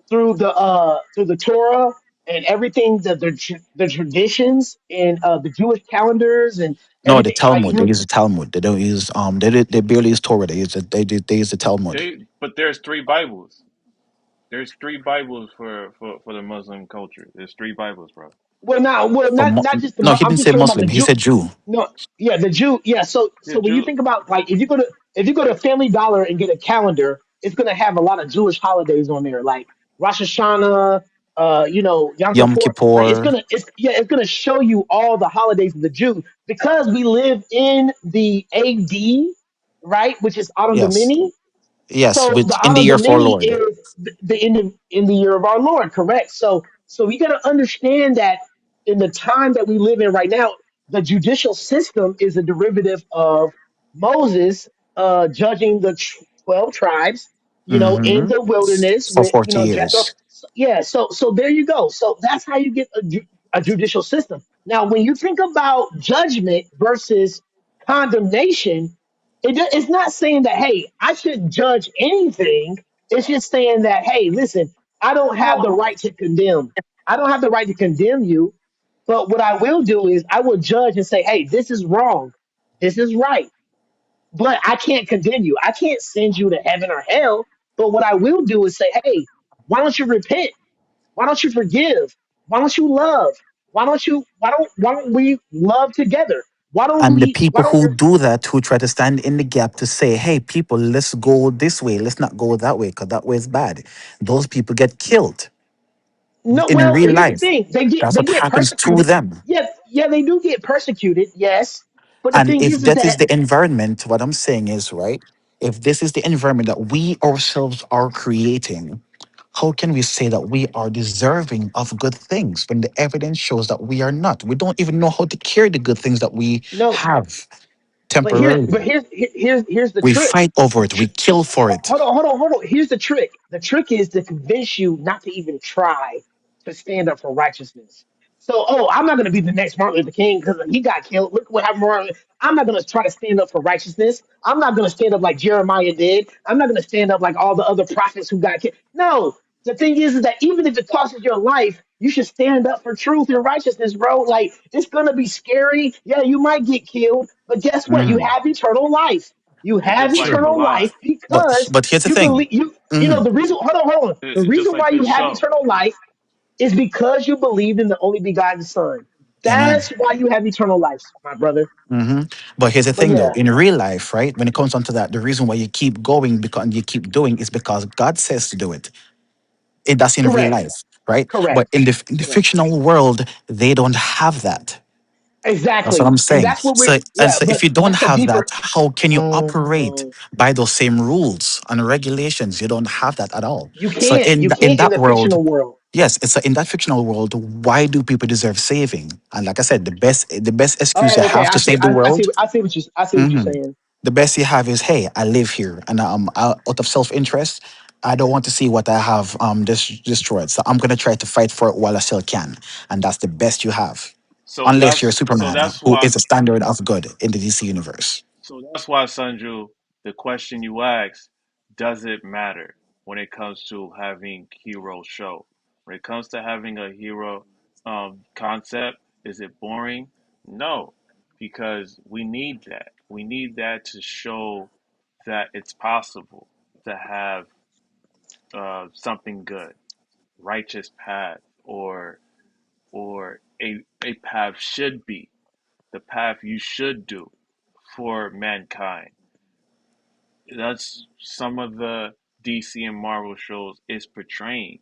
through the Torah and everything that the traditions and the Jewish calendars and No, the everything. Like Talmud. They you, use the Talmud. They don't use they barely use Torah. They use the Talmud. But there's three Bibles. There's three Bibles for the Muslim culture. There's three Bibles, bro. not just the. No, he I'm didn't just say talking about the Muslim. He Jew. said Jew. No, yeah, the Jew. Yeah, Yeah, so when you Jew. think about like if you go to Family Dollar and get a calendar, it's gonna have a lot of Jewish holidays on there, like Rosh Hashanah, Yom Yom Kippur. Like Kippur. it's gonna show you all the holidays of the Jew because we live in the AD, right, which is Autumn Yes. Domini. Yes. So the Which in the Autumn year of our Domini Lord. is in the year of our Lord, correct? So we got to understand that in the time that we live in right now, the judicial system is a derivative of Moses judging the 12 tribes, in Mm-hmm. the wilderness For with 40 Jethro. years. Yeah, so there you go. So that's how you get a judicial system. Now, when you think about judgment versus condemnation, it's not saying that, hey, I shouldn't judge anything. It's just saying that, hey, listen, I don't have the right to condemn. I don't have the right to condemn you. But what I will do is I will judge and say, hey, this is wrong. This is right. But I can't condemn you. I can't send you to heaven or hell. But what I will do is say, hey, why don't you repent? Why don't you forgive? Why don't you love? Why don't we love together? And the Why people don't who do that, who try to stand in the gap to say, hey, people, let's go this way, let's not go that way, because that way is bad. Those people get killed. No, in well, real here's the life. thing: That's they what get happens to persecuted. them. Yes, yeah, they do get persecuted. Yes, but the And thing if is that is that the environment, what I'm saying is, right, if this is the environment that we ourselves are creating, how can we say that we are deserving of good things when the evidence shows that we are not? We don't even know how to carry the good things that we no, have but temporarily. here's the We trick. fight over The it, tr- we kill for it. hold on. Here's the trick. The trick is to convince you not to even try to stand up for righteousness. So, oh, I'm not going to be the next Martin Luther King because he got killed. Look what happened. I'm not going to try to stand up for righteousness. I'm not going to stand up like Jeremiah did. I'm not going to stand up like all the other prophets who got killed. No, the thing is that even if it costs your life, you should stand up for truth and righteousness, bro. Like it's gonna be scary. Yeah, you might get killed, but guess what? You Mm, have eternal life. You It's have just like true. eternal Kalai. life because But here's the you thing. believe you. You know Mm, the reason. Hold on. The It's just reason like why you this have show. eternal life is because you believed in the only begotten Son. amen. That's why you have eternal life, my brother. Hmm. But here's the But thing, though. yeah, In real life, right, when it comes down to that, the reason why you keep going because you keep doing is because God says to do it. That's in real correct, life, right? correct, But in the correct. fictional world, they don't have that. That's what Exactly, I'm and saying. that's what we're. So, and Yeah, so if but you don't that's a have deeper. that, how can you operate Mm, by those same rules and regulations? You don't have that at all. you So can't. You in can't in that the world, fictional world. yes, it's in that fictional world. Why do people deserve saving? And like I said, the best excuse you Oh, okay. have to save the world. I see what you're Mhm. saying. The best you have is, hey, I live here, and out of self-interest, I don't want to see what I have destroyed. So I'm gonna try to fight for it while I still can, and that's the best you have, So unless you're that's so Superman, that's who why is a standard of good in the DC universe. so that's why Sanju, the question you asked, does it matter when it comes to having hero show? When it comes to having a hero concept, is it boring? No, because we need that. We need that to show that it's possible to have something good, righteous path, or a path should be the path you should do for mankind. That's some of the DC and Marvel shows is portraying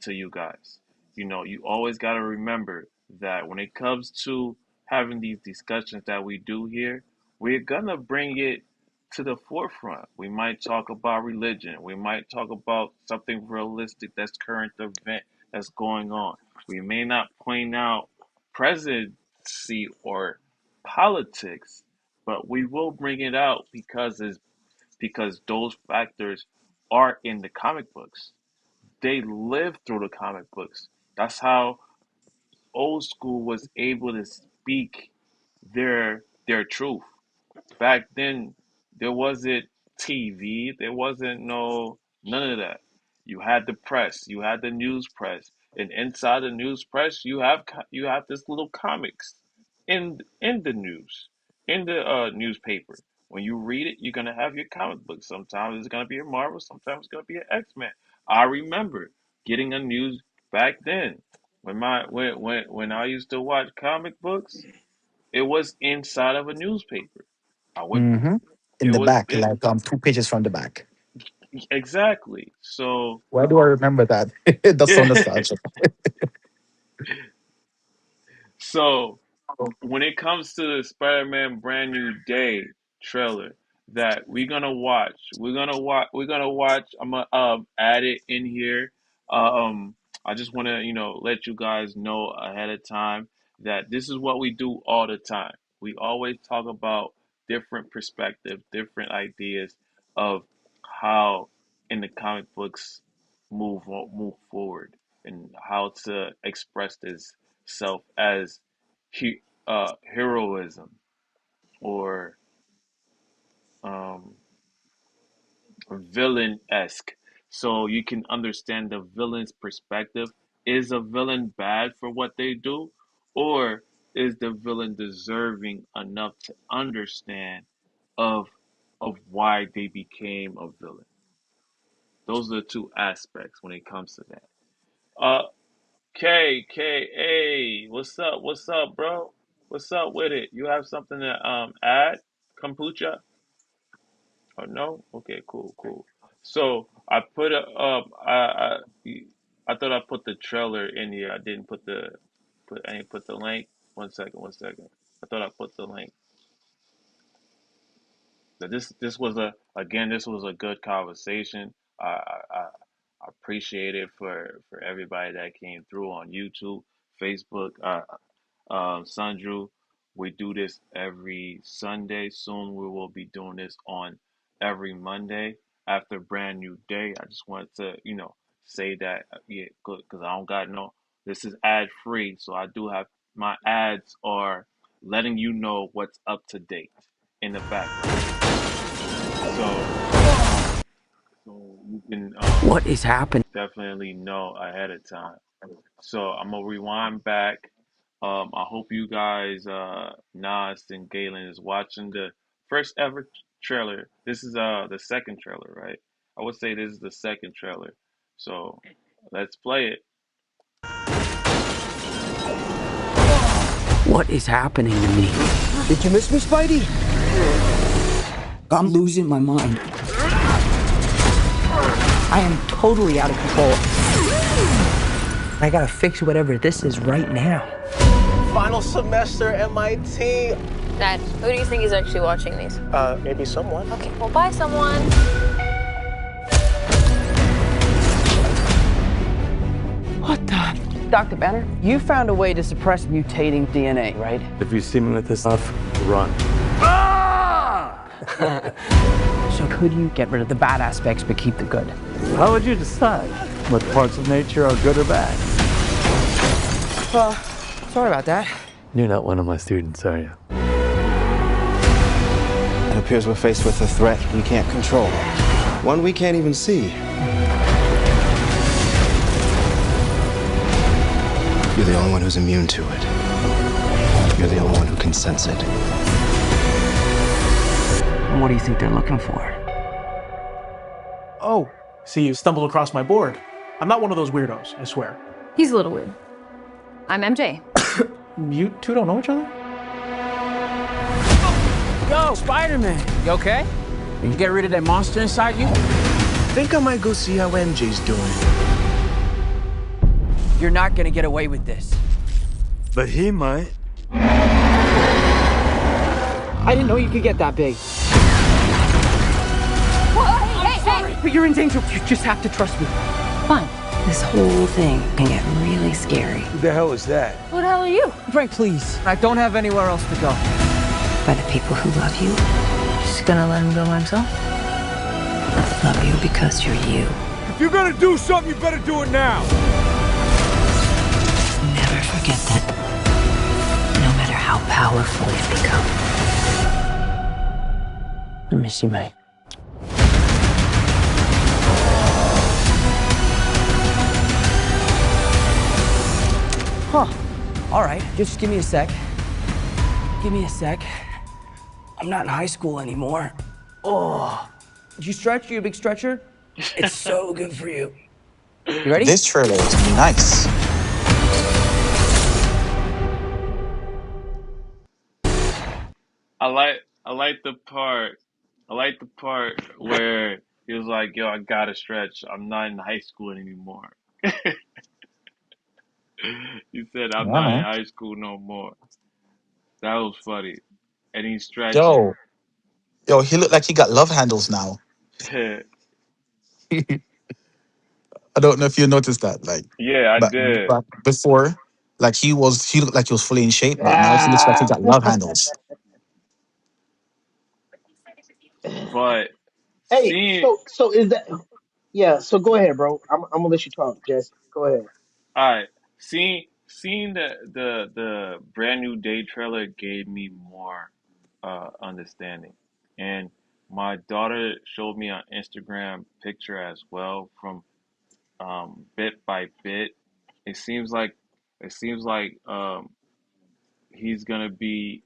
to you guys. You know, you always got to remember that when it comes to having these discussions that we do here, we're gonna bring it to the forefront. We might talk about religion. We might talk about something realistic that's current event that's going on. We may not point out presidency or politics, but we will bring it out because those factors are in the comic books. They live through the comic books. That's how old school was able to speak their truth. Back then, there wasn't TV, there wasn't none of that. You had the press, you had the news press, and inside the news press, you have this little comics in the news, in the newspaper. When you read it, you're gonna have your comic book. Sometimes it's gonna be a Marvel, sometimes it's gonna be an X-Men. I remember getting a news back then when I used to watch comic books. It was inside of a newspaper. I would. Hmm. In It the was back, it like 2 pages from the back. exactly. So Why do I remember that? That's so nostalgic. so when it comes to the Spider-Man Brand New Day trailer that we're gonna watch. I'm gonna add it in here. Um, I just want to let you guys know ahead of time that this is what we do all the time. We always talk about different perspectives, different ideas of how in the comic books move forward and how to express this self as heroism or um, villain esque. So you can understand the villain's perspective. Is a villain bad for what they do? Or is the villain deserving enough to understand of why they became a villain? Those are the two aspects when it comes to that. Uh KKA, what's up? What's up, bro? What's up with it? You have something to add? Kombucha? Oh no? Okay, cool, cool. So I put a I thought I put the trailer in here. I didn't I didn't put the link. One second. I thought I put the link. But this was this was a good conversation. I appreciate it for everybody that came through on YouTube, Facebook. Sandro, we do this every Sunday. Soon we will be doing this on every Monday after brand new day. I just wanted to, say that, yeah, good, because I don't got no. This is ad free, so I do have my ads are letting you know what's up to date in the background. So, so you can What is happening? definitely know ahead of time. So I'm gonna rewind back. I hope you guys, Nas and Galen, is watching the first ever trailer. This is the second trailer, right? I would say this is the second trailer. So let's play it. What is happening to me? Did you miss me, Spidey? I'm losing my mind. I am totally out of control. I gotta fix whatever this is right now. Final semester MIT. Dad, who do you think is actually watching these? Maybe someone. Okay, well, bye, someone. What the? Dr. Banner, you found a way to suppress mutating DNA, right? If you see me with this stuff, run. So could you get rid of the bad aspects but keep the good? How would you decide what parts of nature are good or bad? Well, sorry about that. You're not one of my students, are you? It appears we're faced with a threat we can't control. One we can't even see. You're the only one who's immune to it. You're the only one who can sense it. What do you think they're looking for? Oh, see, you stumbled across my board. I'm not one of those weirdos, I swear. He's a little weird. I'm MJ. You two don't know each other? Yo, Spider-Man, you okay? You get rid of that monster inside you? Think I might go see how MJ's doing. You're not gonna get away with this. But he might. I didn't know you could get that big. Hey! But you're in danger. You just have to trust me. Fine. This whole thing can get really scary. Who the hell is that? Who the hell are you? Frank, please. I don't have anywhere else to go. By the people who love you, Just gonna let him go by himself? love you because you're you. If you're gonna do something, you better do it now. Never forget that. No matter how powerful you become. I miss you, mate. Huh. All right, just give me a sec. Give me a sec. I'm not in high school anymore. Oh. Did you stretch? You a big stretcher? It's so good for you. You ready? This trailer is nice. I like the part. I like the part where he was like, "Yo, I gotta stretch. I'm not in high school anymore." He said, "I'm Yeah, not in man. high school no more." That was funny, and he's stretching. Yo, yo, he looked like he got love handles now. I don't know if you noticed that. Like, Yeah, I did. but before, like he looked like he was fully in shape, but now he looks like he Ah. got love handles. But Hey, seeing, so is that? Yeah. So go ahead, bro. I'm gonna let you talk, Jesse. Go ahead. all right, seeing the brand new day trailer gave me more understanding, and my daughter showed me on Instagram picture as well from bit by bit. It seems like it seems like he's gonna be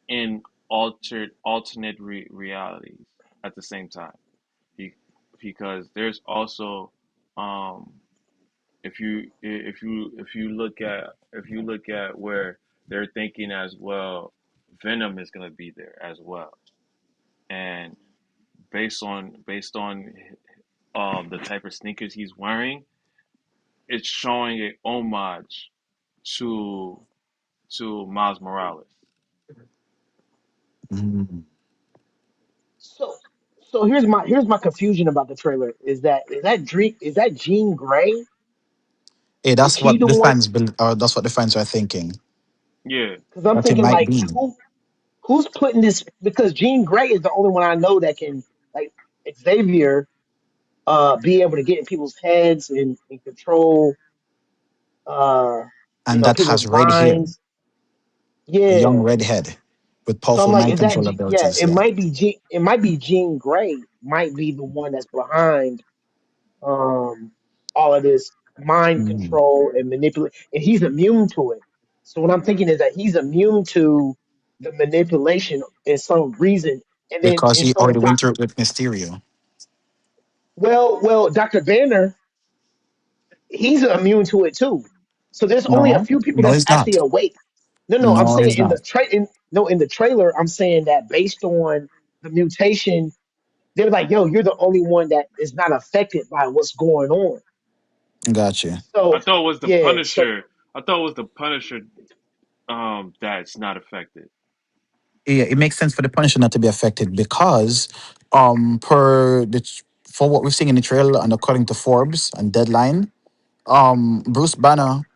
in alternate realities at the same time. Be- because there's also um if you look at where they're thinking as well, Venom is gonna be there as well, and based on the type of sneakers he's wearing, it's showing a homage to Miles Morales. Mm. So so here's my confusion about the trailer. Is that Jean Grey? Hey, Is that's she what the the one? fans bel or that's what the fans are thinking. Yeah, Because I'm That it thinking might like be. who's putting this? Because Jean Grey is the only one I know that can like Xavier be able to get in people's heads and control uh And that people's has red hair, minds. a young Yeah. redhead with So I'm powerful like, mind is that control Yeah? abilities. It Yeah. might be Jean Grey might be the one that's behind um all of this mind Mm. control and manipulate, and he's immune to it. So what I'm thinking is that he's immune to the manipulation in some reason, and then Because and he so already doc went through it with Mysterio. well Dr. Banner, he's immune to it too. So there's only a No, few people no, that's he's actually not. awake. No, I'm No, saying he's in not. the no, in the trailer, I'm saying that based on the mutation, they're like, yo, you're the only one that is not affected by what's going on. Got you. I So thought it was the yeah, so Punisher. I thought it was the Punisher. That's not affected. Yeah, it makes sense for the Punisher not to be affected because, for what we're seeing in the trailer and according to Forbes and Deadline, Bruce Banner,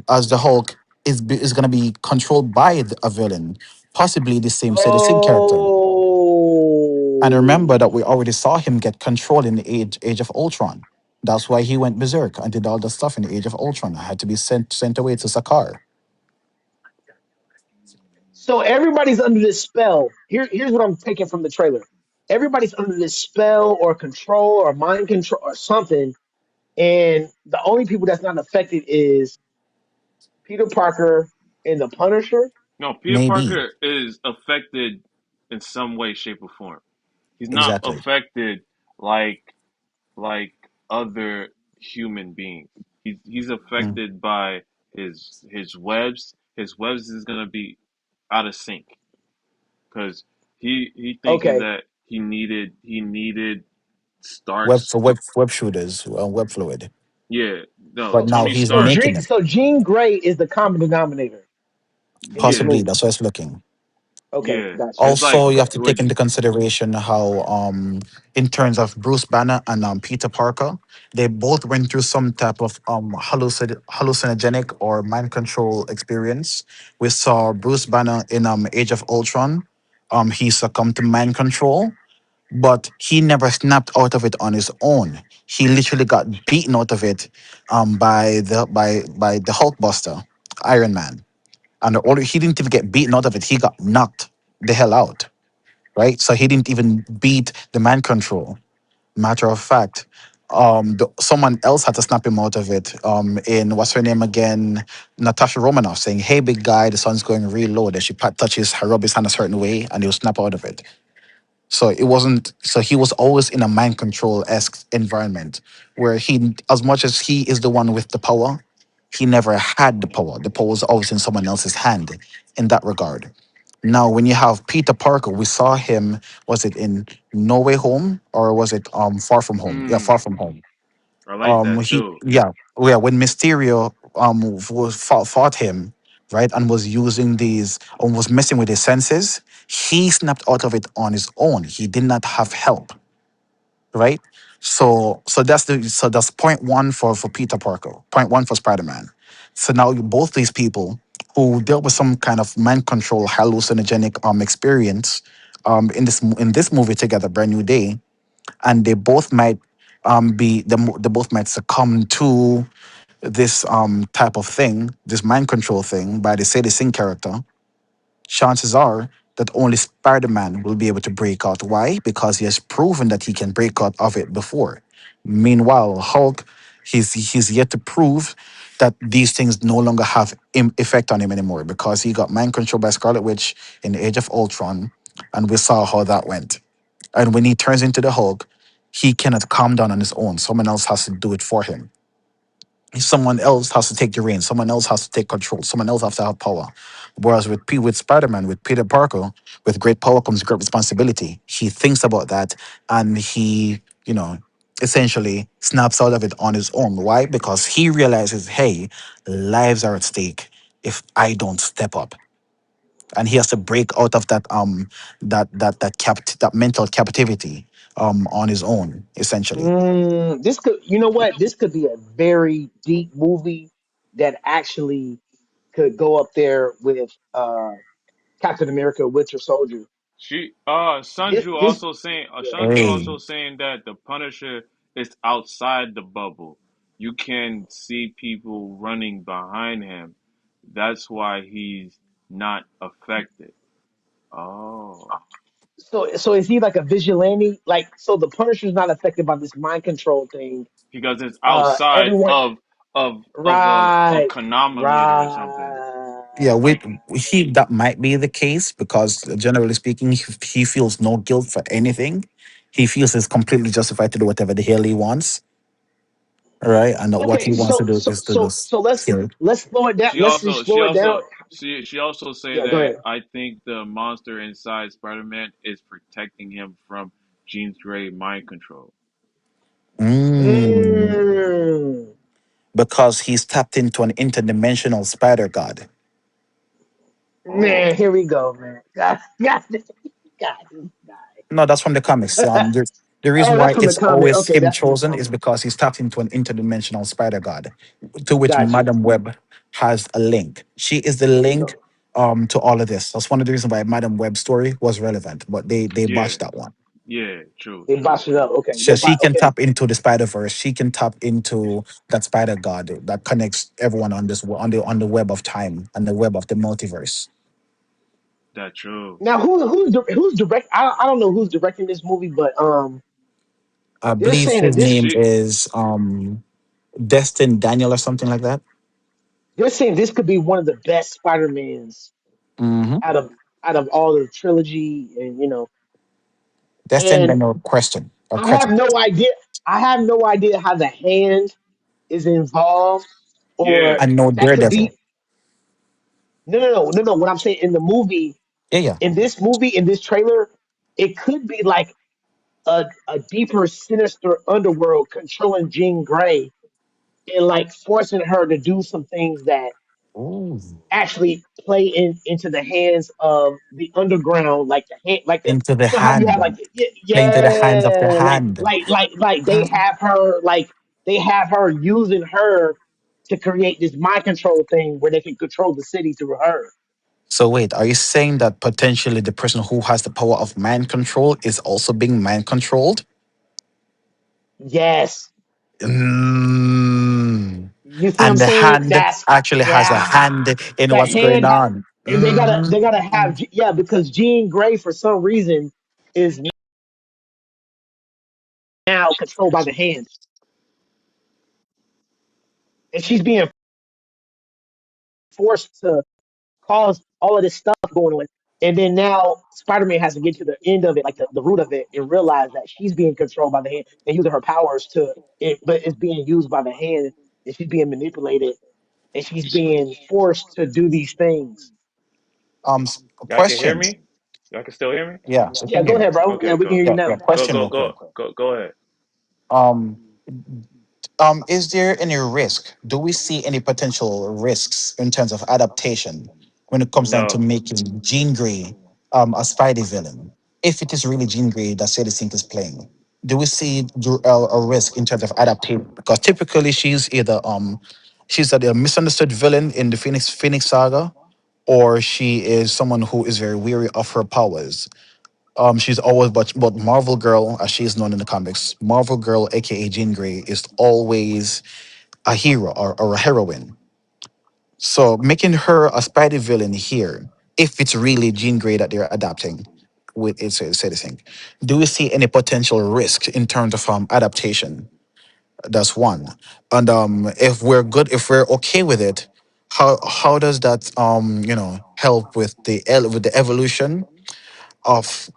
as the Hulk is gonna be controlled by a villain, possibly the same citizen character. And remember that oh, we already saw him get control in the Age of Ultron. That's why he went berserk and did all the stuff in the Age of Ultron. Had to be sent away to Sakaar. so everybody's under this spell. Here's what I'm taking from the trailer. Everybody's under this spell or control or mind control or something, and the only people that's not affected is Peter Parker and the Punisher. No, Peter Maybe. Parker is affected in some way, shape, or form. He's not Exactly. affected like like other human beings. He's Mm. affected by his webs. His webs is gonna be out of sync because he thinking Okay, that he needed Web Stark's for web shooters, web fluid. yeah, no, But so now Tony he's so Stark. making Jean, it. so Jean Grey is the common denominator in this Yeah, Possibly movie. that's what it's looking. Okay, yeah. gotcha. It's like Also, you Okay. have to take like into consideration how, in terms of Bruce Banner and Peter Parker, they both went through some type of hallucinogenic or mind control experience. We saw Bruce Banner in Age of Ultron. He succumbed to mind control, but he never snapped out of it on his own. He literally got beaten out of it by the Hulkbuster, Iron Man. And he didn't even get beaten out of it. He got knocked the hell out, right? So he didn't even beat the man control. Matter of fact, someone else had to snap him out of it. In what's her name again, Natasha Romanoff, saying, "Hey, big guy, the sun's going real low." That she touches her rub his hand a certain way, and he'll snap out of it. So it wasn't. So he was always in a mind control esque environment where as much as he is the one with the power, he never had the power. The power was always in someone else's hand. In that regard. Now, when you have Peter Parker, we saw him. Was it in No Way Home or was it Far From Home? Yeah, Far mm, From Home. I like that He too. yeah yeah when Mysterio fought him, right, and was using these was messing with his senses, he snapped out of it on his own. He did not have help, right? So that's point one for Peter Parker, point one for Spider-Man. So now both these people who dealt with some kind of mind control hallucinogenic experience in this movie together, Brand New Day, and they both might they both might succumb to this type of thing, this mind control thing by the Sadie Sink character. Chances are that only Spider-Man will be able to break out. Why? Because he has proven that he can break out of it before. Meanwhile, Hulk, he's yet to prove that these things no longer have effect on him anymore because he got mind control by Scarlet Witch in the Age of Ultron, and we saw how that went. And when he turns into the Hulk, he cannot calm down on his own. Someone else has to do it for him. Someone else has to take the reins. Someone else has to take control. Someone else has to have power. Whereas with Spider-Man, with Peter Parker, with great power comes great responsibility. He thinks about that, and he, you know, essentially snaps out of it on his own. Why? Because he realizes, hey, lives are at stake if I don't step up, and he has to break out of that mental captivity on his own, essentially. This could, you know what? This could be a very deep movie that actually could go up there with Captain America: Winter Soldier. This, this, yeah, Sunju Hey, also saying that the Punisher is outside the bubble. You can see people running behind him. That's why he's not affected. Oh, so is he like a vigilante? Like, so the Punisher's not affected by this mind control thing. because it's outside Everyone, of right, chronometer or something. yeah, right. with he that might be the case because generally speaking, he feels no guilt for anything. He feels it's completely justified to do whatever the hell he wants, right? And that what Okay, he wants to so do so is to so just so kill. let's slow it down. She Let's just also she slow it down. also she also say Yeah, go that ahead. I think the monster inside Spider-Man is protecting him from Jean Grey mind control. Mm, Mm, because he's tapped into an interdimensional spider god. Oh, man, here we go, man. God, this guy. No, that's from the comics. The reason Oh, that's why from the it's comic. always Okay, him that's from the chosen is comic. because he's tapped into an interdimensional spider god, to which Got you. Madam Web has a link. She is the Here we link go. to all of this. That's one of the reasons why Madam Web's story was relevant, but they yeah, botched that one. yeah, true, They true, botched it up. true. Okay, So she can okay. tap into the Spider Verse. She can tap into that Spider God that connects everyone on this on the web of time and the web of the multiverse. That true. Now, who's direct? I don't know who's directing this movie, but I they're believe saying that his this name She is Destin Daniel or something like that. they're saying this could be one of the best Spider Mans Hmm. out of all the trilogy, and Destin and Daniel question or I have question. no idea. I have no idea how the hand is involved, yeah, or I know that could Daredevil. be no. What I'm saying in the movie, Yeah, yeah. in this trailer, it could be like a deeper, sinister underworld controlling Jean Grey and like forcing her to do some things that Ooh. actually play into the hands of the underground, like the hand, like the, Into the how you have hand. like Play into the hands of the yeah, hand. like Ah. they have her using her to create this mind control thing where they can control the city through her. So wait, are you saying that potentially the person who has the power of mind control is also being mind controlled? Yes, Mm. you see what I'm And the saying? hand That's actually has a yeah, hand in the what's going hand, on. and they gotta have yeah, because Jean Grey for some reason is now controlled by the hand, and she's being forced to cause all of this stuff going on. And then now Spider-Man has to get to the end of it, like the root of it, and realize that she's being controlled by the hand and using her powers to it, but it's being used by the hand, and she's being manipulated, and she's being forced to do these things. y'all can hear Question. me. Y'all can still hear me. Yeah, we Yeah, can go hear you. ahead, bro. Yeah, Okay, we can cool. hear you Yeah, yeah. now. Question real quick. Go ahead. Um, is there any risk? Do we see any potential risks in terms of adaptation when it comes down to No, making Jean Grey a Spidey villain? If it is really Jean Grey that Sadie Sink is playing, do we see a risk in terms of adaptation? Because typically she's a misunderstood villain in the Phoenix Saga, or she is someone who is very weary of her powers. She's always but Marvel Girl, as she is known in the comics, Marvel Girl, aka Jean Grey, is always a hero or a heroine. So making her a Spidey villain here, if it's really Jean Grey that they're adapting with its citizen, do we see any potential risk in terms of adaptation? That's one. And if we're good, if we're okay with it, how does that help with with the evolution of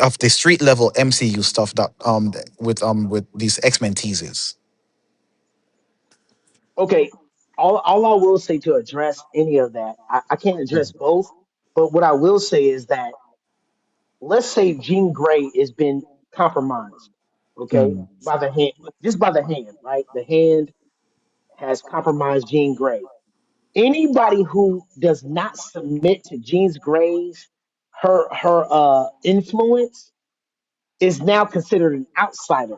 of the street level MCU stuff that with these X-Men teases? Okay, all I will say to address any of that, I can't address both, but what I will say is that let's say Jean Grey has been compromised, Okay, Mm. by the hand, just by the hand, right? The hand has compromised Jean Grey. Anybody who does not submit to Jean Grey's her influence is now considered an outsider.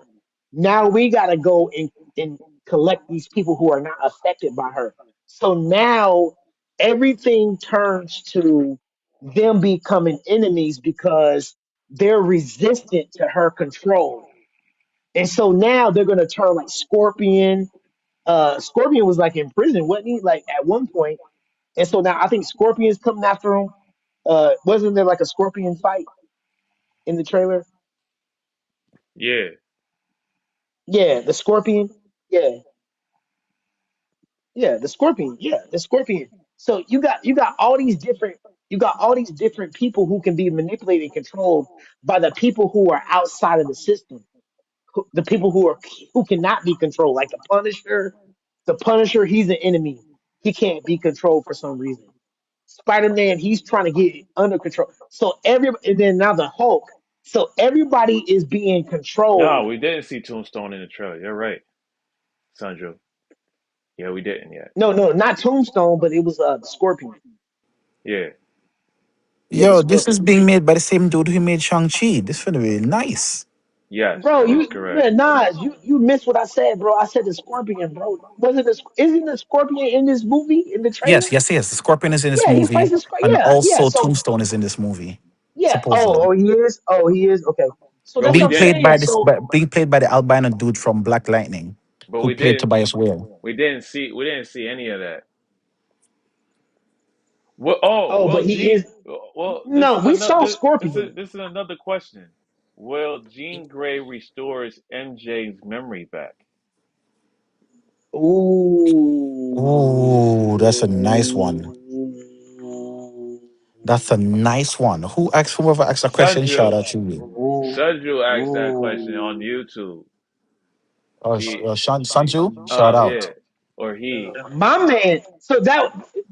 Now we got to go and collect these people who are not affected by her. So now everything turns to them becoming enemies because they're resistant to her control. And so now they're going to turn like Scorpion. Scorpion was like in prison, wasn't he? Like at one point. And so now I think Scorpion's coming after him. Wasn't there like a Scorpion fight in the trailer? Yeah. Yeah, the Scorpion. Yeah, yeah, the Scorpion. Yeah, the Scorpion. So you got all these different people who can be manipulated and controlled by the people who are outside of the system. The people who cannot be controlled, like the Punisher. The Punisher, he's an enemy. He can't be controlled for some reason. Spider-Man, he's trying to get it under control. So and then now the Hulk. So everybody is being No, controlled. we didn't see Tombstone in the trailer. You're right, Sandra. Yeah, we didn't yet. No, no, not Tombstone, but it was the Scorpion. Yeah. Yeah, the Yo, this is Scorpion. being made by the same dude who made Shang-Chi. This is gonna be nice. Yes, Bro, that is you correct. man, Nas, you missed what I said, bro. I said the Scorpion, bro. Wasn't the isn't the Scorpion in this movie in the trailer? Yes, yes, yes. The Scorpion is in this Yeah, he plays movie, the Scorpion. and Yeah, yeah. also So Tombstone is in this movie, yeah. supposedly. He is. Oh, he is. Okay. So But that's what we I'm didn't. saying. So Being played by the albino dude from Black Lightning, But who we played didn't. Tobias Whale. We didn't see. We didn't see any of that. Well, oh oh, well, but he is. Gene. Well, this No, is we saw another. This Scorpion. is this is another question. Will Jean Grey restores MJ's memory back? Oh, that's a nice one. Ooh. That's a nice one. Whoever asked a question, shout Sandra, out to you. Sandra asked that question on Ooh. YouTube. She, Sanju, shout out. yeah, or he. My man.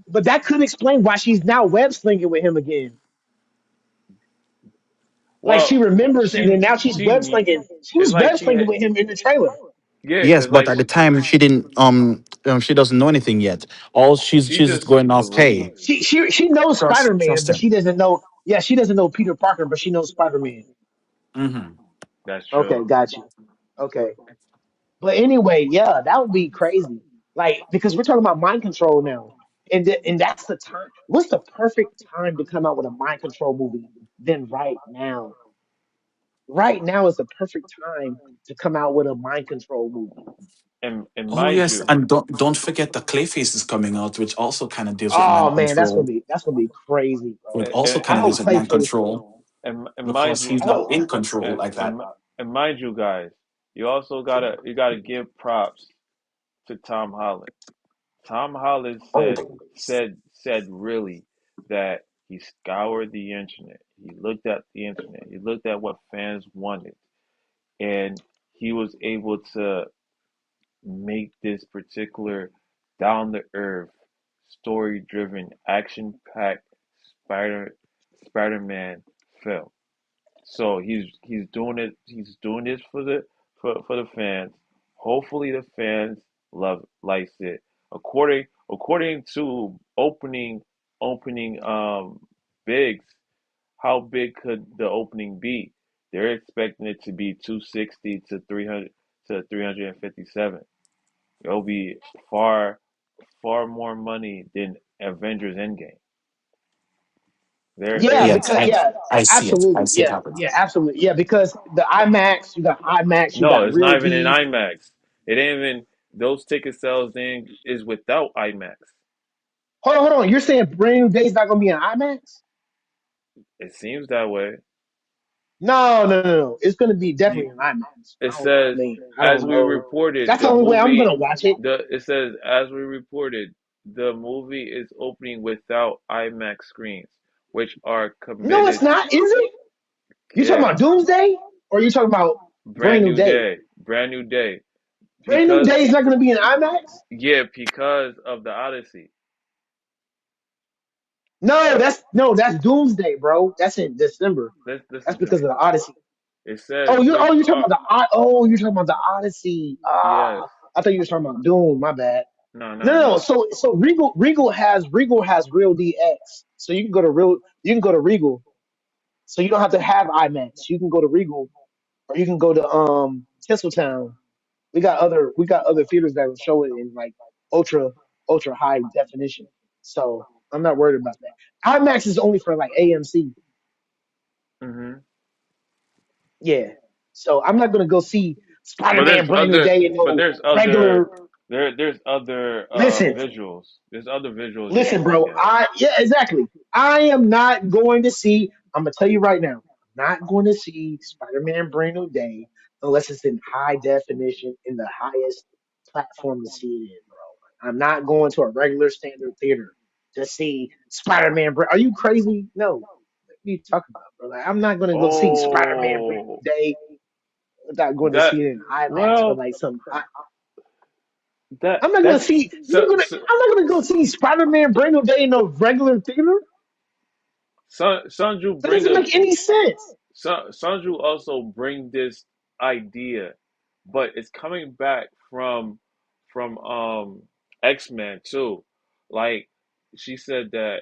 But that could explain why she's now web slinging with him again. Like she Well, remembers, and then now she's web she. slinging. She It's was like web she slinging had. with him in the trailer. Yeah, Yes, cause but like at the time she didn't she doesn't know anything yet. All she she's just just going off, hey, believes. She knows Spider Man, trust but him. she doesn't know. Yeah, she doesn't know Peter Parker, but she knows Spider Man. Hmm. That's Okay, true. got you. Okay, but anyway, yeah, that would be crazy. Like because we're talking about mind control now, and that's the time. What's the perfect time to come out with a mind control movie? Then right now. Right now is the perfect time to come out with a mind control movie. And Oh mind yes, you, and don't forget the Clayface is coming out, which also kind of deals with Oh mind man, control. that's gonna be crazy, It bro. also I kind of hope deals with mind Clayface. control and mind because you, he's I not hope. in control and, like that. and, and mind you, guys, you gotta give props to Tom Holland. Tom Holland Oh, said really that he scoured the internet. He looked at the internet. He looked at what fans wanted, and he was able to make this particular down the earth, story driven, action packed Spider-Man film. So he's doing it. He's doing this for the fans. Hopefully the fans likes it. According to opening bigs, how big could the opening be? They're expecting it to be 260 to 300 to 357. It'll be far more money than Avengers Endgame. Yeah, They're yes, because yeah, I see it. I absolutely. see it Yeah, happen. yeah, absolutely. Yeah, because the IMAX, you No, got it's not real even in D. IMAX. It ain't even those ticket sales thing is without IMAX. Hold on. You're saying Brand New Day's not gonna be in IMAX? It seems that way. No. It's gonna be You, definitely in IMAX. it says I as don't we know. reported, That's the the only way I'm movie gonna watch it. the it says as we reported, the movie is opening without IMAX screens, which are No, it's committed. not. Is it? You talking Yeah, about Doomsday, or you talking about Brand brand New new Day? day, brand new day. Brand New Because Day is not gonna be in IMAX. yeah, because of the Odyssey. No, that's Doomsday, bro. That's in December. That's Listen to because me. of the Odyssey. It says bring. You're talking about the Odyssey. Yes. I thought you were talking about Doom. My bad. No, No, no, no. no. So Regal has Real DX. So you can go to Regal. So you don't have to have IMAX. You can go to Regal, or you can go to Tinseltown. We got other theaters that will show it in like ultra ultra high definition. So I'm not worried about that. IMAX is only for like AMC. Hmm. Yeah. So I'm not gonna go see Spider But Man there's Brand New other. Day in But no there's other. regular. There's other Listen, visuals. There's other visuals you listen, can look bro. at. Yeah, exactly. I am not going to see. I'm gonna tell you right now. I'm not going to see Spider Man Brand New Day unless it's in high definition in the highest platform to see it in, bro. I'm not going to a regular standard theater to see Spider Man. Are you crazy? No. What are you talking about, bro? Like, I'm not going to go see Spider Man Brand Oh, New Day without going to that. see it in IMAX for Well, like some. that I'm not going to that's see. so. So I'm not going to go see Spider Man Brand New Day in a regular theater. Sanju That bring doesn't a make any sense. Sanju also bring this idea, but it's coming back from X-Men too. Like she said that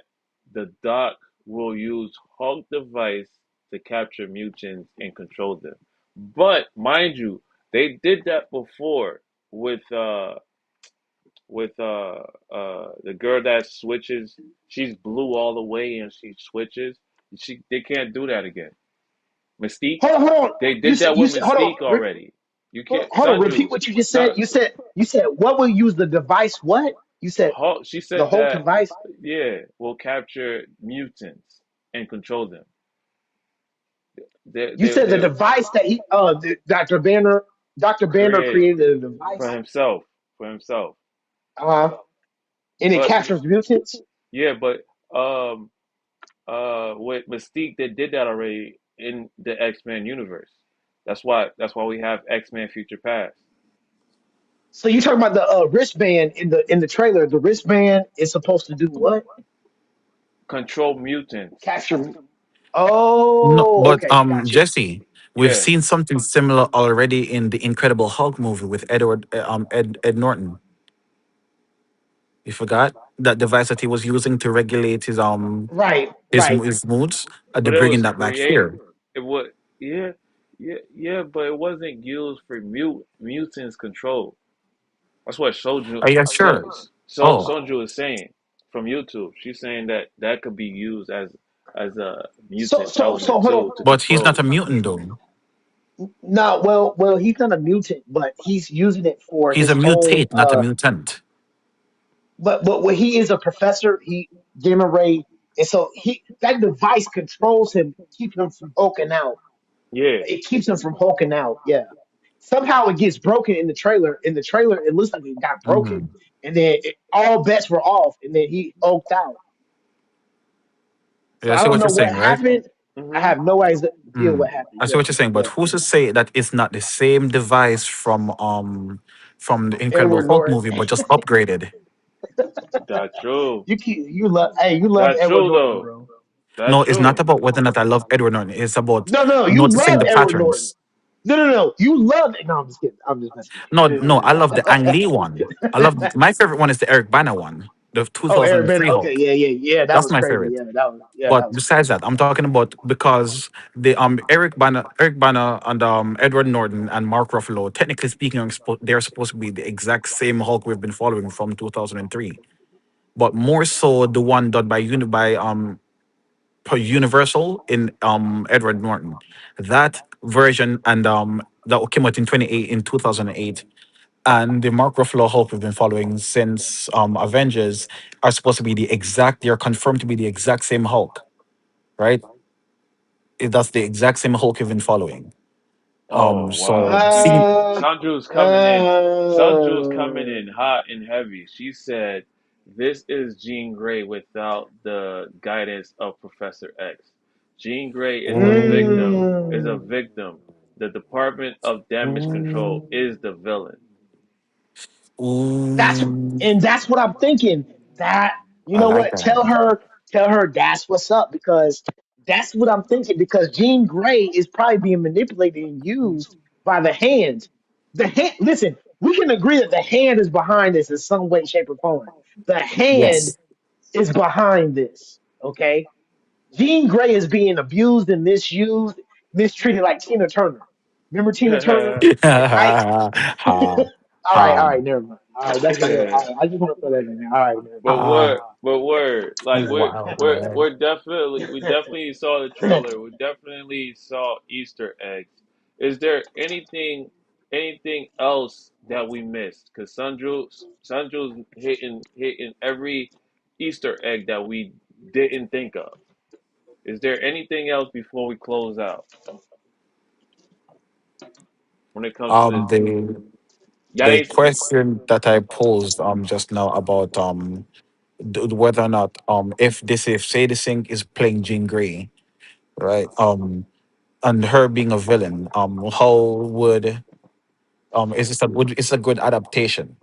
the Doc will use Hulk device to capture mutants and control them. But mind you, they did that before with the girl that switches. She's blue all the way and she switches. They can't do that again. Mystique, Hold on. they You did said that you with said hold on. Mystique already. You can't Hold on. Repeat Sanju. what you just said. Sa- You said what will use the device? What you said? Hulk, she The said whole that device. yeah, will capture mutants and control them. You said the They device that Dr. Banner create created a for device. himself for himself. Uh, and it But captures mutants. yeah, but um with Mystique they did that already in the X-Men universe. That's why we have X-Men Future Past. So you talking about the wristband in the trailer? The wristband is supposed to do what? Control mutants. Capture. No, Oh, but okay, gotcha. Jesse, we've Yeah. seen something similar already in the Incredible Hulk movie with Ed Norton. You forgot that device that he was using to regulate Right, right. his moods. They're But it bringing was that back create. here. It was yeah, yeah. But it wasn't used for mutants control. That's what Are you sure? Oh, Soju is saying from YouTube. She's saying that that could be used as a So mutant so so element hold on. too to but he's not control. a mutant though. No, well, he's not a mutant, but he's using it for He's his a own. mutate, not a mutant. But what he is a professor, he gamma ray, and so he that device controls him, keeping him from hulking out. Yeah. It keeps him from hulking out. Yeah. Somehow it gets broken in the trailer. In the trailer, it looks like it got broken, Hmm. and then all bets were off, and then he hulked out. So Yeah, I I see don't what know you're what saying, right? happened. I Hmm. have no idea Hmm. what happened. I see Yeah, what you're saying, but yeah. who's to say that it's not the same device from the Incredible Edward Hulk Norton. movie, but just upgraded? That's true. You love That's Edward true Norton, though. bro. That's No, it's not true. about whether or not I love Edward Norton. It's about No, no, you noticing love the Edward Norton. patterns. No, no, no. You love it. No, I'm just kidding. I'm just messing No, with no, I love the Ang Lee one. I love you. my favorite one is the Eric Bana one, the Oh, Eric Bana. 2003 Okay, Hulk. yeah, yeah, yeah. That That's was my crazy. favorite. That But was besides crazy. that, I'm talking about because the Eric Bana and Edward Norton and Mark Ruffalo, technically speaking, they're supposed to be the exact same Hulk we've been following from 2003. But more so the one done by per Universal in Edward Norton. That version and that came out in 2008 and the Mark Ruffalo Hulk we've been following since Avengers are supposed to be the exact. They're confirmed to be the exact same Hulk, right? That's the exact same Hulk you've been following. Oh So wow. See, seeing Sanju's coming in. Sanju's coming Uh, in hot and heavy. She said, "This is Jean Grey without the guidance of Professor X. Jean Grey is the victim. ooh, Is a mm, victim. The Department of Damage Control ooh, is the villain." that's ooh, that's what I'm thinking. That you I know like what? that. Tell her that's what's up because That's what I'm thinking because Jean Grey is probably being manipulated and used by the hand. The hand. Listen, we can agree that the hand is behind this in some way, shape, or form. The hand Yes. is behind this. Okay, Jean Grey is being abused and misused, mistreated like Tina Turner. Remember Tina Turner and Ike? ha All ha right, never mind. All right, that's good. All right, I just want to throw that in there. All right, never But ha. word, like Wow, man. we definitely saw the mind. trailer. We definitely saw Easter eggs. Is there anything else that we missed? Because Sanjo's hitting every Easter egg that we didn't think of. Is there anything else before we close out when it comes to this movie? The Y'all the ain't. question that I posed just now about whether or not if Sadie Sink is playing Jean Grey, right, and her being a villain, how would is this a good, it's a good adaptation,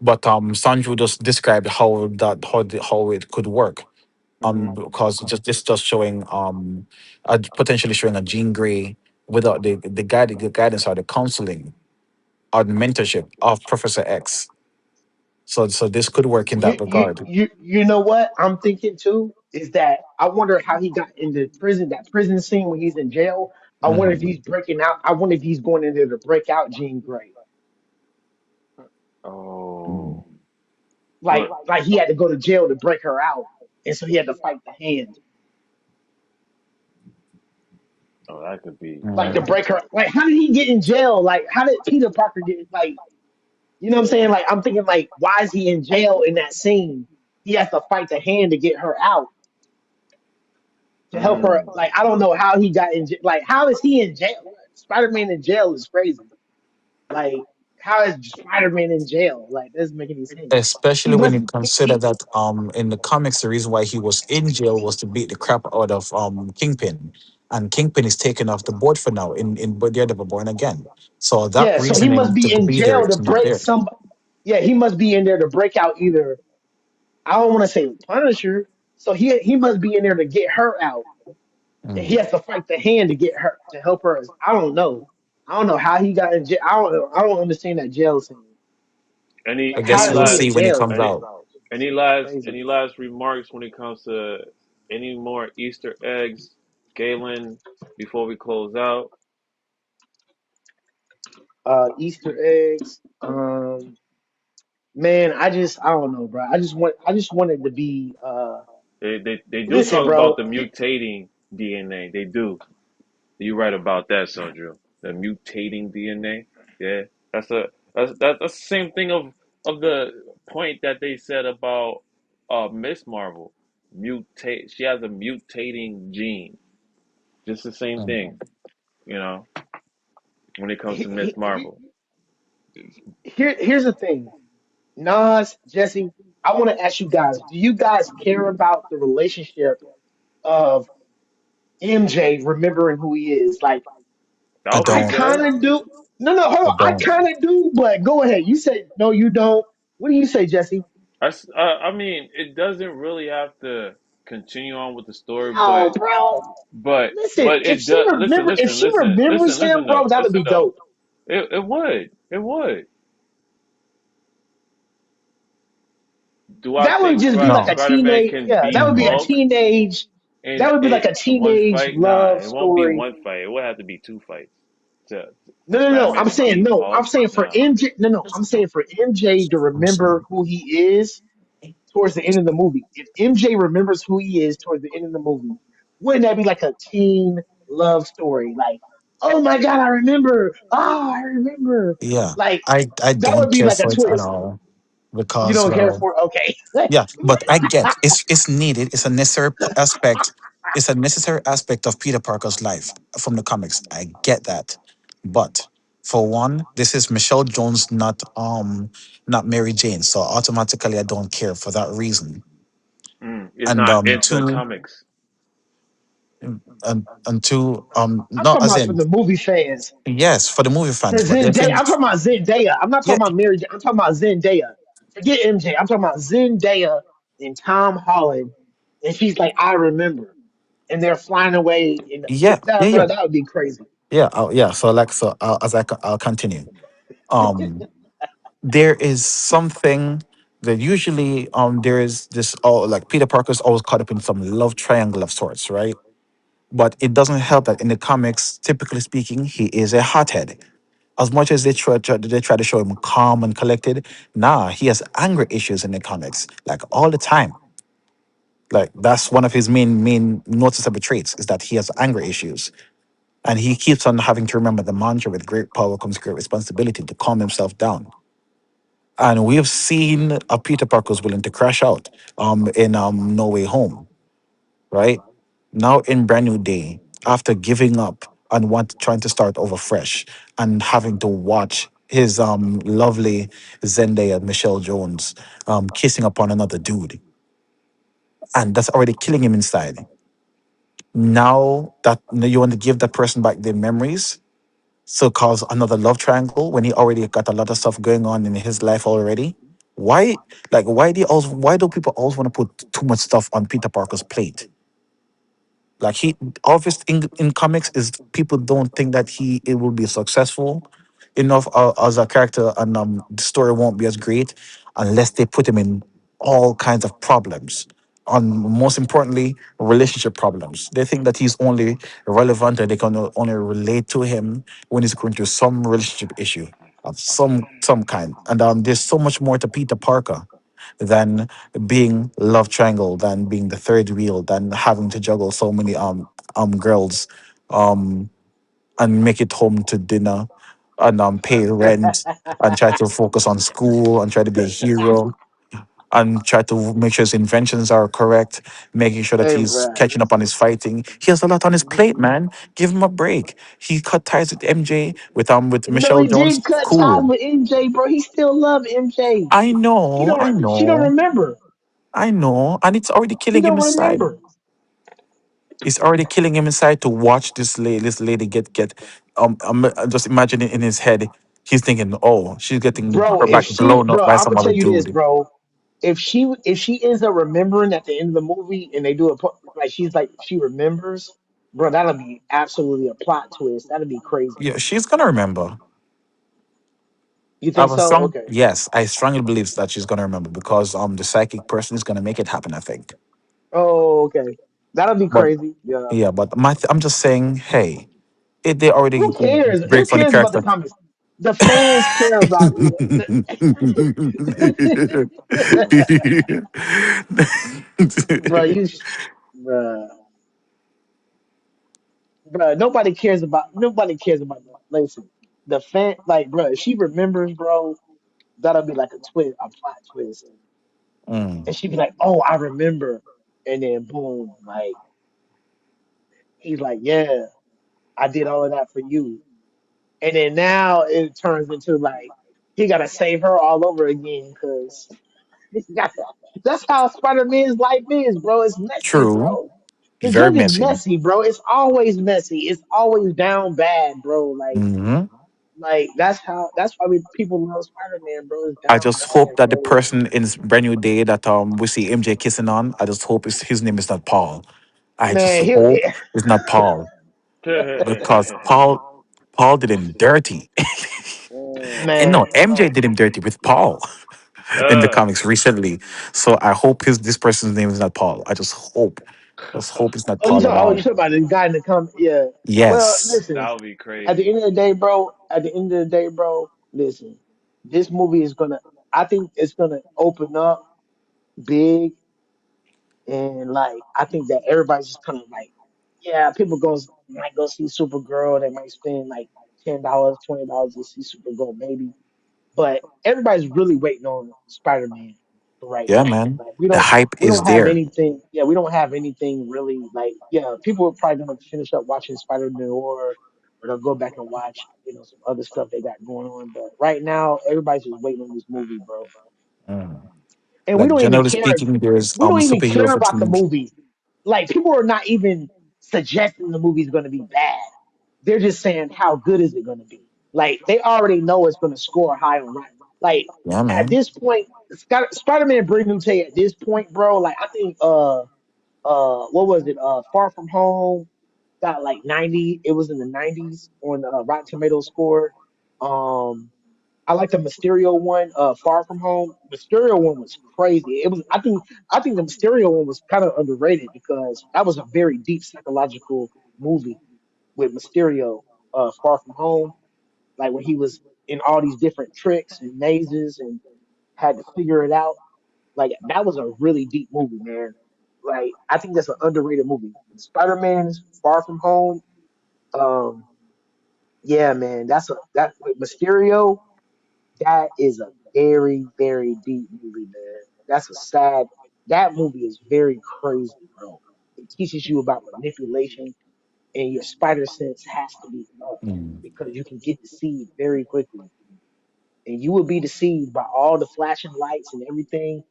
but Sanju just described how it could work, Mhm. because just showing potentially showing a Jean Grey without the guidance or the counseling or the mentorship of Professor X. So this could work in that regard. You know what I'm thinking too is that I wonder how he got into prison. That prison scene when he's in jail. I wonder if Mhm. he's breaking out. I wonder if he's going in there to break out Jean Grey. Mhm. Oh, Like but like he had to go to jail to break her out, and so he had to fight the hand. oh, that could be. Like Mhm. to break her. Like how did he get in jail? Like how did Peter Parker get like? You know what I'm saying? Like I'm thinking like why is he in jail in that scene? He has to fight the hand to get her out to help her. Mm. Like I don't know how he got in. Like how is he in jail? Spider Man in jail is crazy. Like how is Spider Man in jail? Like that doesn't make any sense. He Especially when must. you consider that in the comics the reason why he was in jail was to beat the crap out of Kingpin, and Kingpin is taken off the board for now in Daredevil Born Again. So that Yeah, so he must reasoning to be in be there jail to is not break there. some. Yeah, he must be in there to break out either. I don't want to say Punisher. So he must be in there to get her out. And he Mm. has to fight the hand to get her to help her. I don't know. I don't know how he got in jail. I don't know. I don't understand that jail scene. Any I Like how guess is any we'll he last in see when it jail? comes any out. Crazy. any last remarks when it comes to any more Easter eggs, Galen, before we close out? Easter eggs. Man, I don't know, bro. I just wanted to be. They do Listen, talk about bro. the mutating DNA. They do. You right about that, Sandra. The mutating DNA. Yeah, that's a that's the same thing of the point that they said about Miss Marvel. Mutate. She has a mutating gene. Just the same Mm. thing, you know, when it comes to he, Miss Marvel. Here's the thing, Nas, Jesse. I want to ask you guys: do you guys care about the relationship of MJ remembering who he is? Like, That I would be I don't. good. kind of do. No, hold I on. I don't. kind of do, but go ahead. You said no, you don't. What do you say, Jesse? I mean, it doesn't really have to continue on with the story, No, bro. Listen, but it does. if she remembers him, Listen bro, though, that would listen be though. dope. It would. Do I That would think just be like a No. Spider Man teenage. can Yeah, that beat would be a Mm. Hulk teenage. in That would be like a a one teenage fight? Nah, love it won't be story. one fight. It would have to be two fights to No, for no, Spider no. Man to beat No. I'm Hulk. saying for Nah. MJ. No, no. I'm saying for MJ to I'm sorry. remember who he is towards the end of the movie. If MJ remembers who he is towards the end of the movie, wouldn't that be like a teen love story? Like, oh my god, I remember. Ah, I remember. Yeah, Like I that don't would be care like a for it at twist. all You because don't care well, for okay. yeah, but I get it's needed. It's a necessary aspect. It's a necessary aspect of Peter Parker's life from the comics. I get that, but for one, this is Michelle Jones, not Mary Jane. So automatically, I don't care for that reason. It's And not in the two, comics. and two, I'm not talking as about for in the movie fans. yes for the movie For fans, but the Zendaya, thing, I'm talking about Zendaya. I'm not yeah, talking about Mary. I'm talking about Zendaya. Forget MJ. I'm talking about Zendaya and Tom Holland. And she's like, I remember. and they're flying away. And Yeah, yeah, that, yeah, bro, that would be crazy. yeah. So like, I'll continue. Um, there is something that usually there is this, oh, like Peter Parker's always caught up in some love triangle of sorts, right? But it doesn't help that in the comics, typically speaking, he is a hothead. As much as they try to show him calm and collected, nah, he has anger issues in the comics, like all the time. Like that's one of his main noticeable traits is that he has anger issues, and he keeps on having to remember the mantra: "With great power comes great responsibility," to calm himself down. And we have seen a Peter Parker who's willing to crash out in No Way Home, right? Now in Brand New Day, after giving up and trying to start over fresh and having to watch his lovely Zendaya Michelle Jones kissing upon another dude, and that's already killing him inside. Now that you want to give that person back their memories, so cause another love triangle when he already got a lot of stuff going on in his life already. Why, why do people always want to put too much stuff on Peter Parker's plate? Like he obvious in comics is people don't think that he it will be successful enough as a character, and the story won't be as great unless they put him in all kinds of problems. On most importantly, relationship problems. They think that he's only relevant and they can only relate to him when he's going through some relationship issue of some kind. And there's so much more to Peter Parker than being love triangle, than being the third wheel, than having to juggle so many girls um and make it home to dinner and pay rent and try to focus on school and try to be a hero and try to make sure his inventions are correct, making sure that Hey, he's bro. catching up on his fighting. He has a lot on his plate, man. Give him a break. He cut ties with MJ, with No, Michelle he Jones. did cut ties Cool. with MJ, bro. He still love MJ. I know, I She don't know, remember. I know. And it's already She killing him don't inside. remember. It's already killing him inside to watch this lady get just imagining in his head, he's thinking, oh, she's getting Bro, her if back she, blown up bro, by I'm some gonna other tell you this, dude. bro. If she ends up remembering at the end of the movie and they do a like she's like she remembers, bro, that'll be absolutely a plot twist. That'll be crazy. Yeah, she's gonna remember. You I think have a so? strong Okay. yes, I strongly believe that she's gonna remember because the psychic person is gonna make it happen, I think. Oh, okay. That'll be But crazy. Yeah. yeah, but I'm just saying, hey, if they already Who cares? Who break for the cares about the character. comics? The fans care about bro. Bro, bro. Nobody cares about that. Listen, the fan, like, bro. If she remembers, bro, that'll be like a twist, a plot twist, Mm, and she'd be like, "Oh, I remember," and then boom, like he's like, "Yeah, I did all of that for you," and then now it turns into like he gotta save her all over again because that's how Spider Man's life is, bro. It's messy, true. bro. The Very junk is messy. messy, bro. It's always messy. It's always down bad, bro. Hmm. Like that's why people love Spider Man, bro. It's I down just hope bad, that the bro. person in this brand new day that we see MJ kissing on, I just hope his name is not Paul. I just Man, hope it's not Paul because Paul did him dirty. And no, man, MJ did him dirty with Paul in the comics recently. So I hope this person's name is not Paul. I just hope it's not Paul at you all. talking about the guy in the com yeah. Well, Yes. listen, That would be at the crazy. end of the day, bro, at the end of the day, bro, listen, this movie is gonna I think it's gonna open up big. And like, I think that everybody's just kind of like, yeah, people might go see Supergirl. They might spend like $10, $20 to see Supergirl, maybe. But everybody's really waiting on Spider Man for right Yeah, now. man. Like, The hype we is don't have there. anything. Yeah, we don't have anything really. Like, yeah, people are probably gonna finish up watching Spider Man or they'll go back and watch, some other stuff they got going on. But right now, everybody's just waiting on this movie, bro. Mm. And we Like don't even generally care. speaking, there's We don't even superhero care about the fatigue. movie. Like people are not even suggesting the movie's going to be bad. They're just saying how good is it going to be. Like they already know it's going to score high on Rotten. Like Yeah, at man. this point, Spider-Man Brand New Day at this point, bro. Like I think what was it? Far From Home got like 90. It was in the 90s on the Rotten Tomatoes score. Um, I like the Mysterio one, Far From Home. Mysterio one was crazy. It was, I think the Mysterio one was kind of underrated because that was a very deep psychological movie with Mysterio, Far From Home, like when he was in all these different tricks and mazes and had to figure it out. Like that was a really deep movie, man. Like I think that's an underrated movie. Spider-Man's Far From Home. Um, yeah, man, that with Mysterio. That is a very, very deep movie, man. That's a sad. That movie is very crazy, bro. It teaches you about manipulation, and your spider sense has to be up Mm. because you can get deceived very quickly, and you will be deceived by all the flashing lights and everything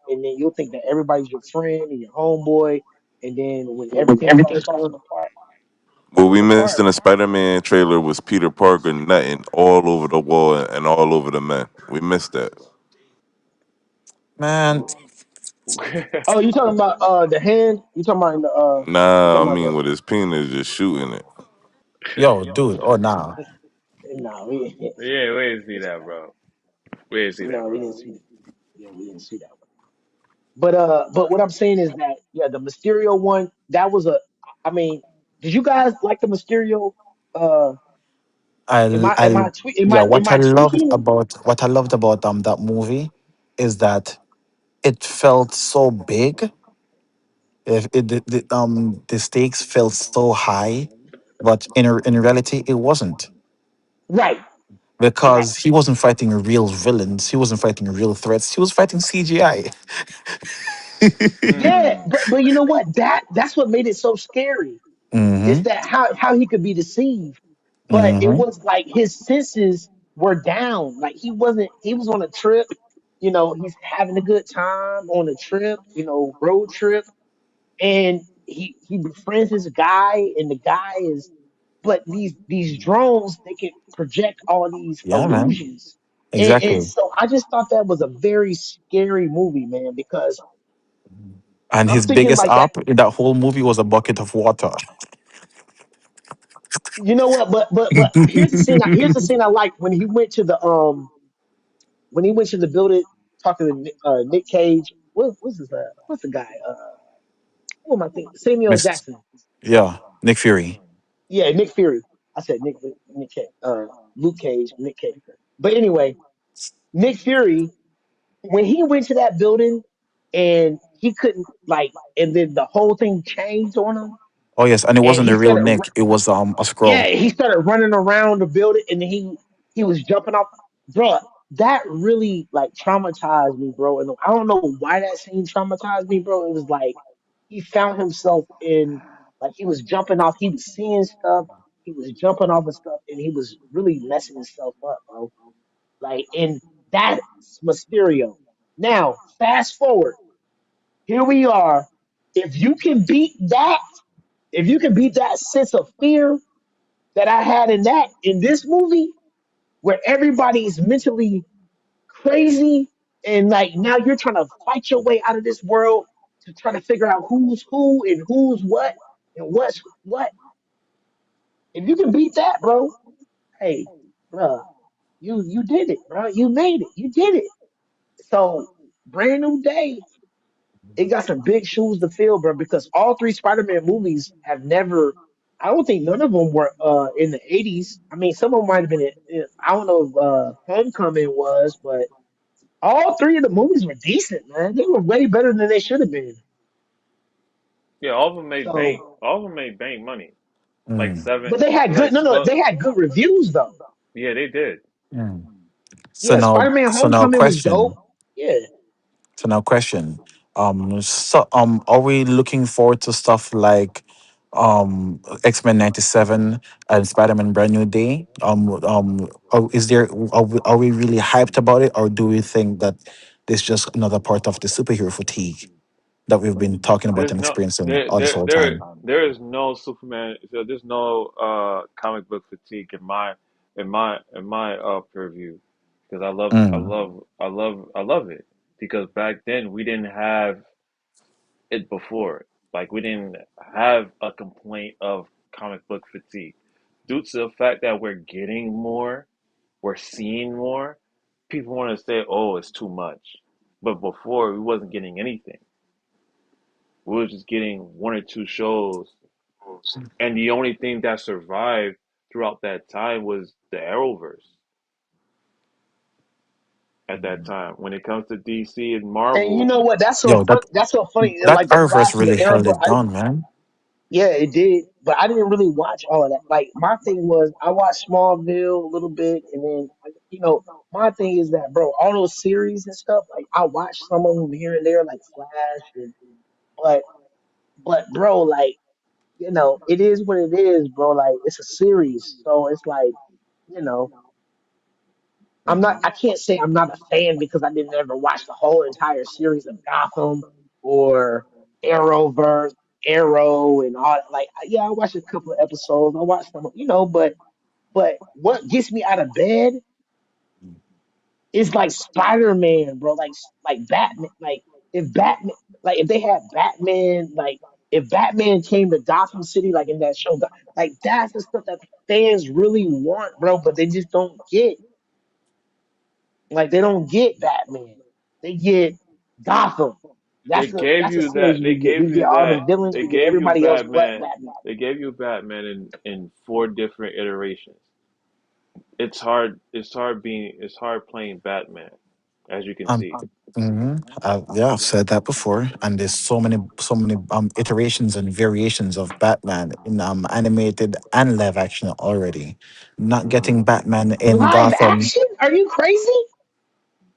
and then you'll think that everybody's your friend and your homeboy, and then when everything starts falling apart, What we falling missed apart. in the Spider-Man trailer was Peter Parker nutting all over the wall and all over the men. We missed that. Man, Oh, you talking about the hand? You talking about in the you Nah, I talking about mean the with his penis just shooting it. yo, dude, oh nah. no, we Yeah, we didn't see that, bro. We didn't see that, no, we bro. didn't see that. Yeah, we didn't see that one. But what I'm saying is that yeah, the Mysterio one, that was a I mean, did you guys like the Mysterio uh I yeah, am I tweaking? what I loved about that movie is that it felt so big. If it the stakes felt so high, but in reality it wasn't, Right, right. because he wasn't fighting real villains. He wasn't fighting real threats. He was fighting CGI. Yeah, Mm. but you know what? That's what made it so scary. Is Mm-hmm. that how he could be deceived, but it Mm-hmm. was like his senses were down. Like he was on a trip, he's having a good time on a trip, road trip, and he befriends this guy, and the guy is, but these drones, they can project all these Yeah, man. illusions. And Exactly. so I just thought that was a very scary movie, man, because And I'm his thinking biggest like that. op in that whole movie was a bucket of water. You know what? But here's the scene I like when he went to the building talking to Nick Cage. What's his what's the guy? Who am I thinking? Samuel Miss, Jackson. yeah, Nick Fury. Yeah, Nick Fury. I said Nick Cage, Luke Cage, Nick Cage. But anyway, Nick Fury, when he went to that building and he couldn't and then the whole thing changed on him, Oh yes, and it and wasn't he the real started Nick. It was a yeah, scroll. he started running around the building, and he was jumping off. Bro, that really traumatized me, bro. And I don't know why that scene traumatized me, bro. It was like he found himself in he was jumping off. He was seeing stuff. He was jumping off of stuff, and he was really messing himself up, bro. And that's Mysterio. Now, fast forward. Here we are. If you can beat that, if you can beat that sense of fear that I had in this movie, where everybody is mentally crazy, and now you're trying to fight your way out of this world to try to figure out who's who and who's what and what's what. If you can beat that, bro, hey, bro, you did it, bro. You made it. You did it. So brand new day. It got some big shoes to fill, bro, because all three Spider-Man movies have never. I don't think none of them were in the '80s. I mean, some of them might have been. I don't know if Homecoming was, but all three of the movies were decent, man. They were way better than they should have been. Yeah, all of them made bank. So, All of them made bank money. Like Mm, seven, but they had good. like No, well, they had good reviews though. yeah, they did. mm. So Yeah, now, Spider-Man: so now, Homecoming was dope. question. Yeah. So now, question. Are we looking forward to stuff like, X-Men '97 and Spider-Man: Brand New Day? Is there are we really hyped about it, or do we think that this is just another part of the superhero fatigue that we've been talking about There's and no experiencing there all this there whole there time? there is no Superman. There's no comic book fatigue in my purview, because Mm, I love it, because back then we didn't have it before. Like we didn't have a complaint of comic book fatigue due to the fact that we're getting more, we're seeing more. People want to say, "Oh, it's too much," but before we wasn't getting anything. We were just getting one or two shows, and the only thing that survived throughout that time was the Arrowverse. At that time, when it comes to DC and And you Marvel, know what? That's so Yo, fun. That's so funny. that Like the Arrowverse Flash and the really Arrow, held but it down, man. yeah, it did. But I didn't really watch all of that. Like my thing was, I watched Smallville a little bit, and then my thing is that, bro, all those series and stuff. Like I watched some of them here and there, like Flash, but bro, like it is what it is, bro. Like it's a series, so it's like you know. I can't say I'm not a fan because I didn't ever watch the whole entire series of Gotham or Arrowverse, Arrow and all that. Like, yeah, I watched a couple of episodes. I watched some, but what gets me out of bed is like Spider-Man, bro. Like Batman, if Batman, if they had Batman, if Batman came to Gotham City, like in that show, like that's the stuff that fans really want, bro, but they just don't get. Like they don't get Batman. They get Gotham. they gave That's the you series that. They we get. We gave get you all that. the villains. They We get gave you everybody else but Batman. Batman. They gave you Batman in four different iterations. It's hard playing Batman, as you can Um, see. yeah, I've said that before, and there's so many iterations and variations of Batman in animated and live action already. Not getting Batman in Live Gotham. action? Are you crazy?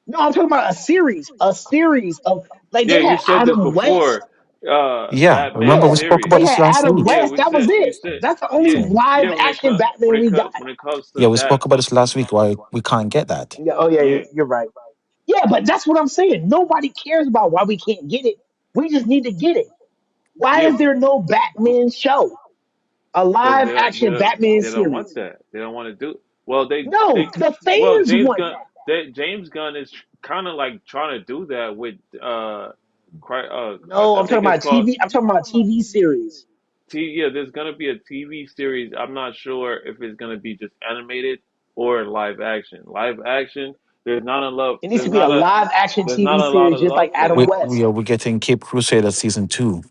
No, I'm talking about a series. A series of like Yeah, they you had said this Adam West. before. Yeah, Batman remember Yeah, we spoke they about series. this had last Adam week. Yeah, West. That was we it. said That's the only yeah, So live yeah. action Batman we got. When it comes to yeah, we that, spoke about this last week. Why we can't get that? Yeah, oh yeah, yeah, you're right. Yeah, but that's what I'm saying. Nobody cares about why we can't get it. We just need to get it. Why yeah, is there no Batman show? A because live action Batman they don't want series. that. They don't want to do. Well, No, the fans James want Gunn. that. James Gunn is kind of like trying to do that with No, I I'm talking think it's about called TV. I'm talking about TV series. Yeah, there's gonna be a TV series. I'm not sure if it's gonna be just animated or live action. Live action, It needs to be a live action there's not TV a lot series, of just like love for Adam that. West. We're getting Cape Crusader season 2,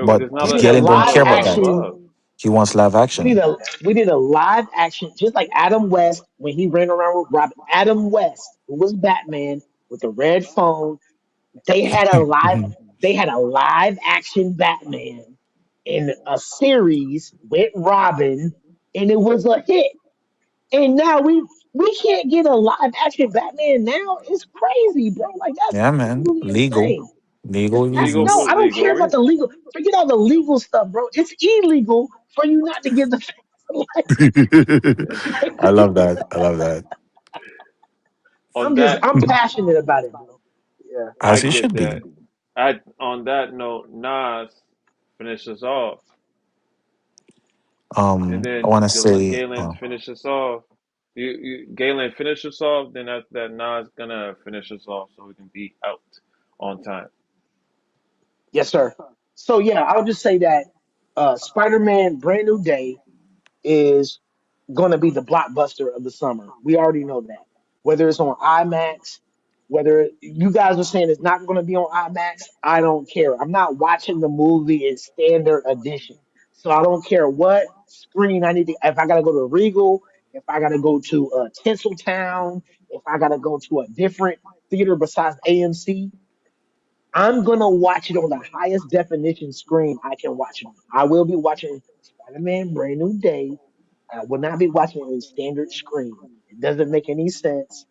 but There's not We need a Galen don't not live a care about lot of that. action. love. He wants live We need action. a live action, just like Adam West when he ran around with Robin. Adam West, who was Batman with the red phone. They had a live. They had a live action Batman in a series with Robin, and it was a hit. And now we can't get a live action Batman now. It's crazy, bro. Like that's Yeah, man. absolutely Legal. insane. Legal That's Legal no, for reasons. I don't legal care about the reasons. legal. Forget all the legal stuff, bro. It's illegal for you not to give the fans. I love that. I love that. On that, I'm passionate about it, bro. Yeah. I As he get should that. be. On that note, Nas finish us off, and I then want to say, Galen finish us off. Galen finish us off. Then after that, Nas gonna finish us off so we can be out on time. Yes, sir. So yeah, I'll just say that Spider-Man Brand New Day is going to be the blockbuster of the summer. We already know that. Whether it's on IMAX, whether you guys are saying it's not going to be on IMAX, I don't care. I'm not watching the movie in standard edition. So I don't care what screen I need to, if I got to go to Regal, if I got to go to Tinseltown, if I got to go to a different theater besides AMC, I'm gonna watch it on the highest definition screen I can watch it on. I will be watching Spider-Man Brand New Day. I will not be watching it in standard screen. It doesn't make any sense.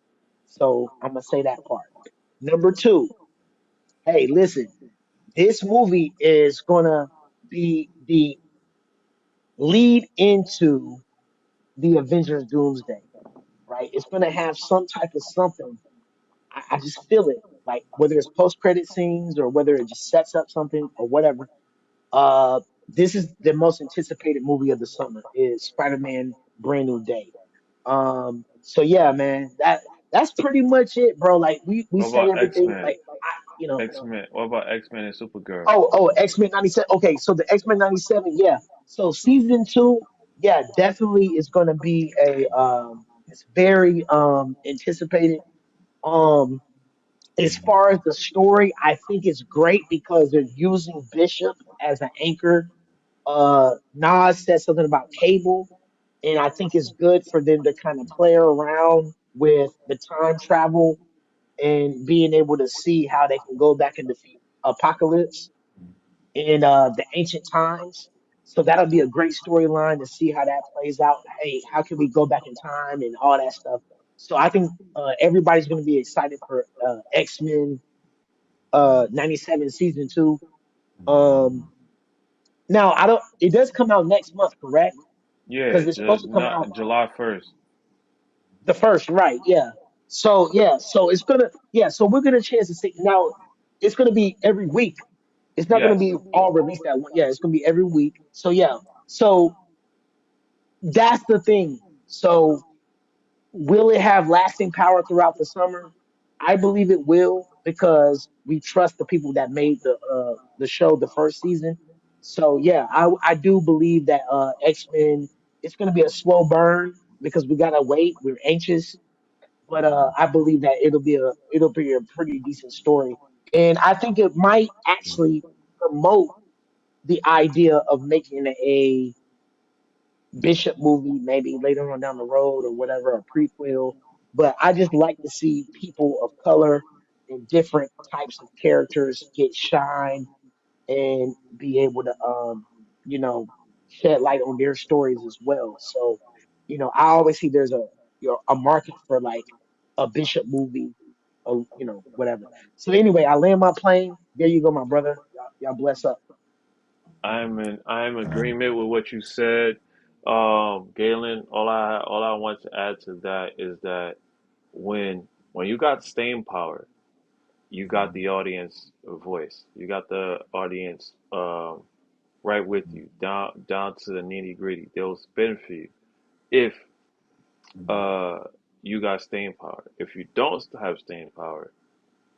So I'm gonna say that part. Number two, hey, listen, this movie is gonna be the lead into the Avengers Doomsday, right? It's gonna have some type of something. I just feel it. Like whether it's post credit scenes or whether it just sets up something or whatever. Uh, this is the most anticipated movie of the summer is Spider-Man Brand New Day. So yeah, man, that's pretty much it, bro. Like we What said about X everything. Men? Like you know. X-Men. What about X-Men and Supergirl? X-Men 97. Okay, so the X-Men 97, yeah. So season 2, yeah, definitely is going to be it's very anticipated. Um as far as the story, I think it's great because they're using Bishop as an anchor. Nas said something about Cable, and I think it's good for them to kind of play around with the time travel and being able to see how they can go back and defeat Apocalypse in the ancient times. So that'll be a great storyline to see how that plays out. Hey, how can we go back in time and all that stuff? So I think everybody's going to be excited for X Men 97 season 2. Um, now I don't. It does come out next month, correct? Yeah, Because it's supposed to come out not July 1st. the first, right? Yeah. So yeah. So it's gonna. Yeah. So we're gonna chance to see now. It's gonna be every week. It's not gonna Yes. be all released at one. Yeah. It's gonna be every week. So yeah. So that's the thing. So will it have lasting power throughout the summer? I believe it will because we trust the people that made the show the first season. So yeah, I do believe that X Men it's gonna be a slow burn because we gotta wait. We're anxious, but I believe that it'll be a pretty decent story, and I think it might actually promote the idea of making a Bishop movie maybe later on down the road or whatever, a prequel. But I just like to see people of color and different types of characters get shine and be able to, you know, shed light on their stories as well. So, I always see there's a market for like a Bishop movie or, whatever. So anyway, I land my plane. There you go, my brother. Y'all bless up. I'm in agreement with what you said. Galen, all I want to add to that is that when you got staying power, you got the audience voice. You got the audience right with you, down to the nitty gritty. They'll spin for you if uh you got staying power. If you don't have staying power,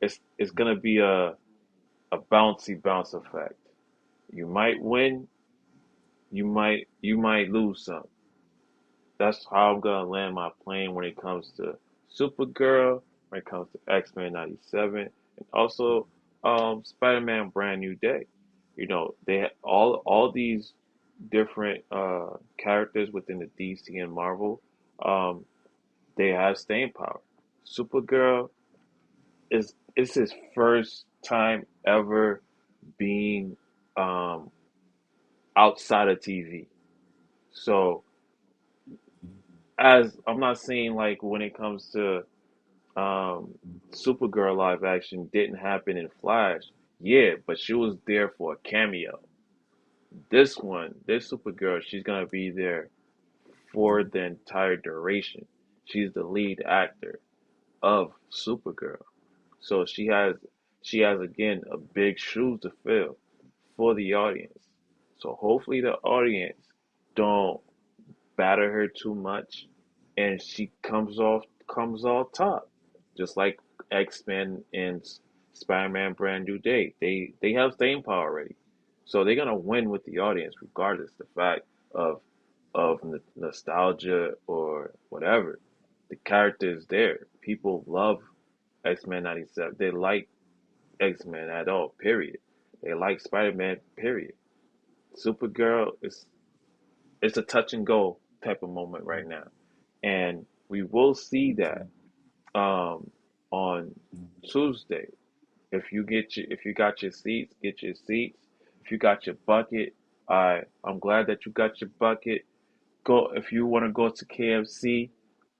it's gonna be a bouncy bounce effect. You might win, you might lose some. That's how I'm gonna land my plane when it comes to Supergirl, when it comes to X-Men 97, and also Spider-Man Brand New Day. They all these different characters within the DC and Marvel. Um, they have staying power. Supergirl is his first time ever being um, outside of TV. So as I'm not saying like when it comes to um, Supergirl live action didn't happen in Flash, yeah, but she was there for a cameo. This Supergirl, she's gonna be there for the entire duration. She's the lead actor of Supergirl. So she has again a big shoes to fill for the audience. So hopefully the audience don't batter her too much and she comes off top. Just like X-Men and Spider-Man Brand New Day. They have staying power already. So they're gonna win with the audience regardless the fact of nostalgia or whatever. The character is there. People love X-Men 97. They like X-Men at all, period. They like Spider-Man, period. Supergirl is it's a touch and go type of moment right now. And we will see that on Tuesday. If you got your seats, get your seats. If you got your bucket, I'm glad that you got your bucket. Go if you want to go to KFC,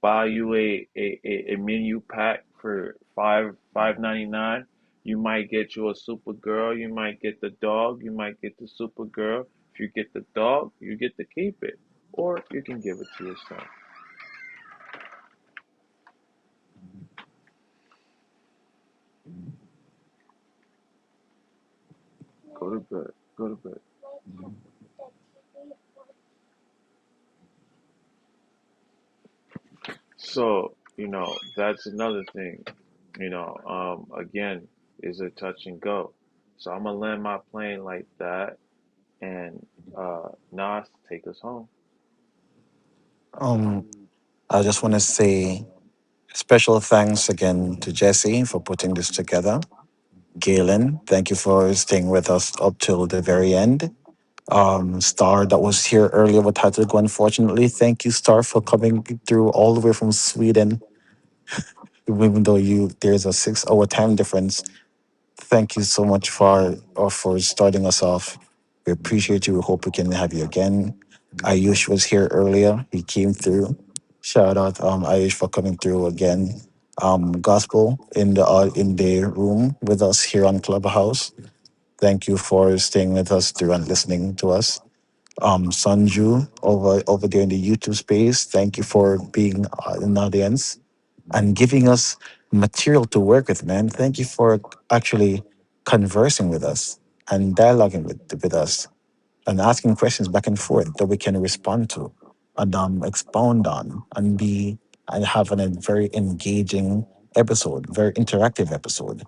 buy you a menu pack for five ninety nine. You might get you a Supergirl, you might get the dog, you might get the Supergirl. If you get the dog, you get to keep it. Or you can give it to your son. Go to bed. Go to bed. So, that's another thing. Again, is a touch and go. So I'm gonna land my plane like that, and Nas, take us home. Um, I just want to say special thanks again to Jesse for putting this together. Galen, thank you for staying with us up till the very end. Star that was here earlier but had to go unfortunately. Thank you, Star, for coming through all the way from Sweden, even though you there's a 6 hour time difference. Thank you so much for starting us off. We appreciate you. We hope we can have you again. Ayush was here earlier. He came through. Shout out Ayush for coming through again. Gospel in the room with us here on Clubhouse. Thank you for staying with us through and listening to us. Sanju over there in the YouTube space. Thank you for being in the audience and giving us material to work with, man. Thank you for actually conversing with us and dialoguing with us and asking questions back and forth that we can respond to and expound on and have a very engaging episode, very interactive episode.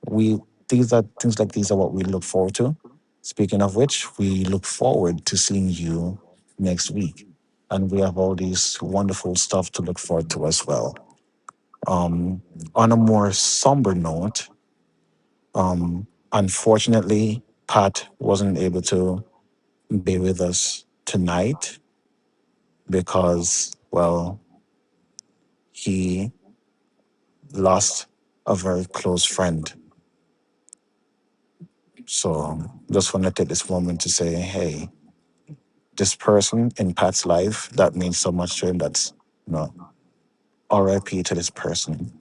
We these are things like these are what we look forward to. Speaking of which, we look forward to seeing you next week. And we have all these wonderful stuff to look forward to as well. Um, on a more somber note, unfortunately, Pat wasn't able to be with us tonight because, well, he lost a very close friend. So just want to take this moment to say, hey, this person in Pat's life that means so much to him. That's RIP to this person.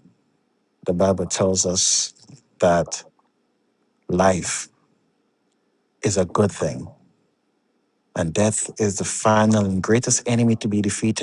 The Bible tells us that life is a good thing, and death is the final and greatest enemy to be defeated.